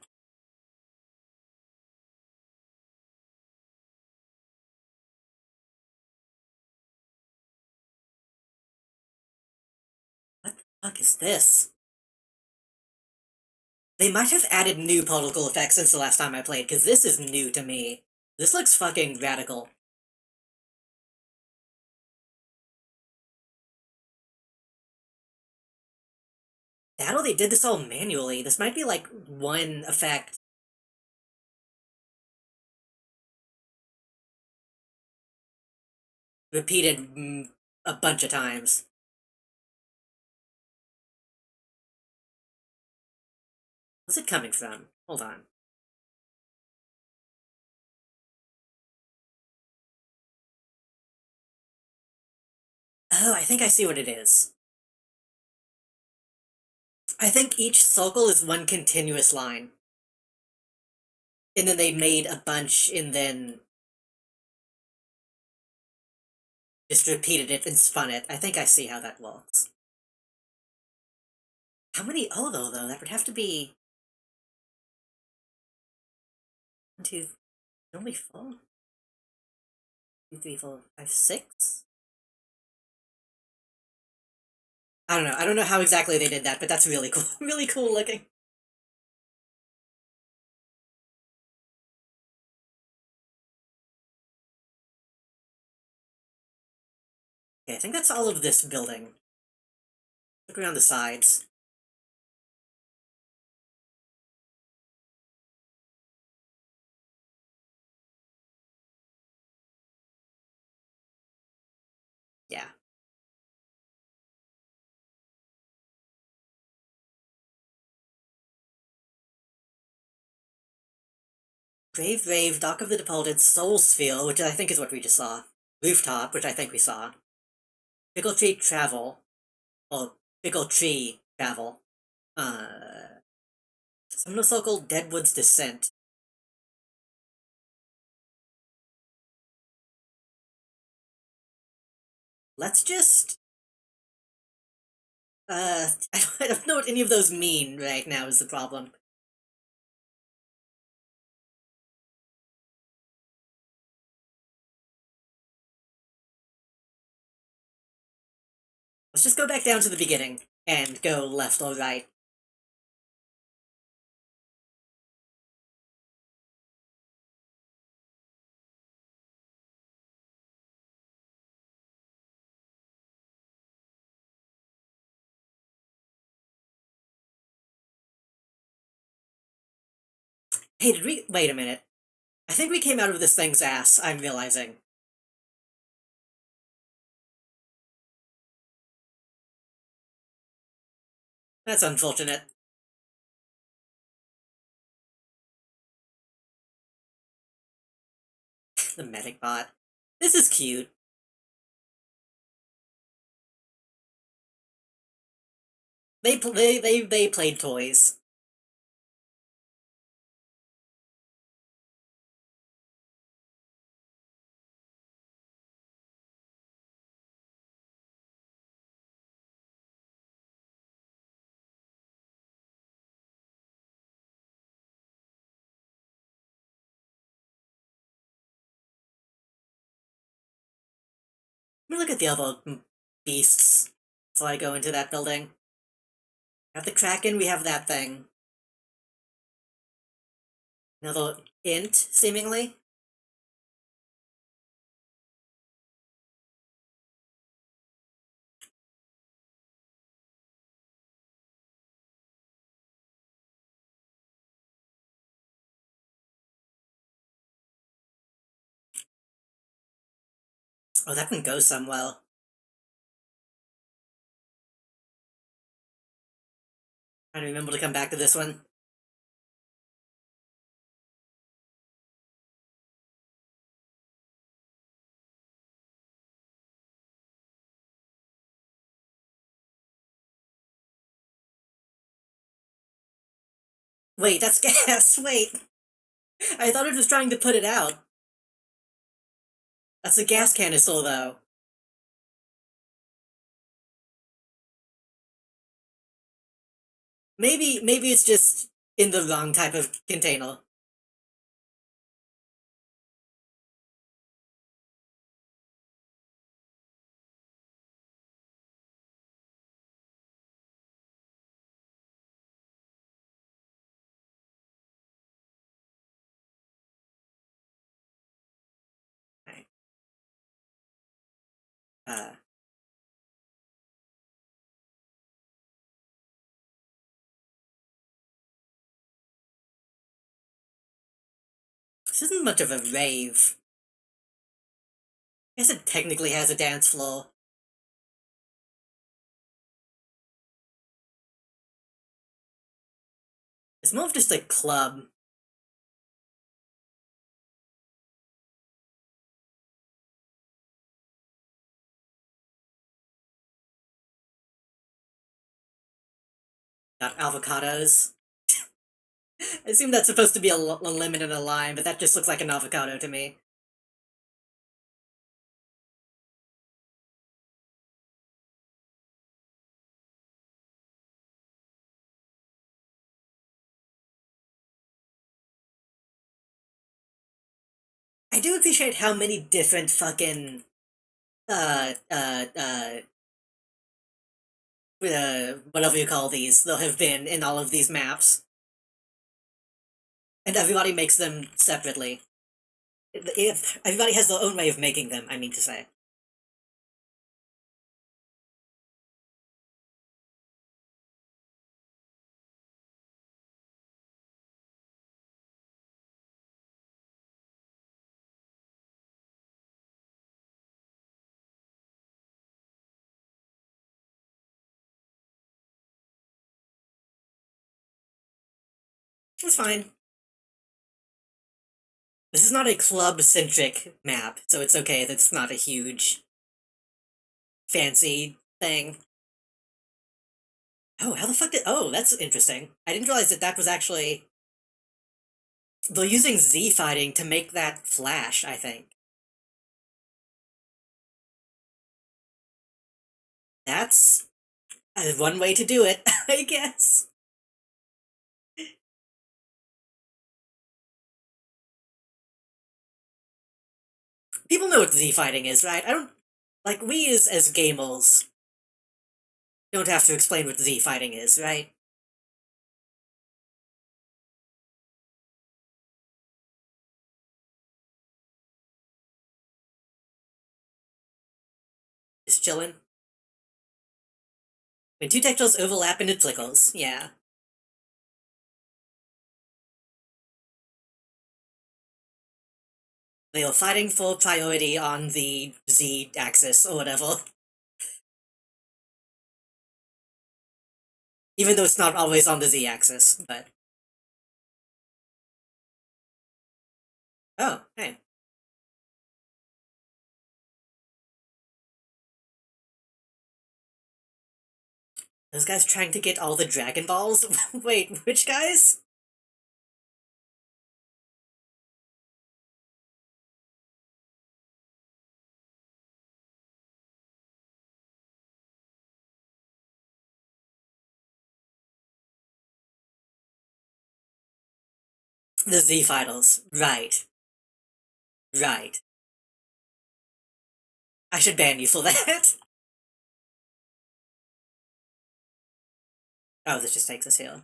fuck is this? They might have added new particle effects since the last time I played, because this is new to me. This looks fucking radical. That or they did this all manually. This might be like one effect. Repeated a bunch of times. Where's it coming from? Hold on. Oh, I think I see what it is. I think each circle is one continuous line. And then they made a bunch and then just repeated it and spun it. I think I see how that works. How many? Oh, though, that would have to be... 1, 2, only 4? 2, 3, 4, 5, 6? I don't know. I don't know how exactly they did that, but that's really cool. Really cool looking. Okay, I think that's all of this building. Look around the sides. Yeah. Grave, Dock of the Departed, Soul Sphere, which I think is what we just saw. Rooftop, which I think we saw. Pickle Tree Travel. Or Pickle Tree Travel. Semicircle Deadwood's Descent. Let's just... I don't know what any of those mean right now is the problem. Let's just go back down to the beginning and go left or right. Hey, did we... Wait a minute. I think we came out of this thing's ass, I'm realizing. That's unfortunate. The medic bot. This is cute. They played toys. Let me look at the other beasts before I go into that building. We have the Kraken, we have that thing. Another int, seemingly. Oh, that didn't go somewhere. I don't remember to come back to this one. Wait, that's gas, wait. I thought it was trying to put it out. That's a gas canister, though. Maybe it's just in the wrong type of container. Uh, this isn't much of a rave. I guess it technically has a dance floor. It's more of just a club. Got avocados. I assume that's supposed to be a lemon and a lime, but that just looks like an avocado to me. I do appreciate how many different fucking whatever you call these, there have been in all of these maps. And everybody makes them separately. If everybody has their own way of making them, I mean to say. It's fine. This is not a club-centric map, so it's okay that it's not a huge, fancy thing. Oh, how the fuck did... Oh, that's interesting. I didn't realize that that was actually... They're using Z fighting to make that flash, I think. That's one way to do it, I guess. People know what Z fighting is, right? I don't... Like, we as gamers don't have to explain what Z fighting is, right? Just chillin'. When two textiles overlap and it flickles, yeah. They are fighting for priority on the Z axis or whatever. Even though it's not always on the Z axis, but... Oh, hey. Those guys trying to get all the Dragon Balls? Wait, which guys? The Z Finals. Right. Right. I should ban you for that. Oh, this just takes us here.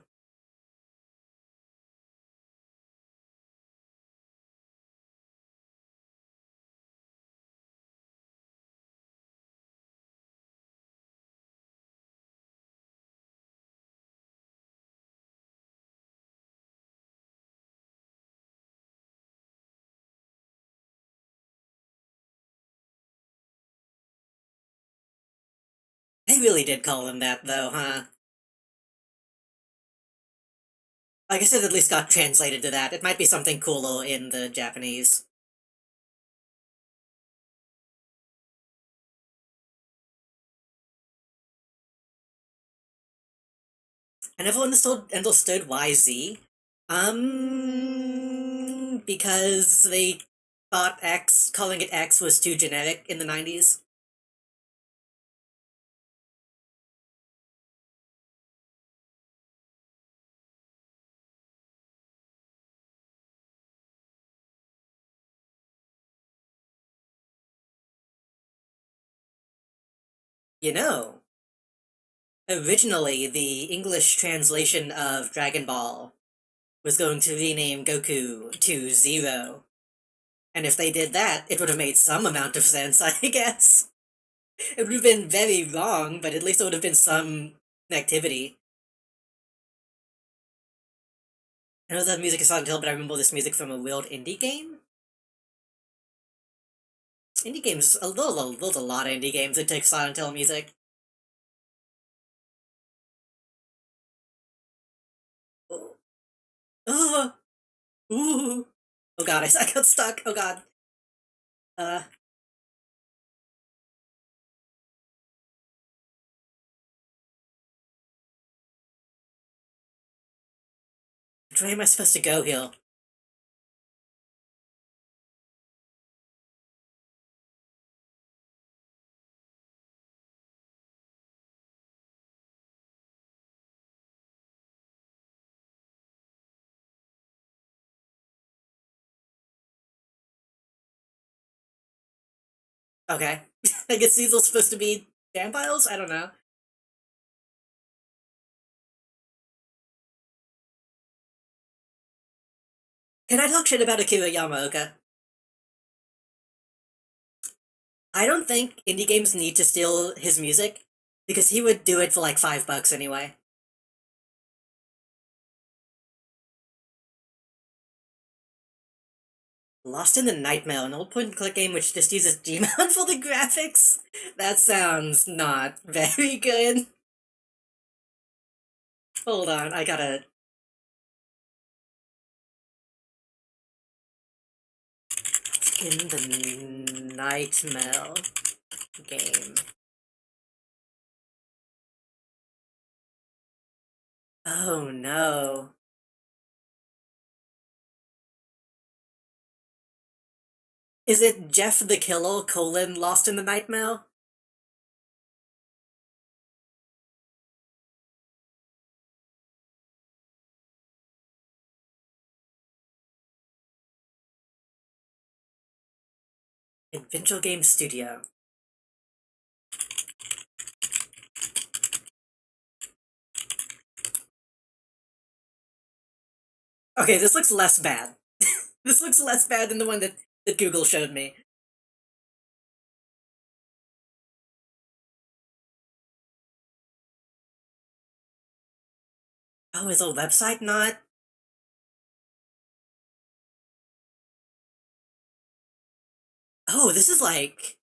They really did call them that, though, huh? I guess it at least got translated to that. It might be something cooler in the Japanese. I never understood why Z. Because they thought X, calling it X was too generic in the 90s. You know, originally the English translation of Dragon Ball was going to rename Goku to Zero. And if they did that, it would have made some amount of sense, I guess. It would have been very wrong, but at least it would have been some activity. I know that music is Silent Hill, but I remember this music from a real indie game. Indie games, there's a lot of indie games that take Silent Hill music. Oh, oh, ooh. Oh god, I got stuck. Oh god. Uh, which way am I supposed to go here? Okay. I guess these are supposed to be vampires? I don't know. Can I talk shit about Akira Yamaoka? I don't think indie games need to steal his music, because he would do it for like $5 anyway. Lost in the Nightmare, an old point-and-click game which just uses Gmod for the graphics? That sounds not very good. Hold on, I gotta... In the Nightmare game. Oh no. Is it Jeff the Killer, Lost in the Nightmare? Adventure Game Studio. Okay, this looks less bad. This looks less bad than the one that Google showed me. Oh, is our website not? Oh, this is like...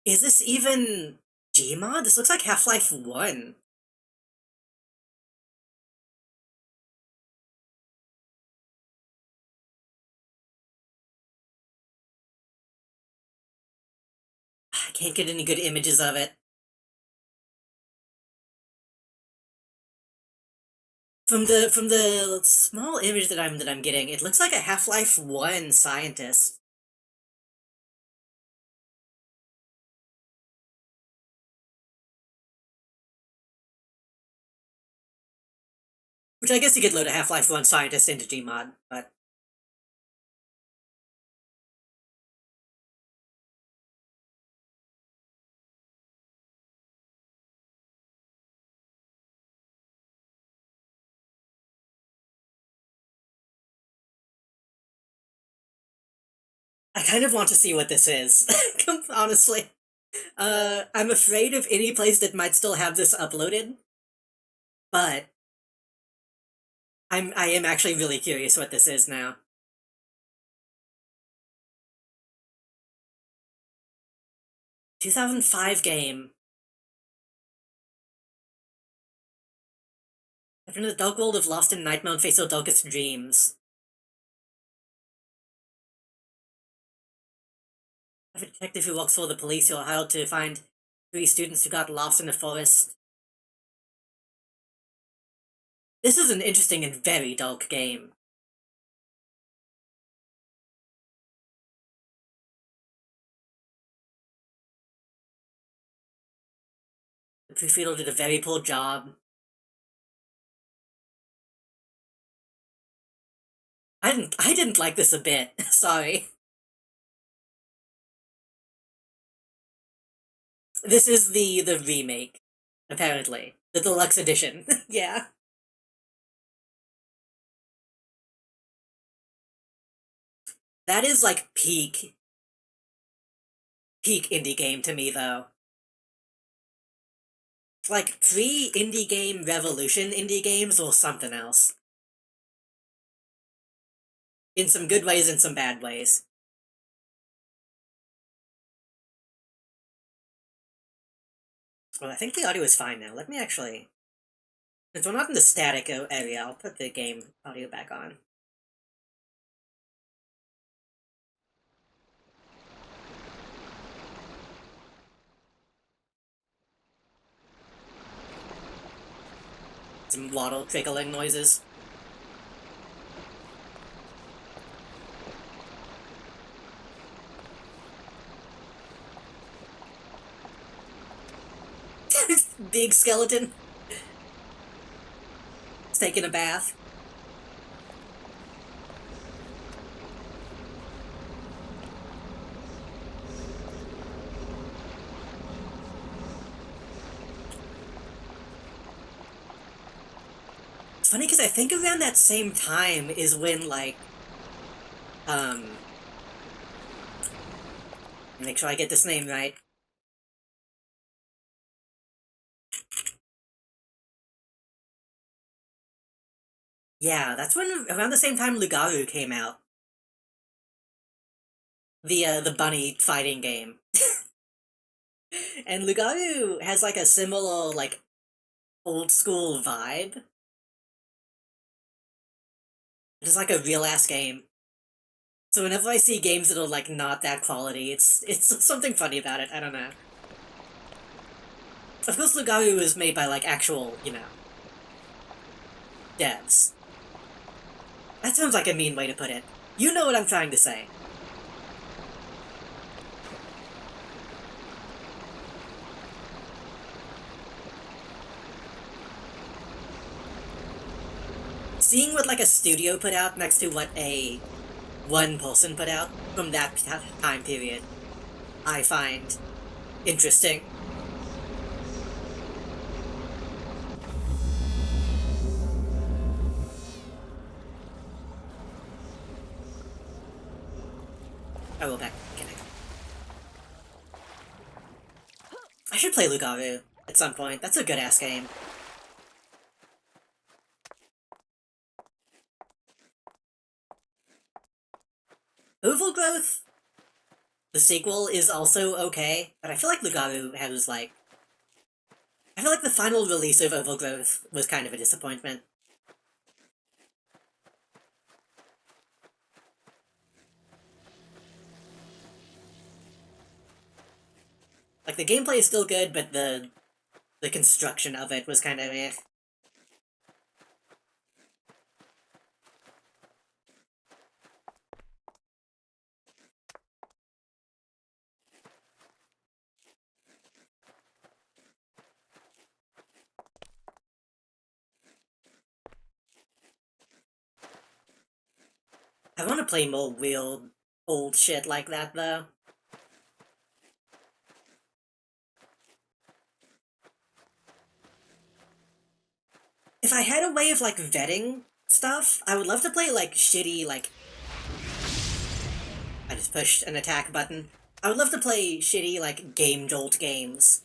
Is this even Gmod? This looks like Half-Life 1. I can't get any good images of it. From the small image that I'm getting, it looks like a Half-Life 1 scientist. Which I guess you could load a Half-Life 1 scientist into Gmod, but... I kind of want to see what this is, honestly. I'm afraid of any place that might still have this uploaded, but I am actually really curious what this is now. 2005 game. After the dark world of Lost in Nightmare and face your darkest dreams. A detective who works for the police, you're hired to find 3 students who got lost in the forest. This is an interesting and very dark game. The Proofreader did a very poor job. I didn't like this a bit. Sorry. This is the remake, apparently. The deluxe edition. Yeah. That is like peak peak indie game to me, though. Like, pre-indie game revolution indie games or something else. In some good ways and some bad ways. Well, I think the audio is fine now. Let me actually... Since we're not in the static area, I'll put the game audio back on. Some waddle trickling noises. Big skeleton. It's taking a bath. It's funny because I think around that same time is when, like, make sure I get this name right. Yeah, that's when, around the same time Lugaru came out. The bunny fighting game. And Lugaru has, like, a similar, like, old-school vibe. It's like a real-ass game. So whenever I see games that are, like, not that quality, it's something funny about it, I don't know. Of course, Lugaru is made by, like, actual, you know, devs. That sounds like a mean way to put it. You know what I'm trying to say. Seeing what, like, a studio put out next to what one person put out from that time period, I find interesting. I will back. I should play Lugaru at some point. That's a good-ass game. Overgrowth, the sequel, is also okay, but I feel like Lugaru has, like... I feel like the final release of Overgrowth was kind of a disappointment. Like, the gameplay is still good, but the construction of it was kind of eh. I want to play more weird, old shit like that, though. If I had a way of, like, vetting stuff, I would love to play, like, shitty, like... I just pushed an attack button. I would love to play shitty, like, Game Jolt games.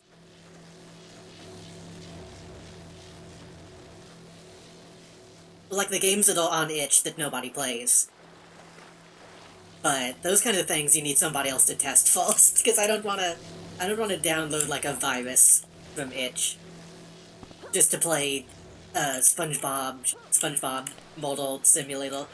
Like the games that are on itch that nobody plays. But those kind of things you need somebody else to test first, because I don't wanna download, like, a virus from itch just to play SpongeBob Model Simulator.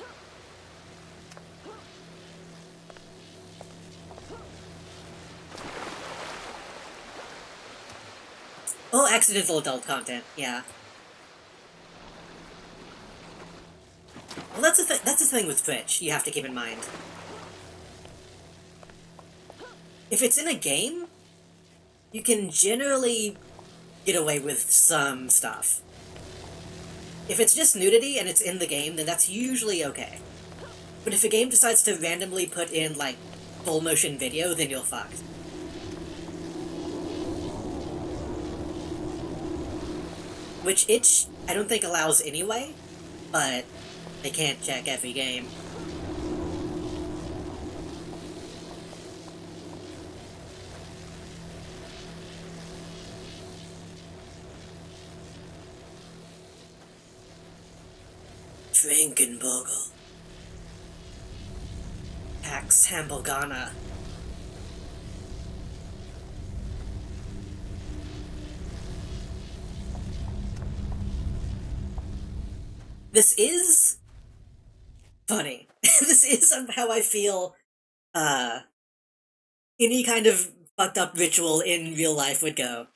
Oh, accidental adult content, yeah. Well, that's the thing with Twitch, you have to keep in mind. If it's in a game, you can generally get away with some stuff. If it's just nudity and it's in the game, then that's usually okay. But if a game decides to randomly put in, like, full motion video, then you're fucked. Which itch, I don't think allows anyway, but they can't check every game. Frankenbogel. Pax Hamburgana. This is funny. This is how I feel any kind of fucked up ritual in real life would go.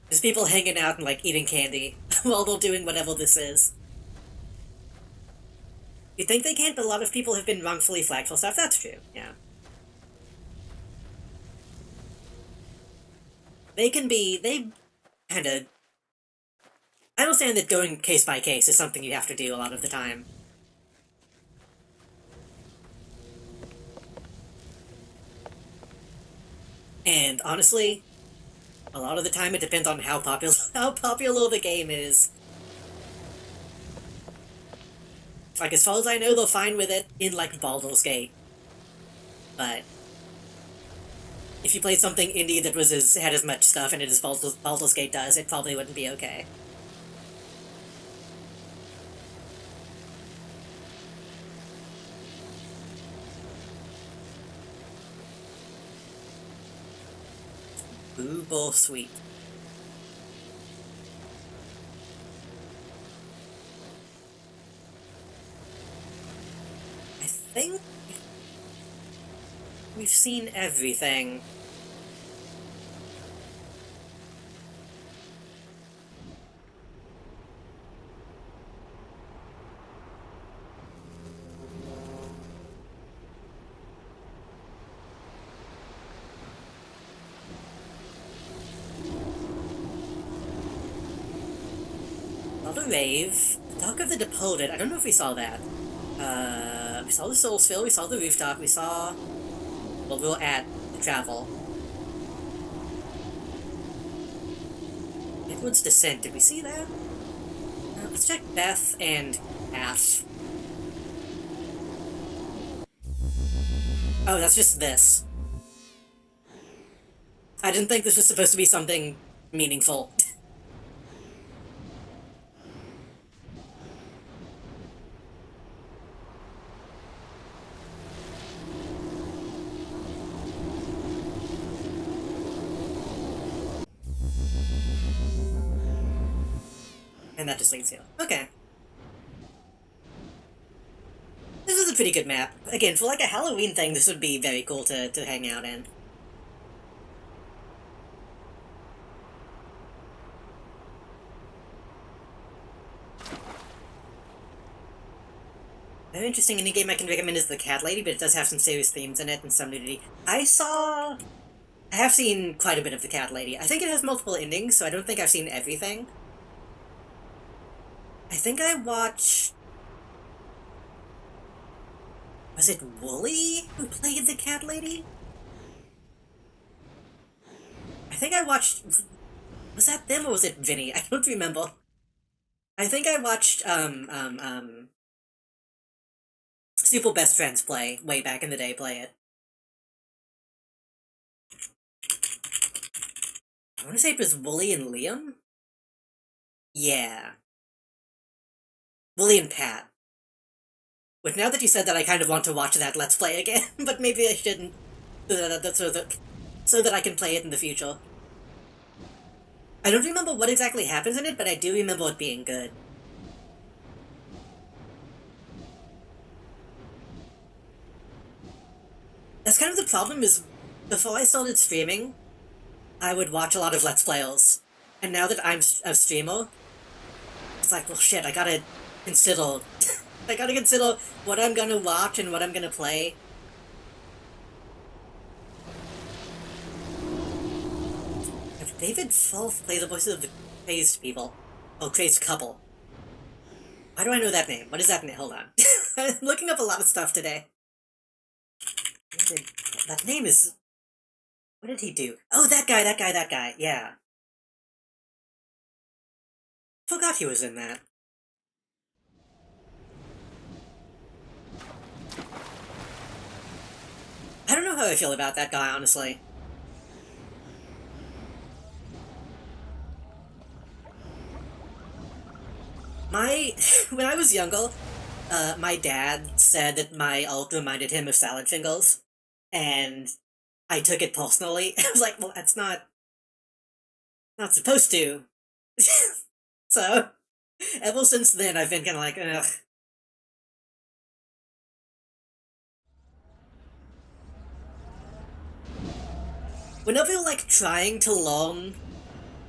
Just people hanging out and, like, eating candy while they're doing whatever this is. You'd think they can't, but a lot of people have been wrongfully flagged for stuff. That's true, yeah. They kinda... I understand that going case by case is something you have to do a lot of the time. And honestly, a lot of the time it depends on how popular the game is. Like, as far as I know, they're fine with it in, like, Baldur's Gate. But if you played something indie that had as much stuff in it as Baldur's Gate does, it probably wouldn't be okay. Boo sweet. I think we've seen everything. Another rave. Talk of the Departed. I don't know if we saw that. We saw the Soulsville, we saw the rooftop, we saw... Well, we were at the Travel. Edward's Descent, did we see that? Let's check Beth and Ash. Oh, that's just this. I didn't think this was supposed to be something meaningful. And that just leads you. Okay. This is a pretty good map. Again, for like a Halloween thing, this would be very cool to hang out in. Very interesting indie game I can recommend is The Cat Lady, but it does have some serious themes in it and some nudity. I have seen quite a bit of The Cat Lady. I think it has multiple endings, so I don't think I've seen everything. I think I watched... Was it Wooly who played the Cat Lady? I think I watched... Was that them or was it Vinny? I don't remember. I think I watched, Super Best Friends way back in the day play it. I want to say it was Wooly and Liam? Yeah. Wooly and Pat. But now that you said that, I kind of want to watch that Let's Play again, but maybe I shouldn't. So that I can play it in the future. I don't remember what exactly happens in it, but I do remember it being good. That's kind of the problem is, before I started streaming, I would watch a lot of Let's Players. And now that I'm a streamer, it's like, well shit, I gotta consider what I'm gonna watch and what I'm gonna play. If David Fulf play the voices of the crazed people. Oh, crazed couple. Why do I know that name? What is that name? Hold on. I'm looking up a lot of stuff today. That name is... What did he do? Oh, that guy, yeah. Forgot he was in that. I don't know how I feel about that guy, honestly. When I was younger, my dad said that my ult reminded him of salad fingers, and I took it personally. I was like, well, that's not supposed to. So, ever since then, I've been kind of like, ugh. Whenever you're, like, trying to learn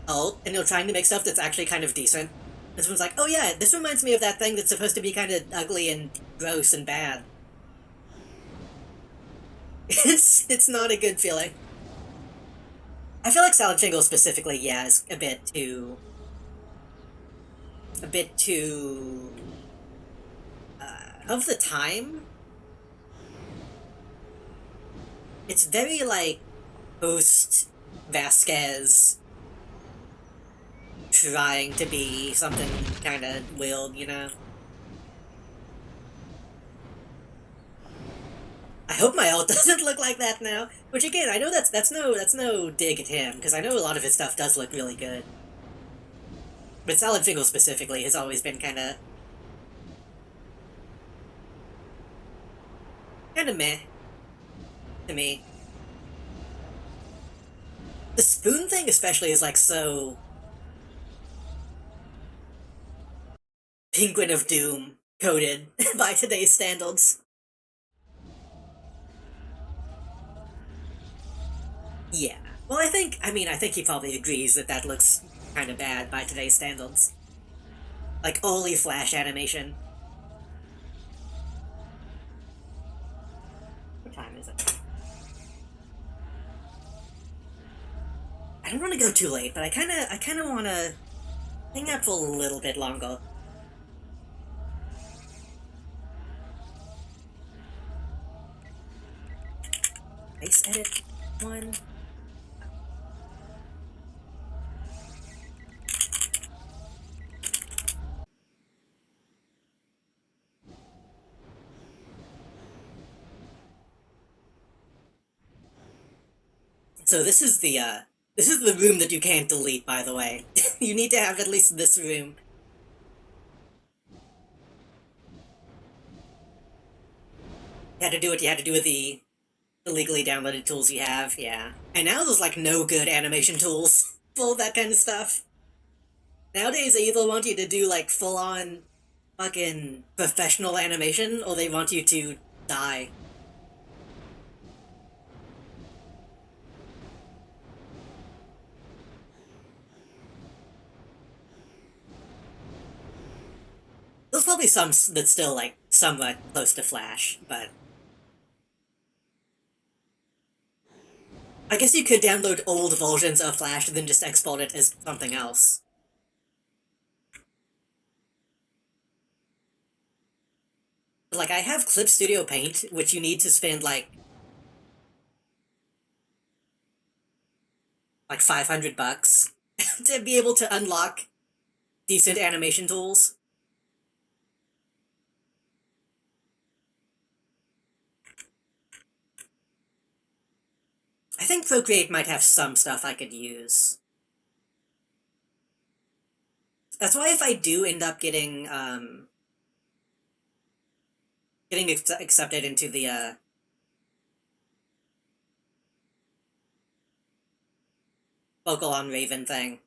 ult, and you're trying to make stuff that's actually kind of decent, this one's like, oh yeah, this reminds me of that thing that's supposed to be kind of ugly and gross and bad. It's not a good feeling. I feel like Salad Jingle specifically, yeah, is a bit too... of the time? It's very, like, post Vasquez trying to be something kind of weird, you know? I hope my ult doesn't look like that now. Which again, I know that's no dig at him, because I know a lot of his stuff does look really good. But Salad Jingle specifically has always been kinda meh to me. The spoon thing especially is like so Penguin of Doom coded by today's standards. Yeah. Well, I think he probably agrees that that looks kind of bad by today's standards. Like, only Flash animation. What time is it? I don't want to go too late, but I kind of want to hang out for a little bit longer. Base edit 1. So this is the room that you can't delete, by the way. You need to have at least this room. You had to do what you had to do with the illegally downloaded tools you have, yeah. And now there's like no good animation tools for that kind of stuff. Nowadays they either want you to do like full-on fucking professional animation, or they want you to die. There's probably some that's still, like, somewhat close to Flash, but... I guess you could download old versions of Flash and then just export it as something else. But, like, I have Clip Studio Paint, which you need to spend, like 500 bucks to be able to unlock decent animation tools. I think Procreate might have some stuff I could use. That's why if I do end up getting accepted into the, Vocal on Raven thing,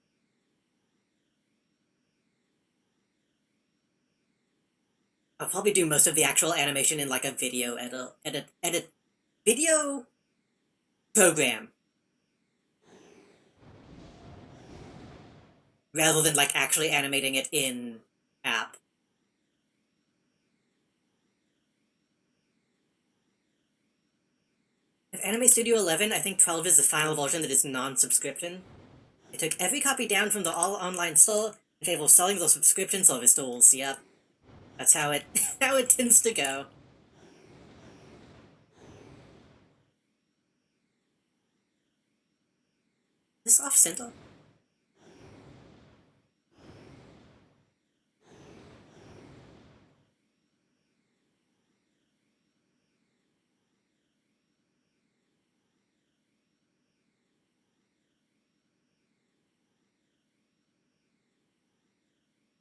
I'll probably do most of the actual animation in, like, a video video program. Rather than, like, actually animating it in app. With Anime Studio 11, I think 12 is the final version that is non-subscription. They took every copy down from the all-online store in favor of selling those subscription service tools, yep. That's how it tends to go. Is this off-center?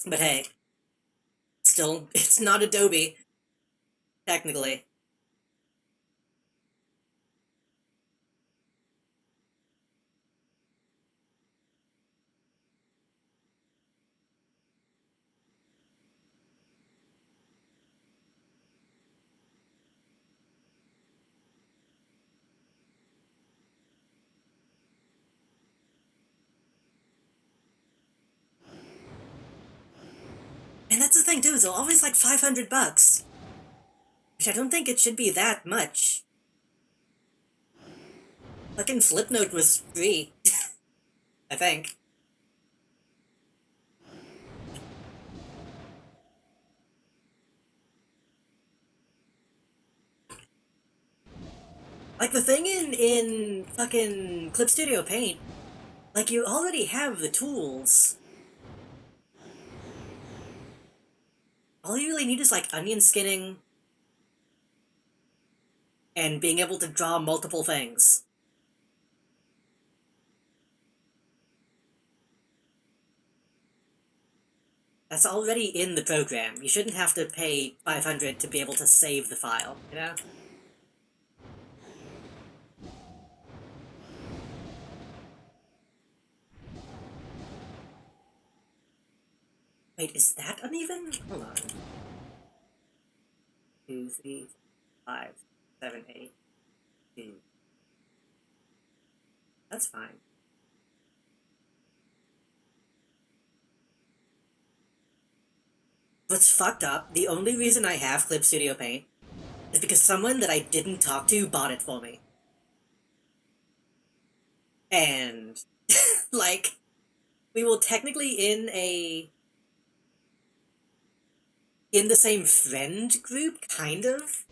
But hey, it's not Adobe, technically. And that's the thing too, it's always like $500. Which I don't think it should be that much. Fucking Slipnote was free. I think. Like, the thing in fucking Clip Studio Paint, like, you already have the tools. All you really need is, like, onion skinning and being able to draw multiple things. That's already in the program. You shouldn't have to pay $500 to be able to save the file, you know? Wait, is that uneven? Hold on. 2, 3, 5, 7, 8, 2. That's fine. What's fucked up, the only reason I have Clip Studio Paint is because someone that I didn't talk to bought it for me. And, like, we were technically in the same friend group, kind of.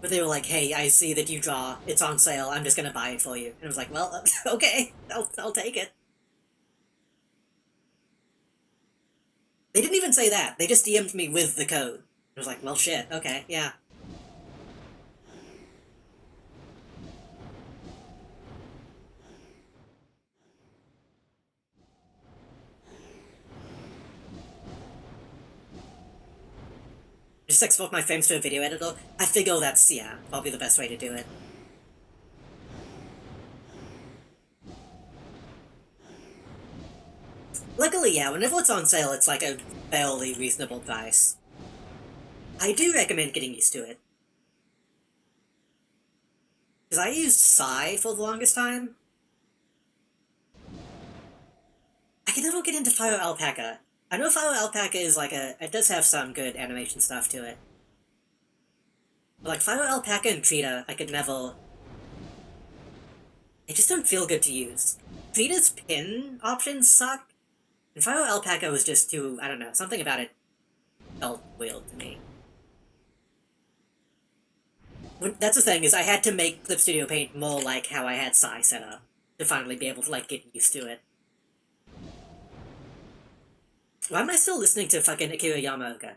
But they were like, hey, I see that you draw, it's on sale, I'm just gonna buy it for you. And I was like, well, okay, I'll take it. They didn't even say that, they just DM'd me with the code. I was like, well, shit, okay, yeah. Just export my frames to a video editor. I figure that's, yeah, probably the best way to do it. Luckily, yeah, whenever it's on sale, it's like a fairly reasonable price. I do recommend getting used to it. Because I used Psy for the longest time. I can never get into Fire Alpaca. I know Fire Alpaca is like it does have some good animation stuff to it. But like Fire Alpaca and Trita, I could never... They just don't feel good to use. Trita's pin options suck, and Fire Alpaca was just too, I don't know, something about it felt weird to me. That's the thing, is I had to make Clip Studio Paint more like how I had Psy set up, to finally be able to, like, get used to it. Why am I still listening to fucking Akira Yamaoka?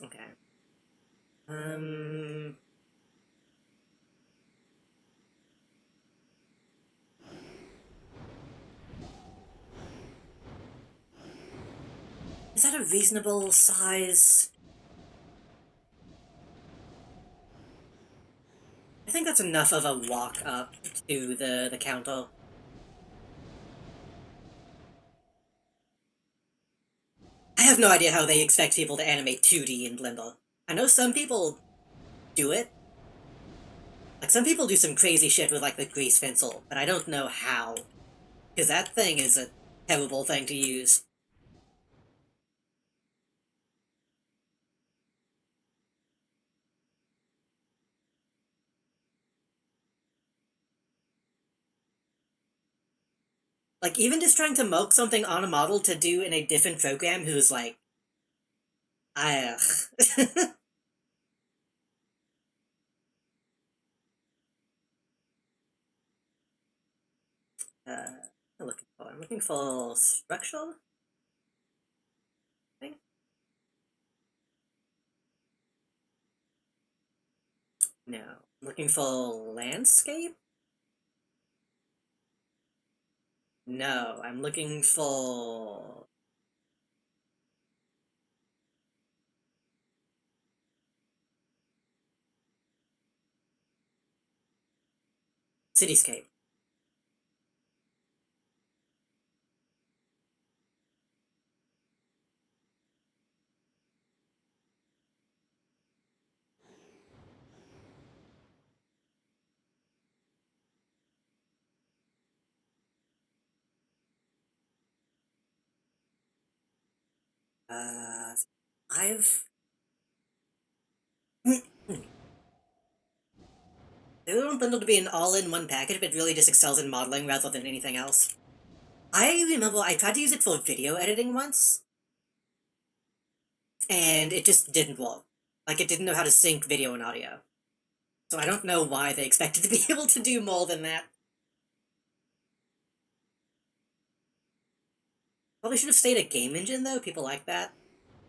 Okay. Is that a reasonable size? I think that's enough of a walk up to the counter. I have no idea how they expect people to animate 2D in Blender. I know some people do it. Like, some people do some crazy shit with, like, the grease pencil, but I don't know how. Because that thing is a terrible thing to use. Like, even just trying to milk something on a model to do in a different program who's like... Ugh. I'm looking for structural? No. Looking for landscape? No, I'm looking for... cityscape. I've... They don't bundle to be an all-in-one package, but it really just excels in modeling rather than anything else. I remember I tried to use it for video editing once, and it just didn't work. Like, it didn't know how to sync video and audio. So I don't know why they expected to be able to do more than that. Probably should have stayed a game engine, though. People like that.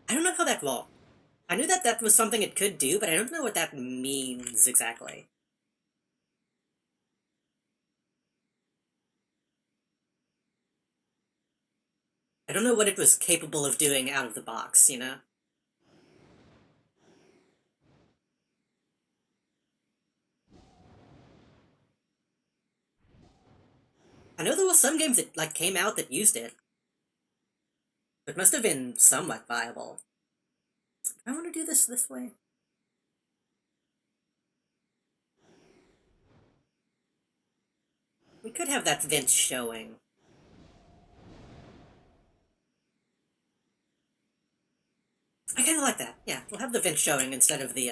I don't know how that worked. I knew that that was something it could do, but I don't know what that means exactly. I don't know what it was capable of doing out of the box, you know? I know there were some games that, like, came out that used it. It must have been somewhat viable. I want to do this way. We could have that vent showing. I kinda like that. Yeah, we'll have the vent showing instead of the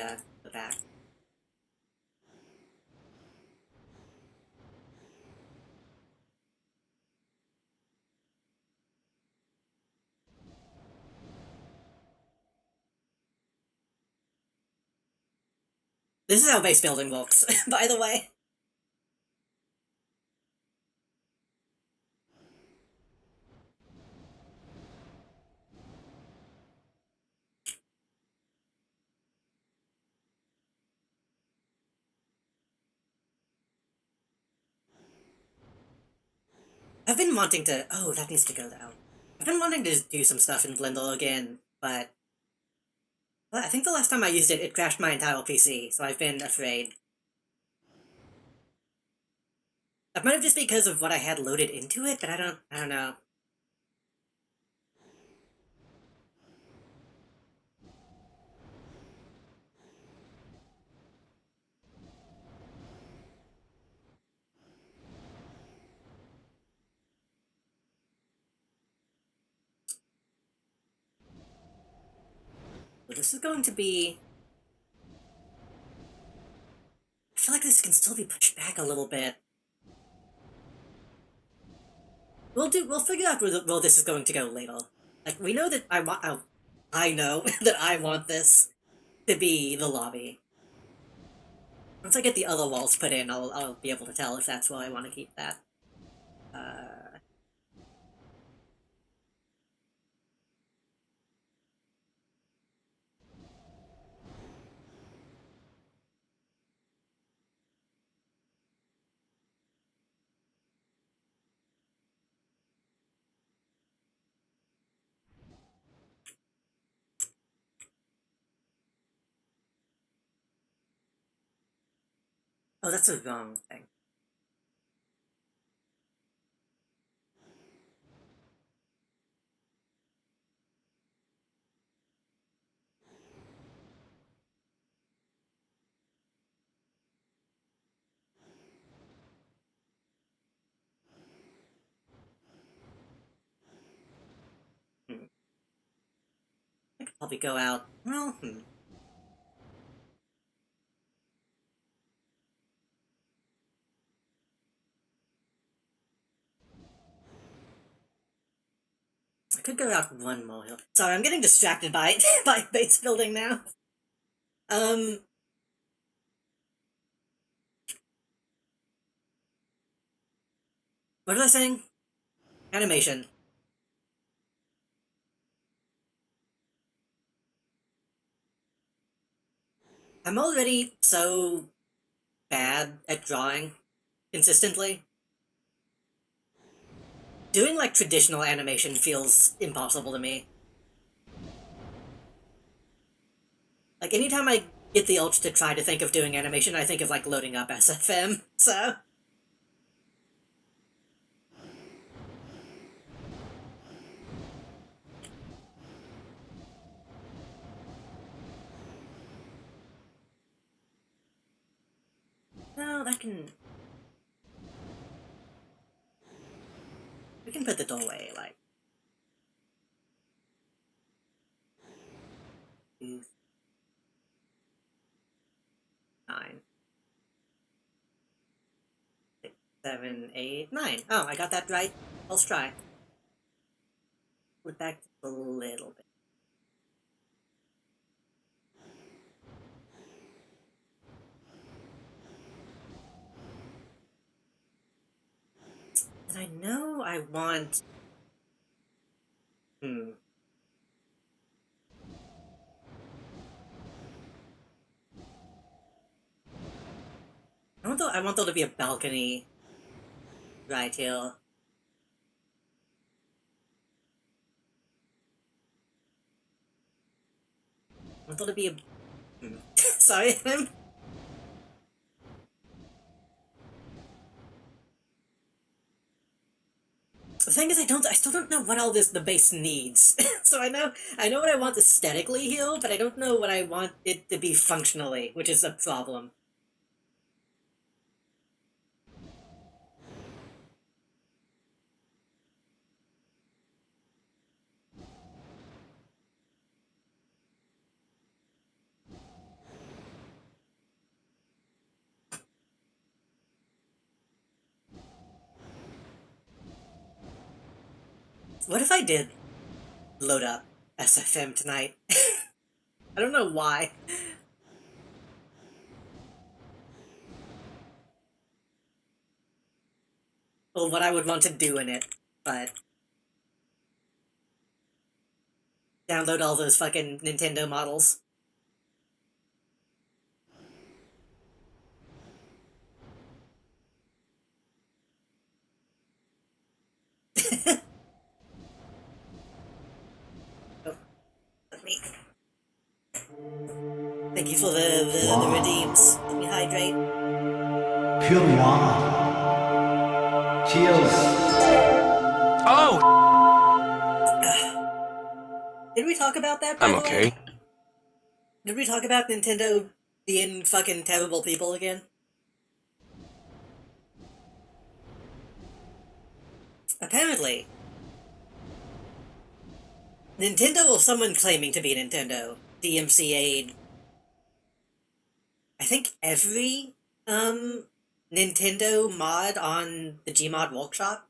back. This is how base building works, by the way. I've been wanting to... Oh, that needs to go down. I've been wanting to do some stuff in Blender again, but... Well, I think the last time I used it, it crashed my entire PC, so I've been afraid. That might have just because of what I had loaded into it, but I don't know. But this is going to be... I feel like this can still be pushed back a little bit. We'll figure out where this is going to go later. Like, we know that I know that I want this to be the lobby. Once I get the other walls put in, I'll be able to tell if that's where I want to keep that. Oh, that's a wrong thing. I could probably go out. Well, I could go out one more hill. Sorry, I'm getting distracted by by base building now. What was I saying? Animation. I'm already so bad at drawing consistently. Doing, like, traditional animation feels impossible to me. Like, anytime I get the urge to try to think of doing animation, I think of, like, loading up SFM, so... No, that can... We can put the doorway, like... 2, 9, 6, 7, 8, 9. Oh, I got that right. Let's try. Flip back just a little bit. And I know I want... I want there to be a balcony right here. I want there to be a... Sorry, The thing is, I still don't know what all the base needs. So I know what I want aesthetically here, but I don't know what I want it to be functionally, which is a problem. What if I did load up SFM tonight? I don't know why. Or what I would want to do in it, but... Download all those fucking Nintendo models. Oh, let me... Thank you for the redeems. Let me hydrate. Pure noir. Cheers. Oh! Did we talk about that, by I'm the okay. way? Did we talk about Nintendo being fucking terrible people again? Apparently, Nintendo or someone claiming to be Nintendo DMCA'd I think every Nintendo mod on the Gmod Workshop.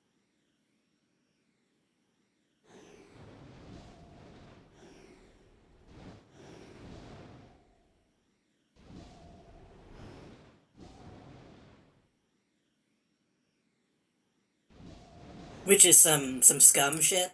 Which is some scum shit.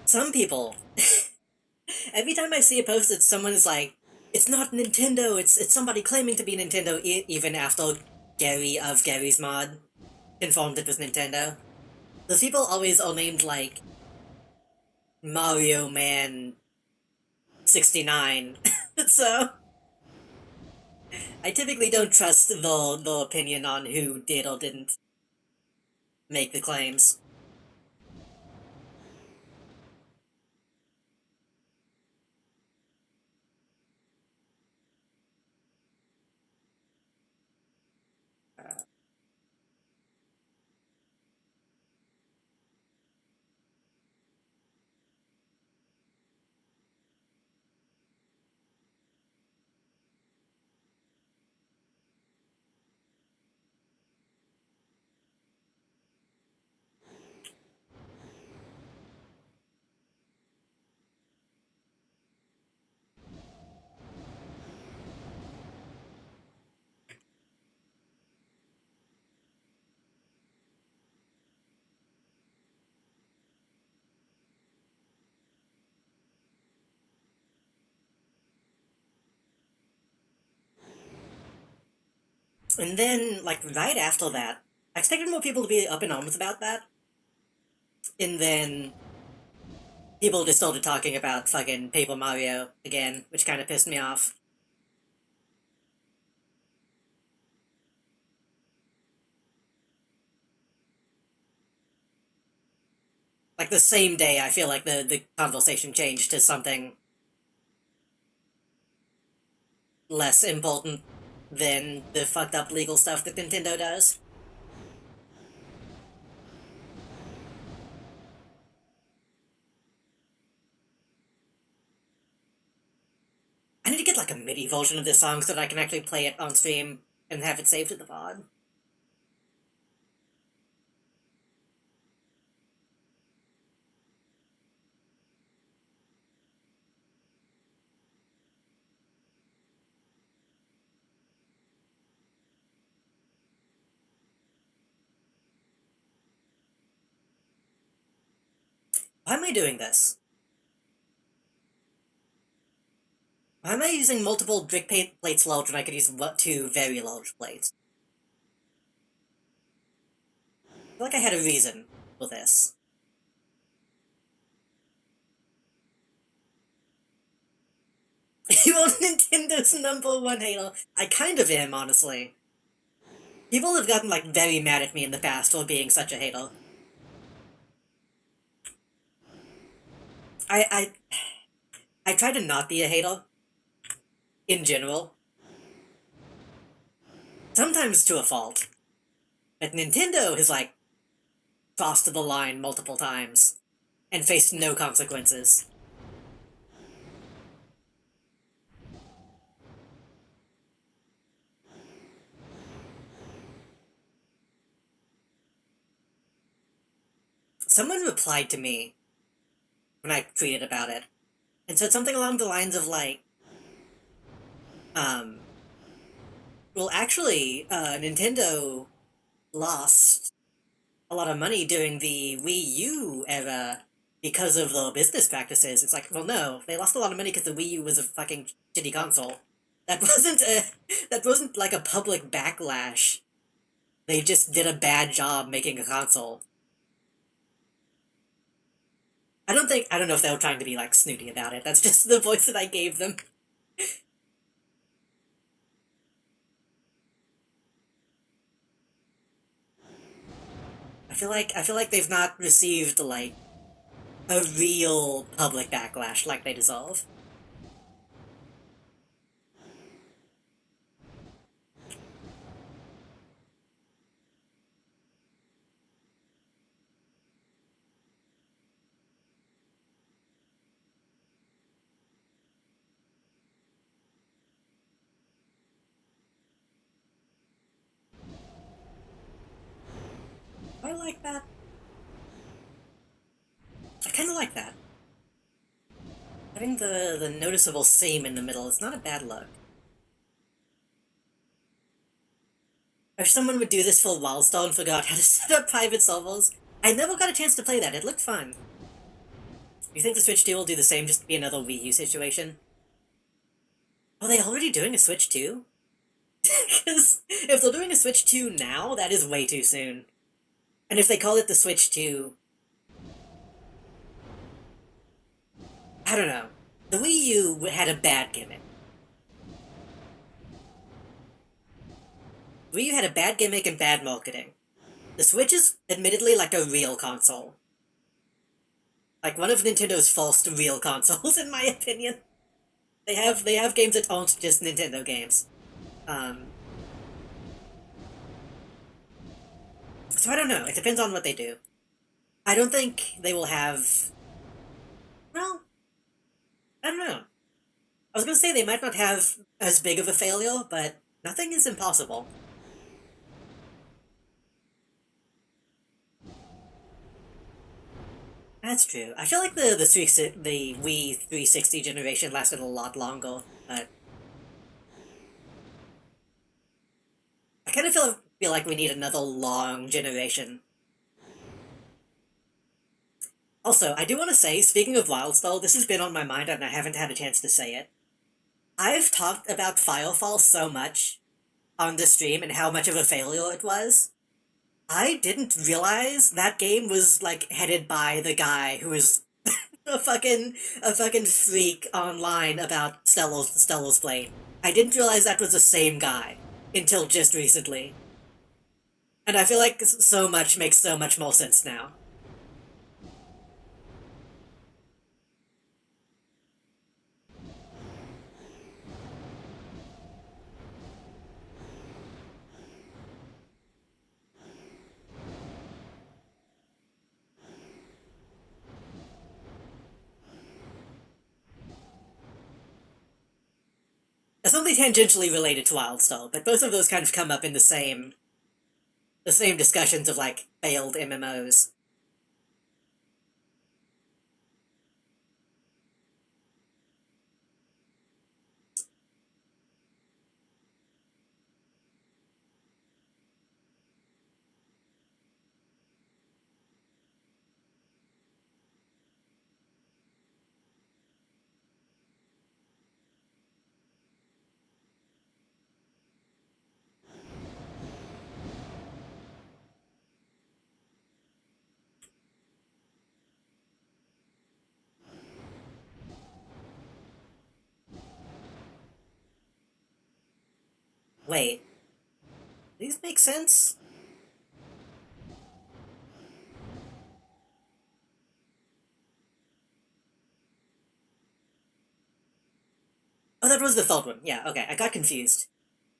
Some people, every time I see a post that someone is like, it's not Nintendo, it's somebody claiming to be Nintendo, even after Gary of Gary's Mod confirmed it was Nintendo. Those people always are named like Mario Man 69. So I typically don't trust the opinion on who did or didn't make the claims. And then, like, right after that, I expected more people to be up in arms about that. And then people just started talking about fucking Paper Mario again, which kind of pissed me off. Like, the same day, I feel like the conversation changed to something less important than the fucked up legal stuff that Nintendo does. I need to get like a MIDI version of this song so that I can actually play it on stream and have it saved to the VOD. Why am I doing this? Why am I using multiple brick plates large when I could use 2 very large plates? I feel like I had a reason for this. You are Nintendo's #1 hater. I kind of am, honestly. People have gotten, like, very mad at me in the past for being such a hater. I try to not be a hater. In general. Sometimes to a fault. But Nintendo has, like, crossed the line multiple times and faced no consequences. Someone replied to me when I tweeted about it and said something along the lines of, like, well, actually, Nintendo lost a lot of money during the Wii U era because of their business practices. It's like, well, no, they lost a lot of money because the Wii U was a fucking shitty console. That wasn't like a public backlash. They just did a bad job making a console. I don't know if they were trying to be, like, snooty about it. That's just the voice that I gave them. I feel like they've not received, like, a real public backlash like they deserve. I like that. I kind of like that. Having the noticeable seam in the middle is not a bad look. If someone would do this for Wildstar and forgot how to set up private servers, I never got a chance to play that. It looked fun. You think the Switch 2 will do the same, just to be another Wii U situation? Are they already doing a Switch 2? Because if they're doing a Switch 2 now, that is way too soon. And if they call it the Switch 2... I don't know. The Wii U had a bad gimmick. The Wii U had a bad gimmick and bad marketing. The Switch is admittedly like a real console. Like one of Nintendo's first real consoles, in my opinion. They have games that aren't just Nintendo games. So I don't know. It depends on what they do. I don't think they will have... Well, I don't know. I was gonna say they might not have as big of a failure, but nothing is impossible. That's true. I feel like the Wii 360 generation lasted a lot longer, but... I kind of feel like we need another long generation. Also, I do want to say, speaking of Wildstar, this has been on my mind and I haven't had a chance to say it. I've talked about Firefall so much on the stream and how much of a failure it was. I didn't realize that game was, like, headed by the guy who was a fucking freak online about Stellar's Blade. I didn't realize that was the same guy until just recently. And I feel like so much makes so much more sense now. It's only tangentially related to Wildstar, but both of those kind of come up in the same discussions of, like, failed MMOs. Wait. These make sense? Oh, that was the third one. Yeah, okay, I got confused.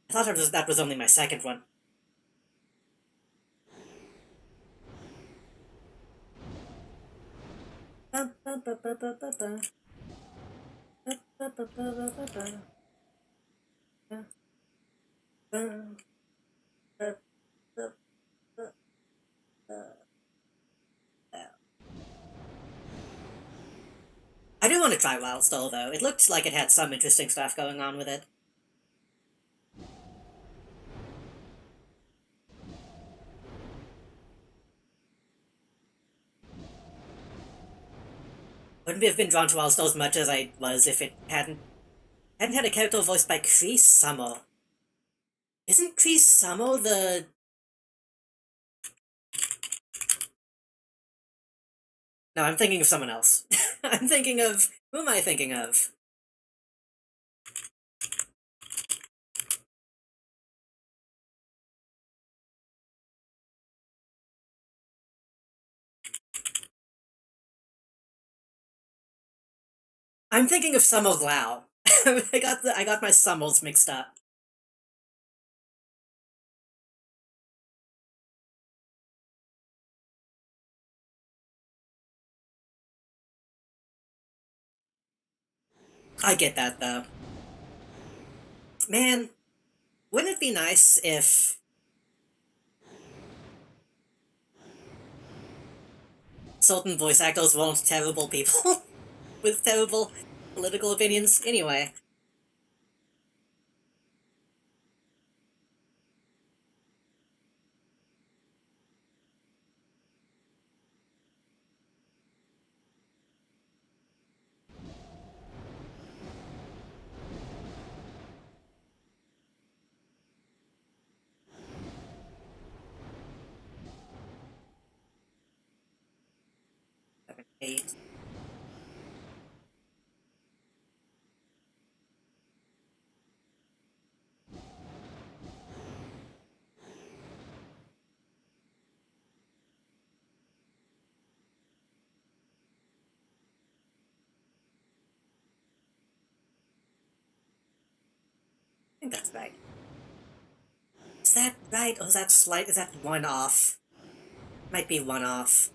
I thought that was only my second one. I do want to try Wildstar, though. It looked like it had some interesting stuff going on with it. Wouldn't have been drawn to Wildstar as much as I was if it hadn't had a character voiced by Chris Summer. Isn't Chris Summer the... No, I'm thinking of someone else. I'm thinking of... Who am I thinking of? I'm thinking of Summer Glau. I got my Summers mixed up. I get that, though. Man, wouldn't it be nice if certain voice actors weren't terrible people with terrible political opinions? Anyway. Eight. I think that's right. Is that right, or is that one off? Might be one off.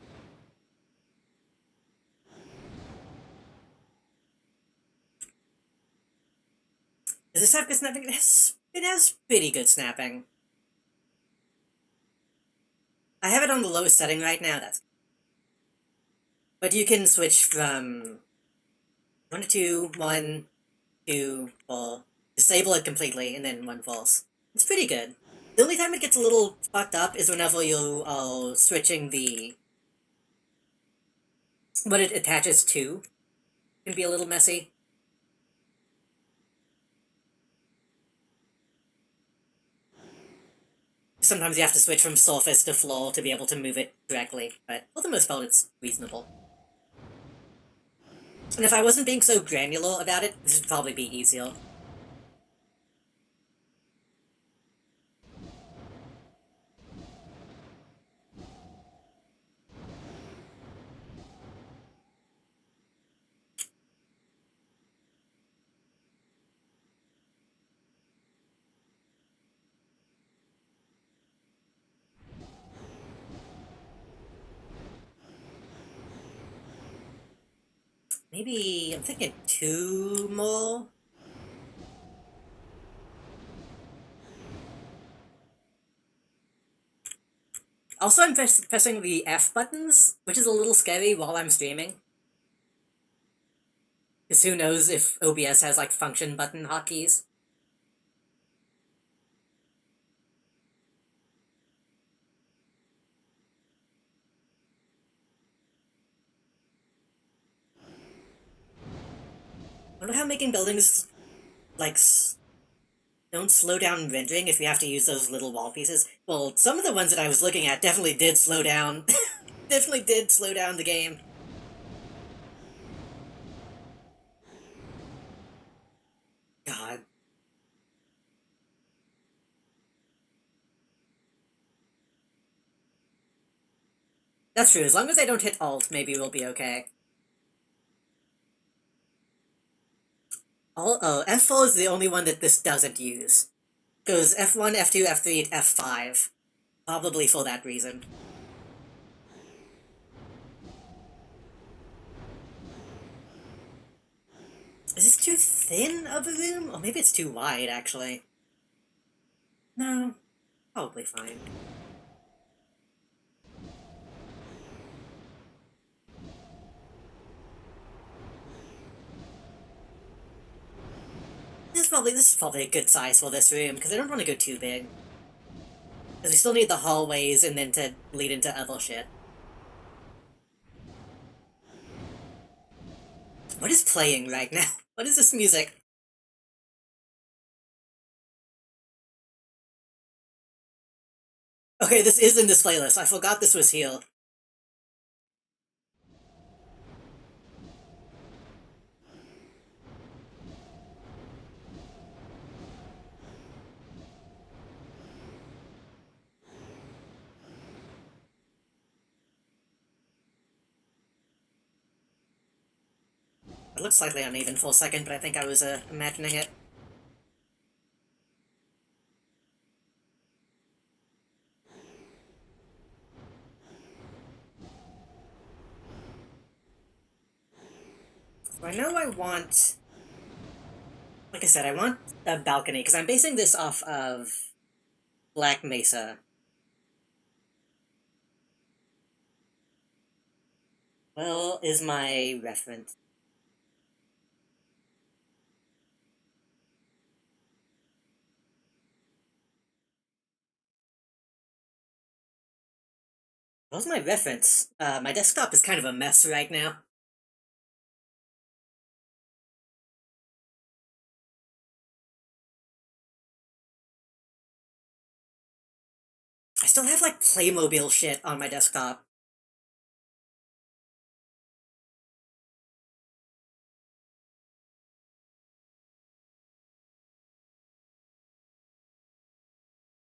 Does this have good snapping? It has pretty good snapping. I have it on the lowest setting right now, but you can switch from 1 to 2, 1, 2, 4, disable it completely, and then 1 false. It's pretty good. The only time it gets a little fucked up is whenever you are switching what it attaches to. It can be a little messy. sometimes you have to switch from surface to floor to be able to move it correctly, but for the most part it's reasonable. And if I wasn't being so granular about it, this would probably be easier. Maybe, I'm thinking 2 more? Also, I'm pressing the F buttons, which is a little scary while I'm streaming. Because who knows if OBS has, like, function button hotkeys. I wonder how making buildings, like, don't slow down rendering if you have to use those little wall pieces. Well, some of the ones that I was looking at definitely did slow down. Definitely did slow down the game. God. That's true, as long as I don't hit Alt, maybe we'll be okay. F4 is the only one that this doesn't use. Goes F1, F2, F3, F5. Probably for that reason. Is this too thin of a room? Or maybe it's too wide, actually. No, probably fine. This is probably a good size for this room, because I don't want to go too big. Because we still need the hallways and then to lead into other shit. What is playing right now? What is this music? Okay, this is in this playlist. I forgot this was here. It looks slightly uneven for a second, but I think I was imagining it. So I know I want... Like I said, I want a balcony, because I'm basing this off of Black Mesa. Well, is my reference. What's my reference? My desktop is kind of a mess right now. I still have, like, Playmobil shit on my desktop.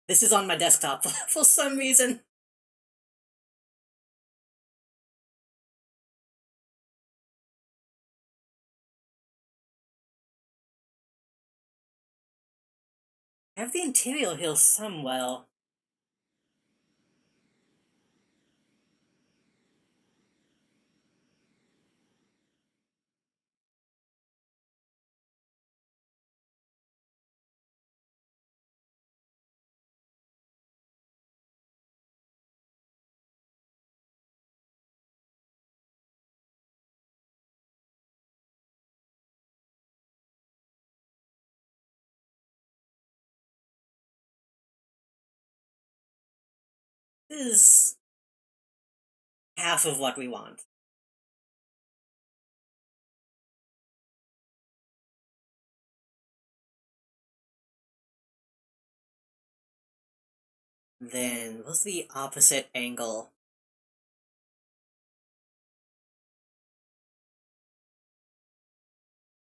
This is on my desktop for some reason. I have the interior here somewhere. This is half of what we want. then what's the opposite angle?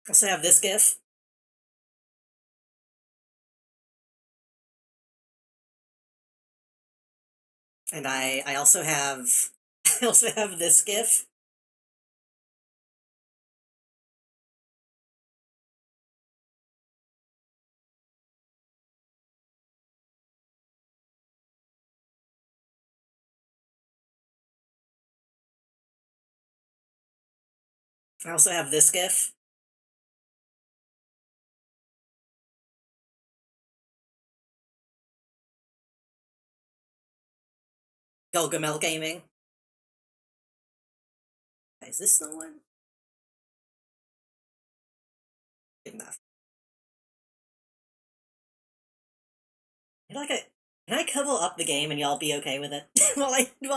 I also have this GIF. And I also have I also have this GIF. I also have this GIF. Golgamel Gaming. Is this the one? Good enough. Can I couple up the game and y'all be okay with it while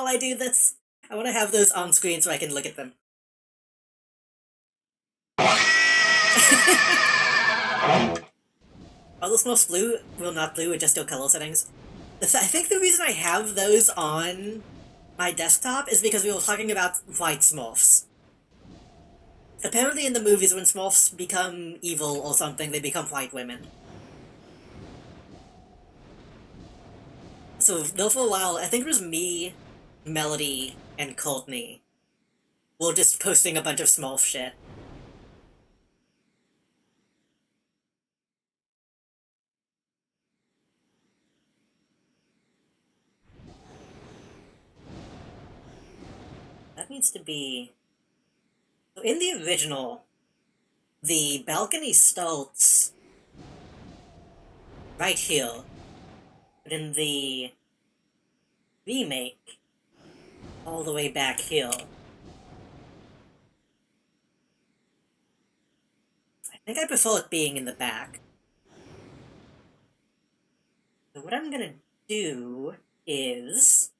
I do this? I want to have those on screen so I can look at them. Are those most blue? Well, not blue, just still color settings. I think the reason I have those on my desktop is because we were talking about white Smurfs. Apparently in the movies, when Smurfs become evil or something, they become white women. So, though for a while, I think it was me, Melody, and Courtney were just posting a bunch of Smurf shit. That needs to be... So in the original, the balcony starts right here, but in the remake, all the way back here. I think I prefer it being in the back. So what I'm gonna do is...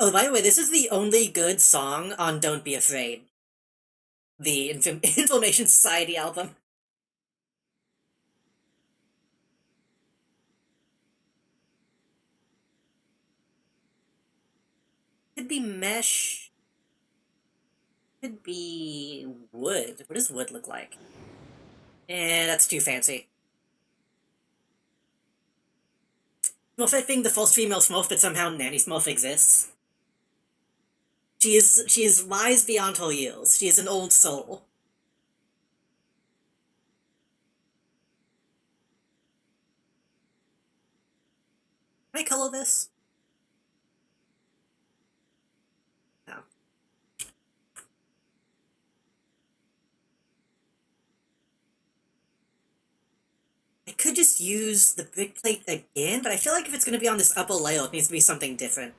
Oh, by the way, this is the only good song on Don't Be Afraid, the Inflammation Society album. Could be mesh. Could be wood. What does wood look like? That's too fancy. Smurfette being the first female Smurf, but somehow Nanny Smurf exists. She is wise beyond her years. She is an old soul. Can I color this? No. I could just use the brick plate again, but I feel like if it's going to be on this upper layer, it needs to be something different.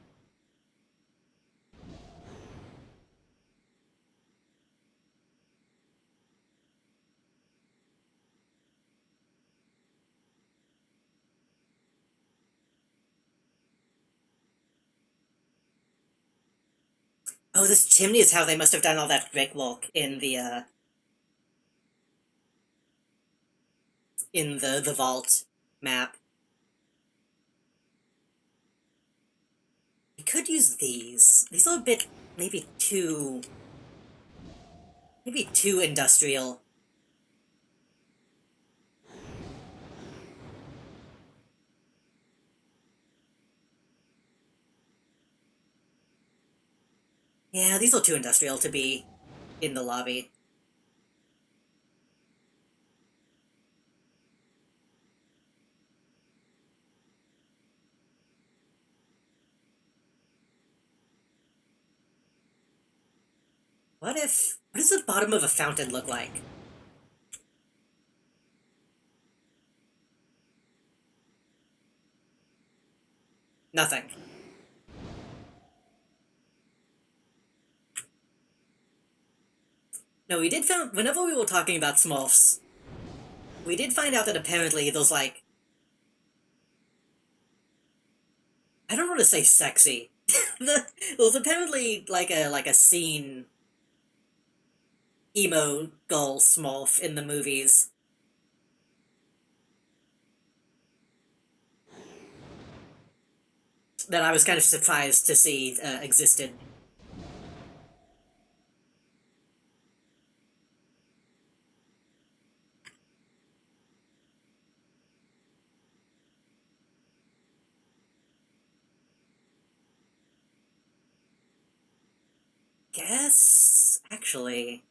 Oh, this chimney is how they must have done all that brickwork in the vault map. I could use these. These are a bit, maybe too industrial. Yeah, these are too industrial to be in the lobby. What does the bottom of a fountain look like? Nothing. No, we did found, whenever we were talking about Smurfs, we did find out that apparently there's like... I don't want to say sexy. There's apparently like a scene emo girl smurf in the movies. That I was kind of surprised to see existed. Guess, actually.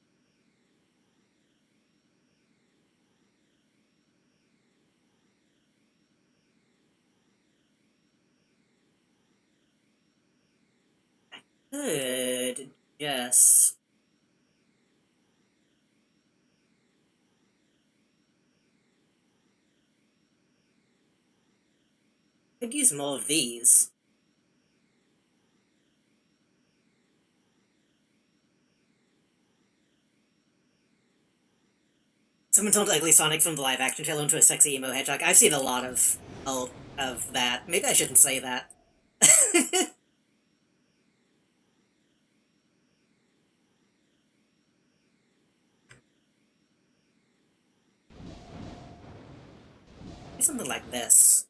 Could, yes. Could use more of these. Someone turned Ugly Sonic from the live-action trailer into a sexy emo hedgehog. I've seen a lot of that. Maybe I shouldn't say that. Something like this.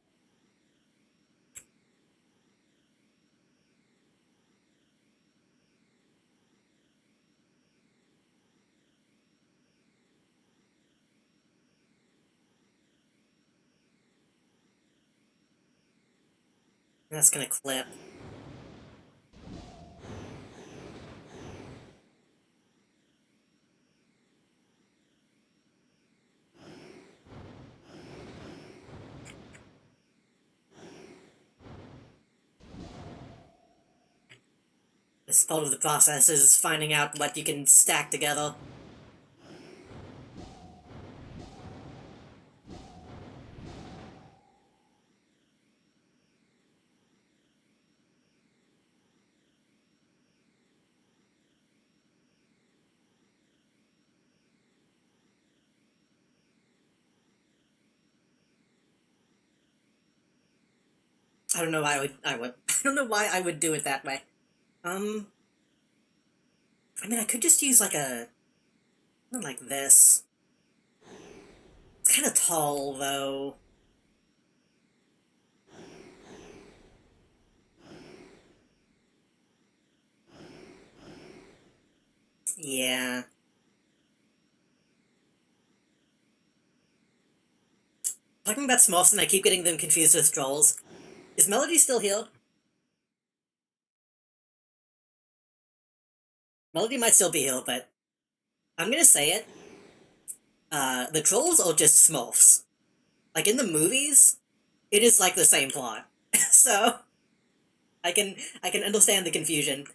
That's gonna clip. This part of the process is finding out what you can stack together. I don't know why I don't know why I would do it that way. I mean, I could just use like something like this. It's kind of tall, though. Yeah. Talking about Smurfs, and I keep getting them confused with trolls. Is Melody still here? Melody might still be here, but I'm gonna say it. The trolls are just Smurfs. Like, in the movies, it is like the same plot. So, I can understand the confusion.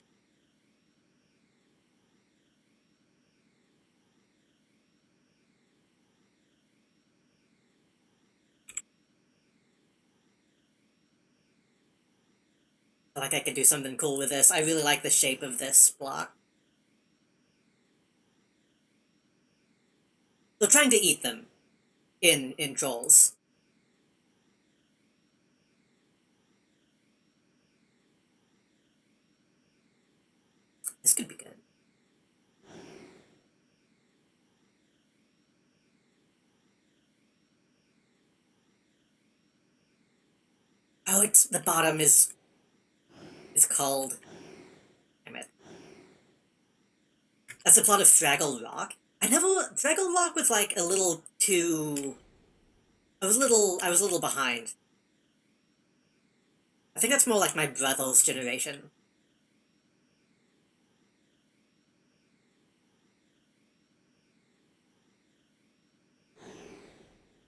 I feel like I could do something cool with this. I really like the shape of this block. They're trying to eat them in trolls. This could be good. Oh, it's the bottom is called. Damn it. That's the plot of Fraggle Rock. Fraggle Rock was like a little too. I was a little behind. I think that's more like my brother's generation.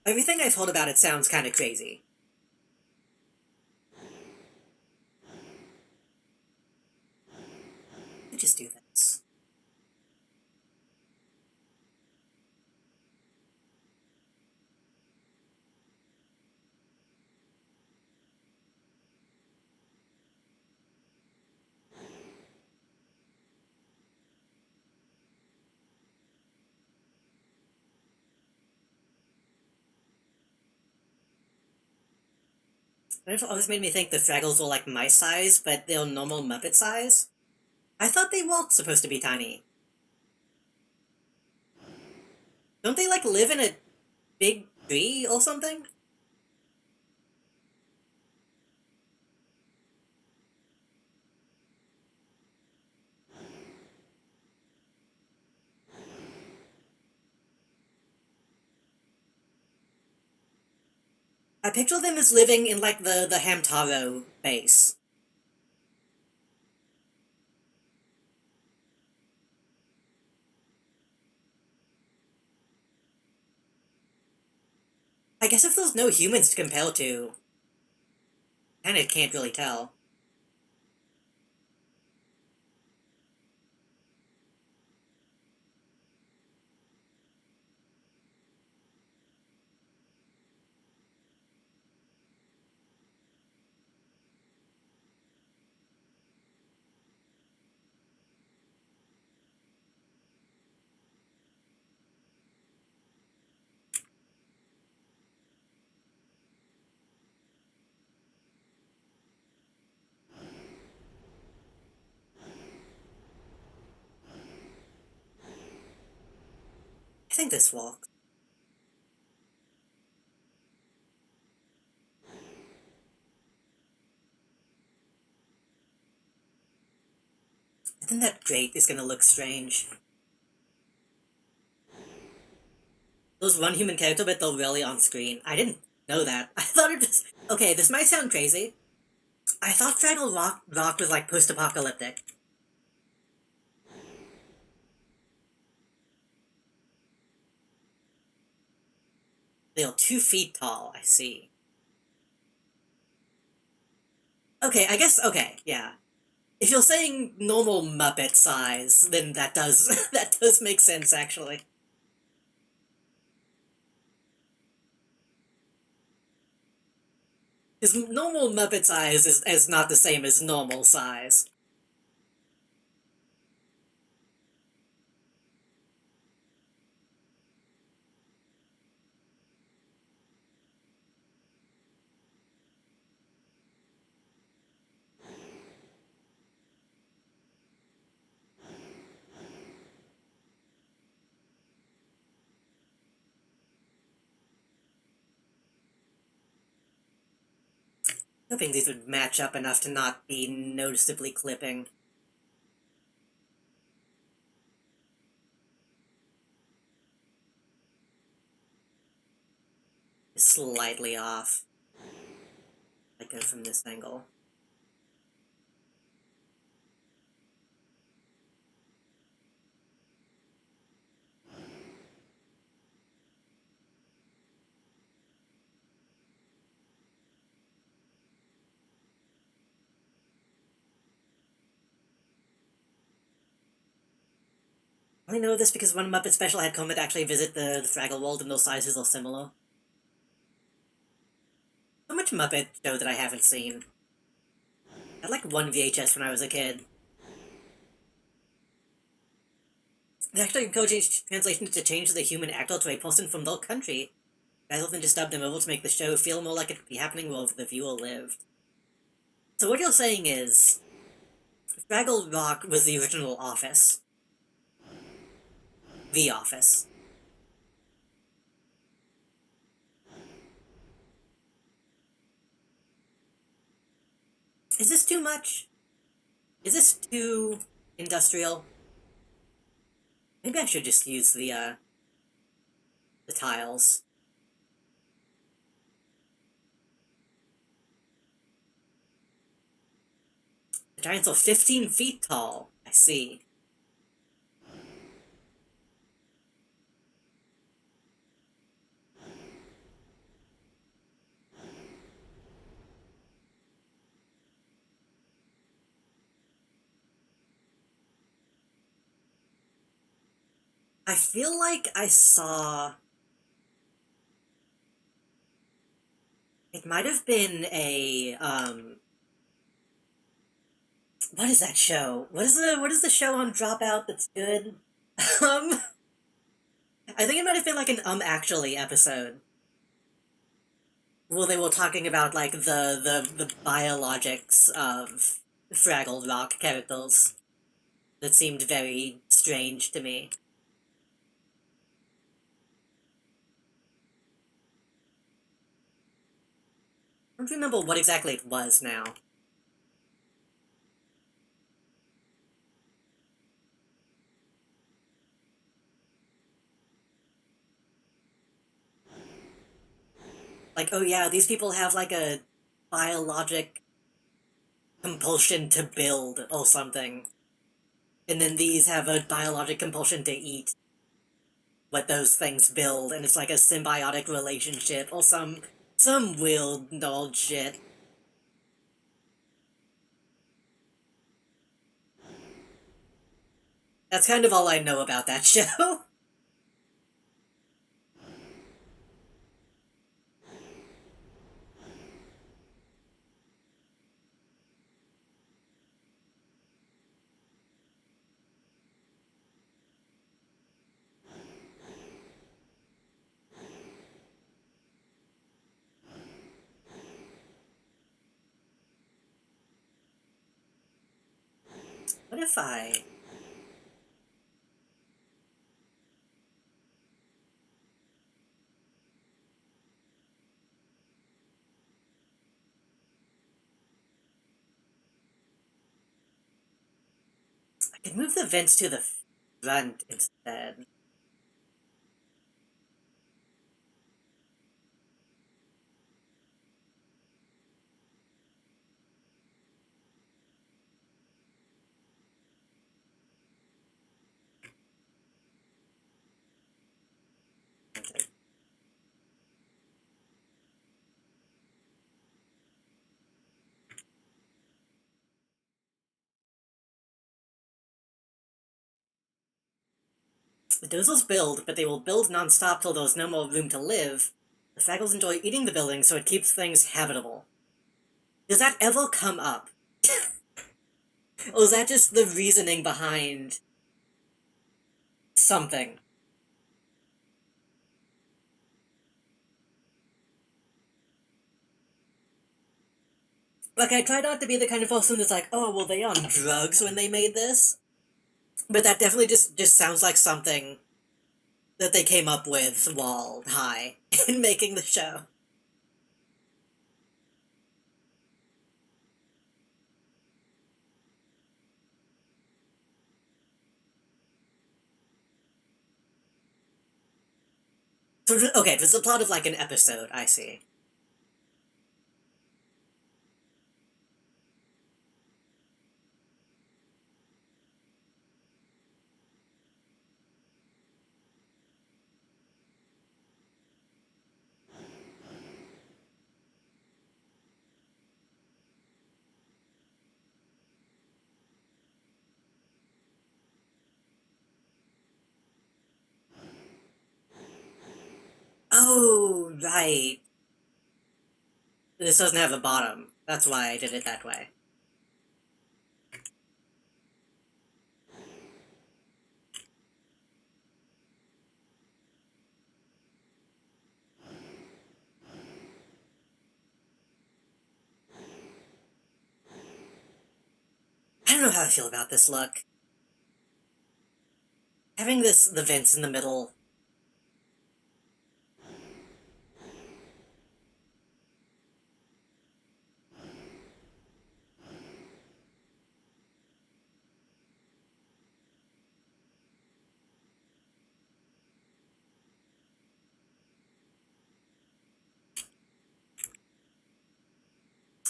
Everything I've heard about it sounds kind of crazy. Let just do this. It always made me think the Fraggles were like my size, but they're normal Muppet size. I thought they weren't supposed to be tiny. Don't they, like, live in a big tree or something? I picture them as living in, like, the Hamtaro base. I guess if there's no humans to compare to, kinda can't really tell. I think this works. I think that grate is gonna look strange. There's one human character, but they're really on screen. I didn't know that. I thought it was... Okay, this might sound crazy. I thought Fraggle Rock was, like, post-apocalyptic. They're 2 feet tall, I see. Okay, I guess, okay, yeah. If you're saying normal Muppet size, then that does, that does make sense, actually. Because normal Muppet size is not the same as normal size. Hoping these would match up enough to not be noticeably clipping. Slightly off. I go from this angle. I only know this because one Muppet special had Comet actually visit the Fraggle World and those sizes are similar. So much Muppet show that I haven't seen. I had like one VHS when I was a kid. They actually encouraged translations to change the human actor to a person from their country, rather than just dub them over to make the show feel more like it could be happening where the viewer lived. So what you're saying is, Fraggle Rock was the original Office. The Office. Is this too much? Is this too industrial? Maybe I should just use the tiles. The giants are 15 feet tall. I see. I feel like I saw... It might have been a, what is that show? What is the show on Dropout that's good? I think it might have been like an Actually episode. Well, they were talking about, like, the biologics of Fraggle Rock characters. That seemed very strange to me. I don't remember what exactly it was now. Like, oh yeah, these people have, like, a biologic compulsion to build or something. And then these have a biologic compulsion to eat what those things build, and it's like a symbiotic relationship or some weird nerd shit. That's kind of all I know about that show. What if I... I could move the vents to the front instead. The Doozles build, but they will build non-stop till there's no more room to live. The Fraggles enjoy eating the building, so it keeps things habitable. Does that ever come up? Or is that just the reasoning behind something? Like, I try not to be the kind of person that's like, oh, were they on drugs when they made this? But that definitely just sounds like something that they came up with while high in making the show. Okay, if it's the plot of, like, an episode, I see. Oh, right. This doesn't have a bottom. That's why I did it that way. I don't know how I feel about this look. Having the vents in the middle...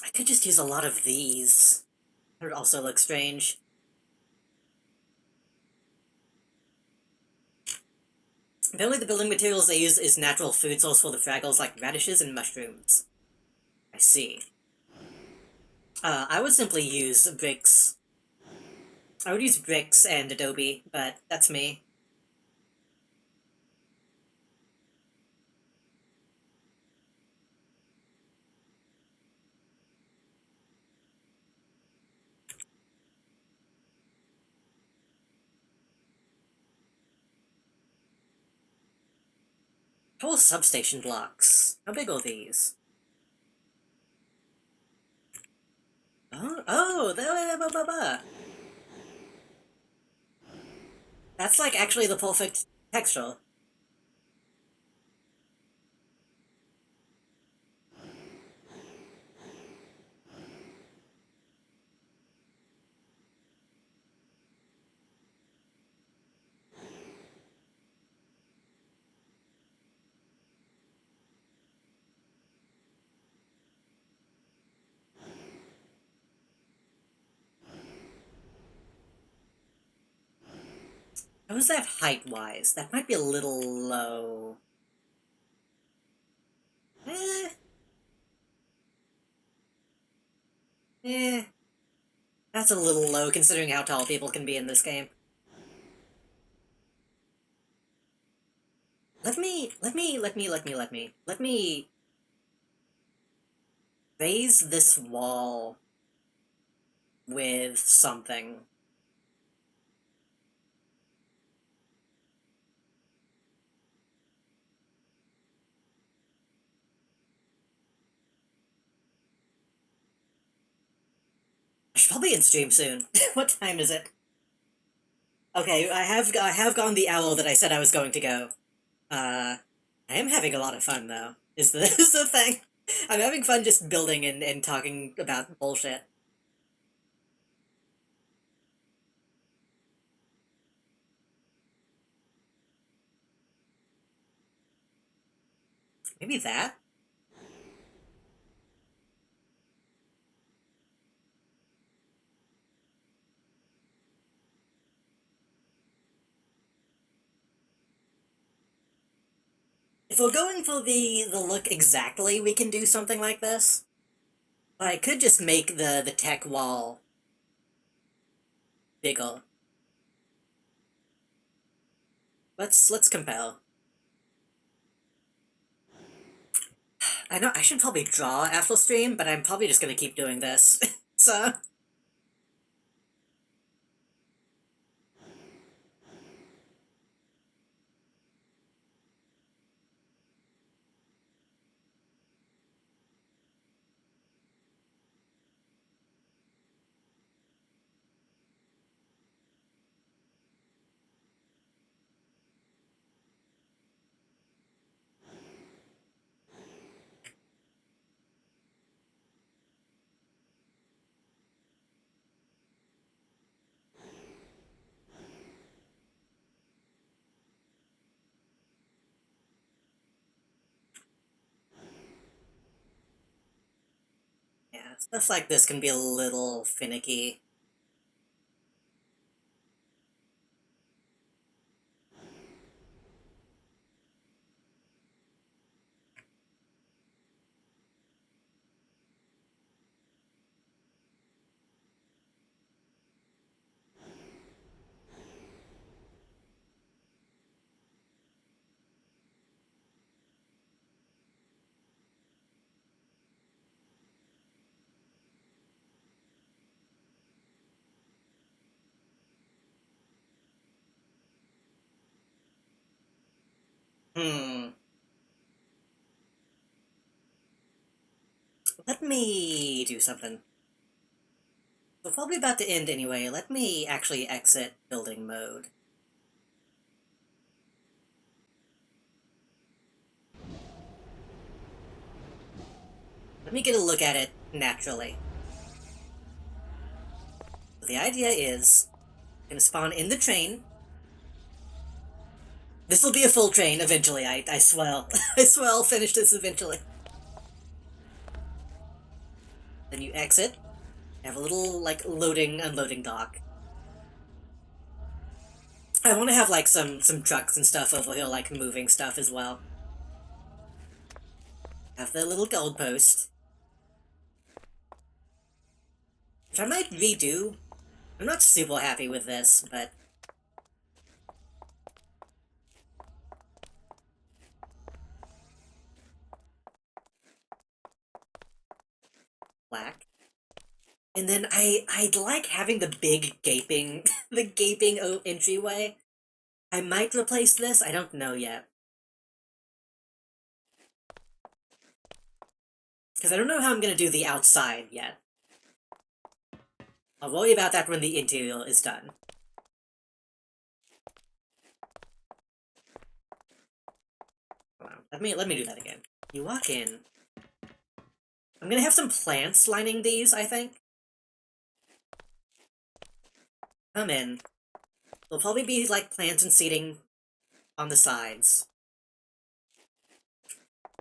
I could just use a lot of these. It would also look strange. Apparently the building materials they use is natural food source for the Fraggles, like radishes and mushrooms. I see. I would simply use bricks. I would use bricks and adobe, but that's me. How are substation blocks? How big are these? Oh, that's like actually the perfect texture. How is that height-wise? That might be a little low. Eh. Eh. That's a little low considering how tall people can be in this game. Let me raise this wall with something. I should probably end stream soon. What time is it? Okay, I have gone the hour that I said I was going to go. I am having a lot of fun though. Is the thing? I'm having fun just building and talking about bullshit. Maybe that? If we're going for the look exactly, we can do something like this. But I could just make the tech wall bigger. Let's compare. I know I should probably draw after stream, but I'm probably just gonna keep doing this. So yeah, stuff like this can be a little finicky. Hmm. Let me do something. We're probably about to end anyway. Let me actually exit building mode. Let me get a look at it naturally. The idea is, I'm gonna spawn in the train. This will be a full train eventually, I swear. I swear I'll finish this eventually. Then you exit. Have a little, like, loading, unloading dock. I want to have, like, some trucks and stuff over here, like, moving stuff as well. Have the little gold post. Which I might redo. I'm not super happy with this, but... black. And then I'd like having the big gaping, the gaping entryway. I might replace this, I don't know yet. Because I don't know how I'm gonna do the outside yet. I'll worry about that when the interior is done. Hold on. Let me do that again. You walk in. I'm gonna have some plants lining these, I think. Come in. There'll probably be, like, plants and seating on the sides.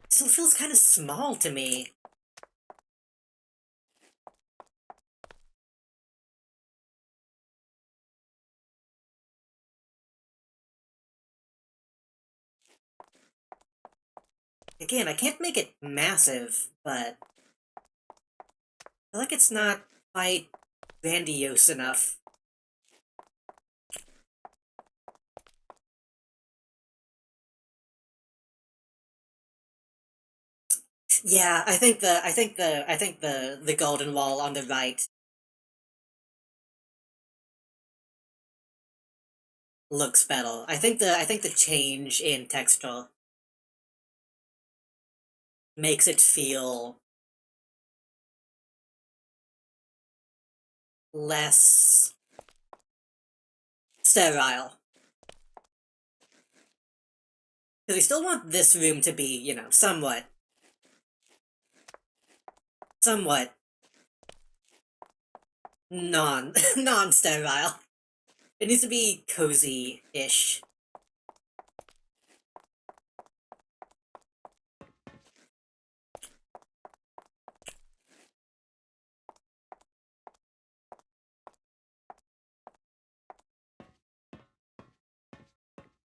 Still feels kind of small to me. Again, I can't make it massive, but I feel like it's not quite grandiose enough. Yeah, I think the golden wall on the right looks better. I think the change in texture makes it feel less sterile. Because we still want this room to be, you know, somewhat non-sterile. It needs to be cozy-ish.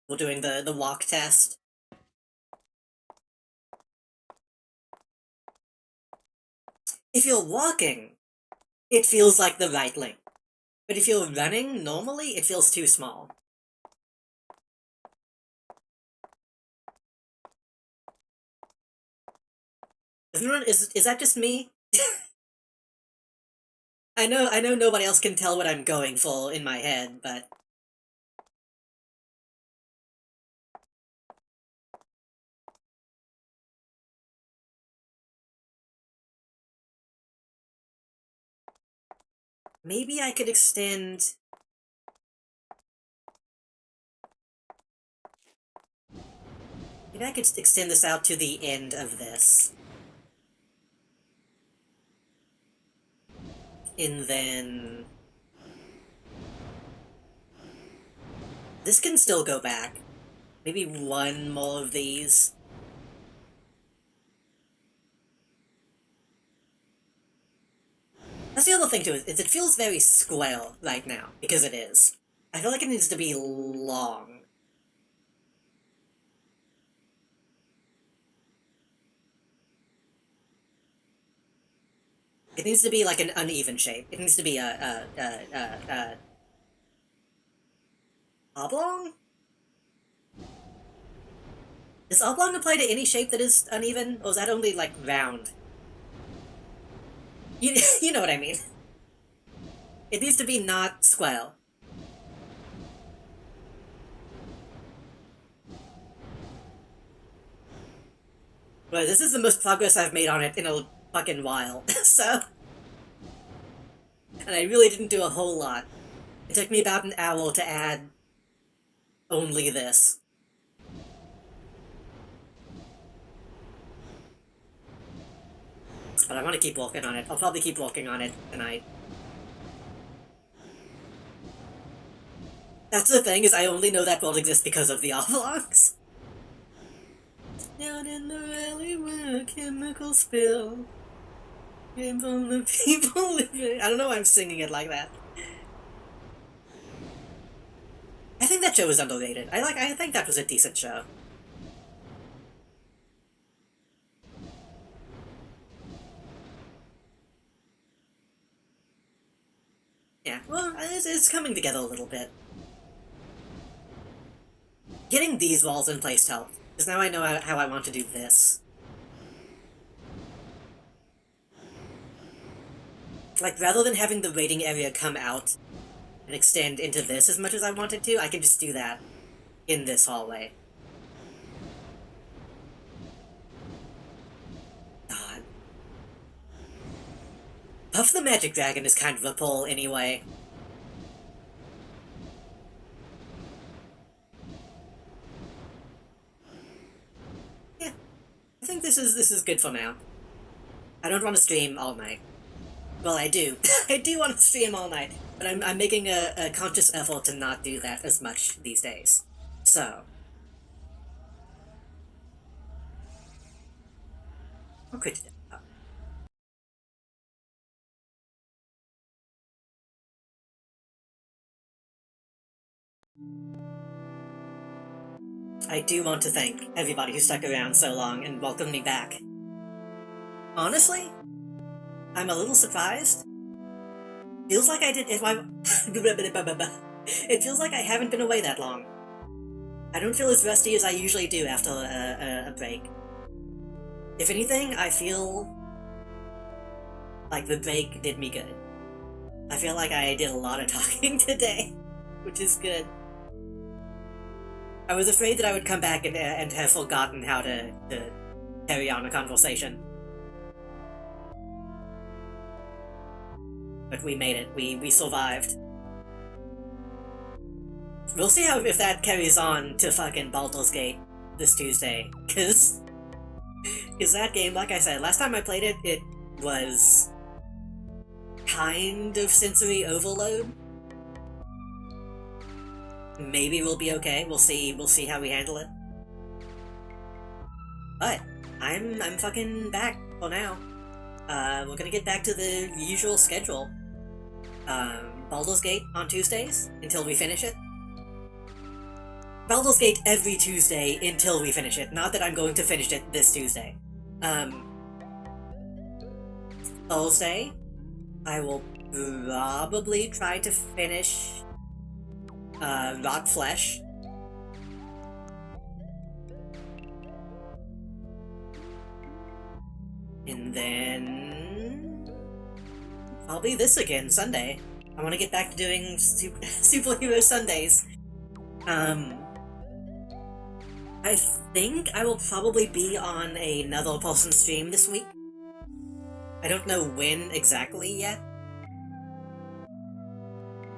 We're doing the walk test. If you're walking, it feels like the right length. But if you're running normally, it feels too small. Is that just me? I know nobody else can tell what I'm going for in my head, but maybe I could extend... Maybe I could extend this out to the end of this. And then... This can still go back. Maybe one more of these. That's the other thing too, is it feels very square right now, because it is. I feel like it needs to be long. It needs to be like an uneven shape. It needs to be a oblong? Does oblong apply to any shape that is uneven, or is that only, like, round? You know what I mean. It needs to be not square. But this is the most progress I've made on it in a fucking while, so... And I really didn't do a whole lot. It took me about an hour to add only this. But I want to keep working on it. I'll probably keep working on it tonight. That's the thing, is I only know that world exists because of the oblongs. Down in the valley where a chemical spill came from the people living... I don't know why I'm singing it like that. I think that show was underrated. I think that was a decent show. Yeah, well, it's coming together a little bit. Getting these walls in place helped, because now I know how I want to do this. Like, rather than having the waiting area come out and extend into this as much as I wanted to, I can just do that in this hallway. God. Puff the Magic Dragon is kind of a pull anyway. Yeah, I think this is good for now. I don't want to stream all night. Well, I do. I do want to stream all night, but I'm making a conscious effort to not do that as much these days. So. I'll quit it. I do want to thank everybody who stuck around so long and welcomed me back. Honestly, I'm a little surprised. Feels like I did. It feels like I haven't been away that long. I don't feel as rusty as I usually do after a break. If anything, I feel like the break did me good. I feel like I did a lot of talking today, which is good. I was afraid that I would come back and have forgotten how to carry on a conversation. But we made it. We survived. We'll see if that carries on to fucking Baldur's Gate this Tuesday. Cause that game, like I said, last time I played it, it was kind of sensory overload. Maybe we'll be okay. We'll see how we handle it. But I'm fucking back for now. We're gonna get back to the usual schedule. Baldur's Gate on Tuesdays until we finish it. Baldur's Gate every Tuesday until we finish it. Not that I'm going to finish it this Tuesday. Thursday, I will probably try to finish Rock Flesh. And then probably this again, Sunday. I want to get back to doing superhero Sundays. I think I will probably be on another person's stream this week. I don't know when exactly yet.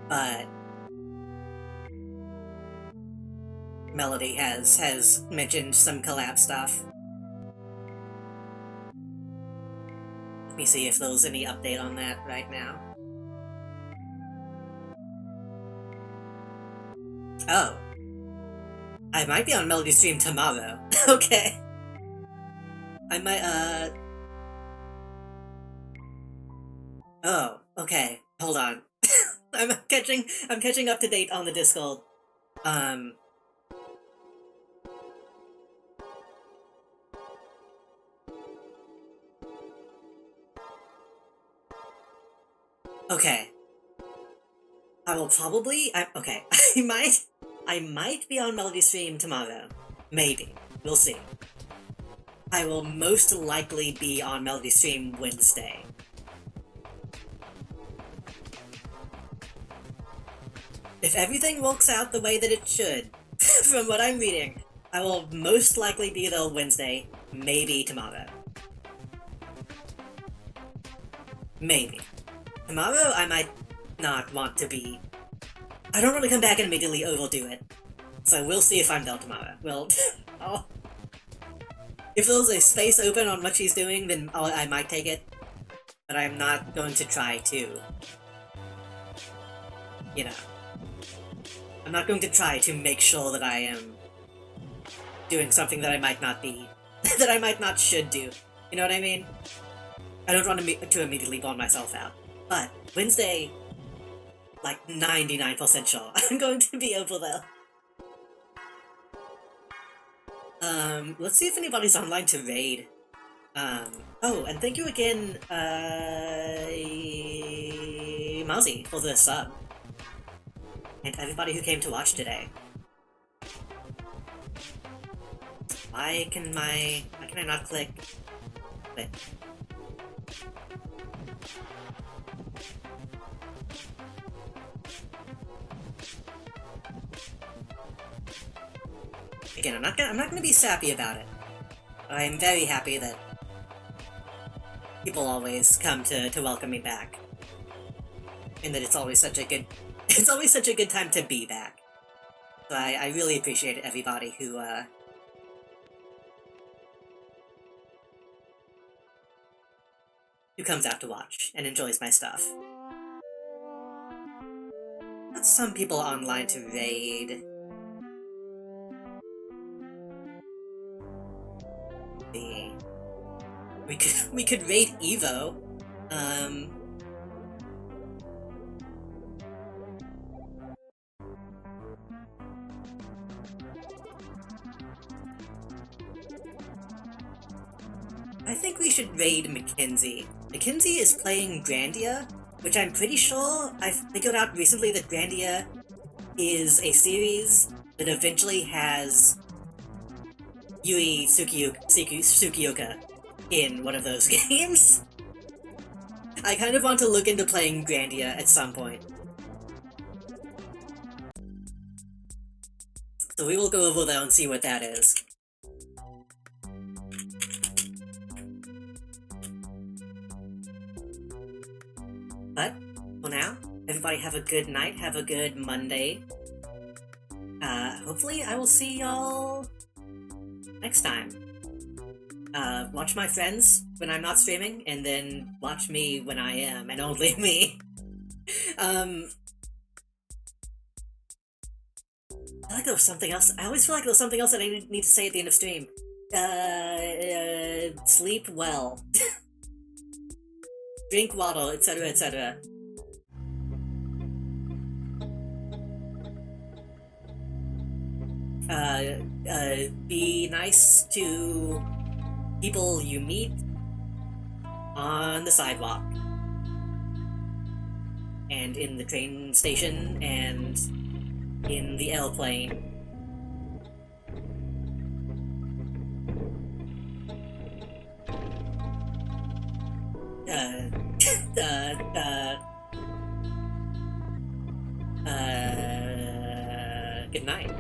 But Melody has mentioned some collab stuff. Let me see if there's any update on that right now. Oh. I might be on Melody's stream tomorrow. Okay. I might, Oh, okay. Hold on. I'm catching up to date on the Discord. Okay. I will probably... okay. I might be on Melody's stream tomorrow. Maybe. We'll see. I will most likely be on Melody's stream Wednesday. If everything works out the way that it should, from what I'm reading, I will most likely be there Wednesday, maybe tomorrow. Maybe. Tomorrow, I might not want to be... I don't want to come back and immediately overdo it. So we'll see if I'm there tomorrow. Well, if there's a space open on what she's doing, then I might take it. But I'm not going to try to... You know. I'm not going to try to make sure that I am doing something that I might not be... that I might not should do. You know what I mean? I don't want to immediately burn myself out. But Wednesday, like 99% sure, I'm going to be over there. Let's see if anybody's online to raid. Oh, and thank you again, Mozzie, for the sub. And everybody who came to watch today. Why can I not click? Wait. Again, I'm not gonna be sappy about it. But I am very happy that people always come to welcome me back. And that it's always such a good it's always such a good time to be back. So I really appreciate everybody who comes out to watch and enjoys my stuff. Got some people online to raid. See. We could raid Evo. I think we should raid Mackenzie. Mackenzie is playing Grandia, which I'm pretty sure I figured out recently that Grandia is a series that eventually has Yui Tsukioka in one of those games. I kind of want to look into playing Grandia at some point. So we will go over there and see what that is. But, for now, everybody have a good night, have a good Monday. Hopefully I will see y'all next time. Watch my friends when I'm not streaming, and then watch me when I am, and only me. I feel like there was something else. I always feel like there was something else that I need to say at the end of stream. Sleep well. Drink water, etc., etc. Be nice to people you meet on the sidewalk, and in the train station, and in the airplane. Good night.